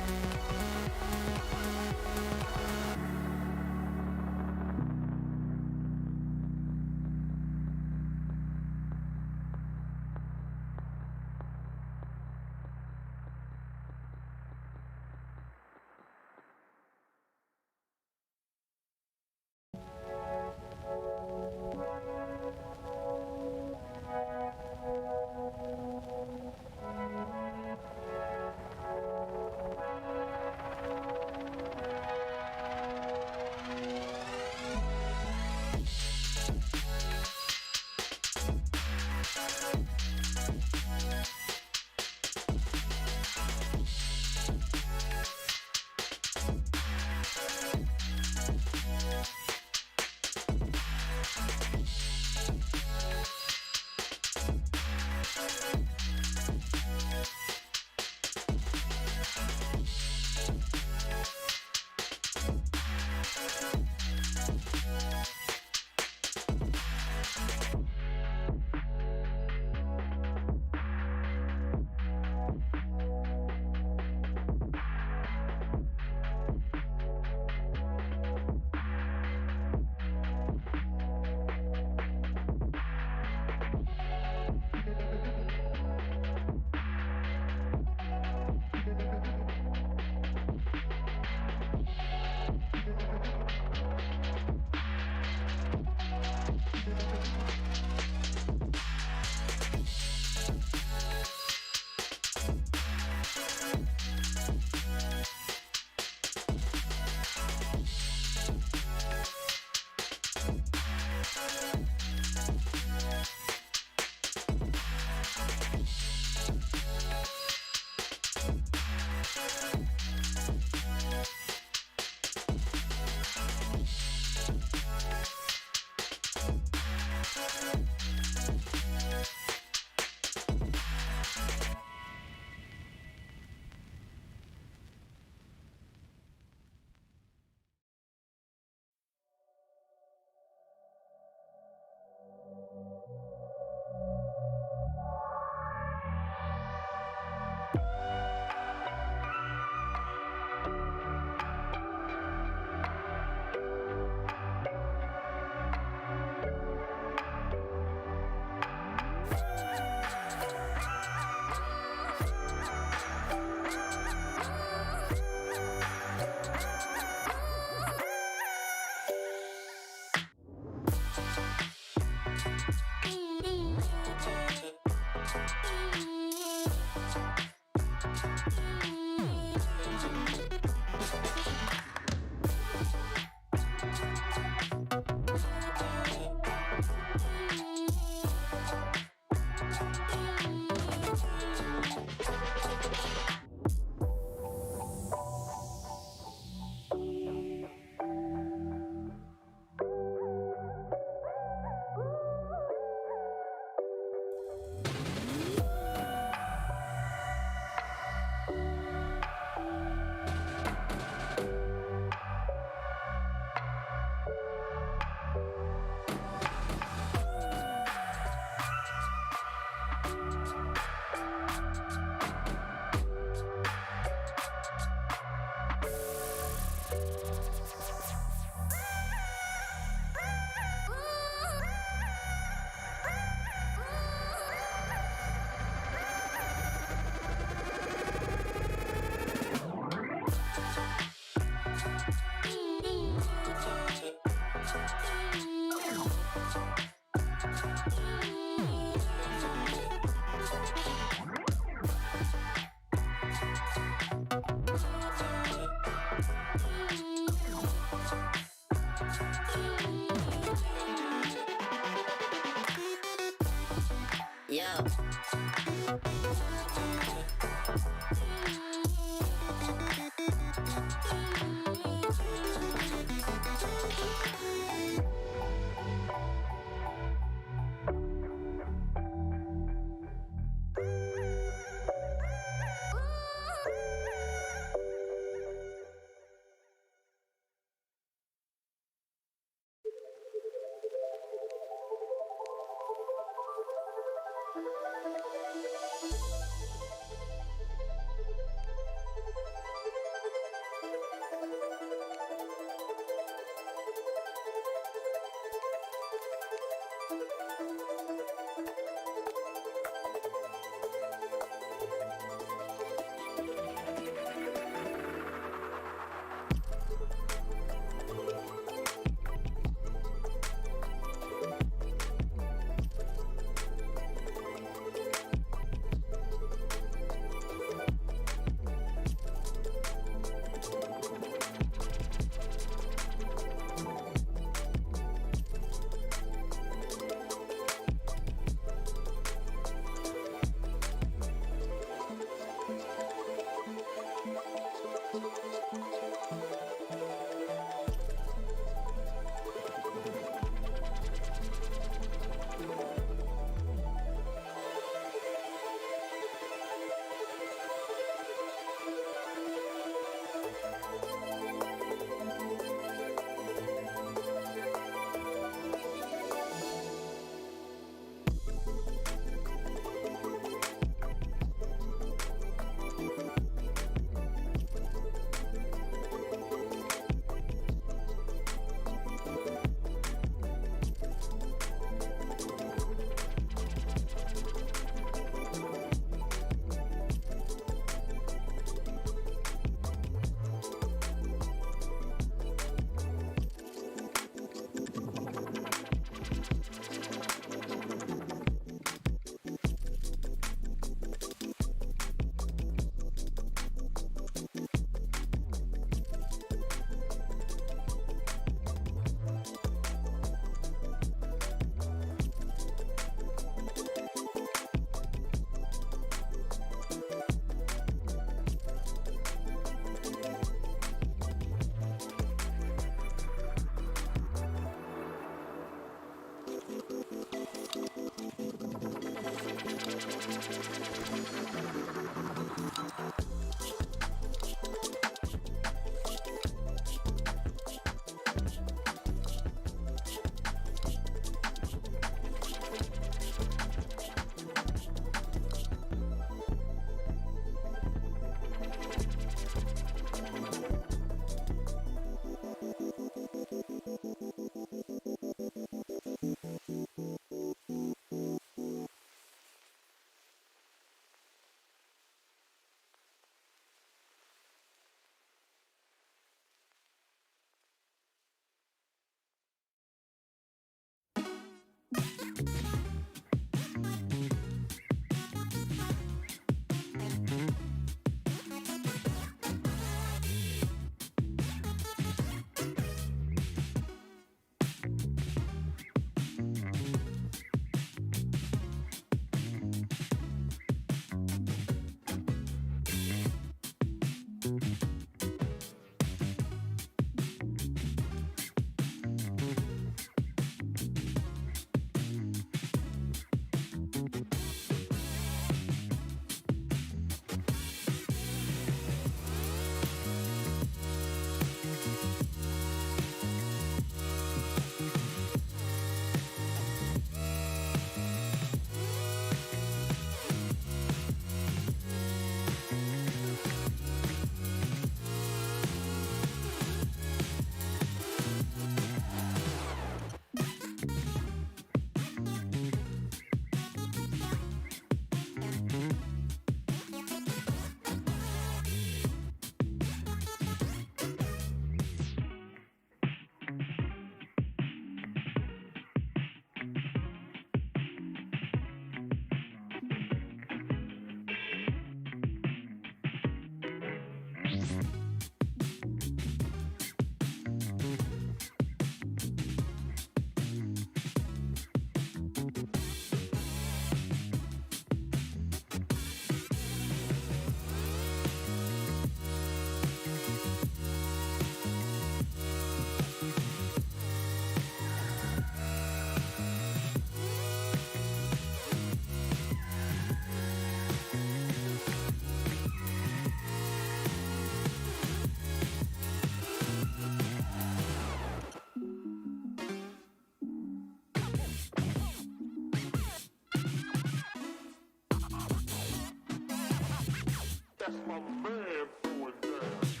That's my man doing that.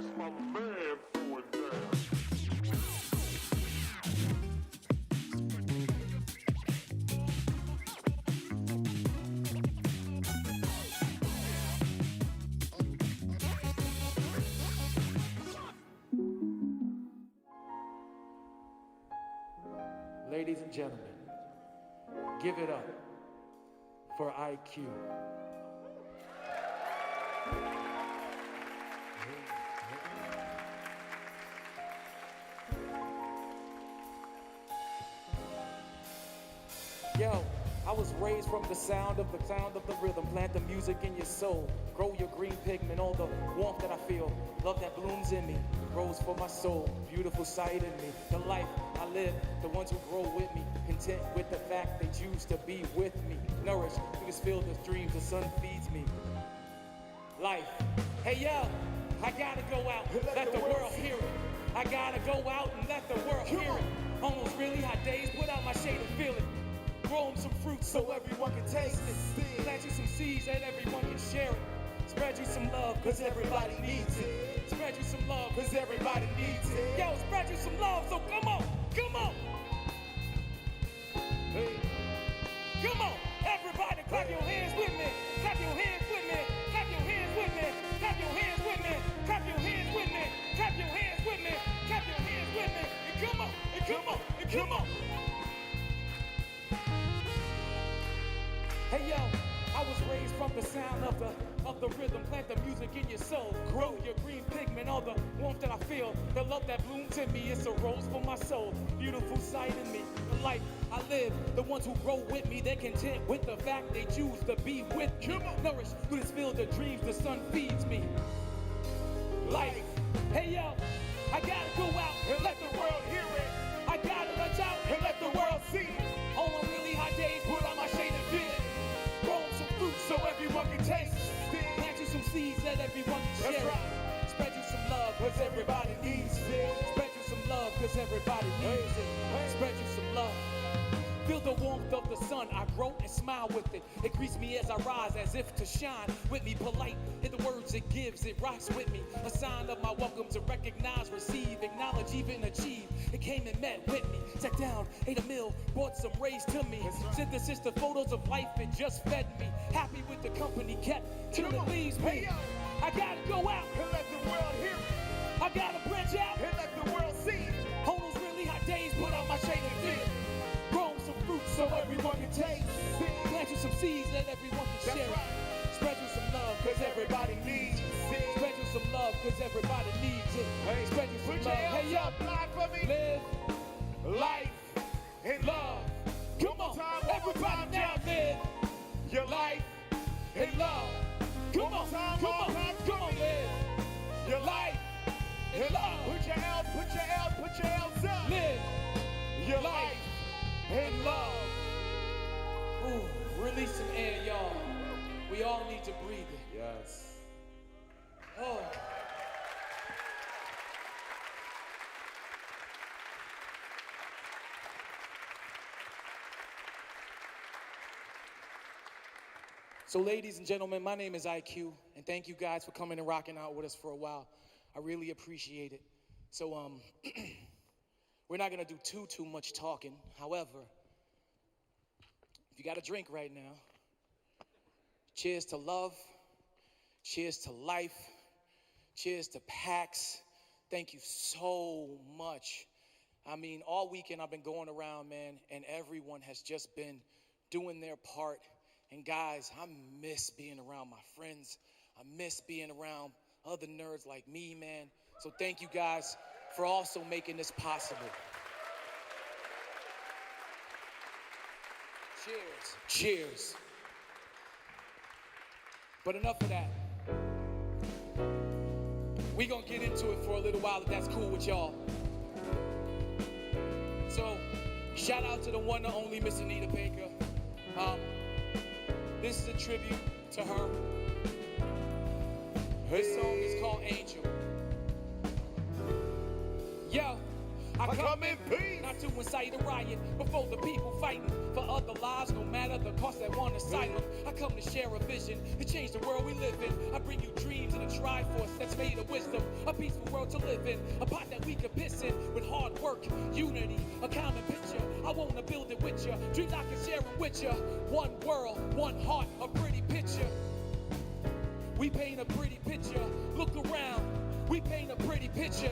That's my man throwing down. Ladies and gentlemen, give it up for IQ. Yo, I was raised from the sound of the rhythm. Plant the music in your soul. Grow your green pigment, all the warmth that I feel. Love that blooms in me, grows for my soul. Beautiful sight in me, the life I live. The ones who grow with me, content with the fact they choose to be with me. Nourished through this field of dreams, the sun feeds me. Life. Hey yo, I gotta go out, let the world hear it. I gotta go out and let the world hear it. On those really hot days, put out my shade and feel it. Grow 'em some fruit so everyone can taste it. Plant you some seeds that everyone can share it. Spread you some love, cause everybody needs it. Spread you some love, cause everybody needs it. Yo, spread you some love, so come on, come on. Hey. Come on, everybody clap your hands with me. Clap your hands with me. Clap your hands with me. Clap your hands with me. Clap your hands with me. Clap your hands with me. Clap your hands with me. And come on, and come on, and come on. Hey yo, I was raised from the sound of the rhythm. Plant the music in your soul. Grow your green pigment, all the warmth that I feel. The love that blooms in me, it's a rose for my soul. Beautiful sight in me, the life I live. The ones who grow with me, they're content with the fact they choose to be with me. Nourished through this field of dreams, the sun feeds me. Life, hey yo, I gotta go out and let the world hear it. I gotta reach out and let the world see it. On really hot days, put on my shade and feel it. Grow some fruit so everyone can taste it. Plant you some seeds that everyone can share it. Spread you some love, cause everybody needs it. Spread you some love, cause everybody needs it. Spread you some love. Feel the warmth of the sun, I grow and smile with it. It greets me as I rise, as if to shine with me. Polite in the words it gives, it rocks with me. A sign of my welcome to recognize, receive, acknowledge, even achieve. It came and met with me, sat down, ate a meal, brought some rays to me. Synthesis the photos of life, it just fed me. Happy with the company kept till it leaves me. I gotta go out and let the world hear it. I gotta branch out and let the world see it. On those really hot days, put out my shade and feel it. Grow some fruit so everyone can taste it. Plant you some seeds that everyone can share it. Spread you some love, cause everybody needs it. Spread you some love, cause everybody needs it. Spread you some love. Hey yo, live life and love. Come on, everybody now live your life and love. Come on, come on, come on, live your life and love. Put your L's, put your L's, put your L's up. Live your life and love. Ooh, release some air, y'all. We all need to breathe it. Yes. Oh. So ladies and gentlemen, my name is IQ, and thank you guys for coming and rocking out with us for a while. I really appreciate it. So, we're not gonna do too much talking. However, if you got a drink right now, cheers to love, cheers to life, cheers to PAX. Thank you so much. I mean, all weekend I've been going around, man, and everyone has just been doing their part. And guys, I miss being around my friends. I miss being around other nerds like me, man. So thank you guys for also making this possible. Cheers. Cheers. But enough of that. We gonna get into it for a little while if that's cool with y'all. So, shout out to the one and only Miss Anita Baker. This is a tribute to her. This song is called Angel. Yo, I come in peace. Not to incite a riot before the people fighting for other lives, no matter the cost that want asylum. I come to share a vision to change the world we live in. I bring you dreams and a triforce that's made of wisdom. A peaceful world to live in, a pot that we could piss in with hard work, unity, a common picture. I wanna build it with you, dreams I can share them with you. One world, one heart, a pretty picture. We paint a pretty picture. Look around, we paint a pretty picture.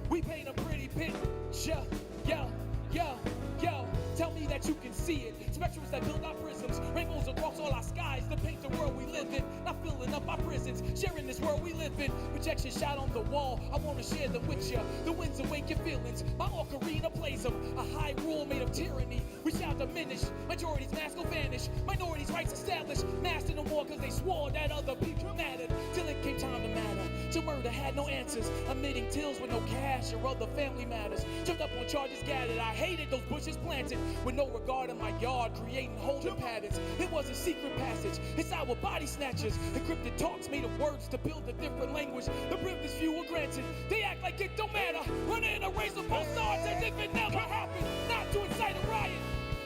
We paint a pretty picture. Yo, yo, yo. Tell me that you can see it. Spectrums that build our prisms, rainbows across all our skies to paint the world we live in. Not filling up our prisons, sharing this world we live in. Projection shot on the wall, I wanna share them with you. The winds awake your feelings, my ocarina plays them. A high rule made of tyranny, we shall diminish. Majorities mask will vanish, minorities rights established. Master no more cause they swore that other people mattered. Till it came time to matter, till murder had no answers. Admitting tills with no cash or other family matters. Jumped up on charges gathered, I hated those bushes planted. With no regard in my yard, creating holding patterns. It was a secret passage, it's our body snatchers. Encrypted talks made of words to build a different language. The privileged few were granted, they act like it don't matter. Running a race of both sides as if it never happened. Not to incite a riot,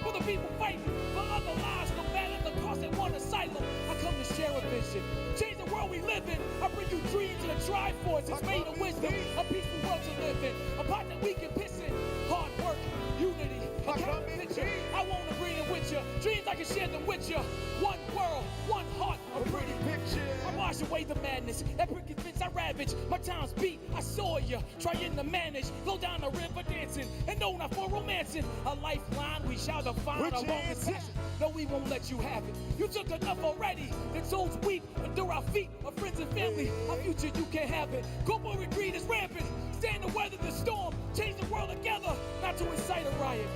for the people fighting for other lives, no matter the cost they want asylum. I come to share a vision, change the world we live in. I bring you dreams and a triforce, it's made of wisdom. A peaceful world to live in, a pot that we can piss in. Hard work, unity, a common picture. I wanna bring it with you, dreams I can share them with you. One world, one heart, a pretty picture. I wash away the madness, that prick fence I ravage. My time's beat, I saw you, trying to manage. Go down the river dancing, and no, not for romancing. A lifeline, we shall define our longest passion. No, we won't let you have it. You took enough already. The souls weep under our feet, our friends and family. Our future, you can't have it. Corporate greed is rampant. Stand to weather the storm, change the world together, not to incite a riot.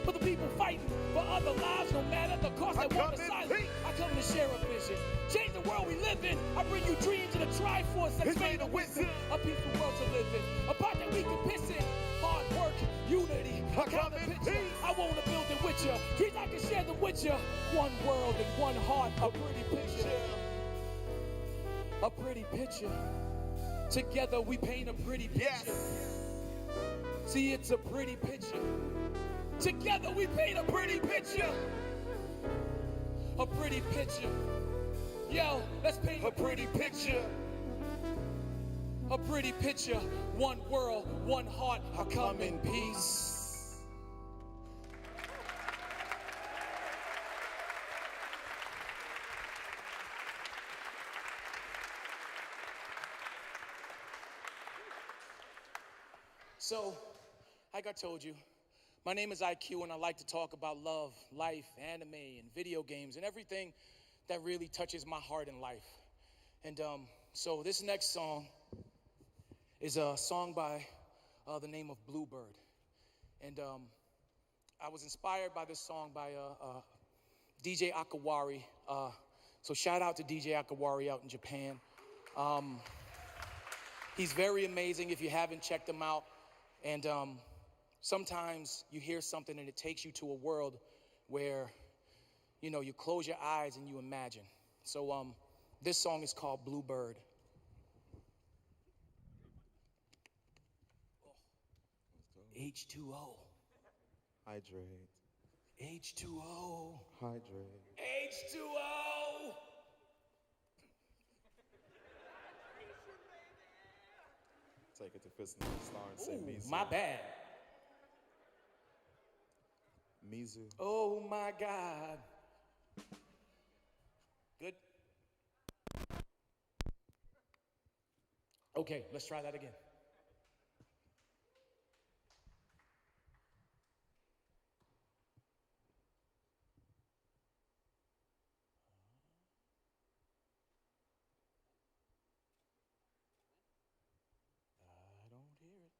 For the people fighting for other lives, no matter the cost they want asylum. I come to share a vision, change the world we live in. I bring you dreams and a triforce that's made of wisdom. A peaceful world to live in, a pot that we can piss in. Hard work, unity, a common picture. I wanna build it with you, dreams I can share them with you. One world and one heart, a pretty picture. A pretty picture. Together we paint a pretty picture. See, it's a pretty picture. Together we paint a pretty picture. A pretty picture. Yo, let's paint a pretty picture. A pretty picture. One world, one heart. I come in peace. So, like I told you, my name is IQ, and I like to talk about love, life, anime, and video games, and everything that really touches my heart in life. And so this next song is a song by the name of Bluebird. And I was inspired by this song by DJ Akawari. So shout out to DJ Akawari out in Japan. He's very amazing if you haven't checked him out. And sometimes you hear something and it takes you to a world where, you know, you close your eyes and you imagine. So this song is called Bluebird. H2O. Hydrate. H2O. Hydrate. H2O. Take it to Fist and Star and say Mizu. My bad. Mizu. Oh my God. Good. Okay, let's try that again. I don't hear it.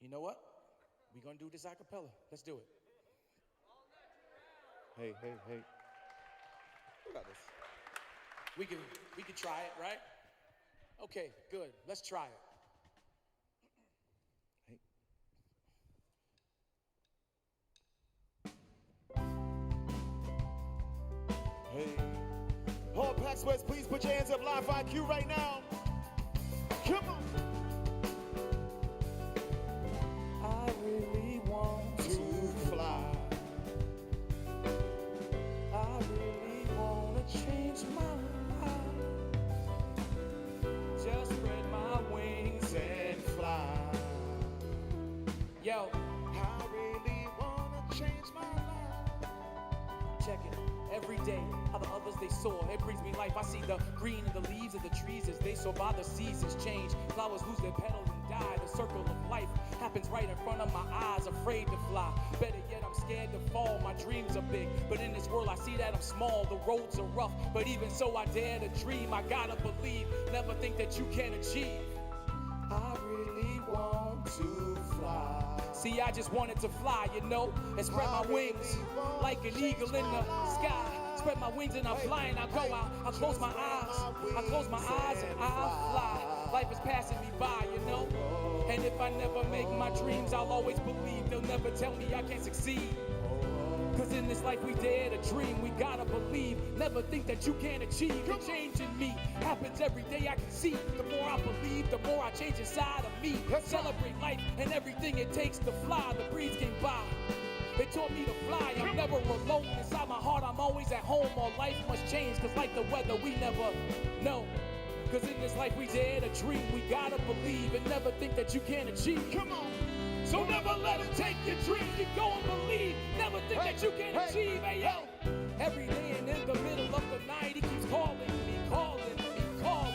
You know what? We're gonna do this a cappella. Let's do it. Hey, hey, hey. We got this. We can try it, right? Okay, good. Let's try it. Hey. Oh, PAX West, please put your hands up live IQ right now. Come on. I really want To fly. I really wanna change my life. Just spread my wings and fly. Yo, I really wanna change my life. check it. Every day, how the others they soar, it brings me life. I see the green in the leaves of the trees as they soar by the seasons change. Flowers lose their petals and die. The circle of life happens right in front of my eyes, afraid to fly. Better yet, I'm scared to fall. My dreams are big, but in this world I see that I'm small. The roads are rough, but even so I dare to dream. I gotta believe, never think that you can achieve. I really want to fly. See, I just wanted to fly, you know, and spread my wings like an eagle in the sky. Spread my wings and I'm flying. I go out, I close my eyes. I close my eyes and I fly. Life is passing me by, you know. And if I never make my dreams, I'll always believe. They'll never tell me I can't succeed. Cause in this life we dare to dream, we gotta believe. Never think that you can't achieve. The change in me happens every day I can see. The more I believe, the more I change inside of me. Celebrate life and everything it takes to fly. The breeze came by, it taught me to fly. I'm never alone, inside my heart I'm always at home. All life must change, cause like the weather we never know. Cause in this life we dare to dream, we gotta believe. And never think that you can't achieve. Come on. So never let them take your dream. You go and believe. Never think that you can achieve. Hey, yo. Every day and in the middle of the night, he keeps calling me, calling me, calling.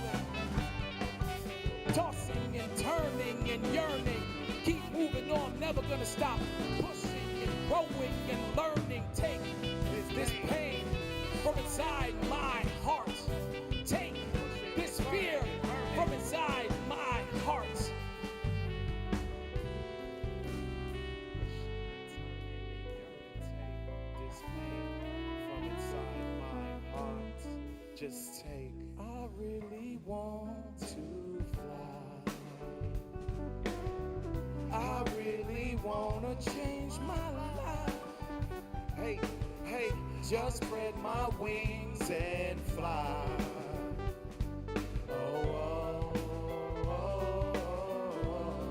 Tossing and turning and yearning. Keep moving on, never gonna stop. Pushing and growing and learning. Take this pain from inside my heart. Take this fear from inside my heart. Just take. I really want to fly. I really wanna change my life. Hey, hey, just spread my wings and fly. Oh, oh, oh, oh, oh.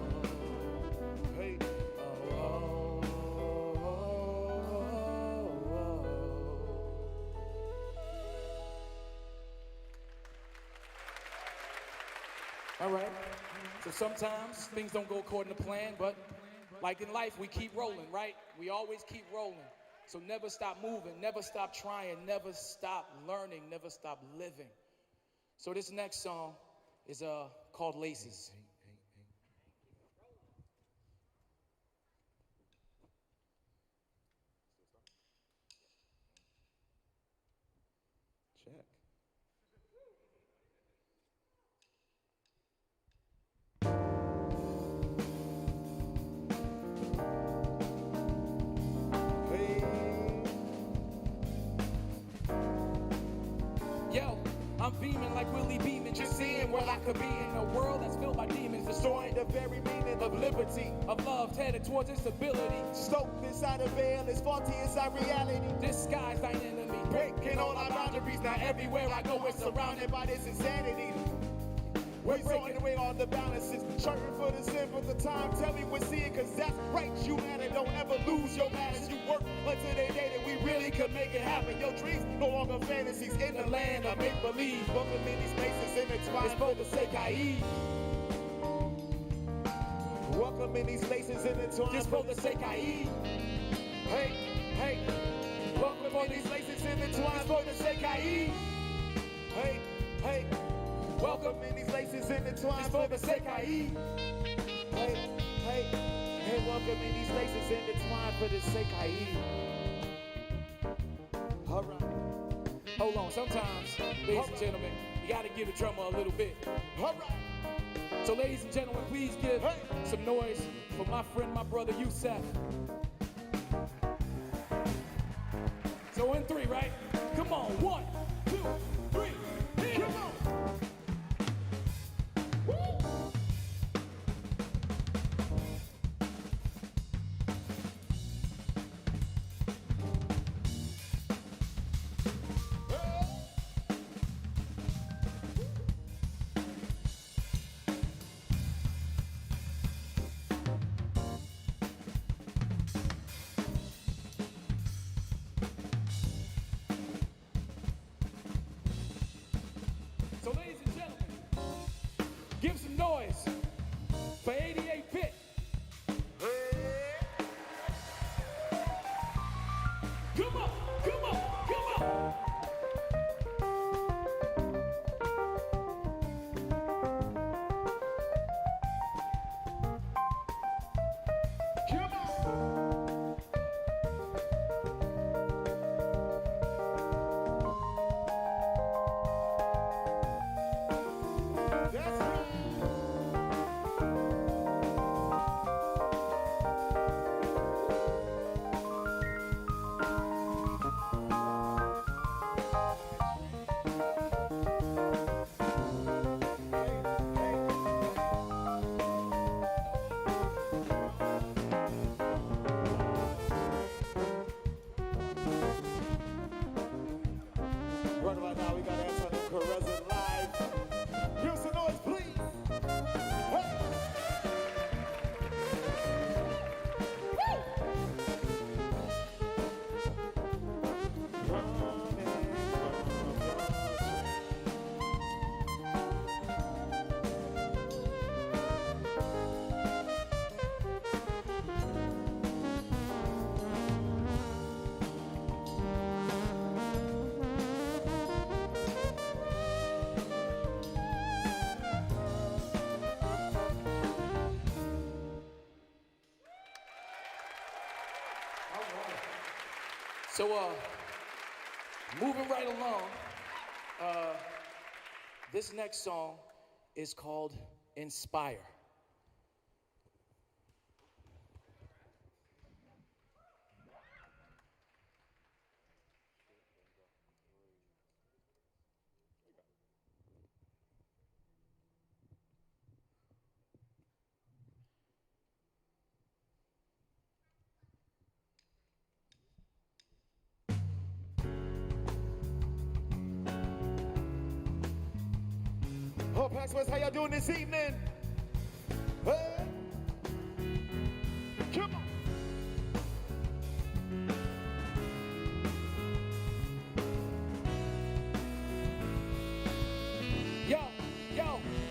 Hey, oh, oh, oh, oh. All right. So sometimes things don't go according to plan, but like in life, we keep rolling, right? We always keep rolling. So never stop moving, never stop trying, never stop learning, never stop living. So this next song is called Laces. check. Yo, I'm beaming like Willie Beeman, just seeing what I could be in a world that's filled by demons, destroying the very meaning of liberty, of love, headed towards instability. Stoked inside a veil, it's faulty inside reality. Disguised thine enemy, breaking all our boundaries. Now everywhere I go, we're surrounded by this insanity. We're throwing away all the balances, shirking for the sin for the time. Tell me we're seeing, cause that's right. You matter, don't ever lose your manners. You work until they day that we really could make it happen. Your dreams no longer fantasies in the land of make believe. Welcome in these places intertwined. It's for the sake I eat. Welcome in these places intertwined. Just for the sake I eat. Hey, hey. Welcome in these places intertwined. Just for the sake I eat. Hey, hey. Welcome in these laces intertwined. Just for the sake I eat. Hey, hey. Hey, welcome in these laces intertwined for the sake I eat. All right. Hold on, sometimes, ladies and gentlemen, you gotta give the drummer a little bit. All right. So ladies and gentlemen, please give some noise for my friend, my brother, Youssef. So in 3, right? Come on, 1, 2, 3, come on. Give some noise for 88-bit. Come on, come on, come on. Right now, we got Anthony Perez live. Here's some noise, please. Hey. So, moving right along, this next song is called Inspire. Oh, PAX West, how y'all doing this evening? Hey. Come on.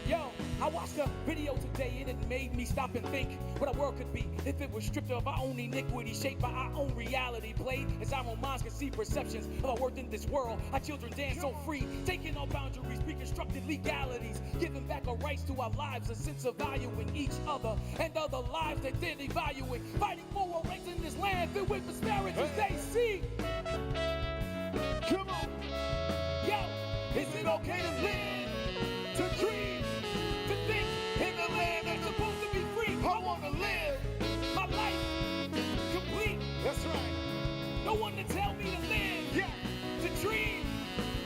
Yo, I watched a video today and it made me stop and think what our world could be if it was stripped of our own iniquity, shaped by our own reality, played as our own minds can see perceptions of our worth in this world. Our children dance so free, taking our boundaries, reconstructed legalities, giving back our rights to our lives, a sense of value in each other and other lives that they're devaluing, fighting for our rights in this land filled with disparities they see. Come on. Yo, is it okay to live, to dream, to think in a land that's supposed to be free? I want to live my life complete. That's right. No one to tell me to live, to dream,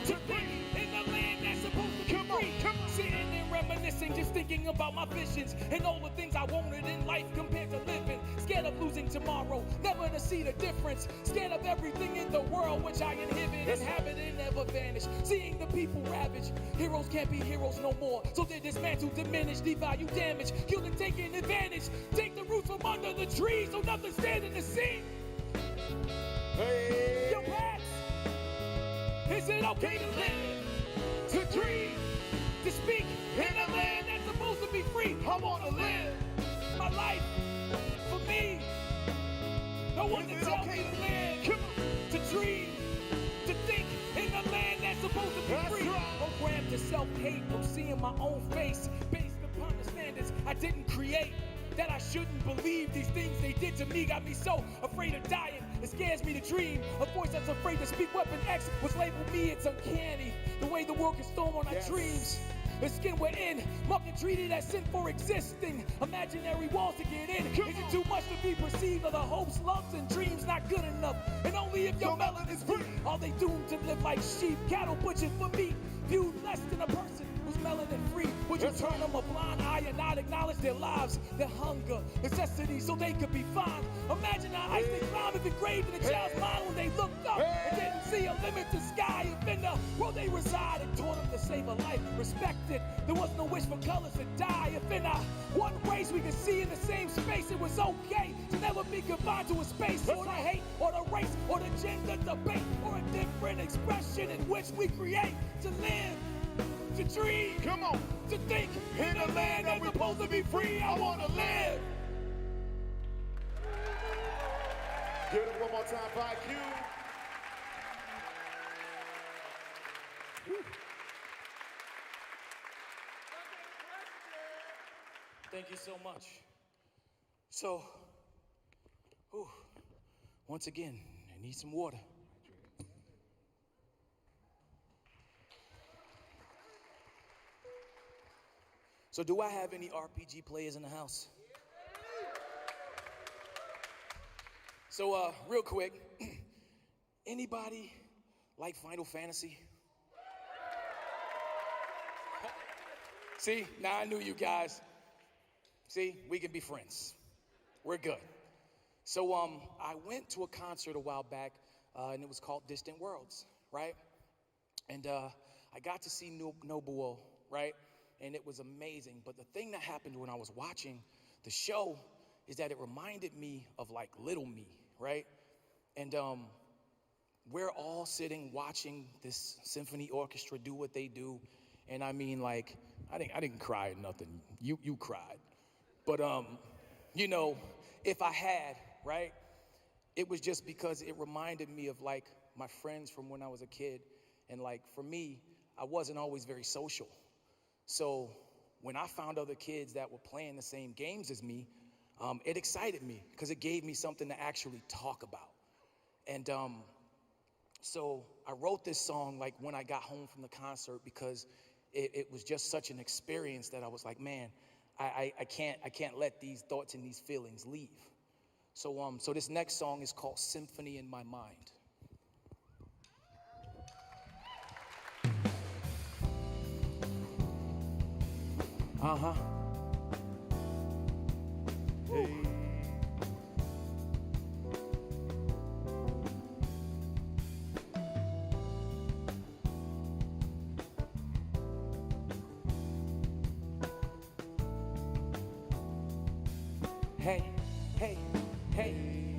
to think in a land that's supposed to be free. Sitting and reminiscing, just thinking about my visions and all the things I wanted in life compared to living. Scared of losing tomorrow, never to see the difference. Scared of everything in the world which I inhibit and habit and never vanish. Seeing the people ravaged, heroes can't be heroes no more. So they dismantle, diminish, devalue, damage, kill and taking advantage. Take the roots from under the trees so nothing standing to see. Hey. Yo, PAX, is it okay to live, to dream, to speak in a land that's supposed to be free? I want to live my life for me. No one to tell me to live, to dream, to think in a land that's supposed to be free. Programmed to self-hate from seeing my own face based upon the standards I didn't create. That I shouldn't believe these things they did to me got me so afraid of dying. It scares me to dream. A voice that's afraid to speak. Weapon X was labeled me. It's uncanny the way the world can storm on our dreams. The skin we're in, mugged and treated as sin for existing. Imaginary walls to get in. Is it too much to be perceived? Are the hopes, loves, and dreams not good enough? And only if your melanin is free are they doomed to live like sheep, cattle butchered for meat, viewed less than a person who's melanin free. Would you turn them a blind eye and not acknowledge their lives, their hunger, necessities, so they could be fine? Imagine how ice they climb if engraved in a child's mind when they looked up and didn't see a limit to sky. If in the world they reside and taught them to save a life, respected. There was no wish for colors to die. If in one race we could see in the same space, it was okay to never be confined to a space or the hate or the race or the gender debate or a different expression in which we create to live, to dream, come on, to think in the land that we're supposed to be free. I wanna live. Give it one more time for IQ. Thank you so much. So, once again, I need some water. So do I have any RPG players in the house? So, real quick, anybody like Final Fantasy? See, now I knew you guys. See, we can be friends. We're good. So, I went to a concert a while back, and it was called Distant Worlds, right? And I got to see Nobuo, right? And it was amazing. But the thing that happened when I was watching the show is that it reminded me of like little me, right? And we're all sitting watching this symphony orchestra do what they do. And I mean, like, I didn't cry or nothing. You cried. But you know, if I had, right, it was just because it reminded me of like my friends from when I was a kid. And like for me, I wasn't always very social. So when I found other kids that were playing the same games as me, it excited me because it gave me something to actually talk about. And so I wrote this song like when I got home from the concert because it was just such an experience that I was like, man, I can't let these thoughts and these feelings leave. So so this next song is called Symphony in My Mind. Uh-huh. Hey. Hey, hey, hey,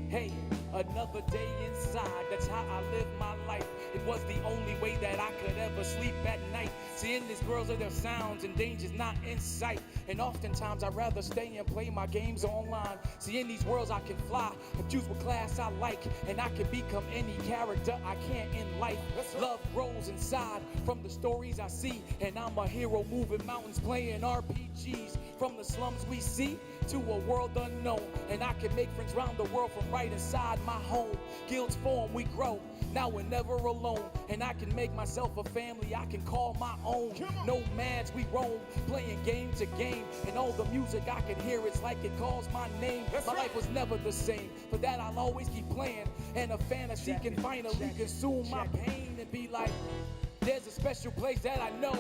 hey, another day inside, that's how I live my life. It was the only way that I could ever sleep at night. Seeing these girls are their sounds and danger's not in sight. And oftentimes I'd rather stay and play my games online. See, in these worlds I can fly and choose what class I like. And I can become any character I can in life. Love grows inside from the stories I see. And I'm a hero moving mountains playing RPGs. From the slums we see to a world unknown. And I can make friends round the world from right inside my home. Guilds form, we grow. Now we're never alone. And I can make myself a family I can call my own. Nomads, we roam, playing game to game. And all the music I can hear, it's like it calls my name. My life was never the same. For that I'll always keep playing. And a fantasy can finally consume my pain and be like, there's a special place that I know.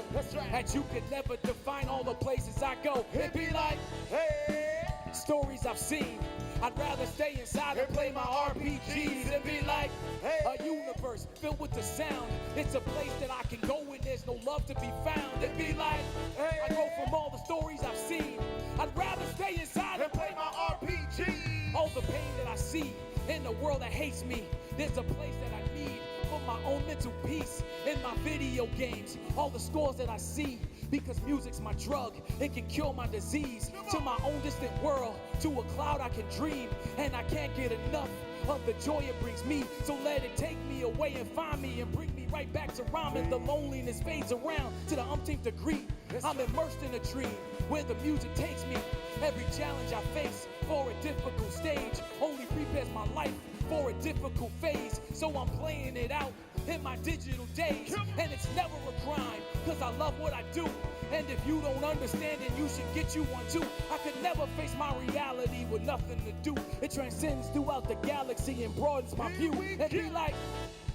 That you can never define all the places I go. It'd be like, hey, stories I've seen. I'd rather stay inside and play my RPGs and be like, hey, a universe filled with the sound. It's a place that I can go when there's no love to be found. It'd be like, hey, I go from all the stories I've seen. I'd rather stay inside and play my RPG. All the pain that I see in the world that hates me. There's a place that I need for my own mental peace in my video games. All the scores that I see, because music's my drug, it can cure my disease. To my own distant world, to a cloud I can dream. And I can't get enough of the joy it brings me. So let it take me away and find me and bring me right back to rhyming. The loneliness fades around to the umpteenth degree. I'm immersed in a dream where the music takes me. Every challenge I face for a difficult stage only prepares my life for a difficult phase. So I'm playing it out in my digital days. And it's never a crime, cause I love what I do. And if you don't understand, then you should get you one too. I could never face my reality with nothing to do. It transcends throughout the galaxy and broadens my view. And be like,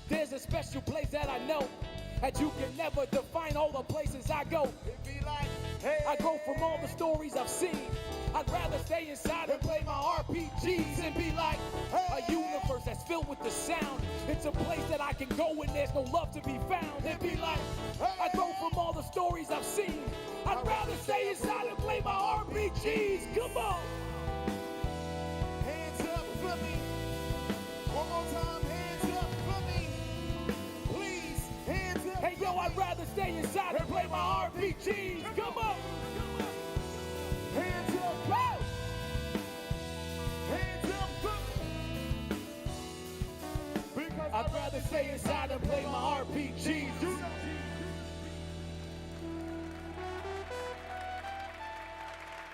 there's a special place that I know. That you can never define all the places I go. It'd be like, hey, I go from all the stories I've seen. I'd rather stay inside and play my RPGs and be like, hey, a universe that's filled with the sound. It's a place that I can go when there's no love to be found. It'd be like, hey, I go from all the stories I've seen. I'd rather stay inside and play my RPGs. Come on. Hands up for me. One more time, hands up for me. Please, hands up. Hey yo, I'd rather stay inside and play my RPGs. Come on.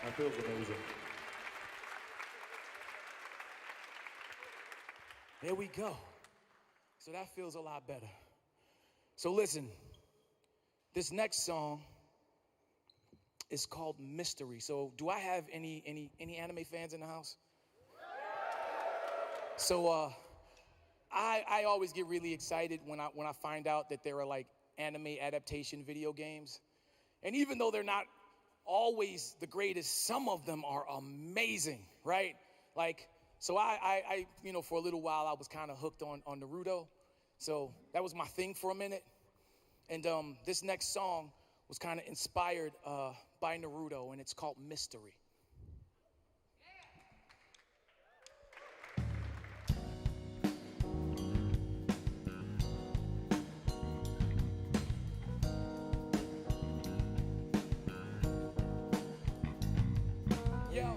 That feels amazing. There we go. So that feels a lot better. So listen, this next song is called Mystery. So do I have any anime fans in the house? So I always get really excited when I find out that there are like anime adaptation video games. And even though they're not always the greatest, some of them are amazing, right? Like, so I you know, for a little while I was kind of hooked on Naruto. So that was my thing for a minute. And this next song was kind of inspired by Naruto, and it's called Mystery. Yo.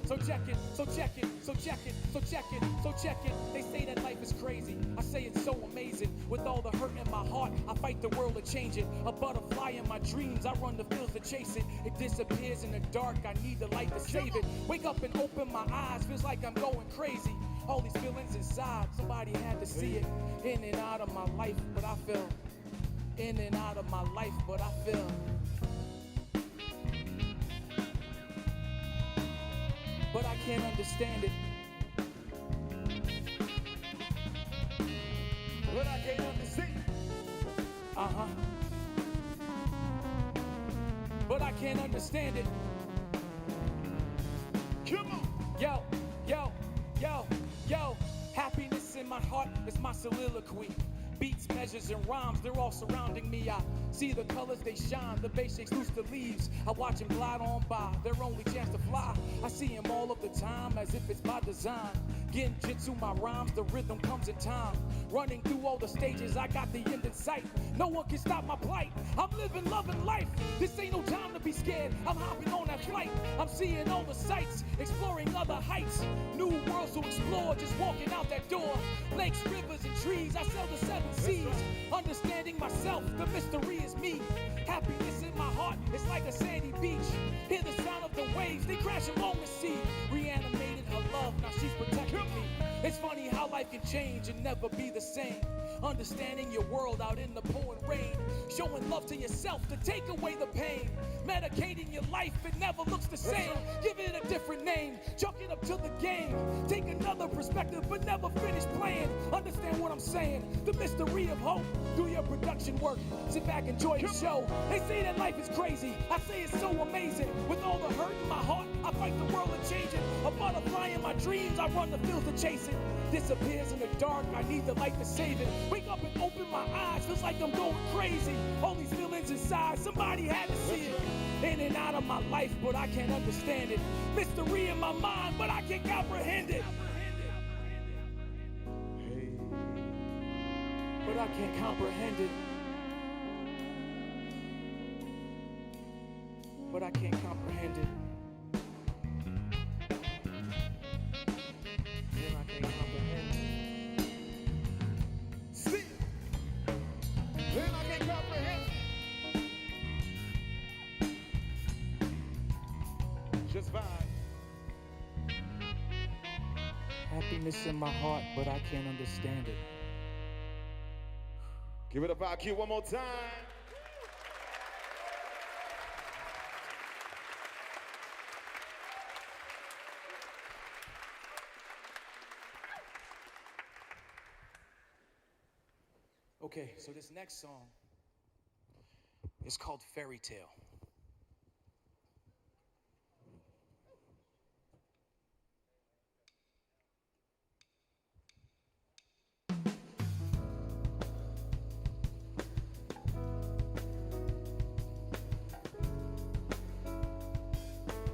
So check it, so check it, so check it, so check it, so check it. They say that life is crazy. I say it's so amazing. With all the hurt in my heart, I fight the world to change it. A butterfly in my dreams, I run the fields to chase it. It disappears in the dark, I need the light to save it. Wake up and open my eyes, feels like I'm going crazy. All these feelings inside, somebody had to see it. In and out of my life, but I feel. In and out of my life, but I feel. But I can't understand it. But I can't understand. Uh-huh. But I can't understand it. Come on. Yo, yo, yo, yo. Happiness in my heart is my soliloquy. Beats, measures, and rhymes, they're all surrounding me. I see the colors, they shine. The bass shakes loose the leaves. I watch them glide on by, their only chance to fly. I see them all of the time as if it's by design. Genjutsu my rhymes, the rhythm comes in time. Running through all the stages, I got the end in sight. No one can stop my plight. I'm living, loving life. This ain't no time to be scared. I'm hopping on that flight. I'm seeing all the sights, exploring other heights. New worlds to explore, just walking out that door. Lakes, rivers, and trees, I sail the seven seas. Understanding myself, the mystery is me. Happiness in my heart, it's like a sandy beach. Hear the sound of the waves, they crash along the sea. Reanimated her love, now she's protecting me. It's funny how life can change and never be the same. Understanding your world out in the pouring rain. Showing love to yourself to take away the pain. Medicating your life, it never looks the same. Give it a different name, chalk it up to the game. Take another perspective, but never finish playing. Understand what I'm saying? The mystery of hope. Do your production work, sit back, enjoy the show. They say that life is crazy, I say it's so amazing. With all the hurt in my heart, I fight the world to change it. A butterfly in my dreams, I run the fields to chase it. Disappears in the dark, I need the light to save it. Wake up and open my eyes, feels like I'm going crazy. All these feelings inside, somebody had to see it. In and out of my life, but I can't understand it. Mystery in my mind, but I can't comprehend it. But I can't comprehend it. But I can't comprehend it. Then I can't comprehend it. See? Then I can't comprehend it. Just vibe. Happiness in my heart, but I can't understand it. Give it up, IQ, one more time. Okay, so this next song is called Fairy Tale.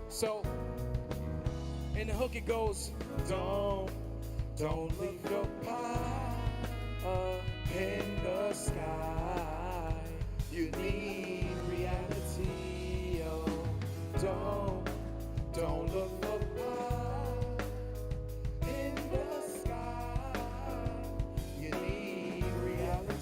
So, in the hook it goes, don't leave your pie up in the sky. You need reality, oh, don't look for pie in the sky. You need reality.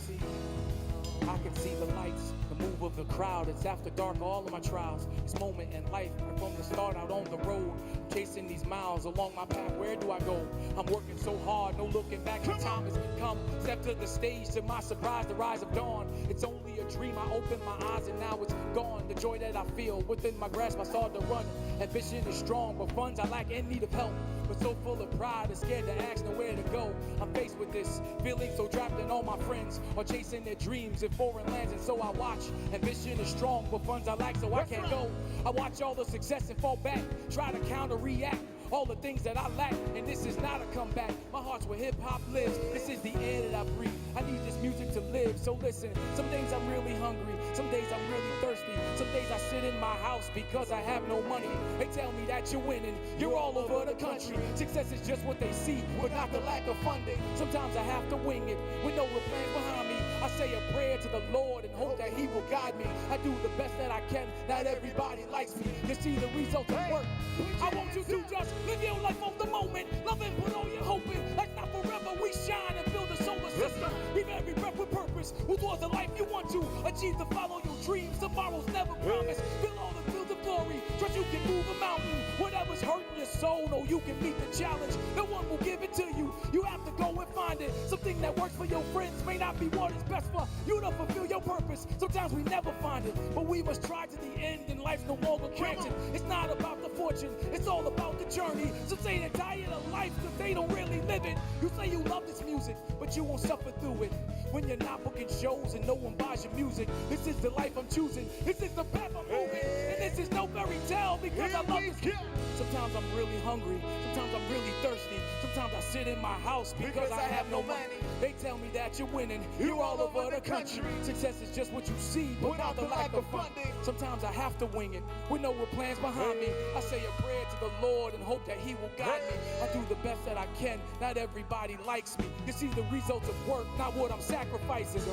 can see the lights, the move of the crowd. It's after dark, all of my trials. This moment in life, right from the start out on the road. I'm chasing these miles along my path, where do I go? I'm working so hard, no looking back. The time has come, step to the stage. To my surprise, the rise of dawn. It's only a dream, I opened my eyes and now it's gone. The joy that I feel within my grasp, I started to run. Ambition is strong, but funds I lack in need of help. But so full of pride and scared to ask nowhere to go. I'm faced with this feeling so trapped, and all my friends are chasing their dreams in foreign lands. And so I watch. Ambition is strong, but funds I lack, so I can't go. I watch all the success and fall back, try to counter-react all the things that I lack, and this is not a comeback. My heart's where hip-hop lives. This is the air that I breathe. I need this music to live. So listen, some days I'm really hungry, some days I'm really thirsty, some days I sit in my house because I have no money. They tell me that you're winning, you're all over the country. Success is just what they see, but not the lack of funding. Sometimes I have to wing it with no real plans behind me. I say a prayer to the Lord and hope that He will guide me. I do the best that I can, not everybody likes me. You see the results of work. I want you to just live your life of the moment. Love and put all your hope in. Like not forever we shine and build a solar system. Leave every breath with purpose. Move towards the life you want to achieve, to follow your dreams. Tomorrow's never promised. Feel all the fields of glory. Trust you can move a mountain. Whatever's hurting your soul, know you can meet the challenge. No one will give it to you. You have to go and find it. Something that works for your friends may not be what is best for you to fulfill your purpose. Sometimes we never find it, but we must try to the end, and life's no longer granted. It's not about the fortune, it's all about the journey. Some say they're tired of life because they don't really live it. You say you love this music, but you won't suffer through it. When you're not booking shows and no one buys your music, this is the life I'm choosing. This is the path I'm moving, and this is no fairy tale because I love this. Sometimes I'm really hungry, sometimes I'm really thirsty. Sometimes I sit in my house because I have no money. They tell me that you're winning, you're all over the country. Success is just what you see, but not the lack of funding. Sometimes I have to wing it with no real plans behind me. I say a prayer to the Lord and hope that He will guide me. I do the best that I can, not everybody likes me. You see the results of work, not what I'm sacrificing.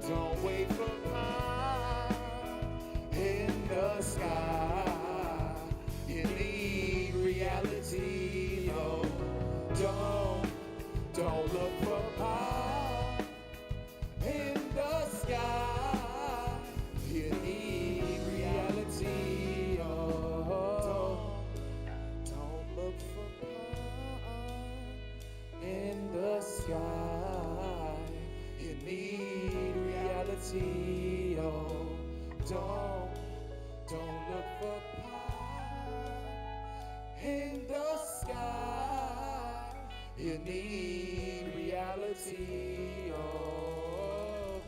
Don't wait for pie in the sky. You need reality. No, don't look for pie in the sky. You need reality. Oh, don't look for pie in the sky. You need reality. Oh, don't look for pie in the sky. You need reality. Oh,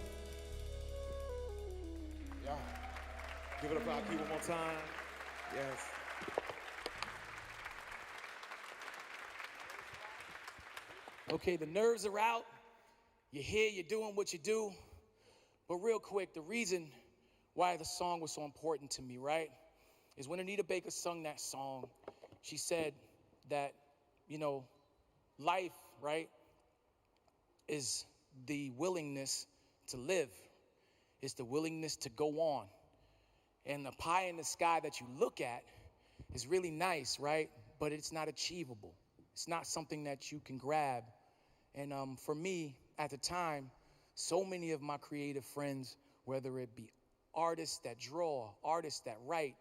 yeah. Give it up for Aki one more time. Yes. Okay, the nerves are out. You're here, you're doing what you do. But real quick, the reason why the song was so important to me, right, is when Anita Baker sung that song, she said that, you know, life, right, is the willingness to live. It's the willingness to go on. And the pie in the sky that you look at is really nice, right? But it's not achievable. It's not something that you can grab. And for me, at the time, so many of my creative friends, whether it be artists that draw, artists that write,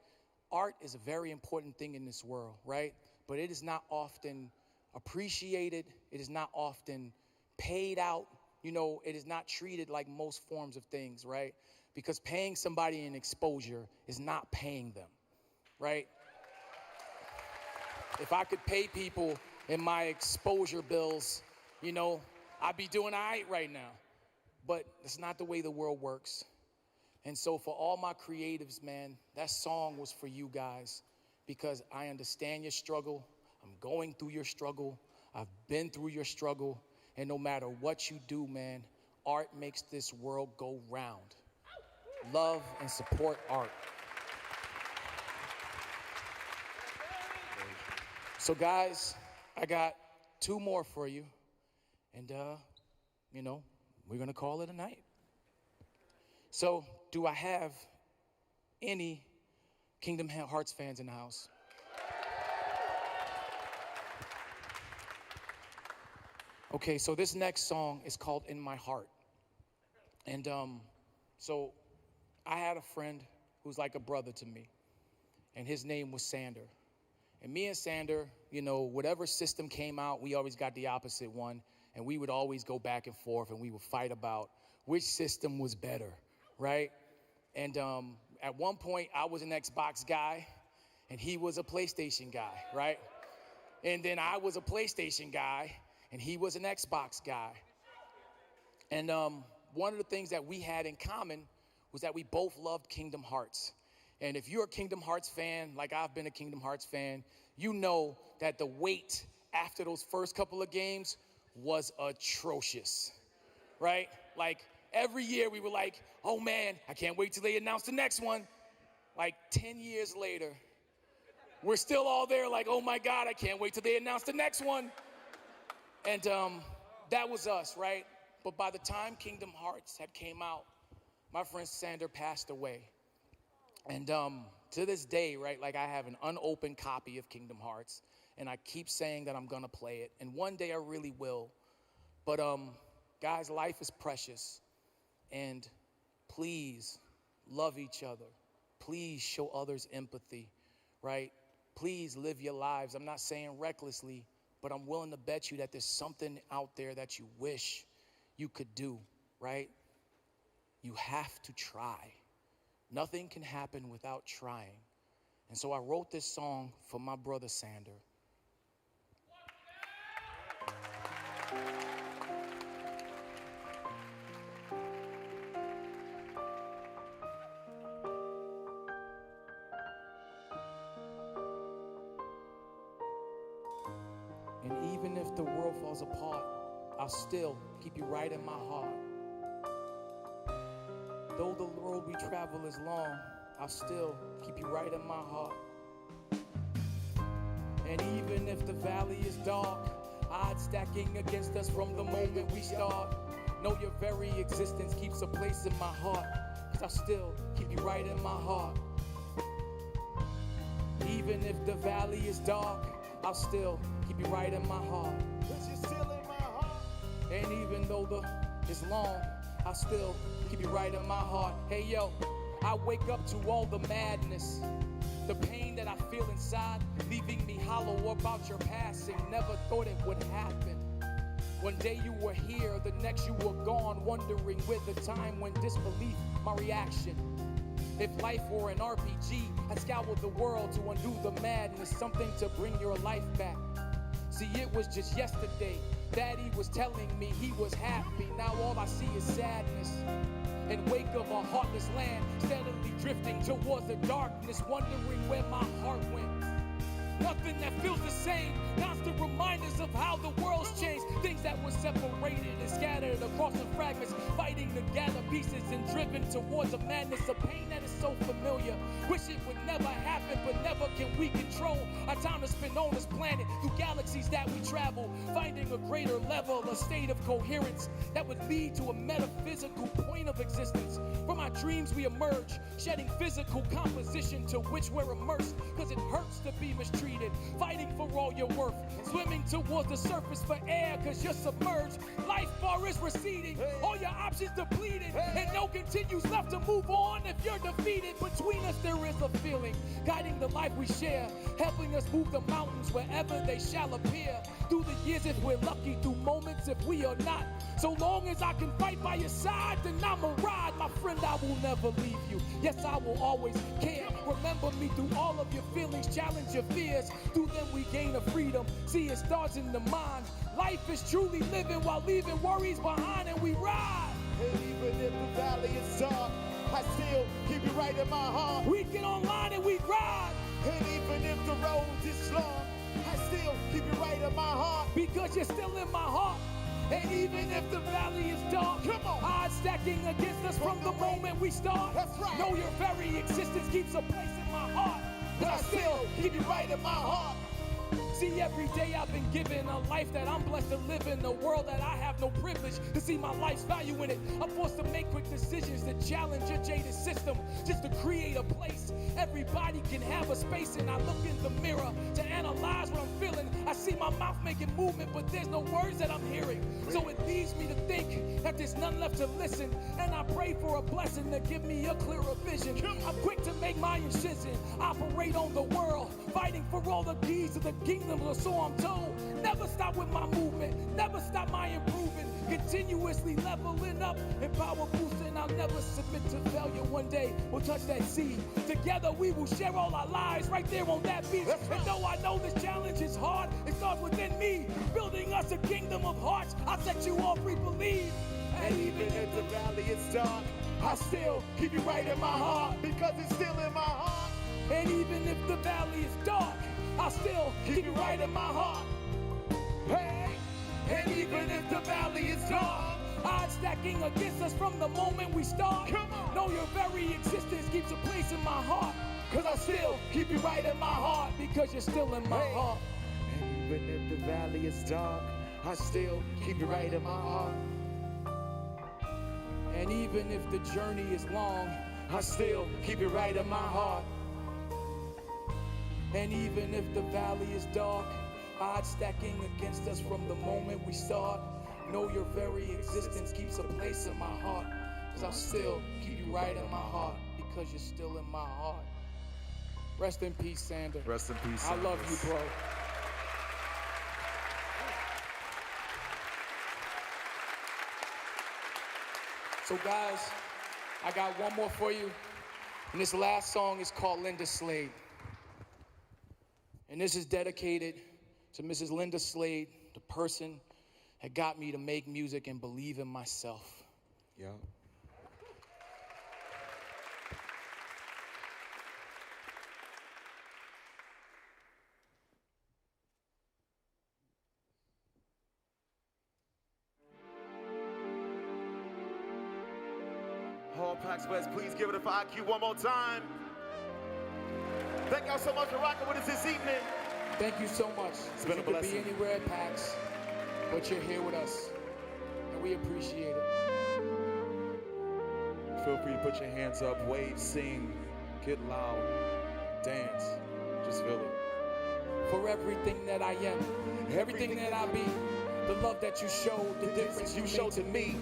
art is a very important thing in this world, right? But it is not often appreciated. It is not often paid out. You know, it is not treated like most forms of things, right? Because paying somebody an exposure is not paying them, right? If I could pay people in my exposure bills, you know, I'd be doing all right now. But it's not the way the world works. And so for all my creatives, man, that song was for you guys because I understand your struggle. I'm going through your struggle. I've been through your struggle. And no matter what you do, man, art makes this world go round. Love and support art. So guys, I got 2 more for you. And, you know, we're going to call it a night. So, do I have any Kingdom Hearts fans in the house? Okay, so this next song is called In My Heart. And so I had a friend who's like a brother to me, and his name was Sander. And me and Sander, you know, whatever system came out, we always got the opposite one, and we would always go back and forth, and we would fight about which system was better, right? And at one point, I was an Xbox guy, and he was a PlayStation guy, right? And then I was a PlayStation guy, and he was an Xbox guy. And one of the things that we had in common was that we both loved Kingdom Hearts. And if you're a Kingdom Hearts fan, like I've been a Kingdom Hearts fan, you know that the wait after those first couple of games was atrocious, right? Like every year we were like, oh man, I can't wait till they announce the next one. Like 10 years later, we're still all there like, oh my God, I can't wait till they announce the next one. And that was us, right? But by the time Kingdom Hearts had came out, my friend Sander passed away. And to this day, right, like I have an unopened copy of Kingdom Hearts, and I keep saying that I'm gonna play it, and one day I really will. But guys, life is precious, and please love each other. Please show others empathy, right? Please live your lives. I'm not saying recklessly, but I'm willing to bet you that there's something out there that you wish you could do, right? You have to try. Nothing can happen without trying. And so I wrote this song for my brother Sander. And even if the world falls apart, I'll still keep you right in my heart. Though the road we travel is long, I'll still keep you right in my heart. And even if the valley is dark, odds stacking against us from the moment we start, know your very existence keeps a place in my heart, 'cause I'll still keep you right in my heart. Even if the valley is dark, I'll still keep you right in my heart. 'Cause you're still in my heart. And even though it's long, I'll still keep you right in my heart. Hey yo, I wake up to all the madness, the pain that I feel inside, leaving me hollow about your passing. Never thought it would happen. One day you were here, the next you were gone, wondering with the time when disbelief my reaction. If life were an RPG, I'd scour the world to undo the madness, something to bring your life back. See, it was just yesterday Daddy was telling me he was happy. Now all I see is sadness. In wake of a heartless land, steadily drifting towards the darkness, wondering where my heart went. Nothing that feels the same, constant reminders of how the world's changed. Things that were separated and scattered across the fragments, fighting to gather pieces and driven towards a madness, a pain that is so familiar. Wish it would never happen, but never can we control our time to spend on this planet, through galaxies that we travel, finding a greater level, a state of coherence that would lead to a metaphysical point of existence. From our dreams we emerge, shedding physical composition to which we're immersed, 'cause it hurts to be mistreated. Fighting for all your worth, swimming towards the surface for air, 'cause you're submerged. Life bar is receding, all your options depleted, and no continues left to move on if you're defeated. Between us there is a feeling, guiding the life we share, helping us move the mountains wherever they shall appear. Through the years if we're lucky, through moments if we are not. So long as I can fight by your side, then I'm a ride. My friend, I will never leave you. Yes, I will always care. Remember me through all of your feelings, challenge your fears. Through them we gain a freedom. See, it starts in the mind. Life is truly living while leaving worries behind, and we ride. And even if the valley is dark, I still keep you right in my heart. We get online and we ride. And even if the road is long, I still keep you right in my heart. Because you're still in my heart. And even if the valley is dark, come on, odds stacking against us from the moment we start. That's right. Know your very existence keeps a place in my heart, but I still keep you right in my heart. See, every day I've been given a life that I'm blessed to live in, a world that I have no privilege to see my life's value in it. I'm forced to make quick decisions to challenge a jaded system, just to create a place everybody can have a space in. I look in the mirror to analyze what I'm feeling. I see my mouth making movement, but there's no words that I'm hearing. So it leads me to think that there's none left to listen. And I pray for a blessing to give me a clearer vision. I'm quick to make my incision, operate on the world, fighting for all the keys of the kingdom, or so I'm told. Never stop with my movement, never stop my improving, continuously leveling up and power boosting. I'll never submit to failure. One day we'll touch that seed. Together we will share all our lives right there on that beach. And though I know this challenge is hard, it starts within me, building us a kingdom of hearts. I'll set you all free, believe. And even if the valley is dark, I still keep you right in my heart, because it's still in my heart. And even if the valley is dark, I still keep you right in my heart. Hey, and even if the valley is dark, odds stacking against us from the moment we start. Know your very existence keeps a place in my heart, cause I still keep you right in my heart, because you're still in my heart. And even if the valley is dark, I still keep you right in my heart. And even if the journey is long, I still keep you right in my heart. And even if the valley is dark, odds stacking against us from the moment we start. Know your very existence keeps a place in my heart, cause I'll still keep you right in my heart, because you're still in my heart. Rest in peace, Sander. Rest in peace, I love you, bro. So guys, I got one more for you. And this last song is called Linda Slade. And this is dedicated to Mrs. Linda Slade, the person that got me to make music and believe in myself. Yeah. All PAX West, please give it up for IQ one more time. Thank y'all so much for rocking with us this evening. Thank you so much. It's been a You could blessing. be anywhere at PAX, but you're here with us, and we appreciate it. Feel free to put your hands up, wave, sing, get loud, dance, just feel it. For everything that I am, everything that I be, the love that you showed, the difference you showed to me,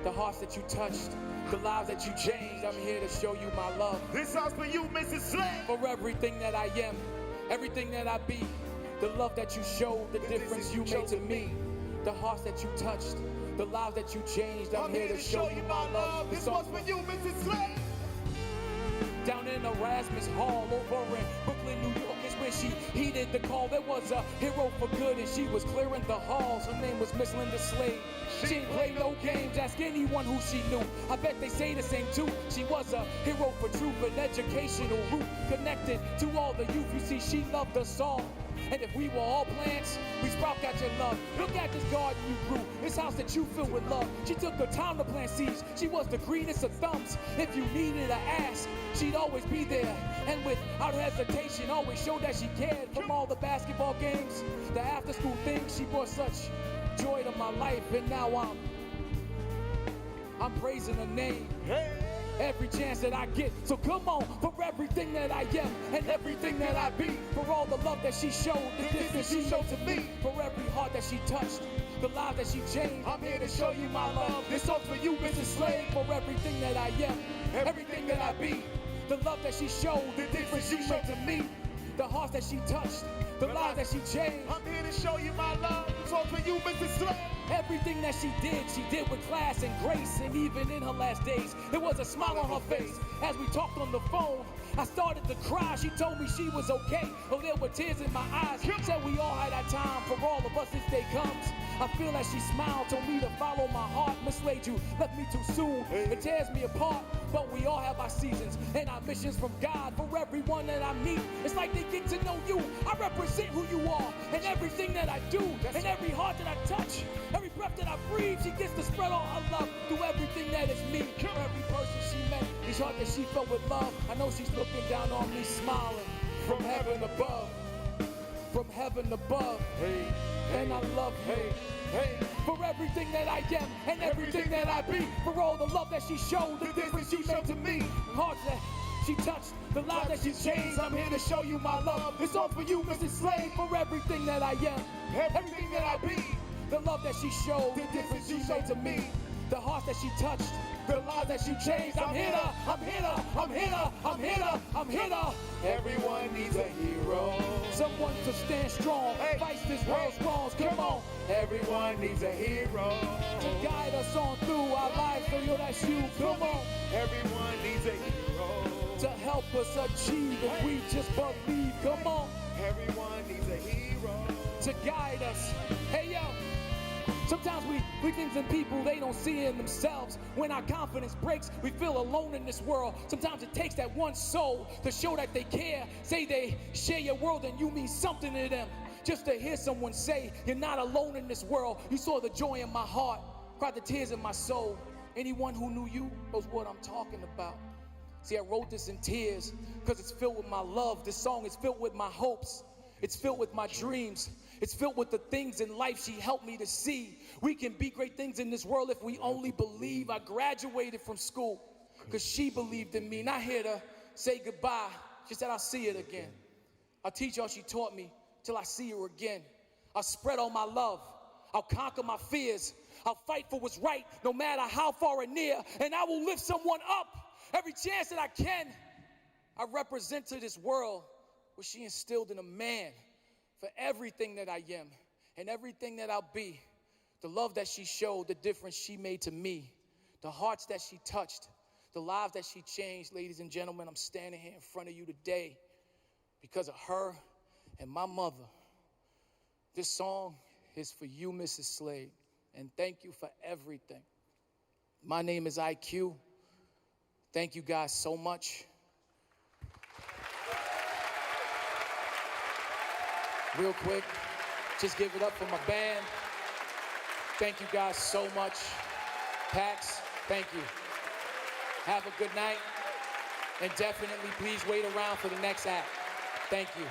the hearts that you touched, the lives that you changed, I'm here to show you my love. This song's for you, Mrs. Slade. For everything that I am, everything that I be, the love that you showed, the difference you made to me, the hearts that you touched, the lives that you changed, I'm here to show you my love. This one's for you, Mrs. Slade. Down in Erasmus Hall over in Brooklyn, New York is where she heeded the call. There was a hero for good and she was clearing the halls. Her name was Miss Linda Slade. She didn't play no games, ask anyone who she knew. I bet they say the same too. She was a hero for truth, an educational route connected to all the youth. You see, she loved us all. And if we were all plants, we sprout out your love. Look at this garden you grew, this house that you fill with love. She took her time to plant seeds. She was the greenest of thumbs. If you needed to ask, she'd always be there. And without hesitation, always showed that she cared. From all the basketball games, the after school things, she brought such joy to my life. And now I'm praising her name. Every chance that I get. So come on, for everything that I am and everything that I be, for all the love that she showed, the distance she showed to me, for every heart that she touched, the lives that she changed, I'm here to show you my love. This song's for you, Mrs. Slade. For everything that I am, everything that I be, the love that she showed, the difference she made to me, the hearts that she touched, the lives that she changed, I'm here to show you my love. This one's for you, Mrs. Slade. Everything that she did with class and grace. And even in her last days, there was a smile on her face. As we talked on the phone, I started to cry. She told me she was okay, though there were tears in my eyes. Said we all had our time, for all of us this day comes. I feel that she smiled, told me to follow my heart. Mislaid you, left me too soon. It tears me apart, but we all have our seasons and our missions from God. For everyone that I meet, it's like they get to know you. I represent who you are, and everything that I do, and every heart that I touch, every breath that I breathe. She gets to spread all her love through everything that is me. For every person she met, each heart that she felt with love, I know she's looking down on me, smiling from heaven above. From heaven above, and I love you. For everything that I am and everything that I be, for all the love that she showed, the difference she made to me, the hearts that she touched, the lives that she changed, I'm here to show you my love. It's all for you, Mrs. Slade. For everything that I am, everything that I be, the love that she showed, the difference she made to me, the hearts that she touched, the lives that she changed. I'm here to, I'm here to, I'm here to, I'm here to, I'm here to. Everyone needs a hero. Someone to stand strong, fight this world's wrongs. Come on. Everyone needs a hero. To guide us on through our lives, so yo, that's you. Come on. Everyone needs a hero. To help us achieve if we just believe. Come on. Everyone needs a hero. To guide us. Hey yo. Sometimes we think in people they don't see in themselves. When our confidence breaks, we feel alone in this world. Sometimes it takes that one soul to show that they care. Say they share your world and you mean something to them. Just to hear someone say, you're not alone in this world. You saw the joy in my heart, cried the tears in my soul. Anyone who knew you knows what I'm talking about. See, I wrote this in tears because it's filled with my love. This song is filled with my hopes. It's filled with my dreams. It's filled with the things in life she helped me to see. We can be great things in this world if we only believe. I graduated from school because she believed in me. Not here to say goodbye. She said I'll see it again. I'll teach all she taught me till I see her again. I'll spread all my love. I'll conquer my fears. I'll fight for what's right no matter how far or near. And I will lift someone up every chance that I can. I represent to this world what she instilled in a man. For everything that I am and everything that I'll be, the love that she showed, the difference she made to me, the hearts that she touched, the lives that she changed. Ladies and gentlemen, I'm standing here in front of you today because of her and my mother. This song is for you, Mrs. Slade, and thank you for everything. My name is IQ. Thank you guys so much. Real quick, just give it up for my band. Thank you guys so much. PAX, thank you. Have a good night. And definitely please wait around for the next act. Thank you.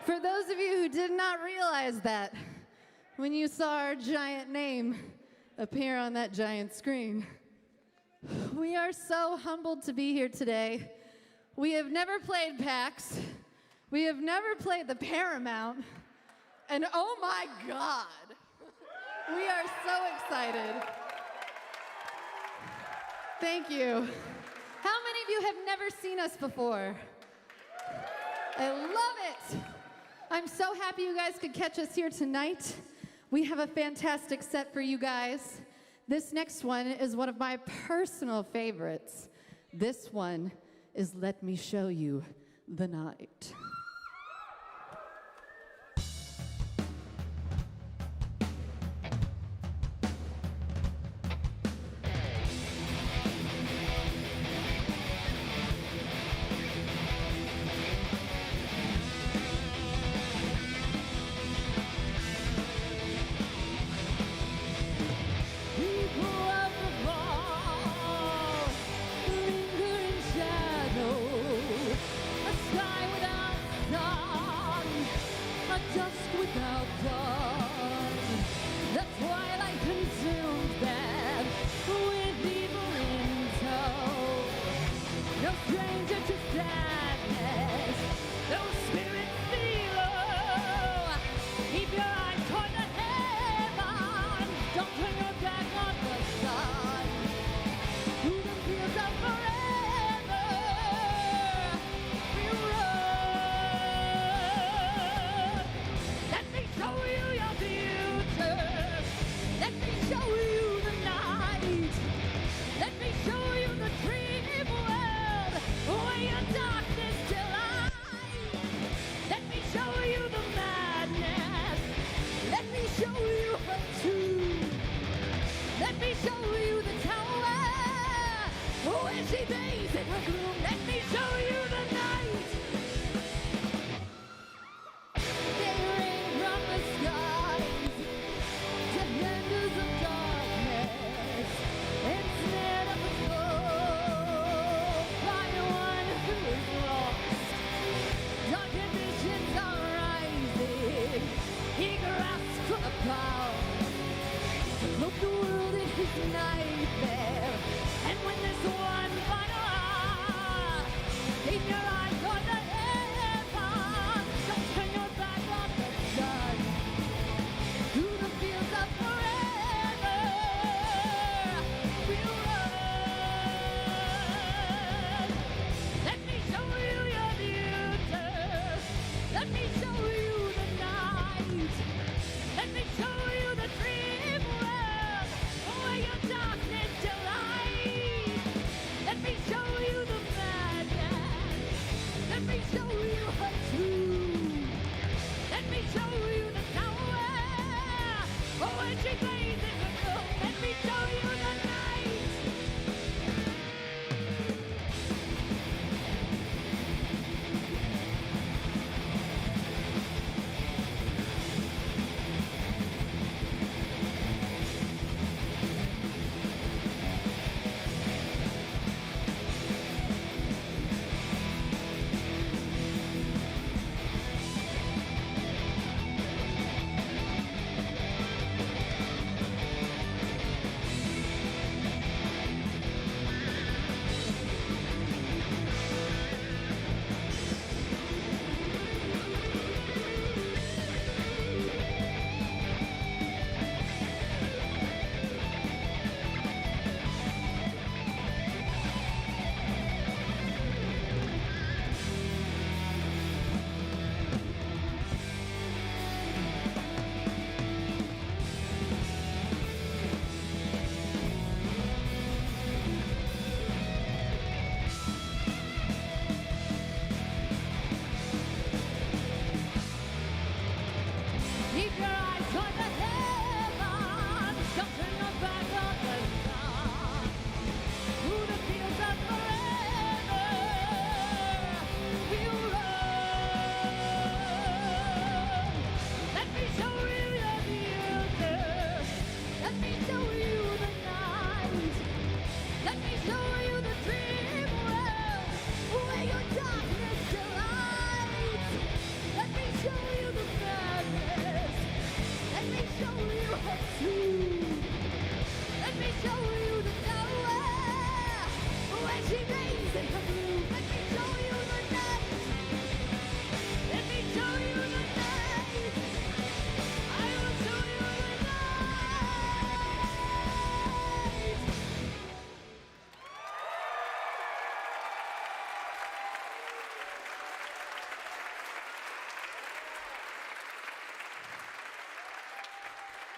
For those of you who did not realize that, when you saw our giant name appear on that giant screen, we are so humbled to be here today. We have never played PAX. We have never played the Paramount. And oh my God, we are so excited. Thank you. How many of you have never seen us before? I love it. I'm so happy you guys could catch us here tonight. We have a fantastic set for you guys. This next one is one of my personal favorites. This one is Let Me Show You the Night. Let me show you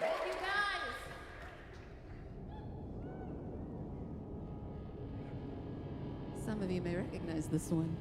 Thank you, guys. Some of you may recognize this one.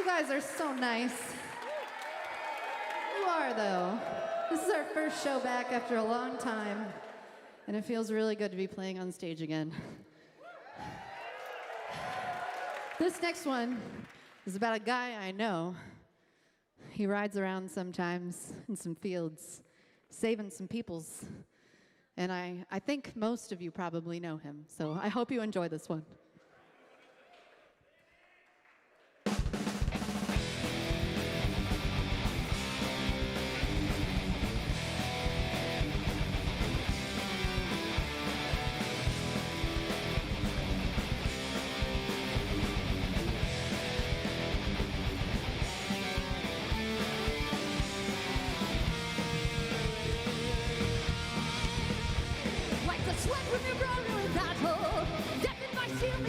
guys are so nice. You are, though. This is our first show back after a long time, and it feels really good to be playing on stage again. This next one is about a guy I know. He rides around sometimes in some fields, saving some peoples. And I think most of you probably know him, so I hope you enjoy this one. Like the sweat from your brow in battle, death in my shield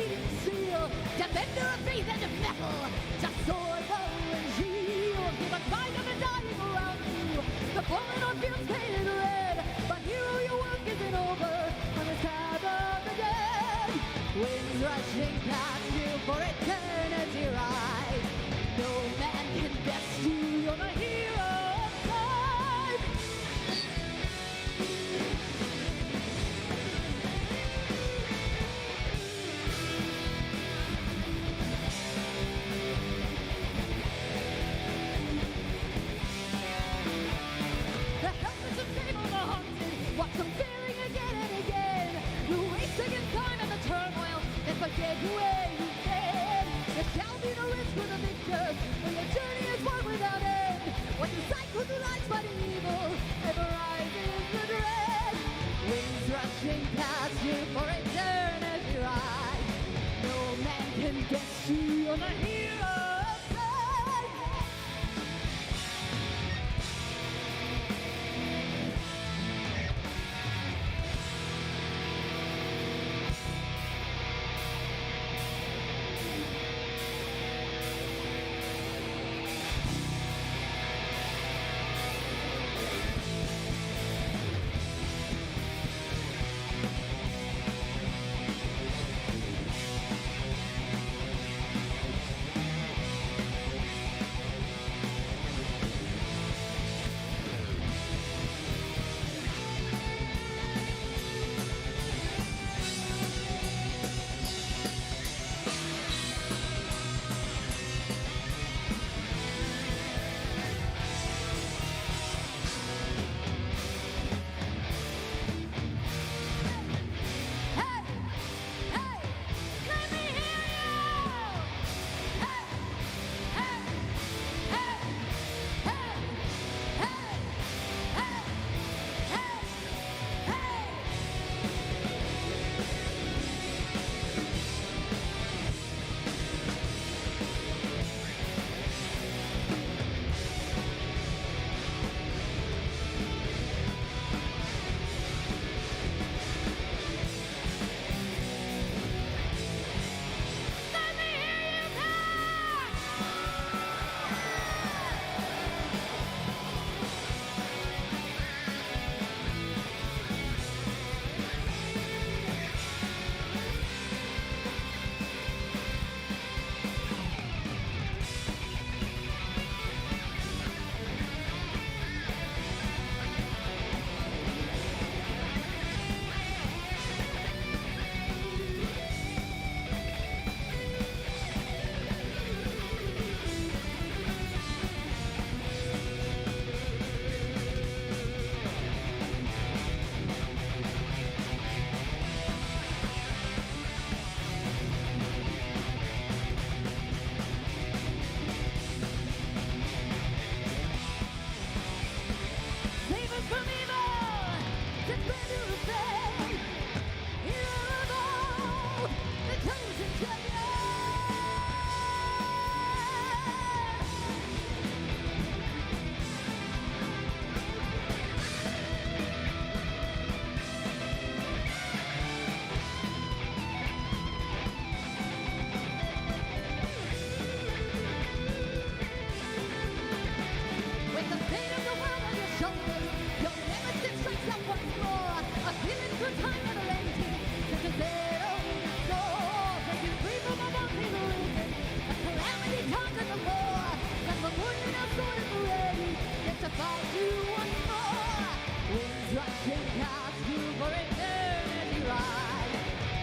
you once more. Winds rushing past you for eternity ride.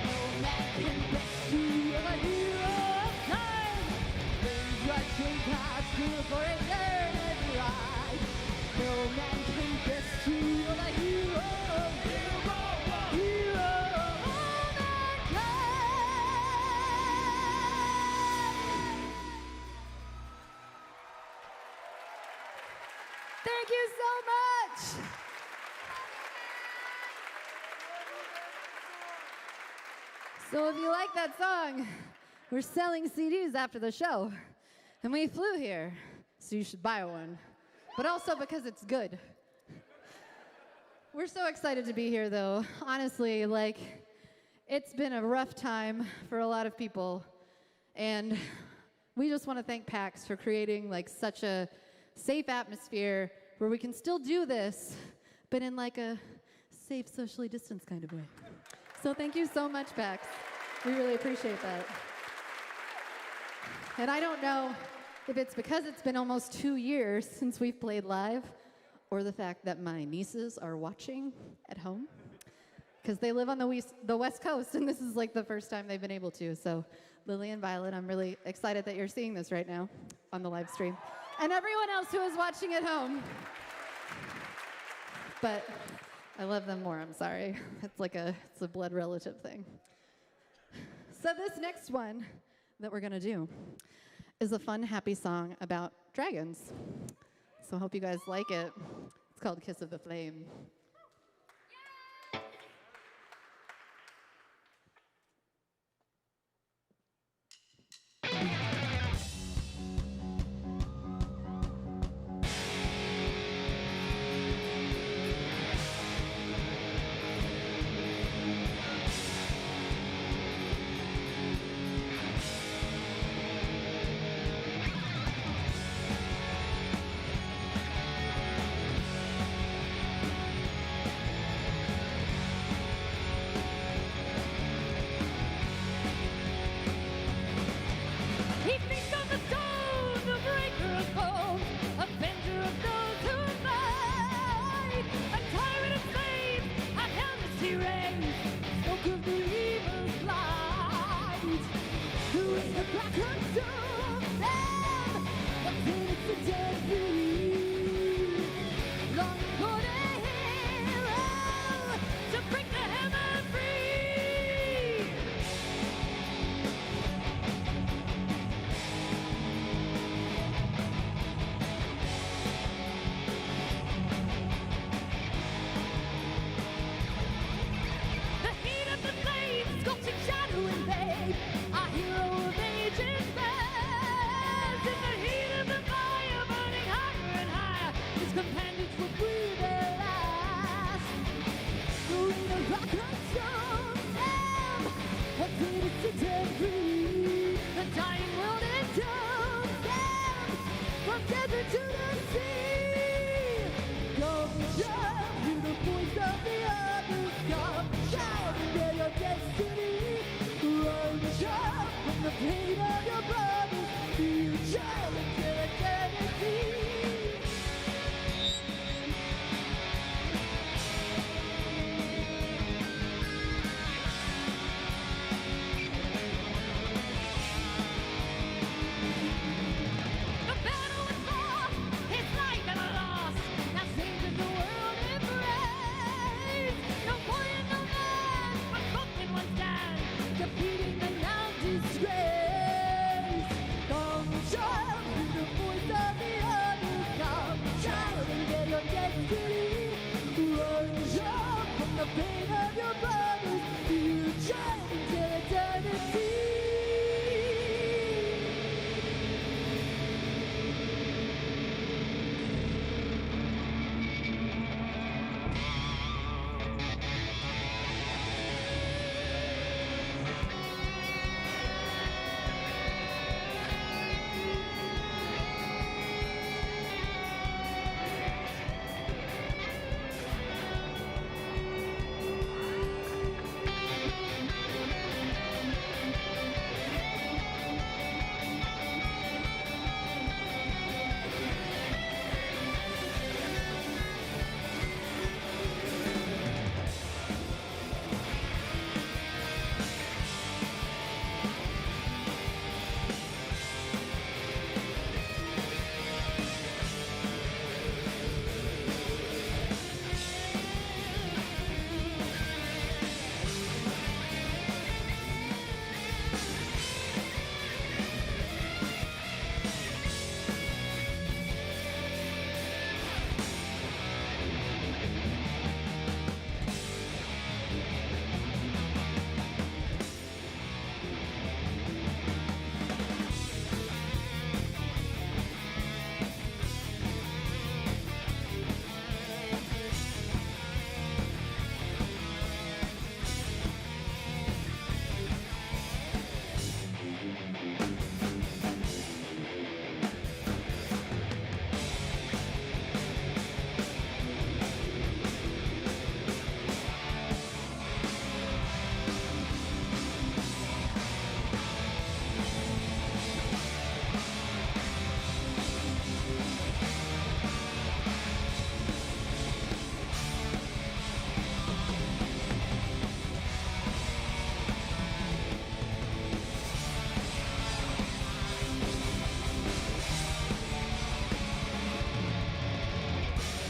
No man can best you, you're the hero of time. Winds rushing past you for eternity ride. No man can best you, you're the hero of hero of all mankind. Thank you so much. So if you like that song, we're selling CDs after the show. And we flew here, so you should buy one. But also because it's good. We're so excited to be here though. Honestly, like, it's been a rough time for a lot of people. And we just want to thank PAX for creating like such a safe atmosphere where we can still do this, but in like a safe, socially distanced kind of way. So thank you so much, PAX. We really appreciate that. And I don't know if it's because it's been almost 2 years since we've played live, or the fact that my nieces are watching at home, because they live on the West Coast, and this is like the first time they've been able to. So Lily and Violet, I'm really excited that you're seeing this right now on the live stream. And everyone else who is watching at home. But I love them more, I'm sorry. It's a blood relative thing. So this next one that we're gonna do is a fun, happy song about dragons. So I hope you guys like it. It's called Kiss of the Flame. He thinks on the stone, the breaker of bones, avenger of those who fight. A tyrant of slaves, a helmet he reigns, spoke of the evil's light. Who is the black consumed them? What's in it to dead free? Long for the hero to break the hammer free. The heat of the flames, sculpting shadow and babe, our hero of ages bears. In the heat of the fire, burning higher and higher, his companions will breathe their last. The rain of rock consumes them, what good is to set free? The dying world entombs them, from desert to the sea. Go jump to the voice of the others, come shout and bear your destiny. Run jump from the pain of your brothers, feel child until eternity.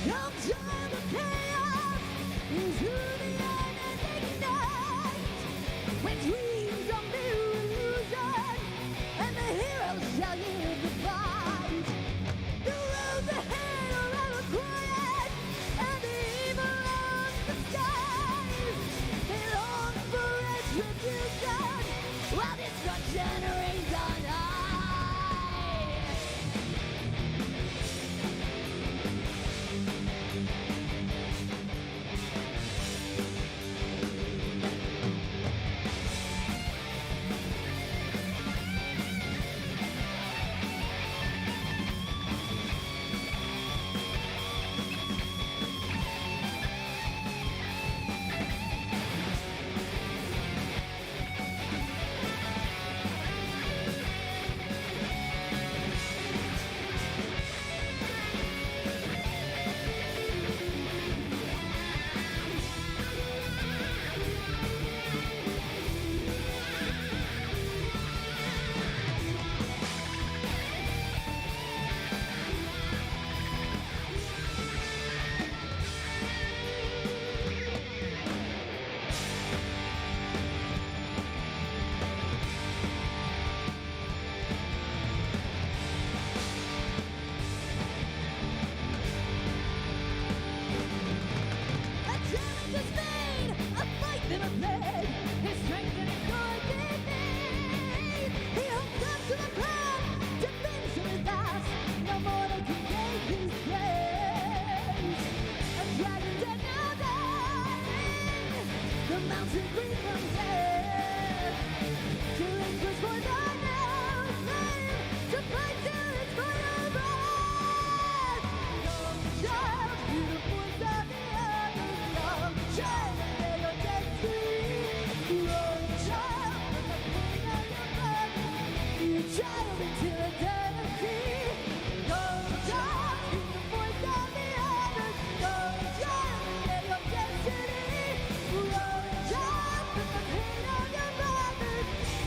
Come join the chaos, is who the unending night. When dreams are mere illusion, and the heroes shall live the fight. The roads ahead are ever quiet, and the evil on the skies. They long for retribution, while destruction reigns on high.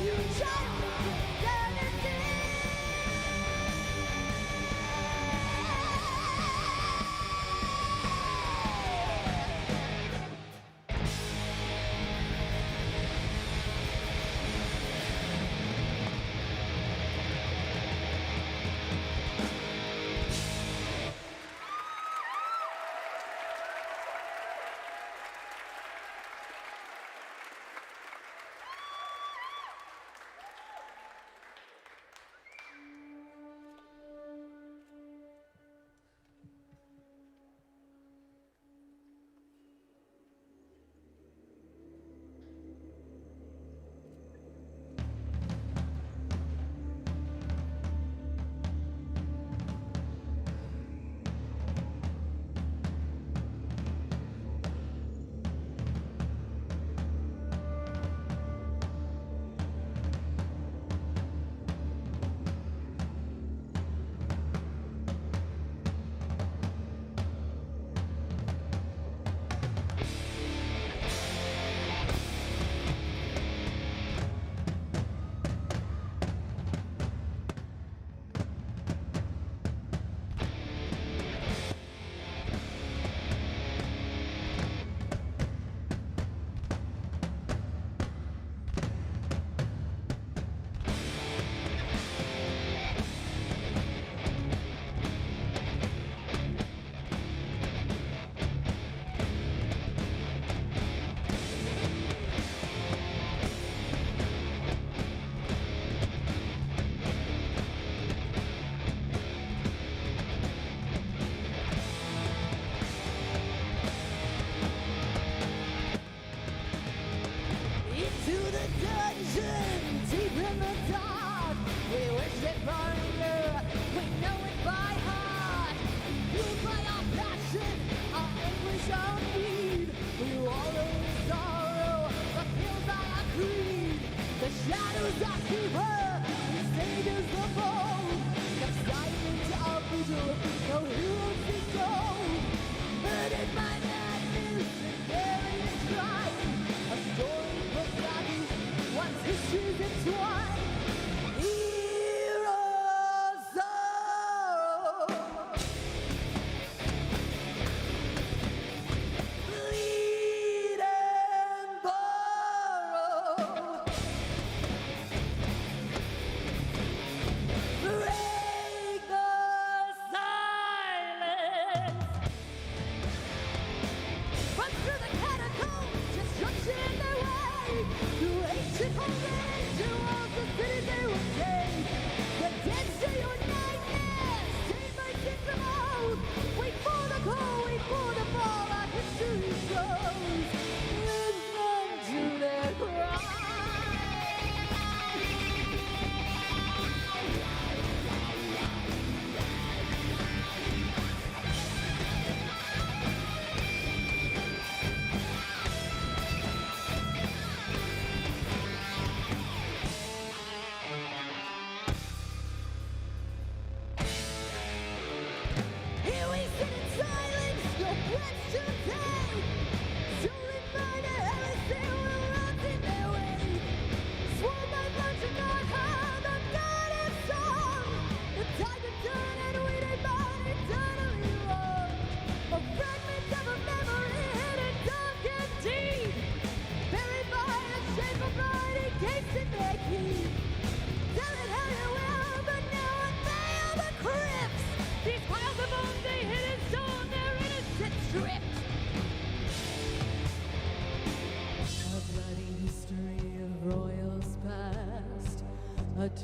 You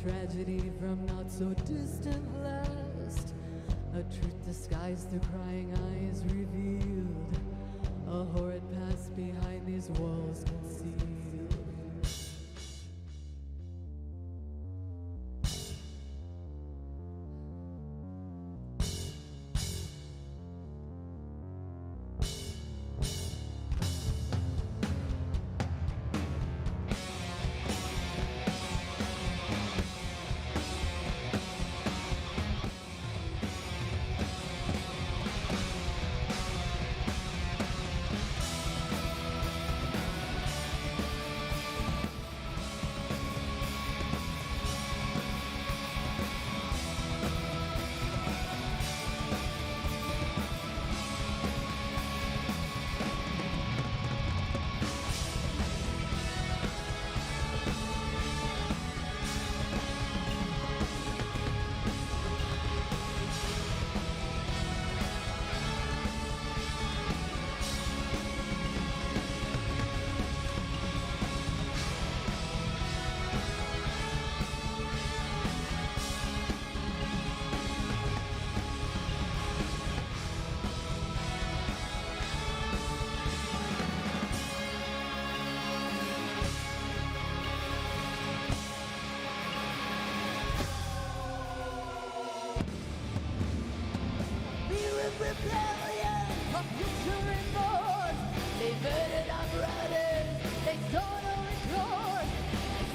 tragedy from not so distant last. A truth disguised through crying eyes revealed. A horrid past behind these walls concealed. Rebellion, a future inborn. They murdered our brothers, they sought to record.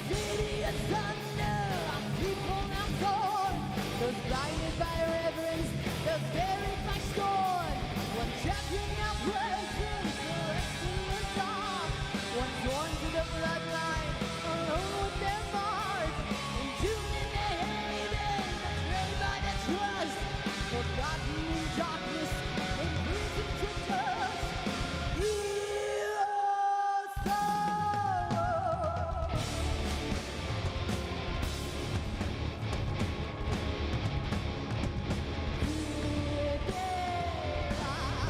The city of thunder, our people now torn. Those blinded by reverence, those buried by scorn. One champion now present, the rest in the dark. One born to the bloodline, alone with their mark. Entombed in their haven, betrayed by their trust. Forgotten in darkness, imprisoned to dust. Heroes sorrow. Here they lie, sent to die. Hear their cry.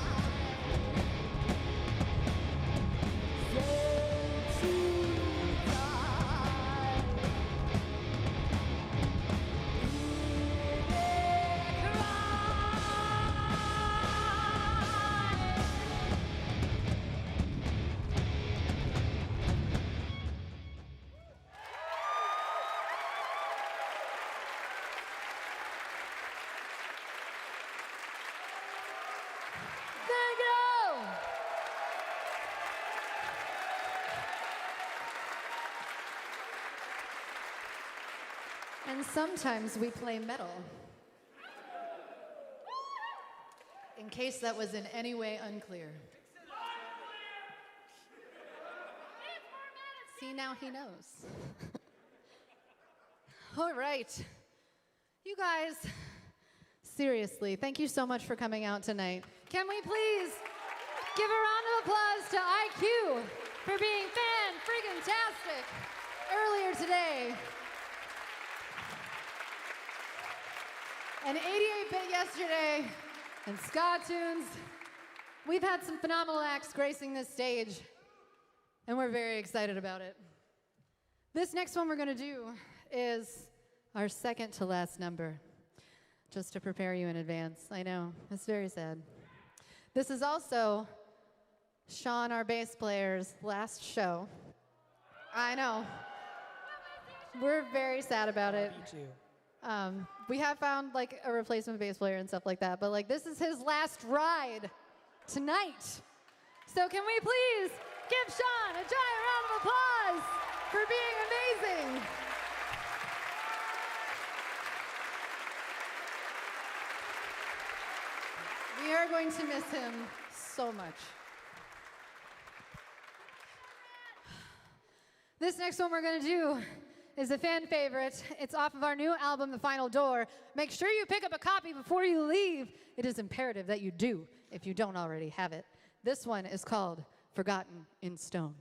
Thank you! And sometimes we play metal. In case that was in any way unclear. See, now he knows. All right. You guys, seriously, thank you so much for coming out tonight. Can we please give a round of applause to IQ for being fan-friggin-tastic earlier today. And 88-bit yesterday, and Ska Tunes. We've had some phenomenal acts gracing this stage, and we're very excited about it. This next one we're gonna do is our second to last number, just to prepare you in advance. I know, it's very sad. This is also Sean, our bass player's last show. I know. We're very sad about it. Me too. We have found like a replacement bass player and stuff like that, but like this is his last ride tonight. So can we please give Sean a giant round of applause for being amazing? We are going to miss him so much. This next one we're going to do is a fan favorite. It's off of our new album, The Final Door. Make sure you pick up a copy before you leave. It is imperative that you do if you don't already have it. This one is called Forgotten in Stone.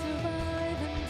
Survive and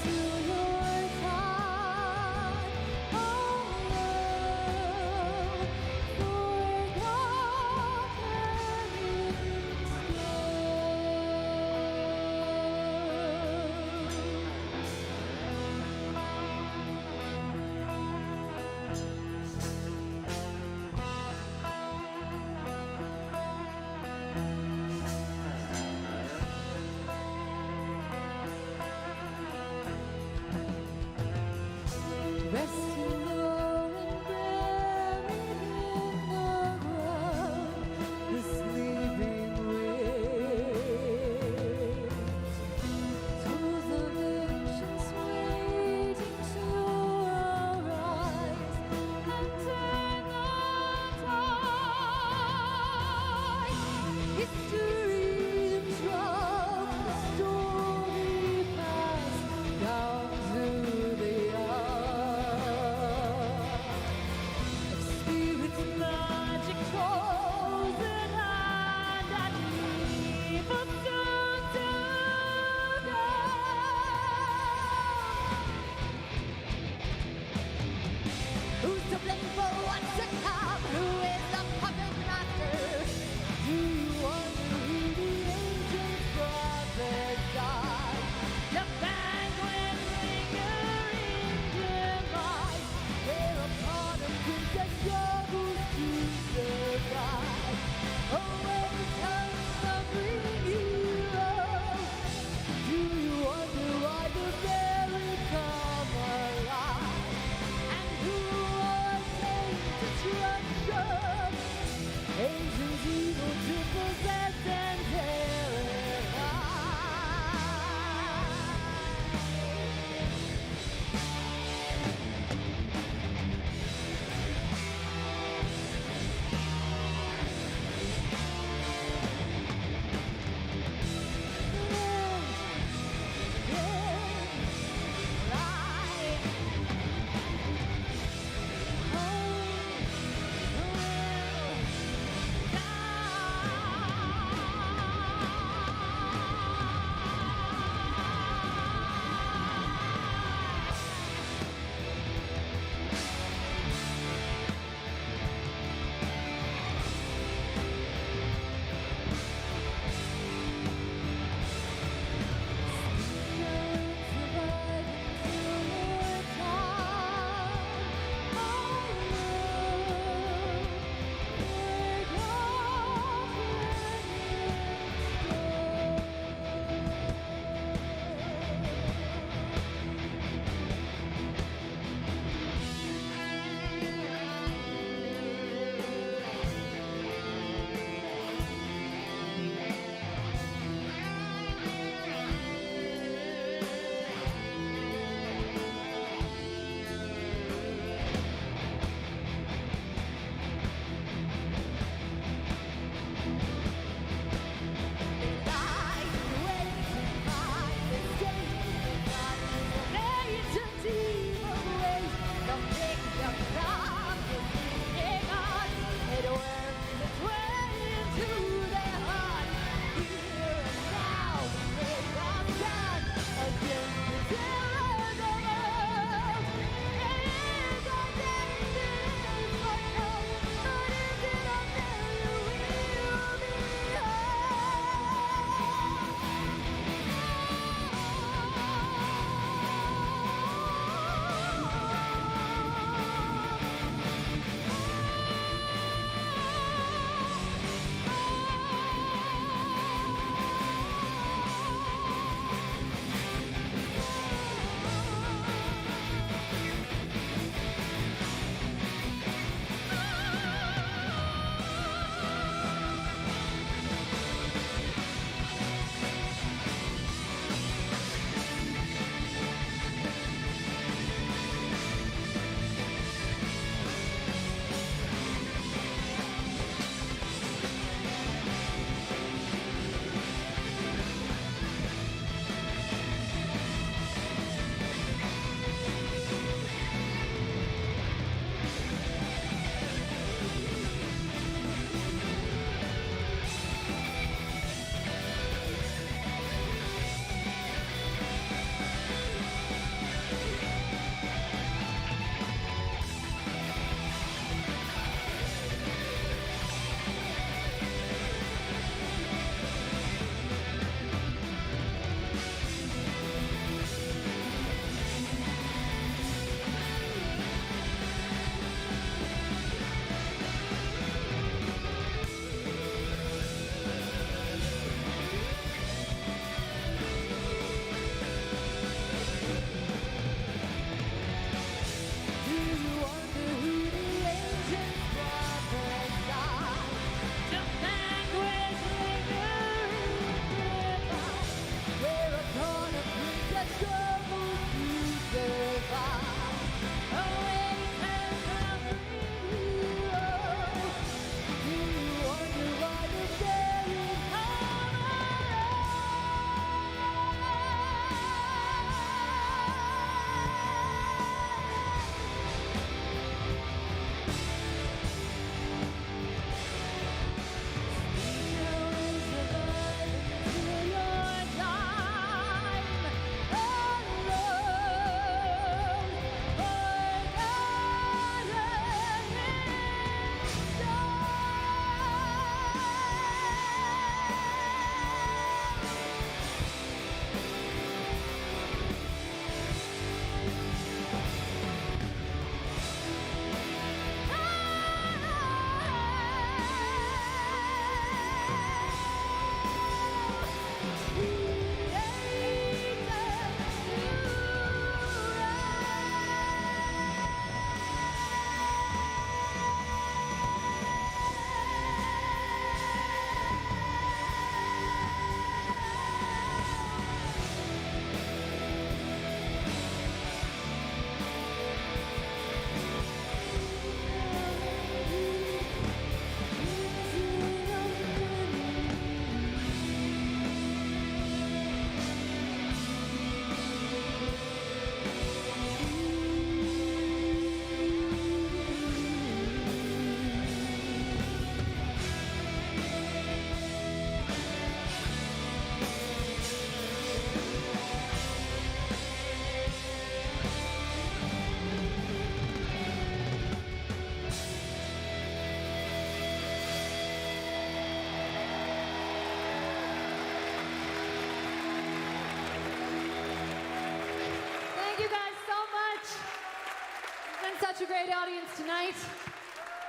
a great audience tonight.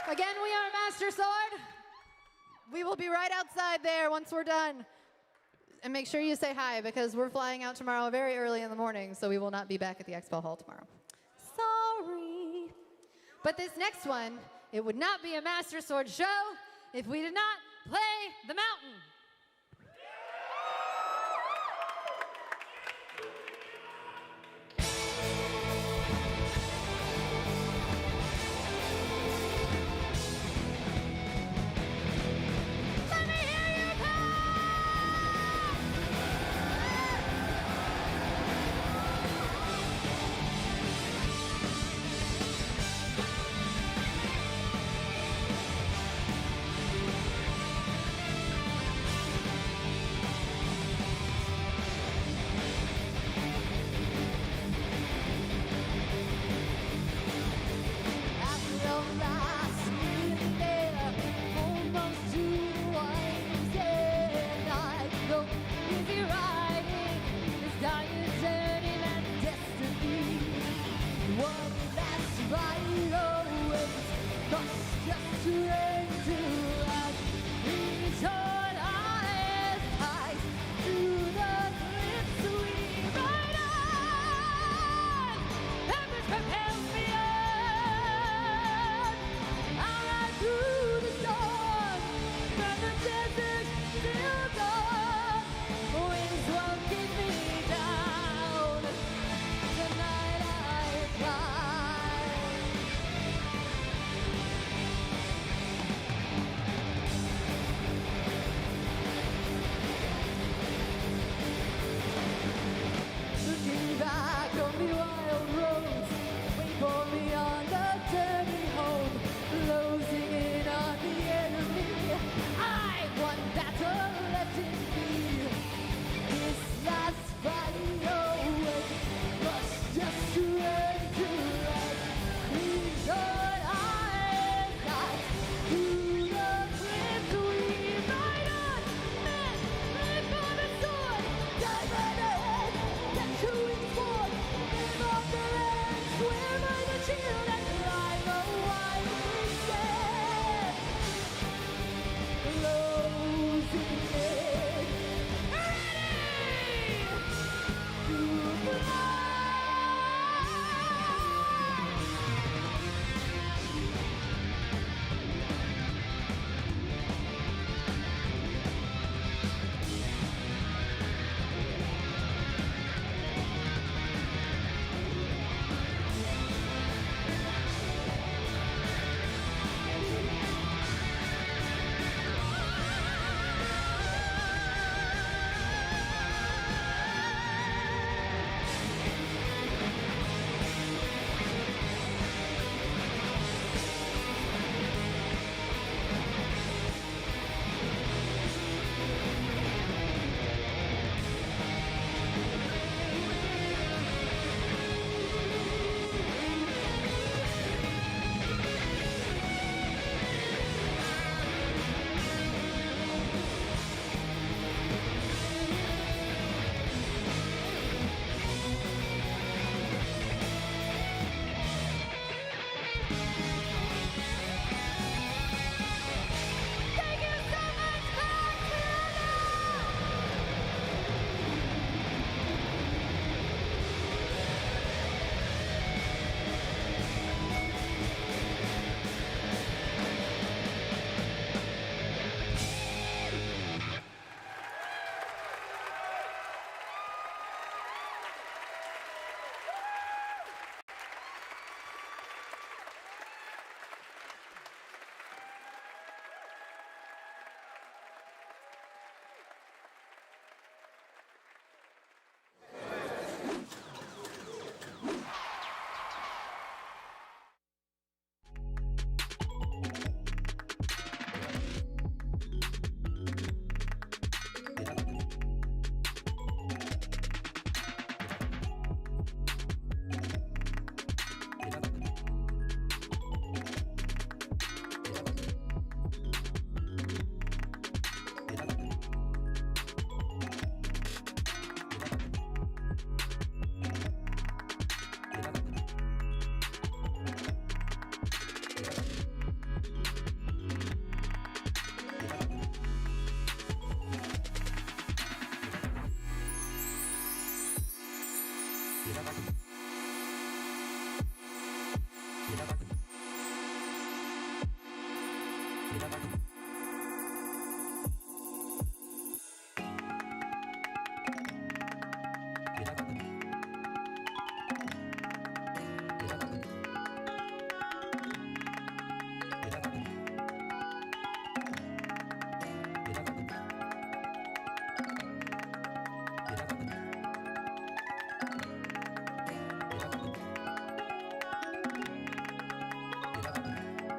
Again, we are Master Sword. We will be right outside there once we're done. And make sure you say hi because we're flying out tomorrow very early in the morning, so we will not be back at the Expo Hall tomorrow. Sorry. But this next one, it would not be a Master Sword show if we did not play the mountain.